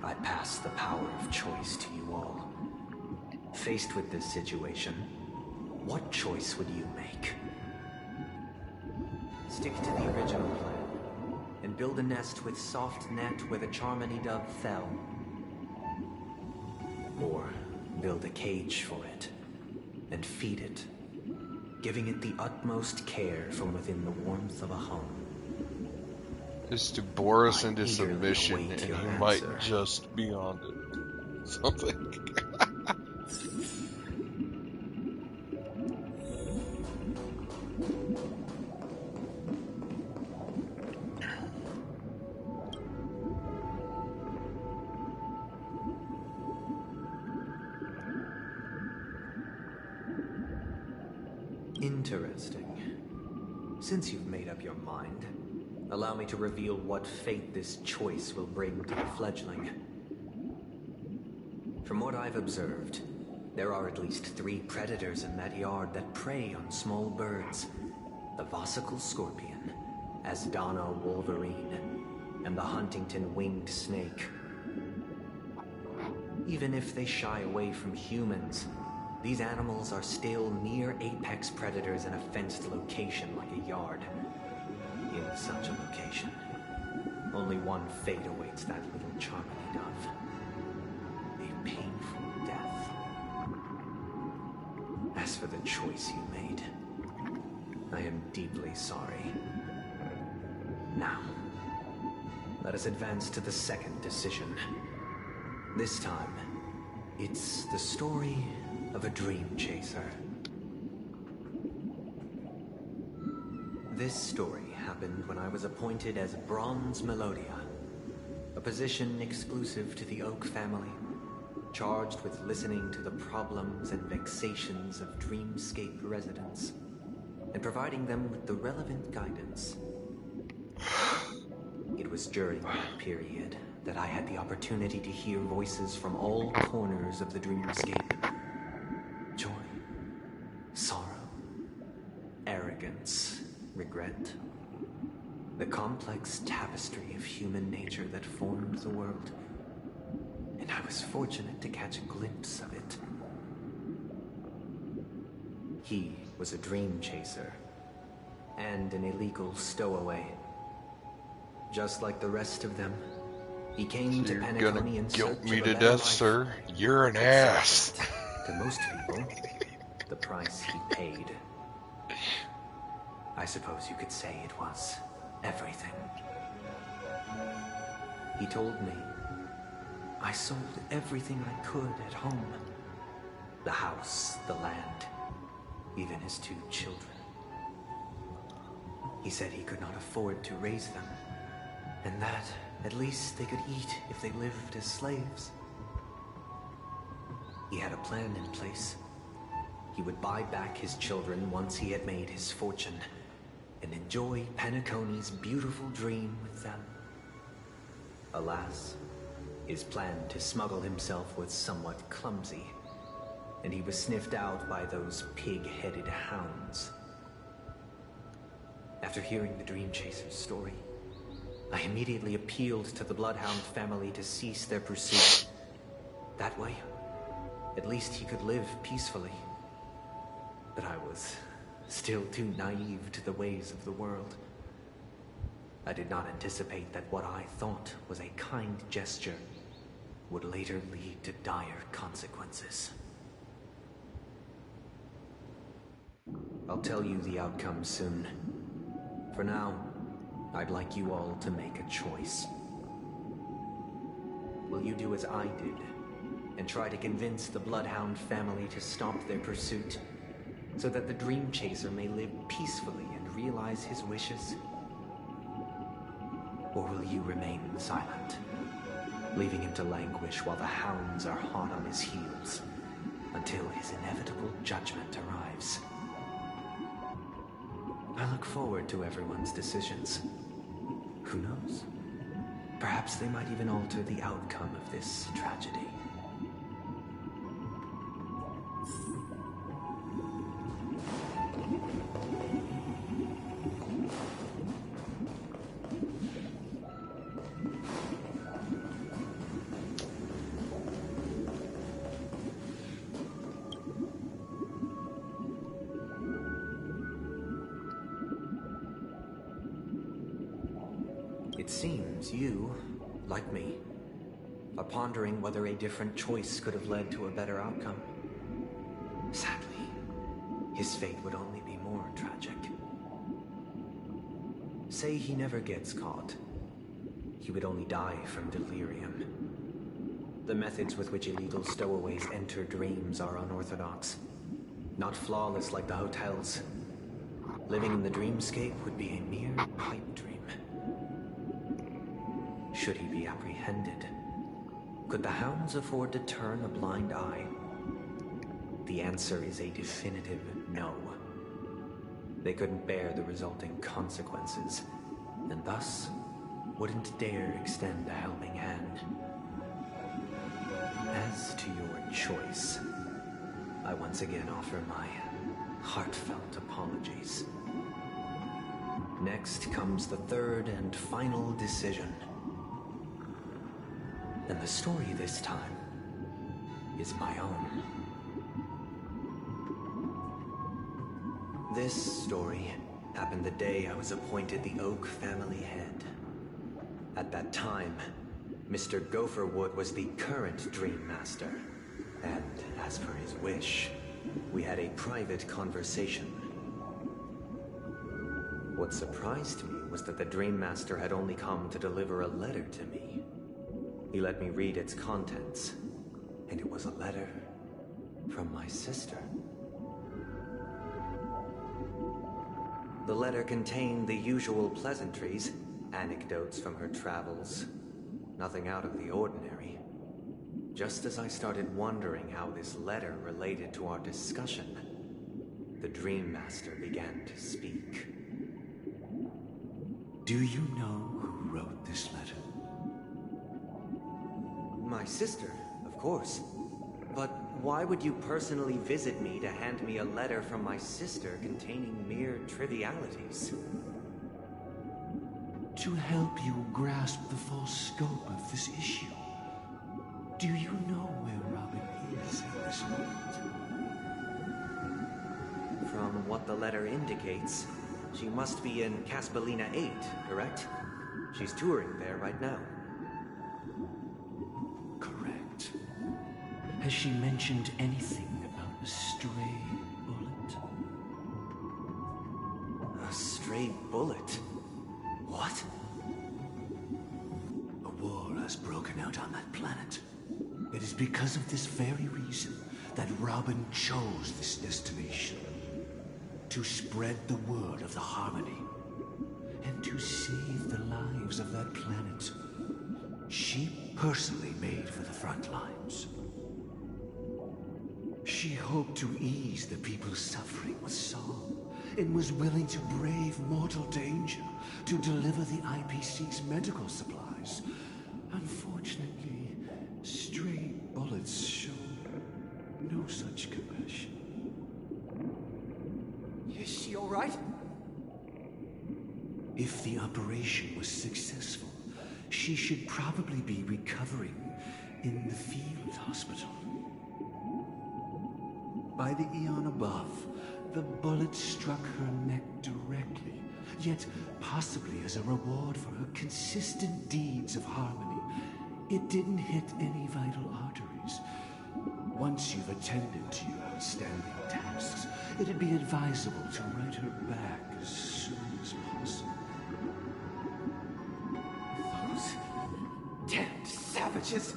I pass the power of choice to you all. Faced with this situation, what choice would you make? Stick to the original plan, and build a nest with soft net where the Charmony dove fell. Or build a cage for it, and feed it, giving it the utmost care from within the warmth of a home. Just to bore us into submission, and he might just be on it. Something. Interesting. Since you've made up your mind, allow me to reveal what fate this choice will bring to the fledgling. From what I've observed, there are at least 3 predators in that yard that prey on small birds. The Vosicle Scorpion, Asdana Wolverine, and the Huntington Winged Snake. Even if they shy away from humans, these animals are still near apex predators in a fenced location like a yard. In such a location, only one fate awaits that little Charmony dove. A painful death. As for the choice you made, I am deeply sorry. Now, let us advance to the second decision. This time, it's the story of a dream chaser. This story happened when I was appointed as Bronze Melodia, a position exclusive to the Oak family, charged with listening to the problems and vexations of Dreamscape residents, and providing them with the relevant guidance. It was during that period that I had the opportunity to hear voices from all corners of the Dreamscape. Joy, sorrow, arrogance, regret. The complex tapestry of human nature that formed the world. And I was fortunate to catch a glimpse of it. He was a dream chaser, and an illegal stowaway. Just like the rest of them, he came to Penacony in search of a better life. You're gonna guilt me to death, sir. You're an ass. To most people, the price he paid. I suppose you could say it was everything. He told me I sold everything I could at home. The house, the land, even his 2 children. He said he could not afford to raise them, and that at least they could eat if they lived as slaves. He had a plan in place. He would buy back his children once he had made his fortune, and enjoy Penacony's beautiful dream with them. Alas, his plan to smuggle himself was somewhat clumsy, and he was sniffed out by those pig-headed hounds. After hearing the Dream Chaser's story, I immediately appealed to the Bloodhound family to cease their pursuit. That way, At least he could live peacefully. But I was still too naive to the ways of the world. I did not anticipate that what I thought was a kind gesture would later lead to dire consequences. I'll tell you the outcome soon. For now, I'd like you all to make a choice. Will you do as I did, and try to convince the Bloodhound family to stop their pursuit, so that the Dream Chaser may live peacefully and realize his wishes? Or will you remain silent, leaving him to languish while the hounds are hot on his heels, until his inevitable judgment arrives? I look forward to everyone's decisions. Who knows? Perhaps they might even alter the outcome of this tragedy. It seems you, like me, are pondering whether a different choice could have led to a better outcome. Sadly, his fate would only be more tragic. Say he never gets caught. He would only die from delirium. The methods with which illegal stowaways enter dreams are unorthodox. Not flawless like the hotels. Living in the dreamscape would be a mere pipe dream. Should he be apprehended? Could the hounds afford to turn a blind eye? The answer is a definitive no. They couldn't bear the resulting consequences, and thus wouldn't dare extend a helping hand. As to your choice, I once again offer my heartfelt apologies. Next comes the third and final decision. And the story this time is my own. This story happened the day I was appointed the Oak family head. At that time, Mr. Gopherwood was the current Dream Master, and as per his wish, we had a private conversation. What surprised me was that the Dream Master had only come to deliver a letter to me. He let me read its contents, and it was a letter from my sister. The letter contained the usual pleasantries, anecdotes from her travels, nothing out of the ordinary. Just as I started wondering how this letter related to our discussion, the Dream Master began to speak. Do you know who wrote this letter? My sister, of course. But why would you personally visit me to hand me a letter from my sister containing mere trivialities? To help you grasp the full scope of this issue. Do you know where Robin is at this moment? From what the letter indicates, she must be in Caspelina 8, correct? She's touring there right now. Correct. Has she mentioned anything about a stray bullet? A stray bullet? What? A war has broken out on that planet. It is because of this very reason that Robin chose this destination. To spread the word of the Harmony. And to save the lives of that planet. She personally made for the front lines. She hoped to ease the people's suffering with song, and was willing to brave mortal danger to deliver the IPC's medical supplies. Unfortunately, stray bullets show no such compassion. Is she all right? If the operation was successful, she should probably be recovering in the field hospital. By the eon above, the bullet struck her neck directly, yet possibly as a reward for her consistent deeds of harmony. It didn't hit any vital arteries. Once you've attended to your outstanding tasks, it'd be advisable to write her back as soon as possible. Those damned savages!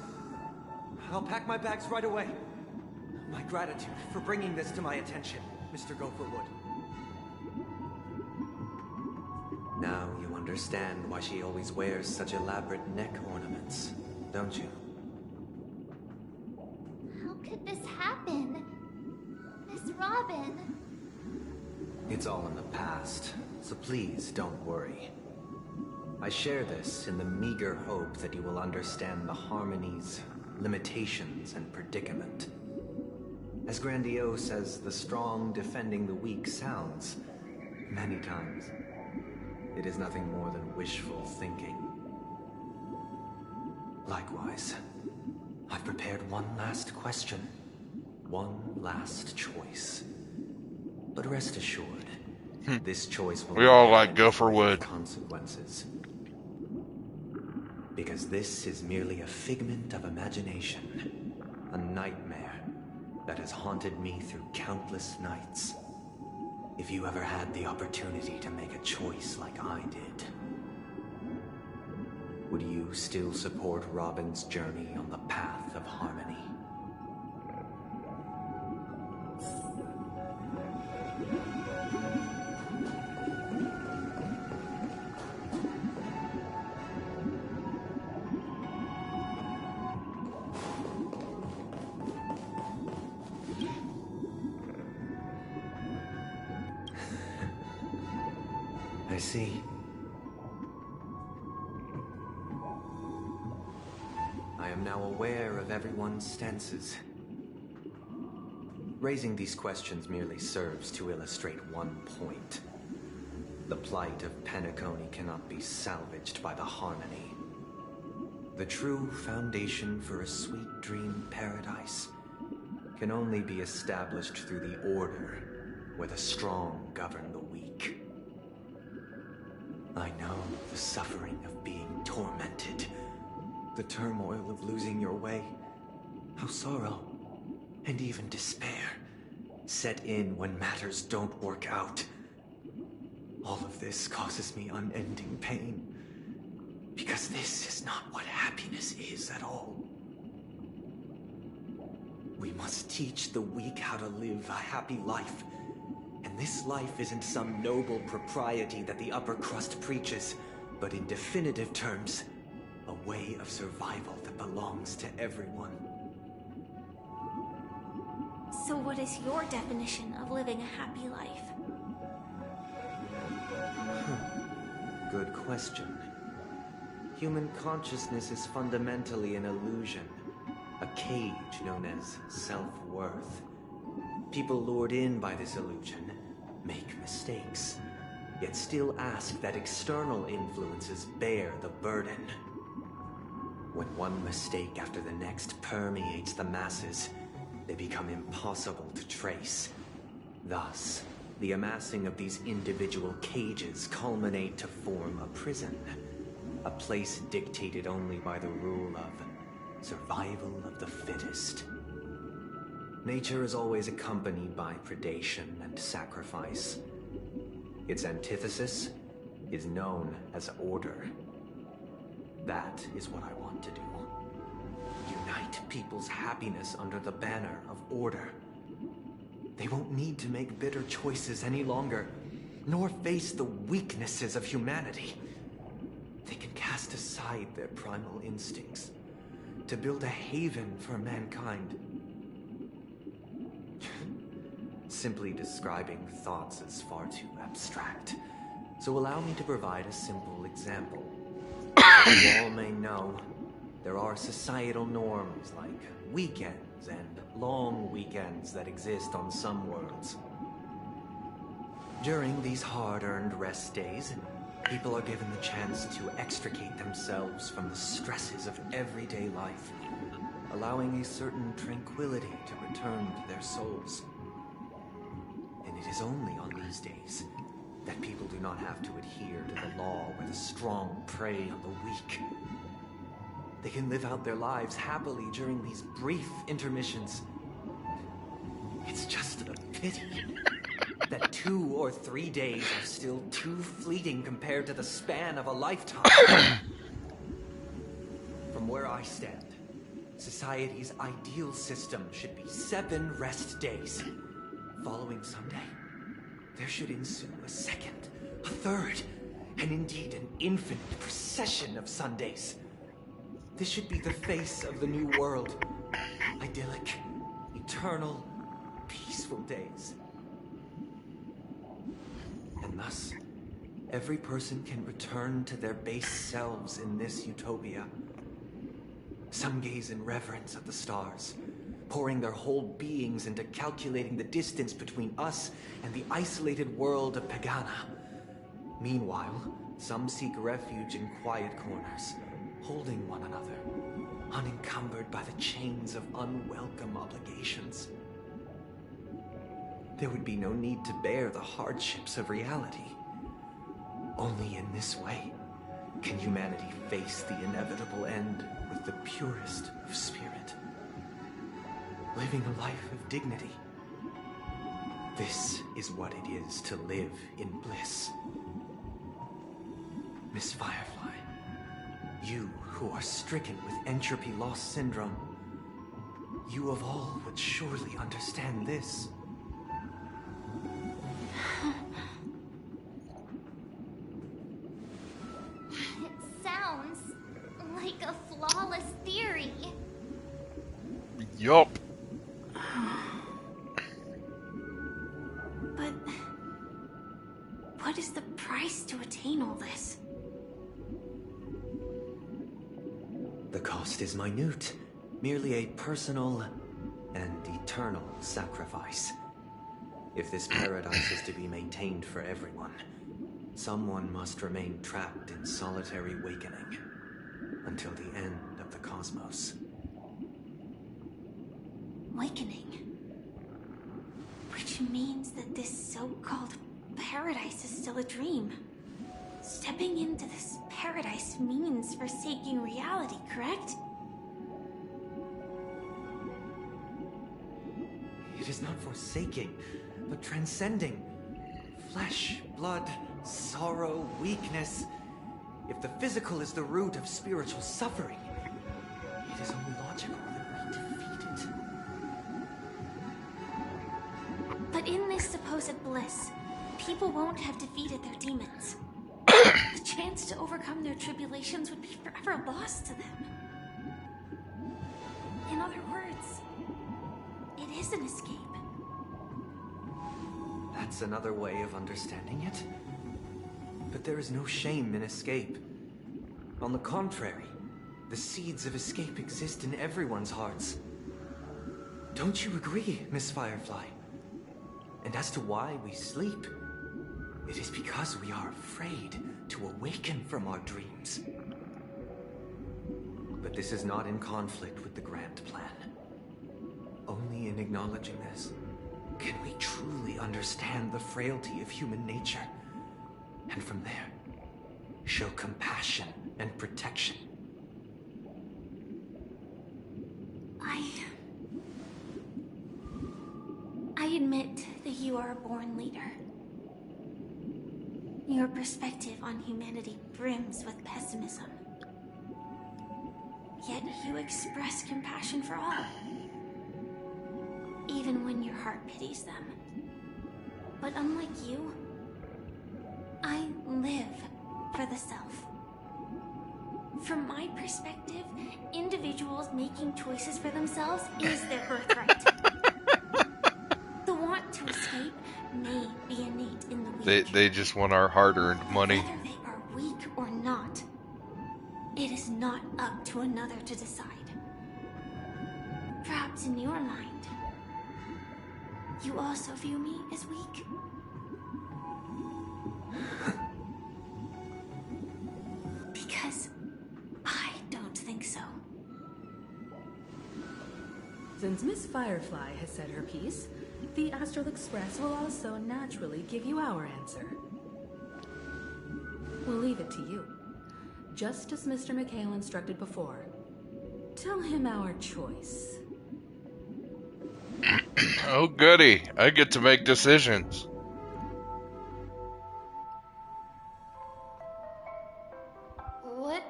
I'll pack my bags right away. My gratitude for bringing this to my attention, Mr. Gopherwood. Now you understand why she always wears such elaborate neck ornaments, don't you? How could this happen? Miss Robin. It's all in the past, so please don't worry. I share this in the meager hope that you will understand the harmony's limitations and predicament. As grandiose as the strong defending the weak sounds, many times, it is nothing more than wishful thinking. Likewise, I've prepared one last question, one last choice. But rest assured, this choice will We all like Gopherwood. Consequences. Because this is merely a figment of imagination, a nightmare that has haunted me through countless nights. If you ever had the opportunity to make a choice like I did, would you still support Robin's journey on the path of harmony? I see. I am now aware of everyone's stances. Raising these questions merely serves to illustrate one point. The plight of Penacony cannot be salvaged by the harmony. The true foundation for a sweet dream paradise can only be established through the order where the strong govern the weak. I know the suffering of being tormented, the turmoil of losing your way, how sorrow and even despair set in when matters don't work out. All of this causes me unending pain, because this is not what happiness is at all. We must teach the weak how to live a happy life. And this life isn't some noble propriety that the upper crust preaches, but in definitive terms, a way of survival that belongs to everyone. So what is your definition of living a happy life? Good question. Human consciousness is fundamentally an illusion, a cage known as self-worth. People lured in by this illusion make mistakes, yet still ask that external influences bear the burden. When one mistake after the next permeates the masses, they become impossible to trace. Thus, the amassing of these individual cages culminate to form a prison, a place dictated only by the rule of survival of the fittest. Nature is always accompanied by predation and sacrifice. Its antithesis is known as order. That is what I want to do. Unite people's happiness under the banner of order. They won't need to make bitter choices any longer, nor face the weaknesses of humanity. They can cast aside their primal instincts to build a haven for mankind. Simply describing thoughts is far too abstract, so allow me to provide a simple example. As you all may know, there are societal norms like weekends and long weekends that exist on some worlds. During these hard-earned rest days, people are given the chance to extricate themselves from the stresses of everyday life, allowing a certain tranquility to return to their souls. And it is only on these days that people do not have to adhere to the law where the strong prey on the weak. They can live out their lives happily during these brief intermissions. It's just a pity that 2 or 3 days are still too fleeting compared to the span of a lifetime. From where I stand, society's ideal system should be 7 rest days. Following Sunday, there should ensue a second, a third, and indeed an infinite procession of Sundays. This should be the face of the new world. Idyllic, eternal, peaceful days. And thus, every person can return to their base selves in this utopia. Some gaze in reverence at the stars, pouring their whole beings into calculating the distance between us and the isolated world of Pagana. Meanwhile, some seek refuge in quiet corners, holding one another, unencumbered by the chains of unwelcome obligations. There would be no need to bear the hardships of reality. Only in this way can humanity face the inevitable end with the purest of spirit, living a life of dignity. This is what it is to live in bliss. Miss Firefly, you who are stricken with entropy loss syndrome, you of all would surely understand this. It sounds like a flawless theory. Yup. But what is the price to attain all this? The cost is minute, merely a personal and eternal sacrifice. If this paradise is to be maintained for everyone, someone must remain trapped in solitary awakening until the end of the cosmos. Awakening. Which means that this so-called paradise is still a dream. Stepping into this paradise means forsaking reality, correct? It is not forsaking, but transcending. Flesh, blood, sorrow, weakness. If the physical is the root of spiritual suffering, it is only logical that we defeat it. But in this supposed bliss, people won't have defeated their demons. The chance to overcome their tribulations would be forever lost to them. In other words, it is an escape. That's another way of understanding it. But there is no shame in escape. On the contrary, the seeds of escape exist in everyone's hearts. Don't you agree, Miss Firefly? And as to why we sleep, it is because we are afraid to awaken from our dreams. But this is not in conflict with the grand plan. Only in acknowledging this can we truly understand the frailty of human nature, and from there, show compassion and protection. I admit that you are a born leader. Your perspective on humanity brims with pessimism. Yet you express compassion for all, even when your heart pities them. But unlike you, I live for the self. From my perspective, individuals making choices for themselves is their birthright. The want to escape may be innate in the weak. They just want our hard-earned money. Whether they are weak or not, it is not up to another to decide. Perhaps in your mind, you also view me as weak. Because I don't think so. Since Miss Firefly has said her piece, the Astral Express will also naturally give you our answer. We'll leave it to you. Just as Mr. McHale instructed before. Tell him our choice. Oh goody, I get to make decisions. What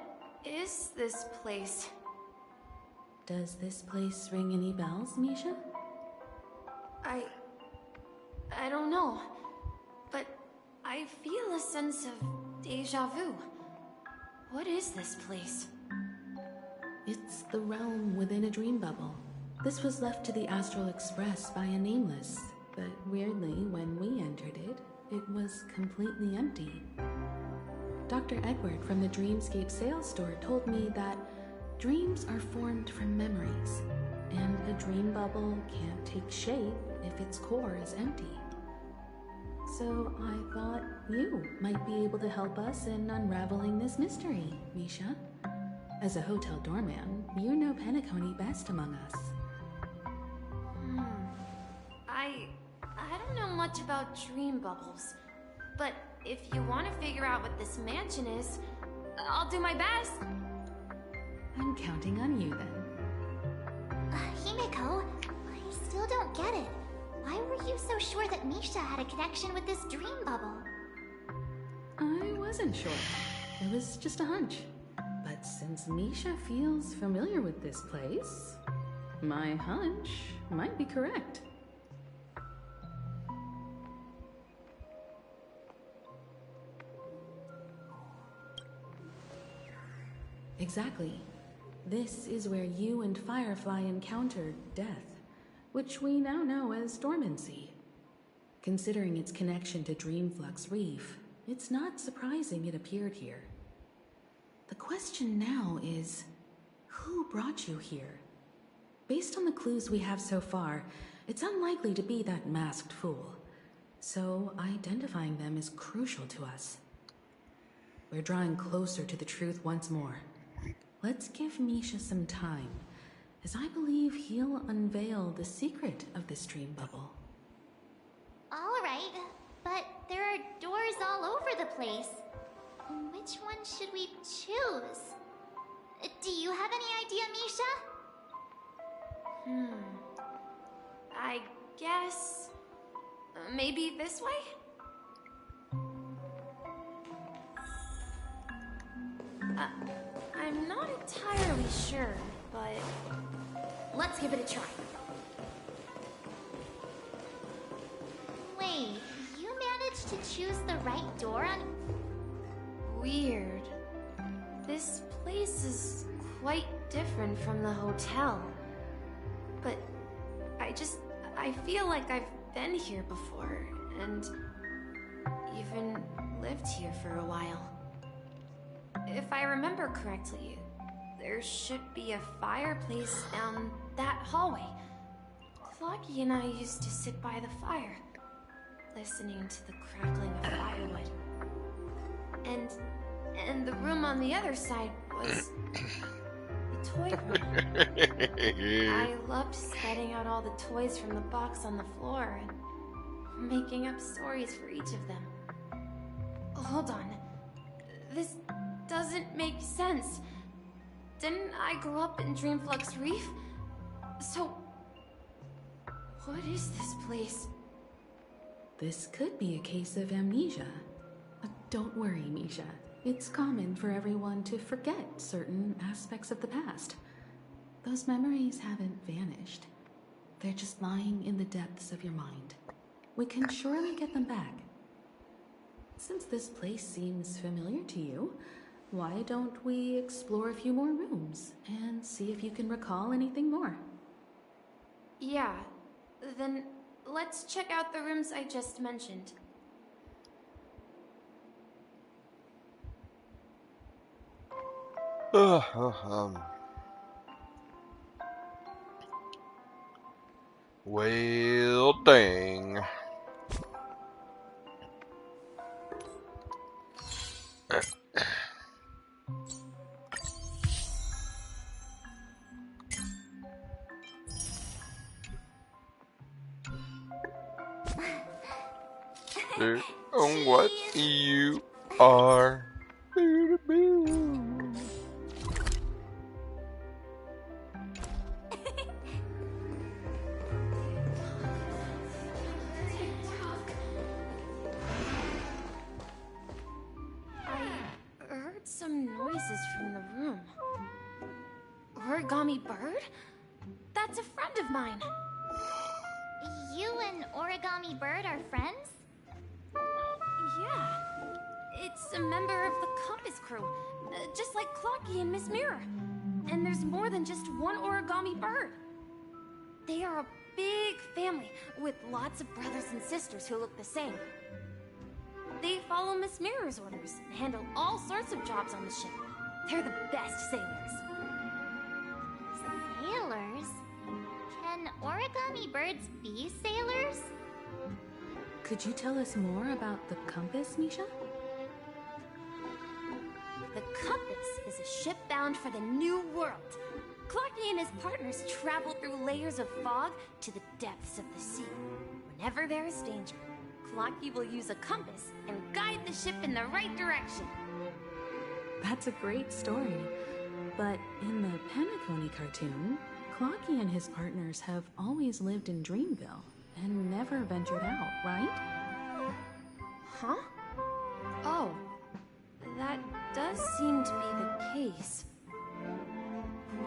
is this place? Does this place ring any bells, Misha? I don't know, but I feel a sense of deja vu. What is this place? It's the realm within a dream bubble. This was left to the Astral Express by a nameless, but weirdly, when we entered it, it was completely empty. Dr. Edward from the Dreamscape sales store told me that dreams are formed from memories, and a dream bubble can't take shape if its core is empty. So I thought you might be able to help us in unraveling this mystery, Misha. As a hotel doorman, you know Penacony best among us. I don't know much about dream bubbles, but if you want to figure out what this mansion is, I'll do my best. I'm counting on you then. Himeko, I still don't get it. Why were you so sure that Misha had a connection with this dream bubble? I wasn't sure. It was just a hunch. But since Misha feels familiar with this place, my hunch might be correct. Exactly. This is where you and Firefly encountered death, which we now know as dormancy. Considering its connection to Dreamflux Reef, it's not surprising it appeared here. The question now is, who brought you here? Based on the clues we have so far, it's unlikely to be that masked fool. So identifying them is crucial to us. We're drawing closer to the truth once more. Let's give Misha some time, as I believe he'll unveil the secret of this dream bubble. All right, but there are doors all over the place. Which one should we choose? Do you have any idea, Misha? I guess... maybe this way? I'm not entirely sure, but... let's give it a try. Wait, you managed to choose the right door on... Weird. This place is quite different from the hotel. But I feel like I've been here before, and even lived here for a while. If I remember correctly, there should be a fireplace down that hallway. Clocky and I used to sit by the fire, listening to the crackling of firewood. And the room on the other side was the toy room. I loved spreading out all the toys from the box on the floor and making up stories for each of them. Hold on. This doesn't make sense. Didn't I grow up in Dreamflux Reef? So, what is this place? This could be a case of amnesia. Don't worry, Misha. It's common for everyone to forget certain aspects of the past. Those memories haven't vanished. They're just lying in the depths of your mind. We can surely get them back. Since this place seems familiar to you, why don't we explore a few more rooms and see if you can recall anything more? Yeah, then let's check out the rooms I just mentioned. Well, dang. what you are. I heard some noises from the room. Origami Bird? That's a friend of mine. You and Origami Bird are friends? Yeah. It's a member of the Compass crew, just like Clocky and Miss Mirror. And there's more than just one Origami Bird. They are a big family with lots of brothers and sisters who look the same. They follow Miss Mirror's orders and handle all sorts of jobs on the ship. They're the best sailors. Sailors? Can Origami Birds be sailors? Could you tell us more about the compass, Misha? The Compass is a ship bound for the New World. Clocky and his partners travel through layers of fog to the depths of the sea. Whenever there is danger, Clocky will use a compass and guide the ship in the right direction. That's a great story. But in the Penacony cartoon, Clocky and his partners have always lived in Dreamville and never ventured out, right? Huh? Oh, that does seem to be the case.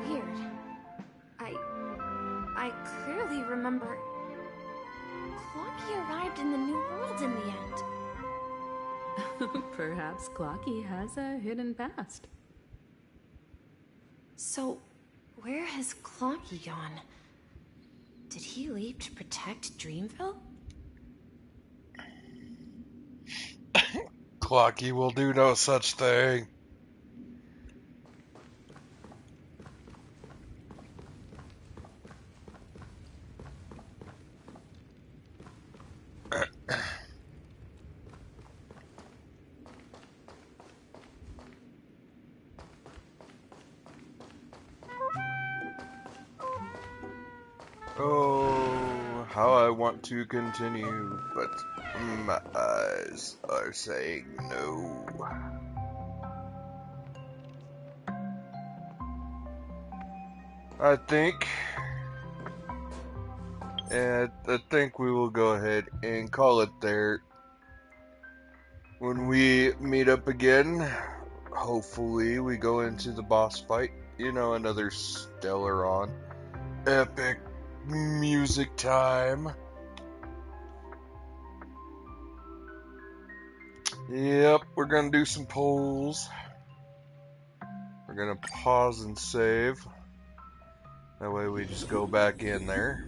Weird. I clearly remember Clocky arrived in the New World in the end. Perhaps Clocky has a hidden past. So, where has Clocky gone? Did he leave to protect Dreamville? Clocky will do no such thing. Oh, how I want to continue, but my eyes are saying no. I think we will go ahead and call it there. When we meet up again, hopefully we go into the boss fight. You know, another Stellaron epic music time. Yep, we're gonna do some polls. We're gonna pause and save. That way we just go back in there.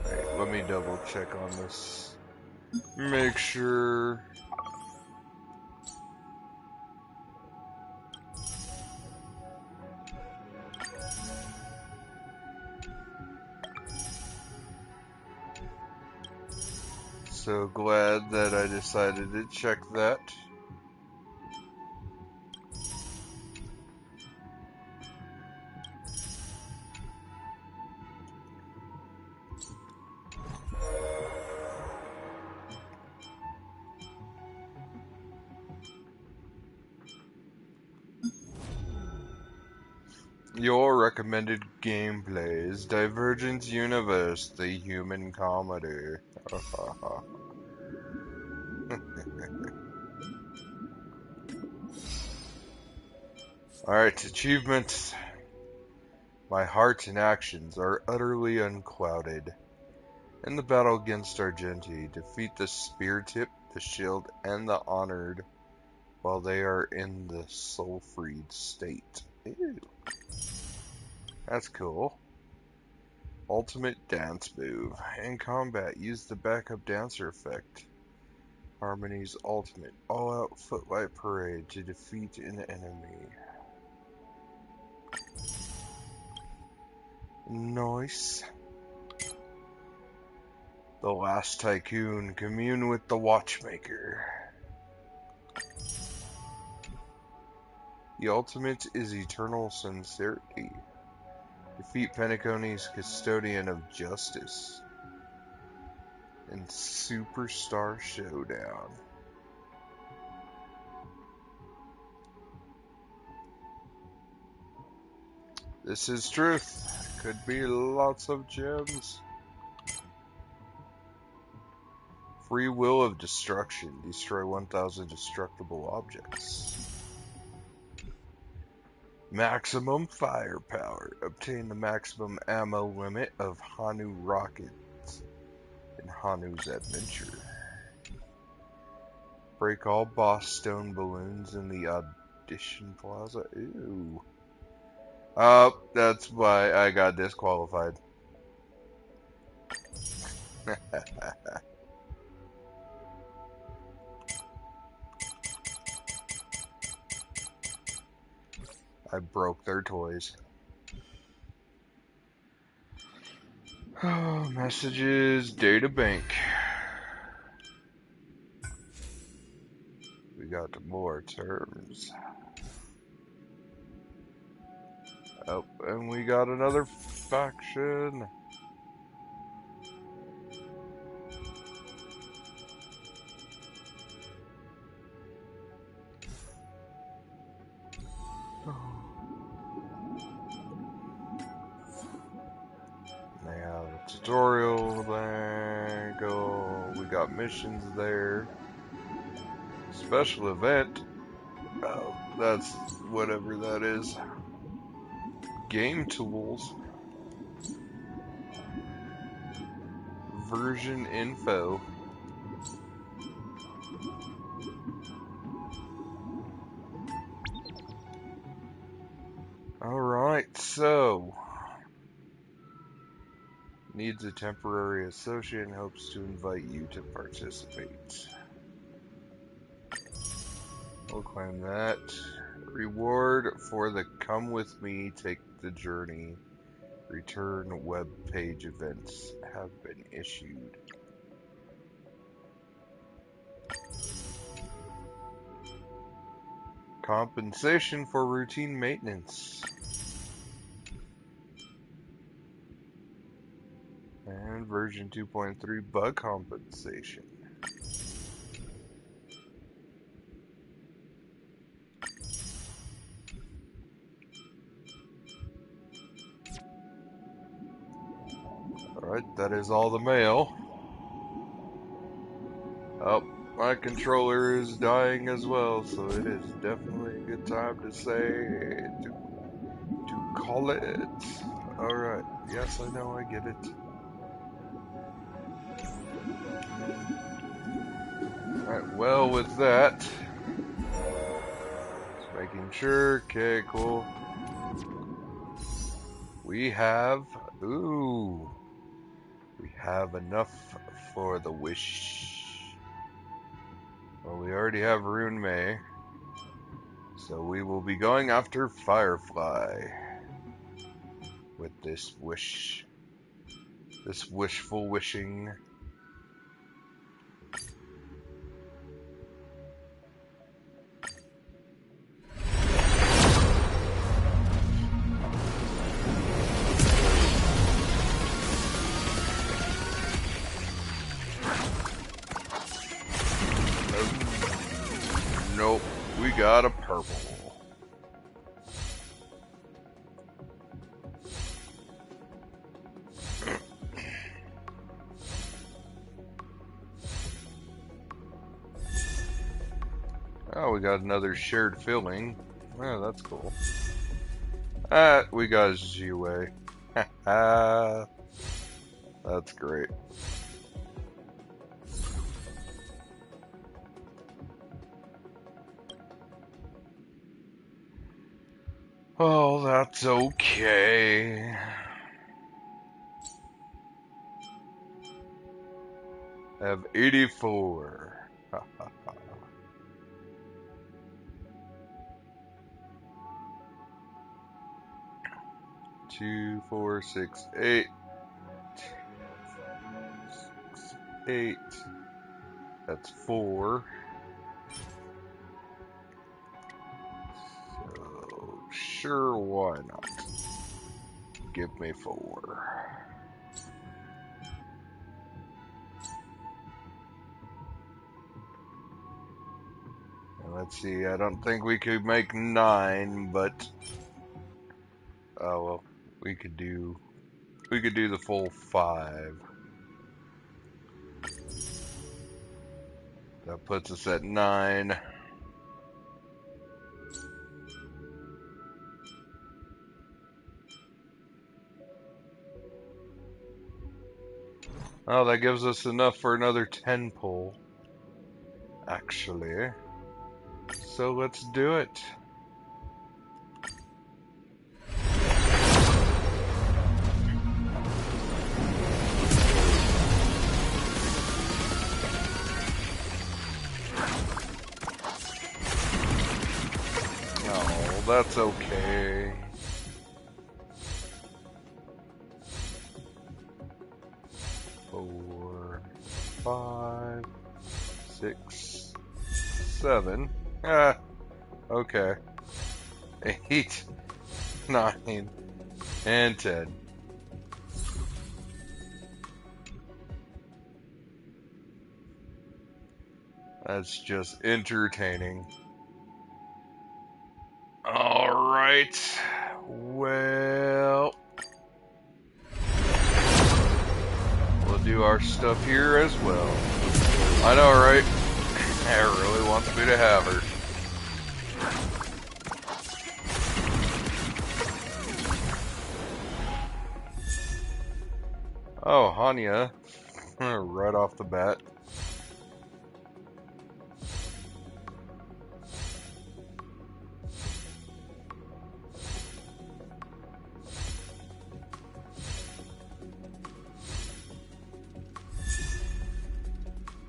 Alright, let me double check on this. Make sure. So glad that I decided to check that. Your recommended gameplays: Divergence Universe, the human comedy. Alright, achievements. My heart and actions are utterly unclouded. In the battle against Argenti, defeat the Spear Tip, the Shield, and the Honored while they are in the soul-freed state. Ew. That's cool. Ultimate dance move. In combat, use the backup dancer effect. Harmony's ultimate all-out footlight parade to defeat an enemy. Nice. The Last Tycoon. Commune with the Watchmaker. The ultimate is eternal sincerity. Defeat Penacony's custodian of justice in Superstar Showdown. This is truth. Could be lots of gems. Free will of destruction. Destroy 1,000 destructible objects. Maximum firepower. Obtain the maximum ammo limit of Hanu rockets in Hanu's adventure. Break all boss stone balloons in the audition plaza. Ew. That's why I got disqualified. I broke their toys. Oh, messages, data bank. We got more terms. Oh, and we got another faction. They have a tutorial bank. Oh, we got missions there. Special event. Oh, that's whatever that is. Game tools. Version info. Alright, so. Needs a temporary associate and hopes to invite you to participate. We'll claim that. Reward for the Come With Me, Take the Journey. Return web page events have been issued. Compensation for routine maintenance. And version 2.3 bug compensation. Alright, that is all the mail. Oh, my controller is dying as well, so it is definitely a good time to say, to call it. Alright, yes, I know, I get it. Alright, well, with that, just making sure, okay, cool. We have, ooh, we have enough for the wish. Well, we already have Rune May, so we will be going after Firefly with this wish, this wishful wishing. Nope, we got a purple. Oh, we got another shared feeling. Oh, that's cool. We got Zue. That's great. Oh, that's okay. I have 84. 2, 4, 6, 8. 8. That's 4. So Sure, why not? Give me 4. And let's see, I don't think we could make 9, but oh well, we could do the full 5. That puts us at 9. Oh, that gives us enough for another 10 pull, actually. So let's do it. Oh, that's okay. Four, 5, 6, 7. Ah, okay. 8, 9, and 10. That's just entertaining. Alright. Well, we'll do our stuff here as well. I know, right? It really wants me to have her. Oh, Hanya. Right off the bat.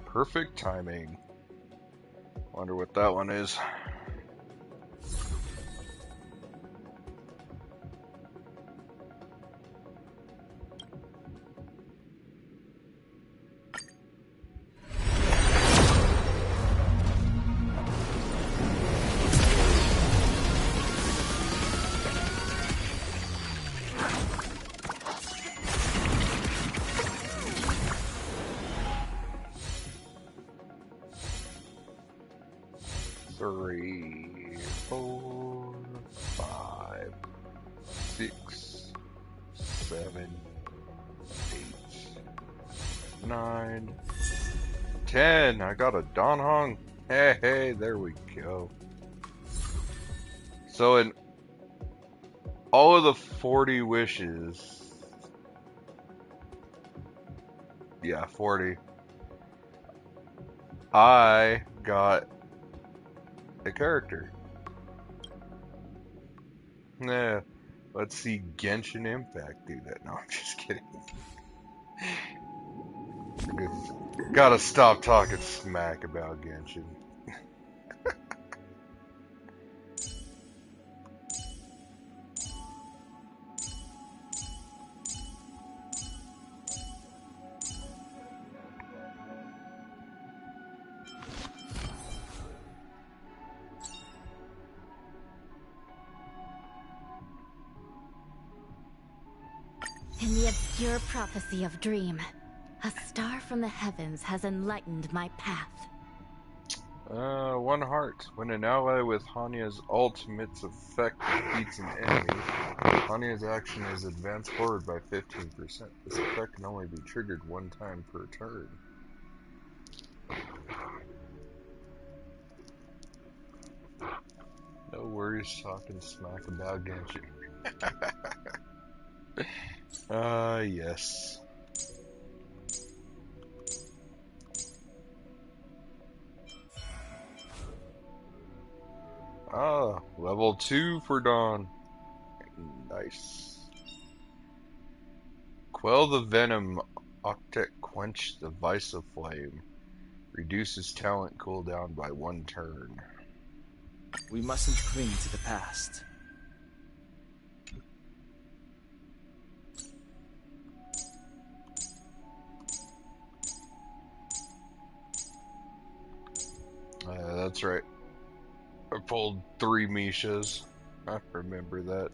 Perfect timing. Wonder what that one is. Three, 4, 5, 6, 7, 8, 9, 10. I got a Don Hong. Hey, there we go. So in all of the 40 wishes, yeah, 40, I got a character. Nah, let's see Genshin Impact do that. No, I'm just kidding. Gotta stop talking smack about Genshin. In the obscure prophecy of Dream, a star from the heavens has enlightened my path. 1 heart. When an ally with Hanya's ultimate's effect defeats an enemy, Hanya's action is advanced forward by 15%. This effect can only be triggered 1 time per turn. No worries talking smack about Genshin. Yes. Ah, level 2 for Dawn. Nice. Quell the venom, Octet quench the vice of flame. Reduces talent cooldown by 1 turn. We mustn't cling to the past. That's right. I pulled 3 Mishas. I remember that.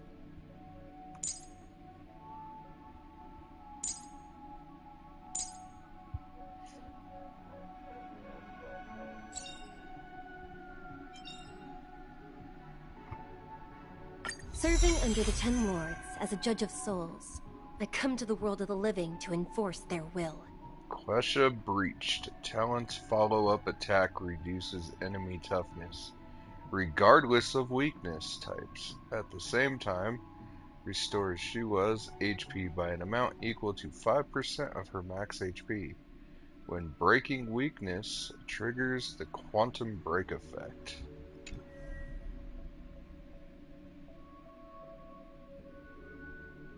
Serving under the 10 Lords as a judge of souls, I come to the world of the living to enforce their will. Klesha breached. Talent's follow-up attack reduces enemy toughness, regardless of weakness types. At the same time, restores Shua's HP by an amount equal to 5% of her max HP. When breaking weakness, triggers the quantum break effect.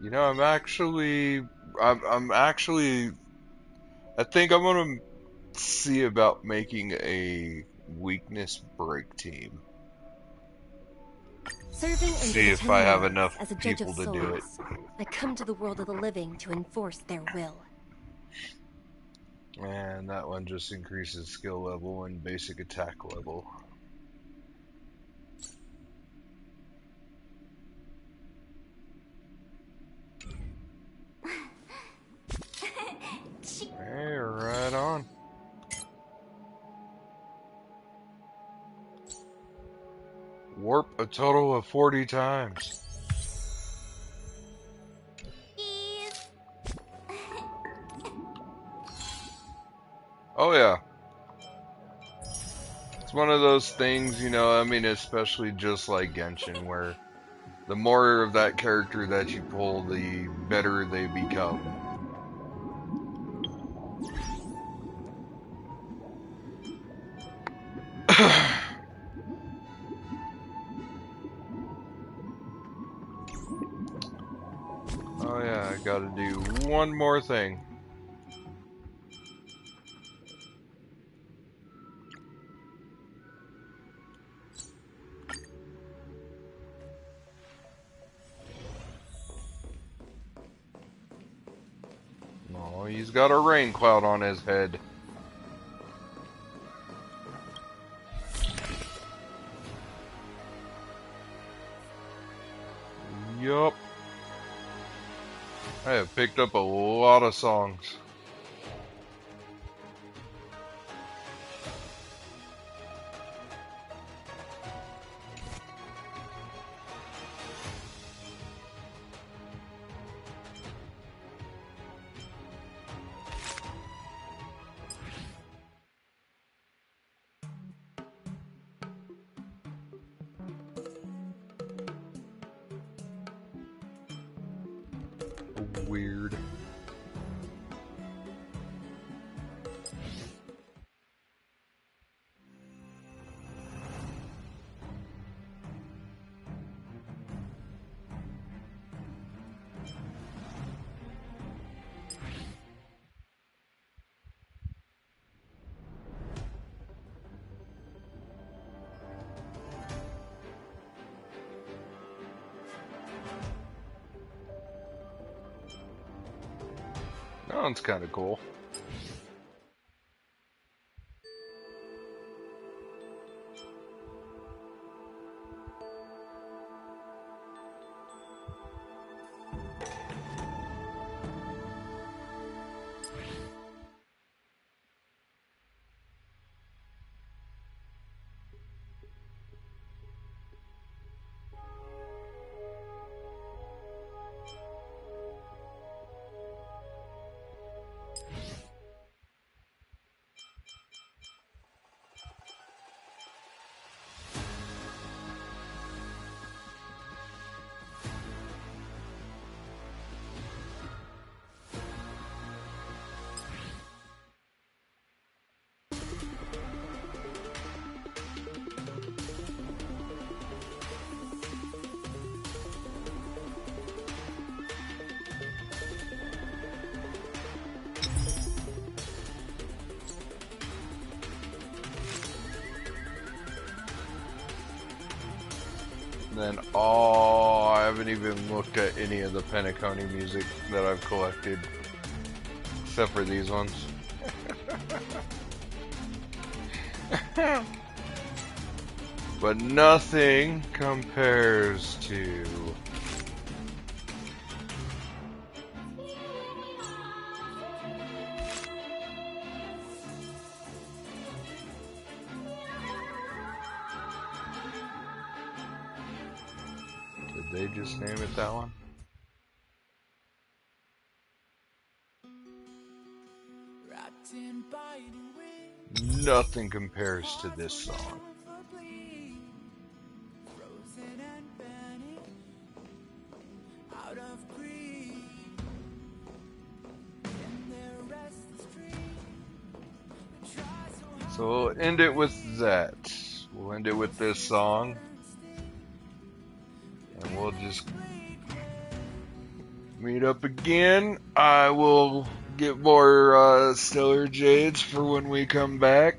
You know, I'm actually, I think I'm gonna see about making a weakness break team. Serving under See the if 10 I have Lords enough as a judge people of to souls, do it. I come to the world of the living to enforce their will. And that one just increases skill level and basic attack level. Hey, right on. Warp a total of 40 times. Oh yeah. It's one of those things, you know, I mean, especially just like Genshin, where the more of that character that you pull, the better they become. Oh yeah, I gotta do one more thing. Oh, he's got a rain cloud on his head. Yup. I have picked up a lot of songs. Weird. That one's kind of cool. Then, oh, I haven't even looked at any of the Penacony music that I've collected, except for these ones. But nothing compares to Did they just name it that one? Nothing compares to this song. So we'll end it with that. We'll end it with this song. And we'll just meet up again. I will get more Stellar Jades for when we come back.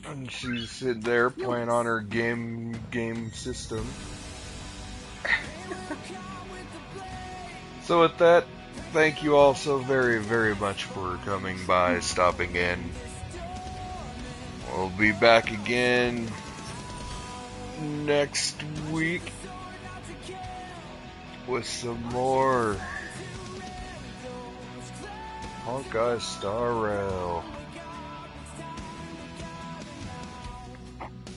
And she's sitting there playing on her game system. So with that, thank you all so very, very much for coming by, stopping in. We'll be back again next week with some more Honkai Star Rail.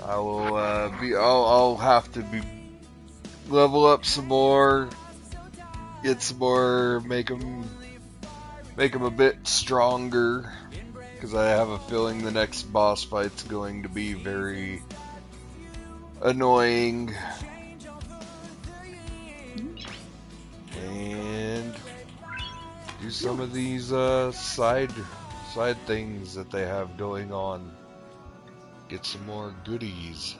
I will I'll have to be level up some more, get some more, make them a bit stronger, because I have a feeling the next boss fight's going to be very annoying. And do some of these side things that they have going on. Get some more goodies.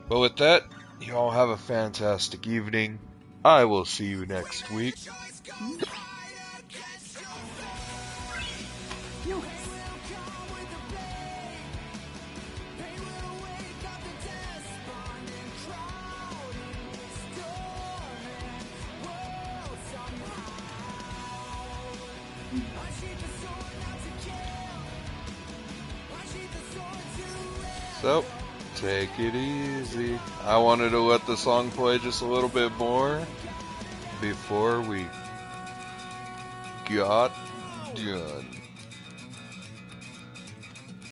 But with that, you all have a fantastic evening. I will see you next week. So, take it easy. I wanted to let the song play just a little bit more before we got done.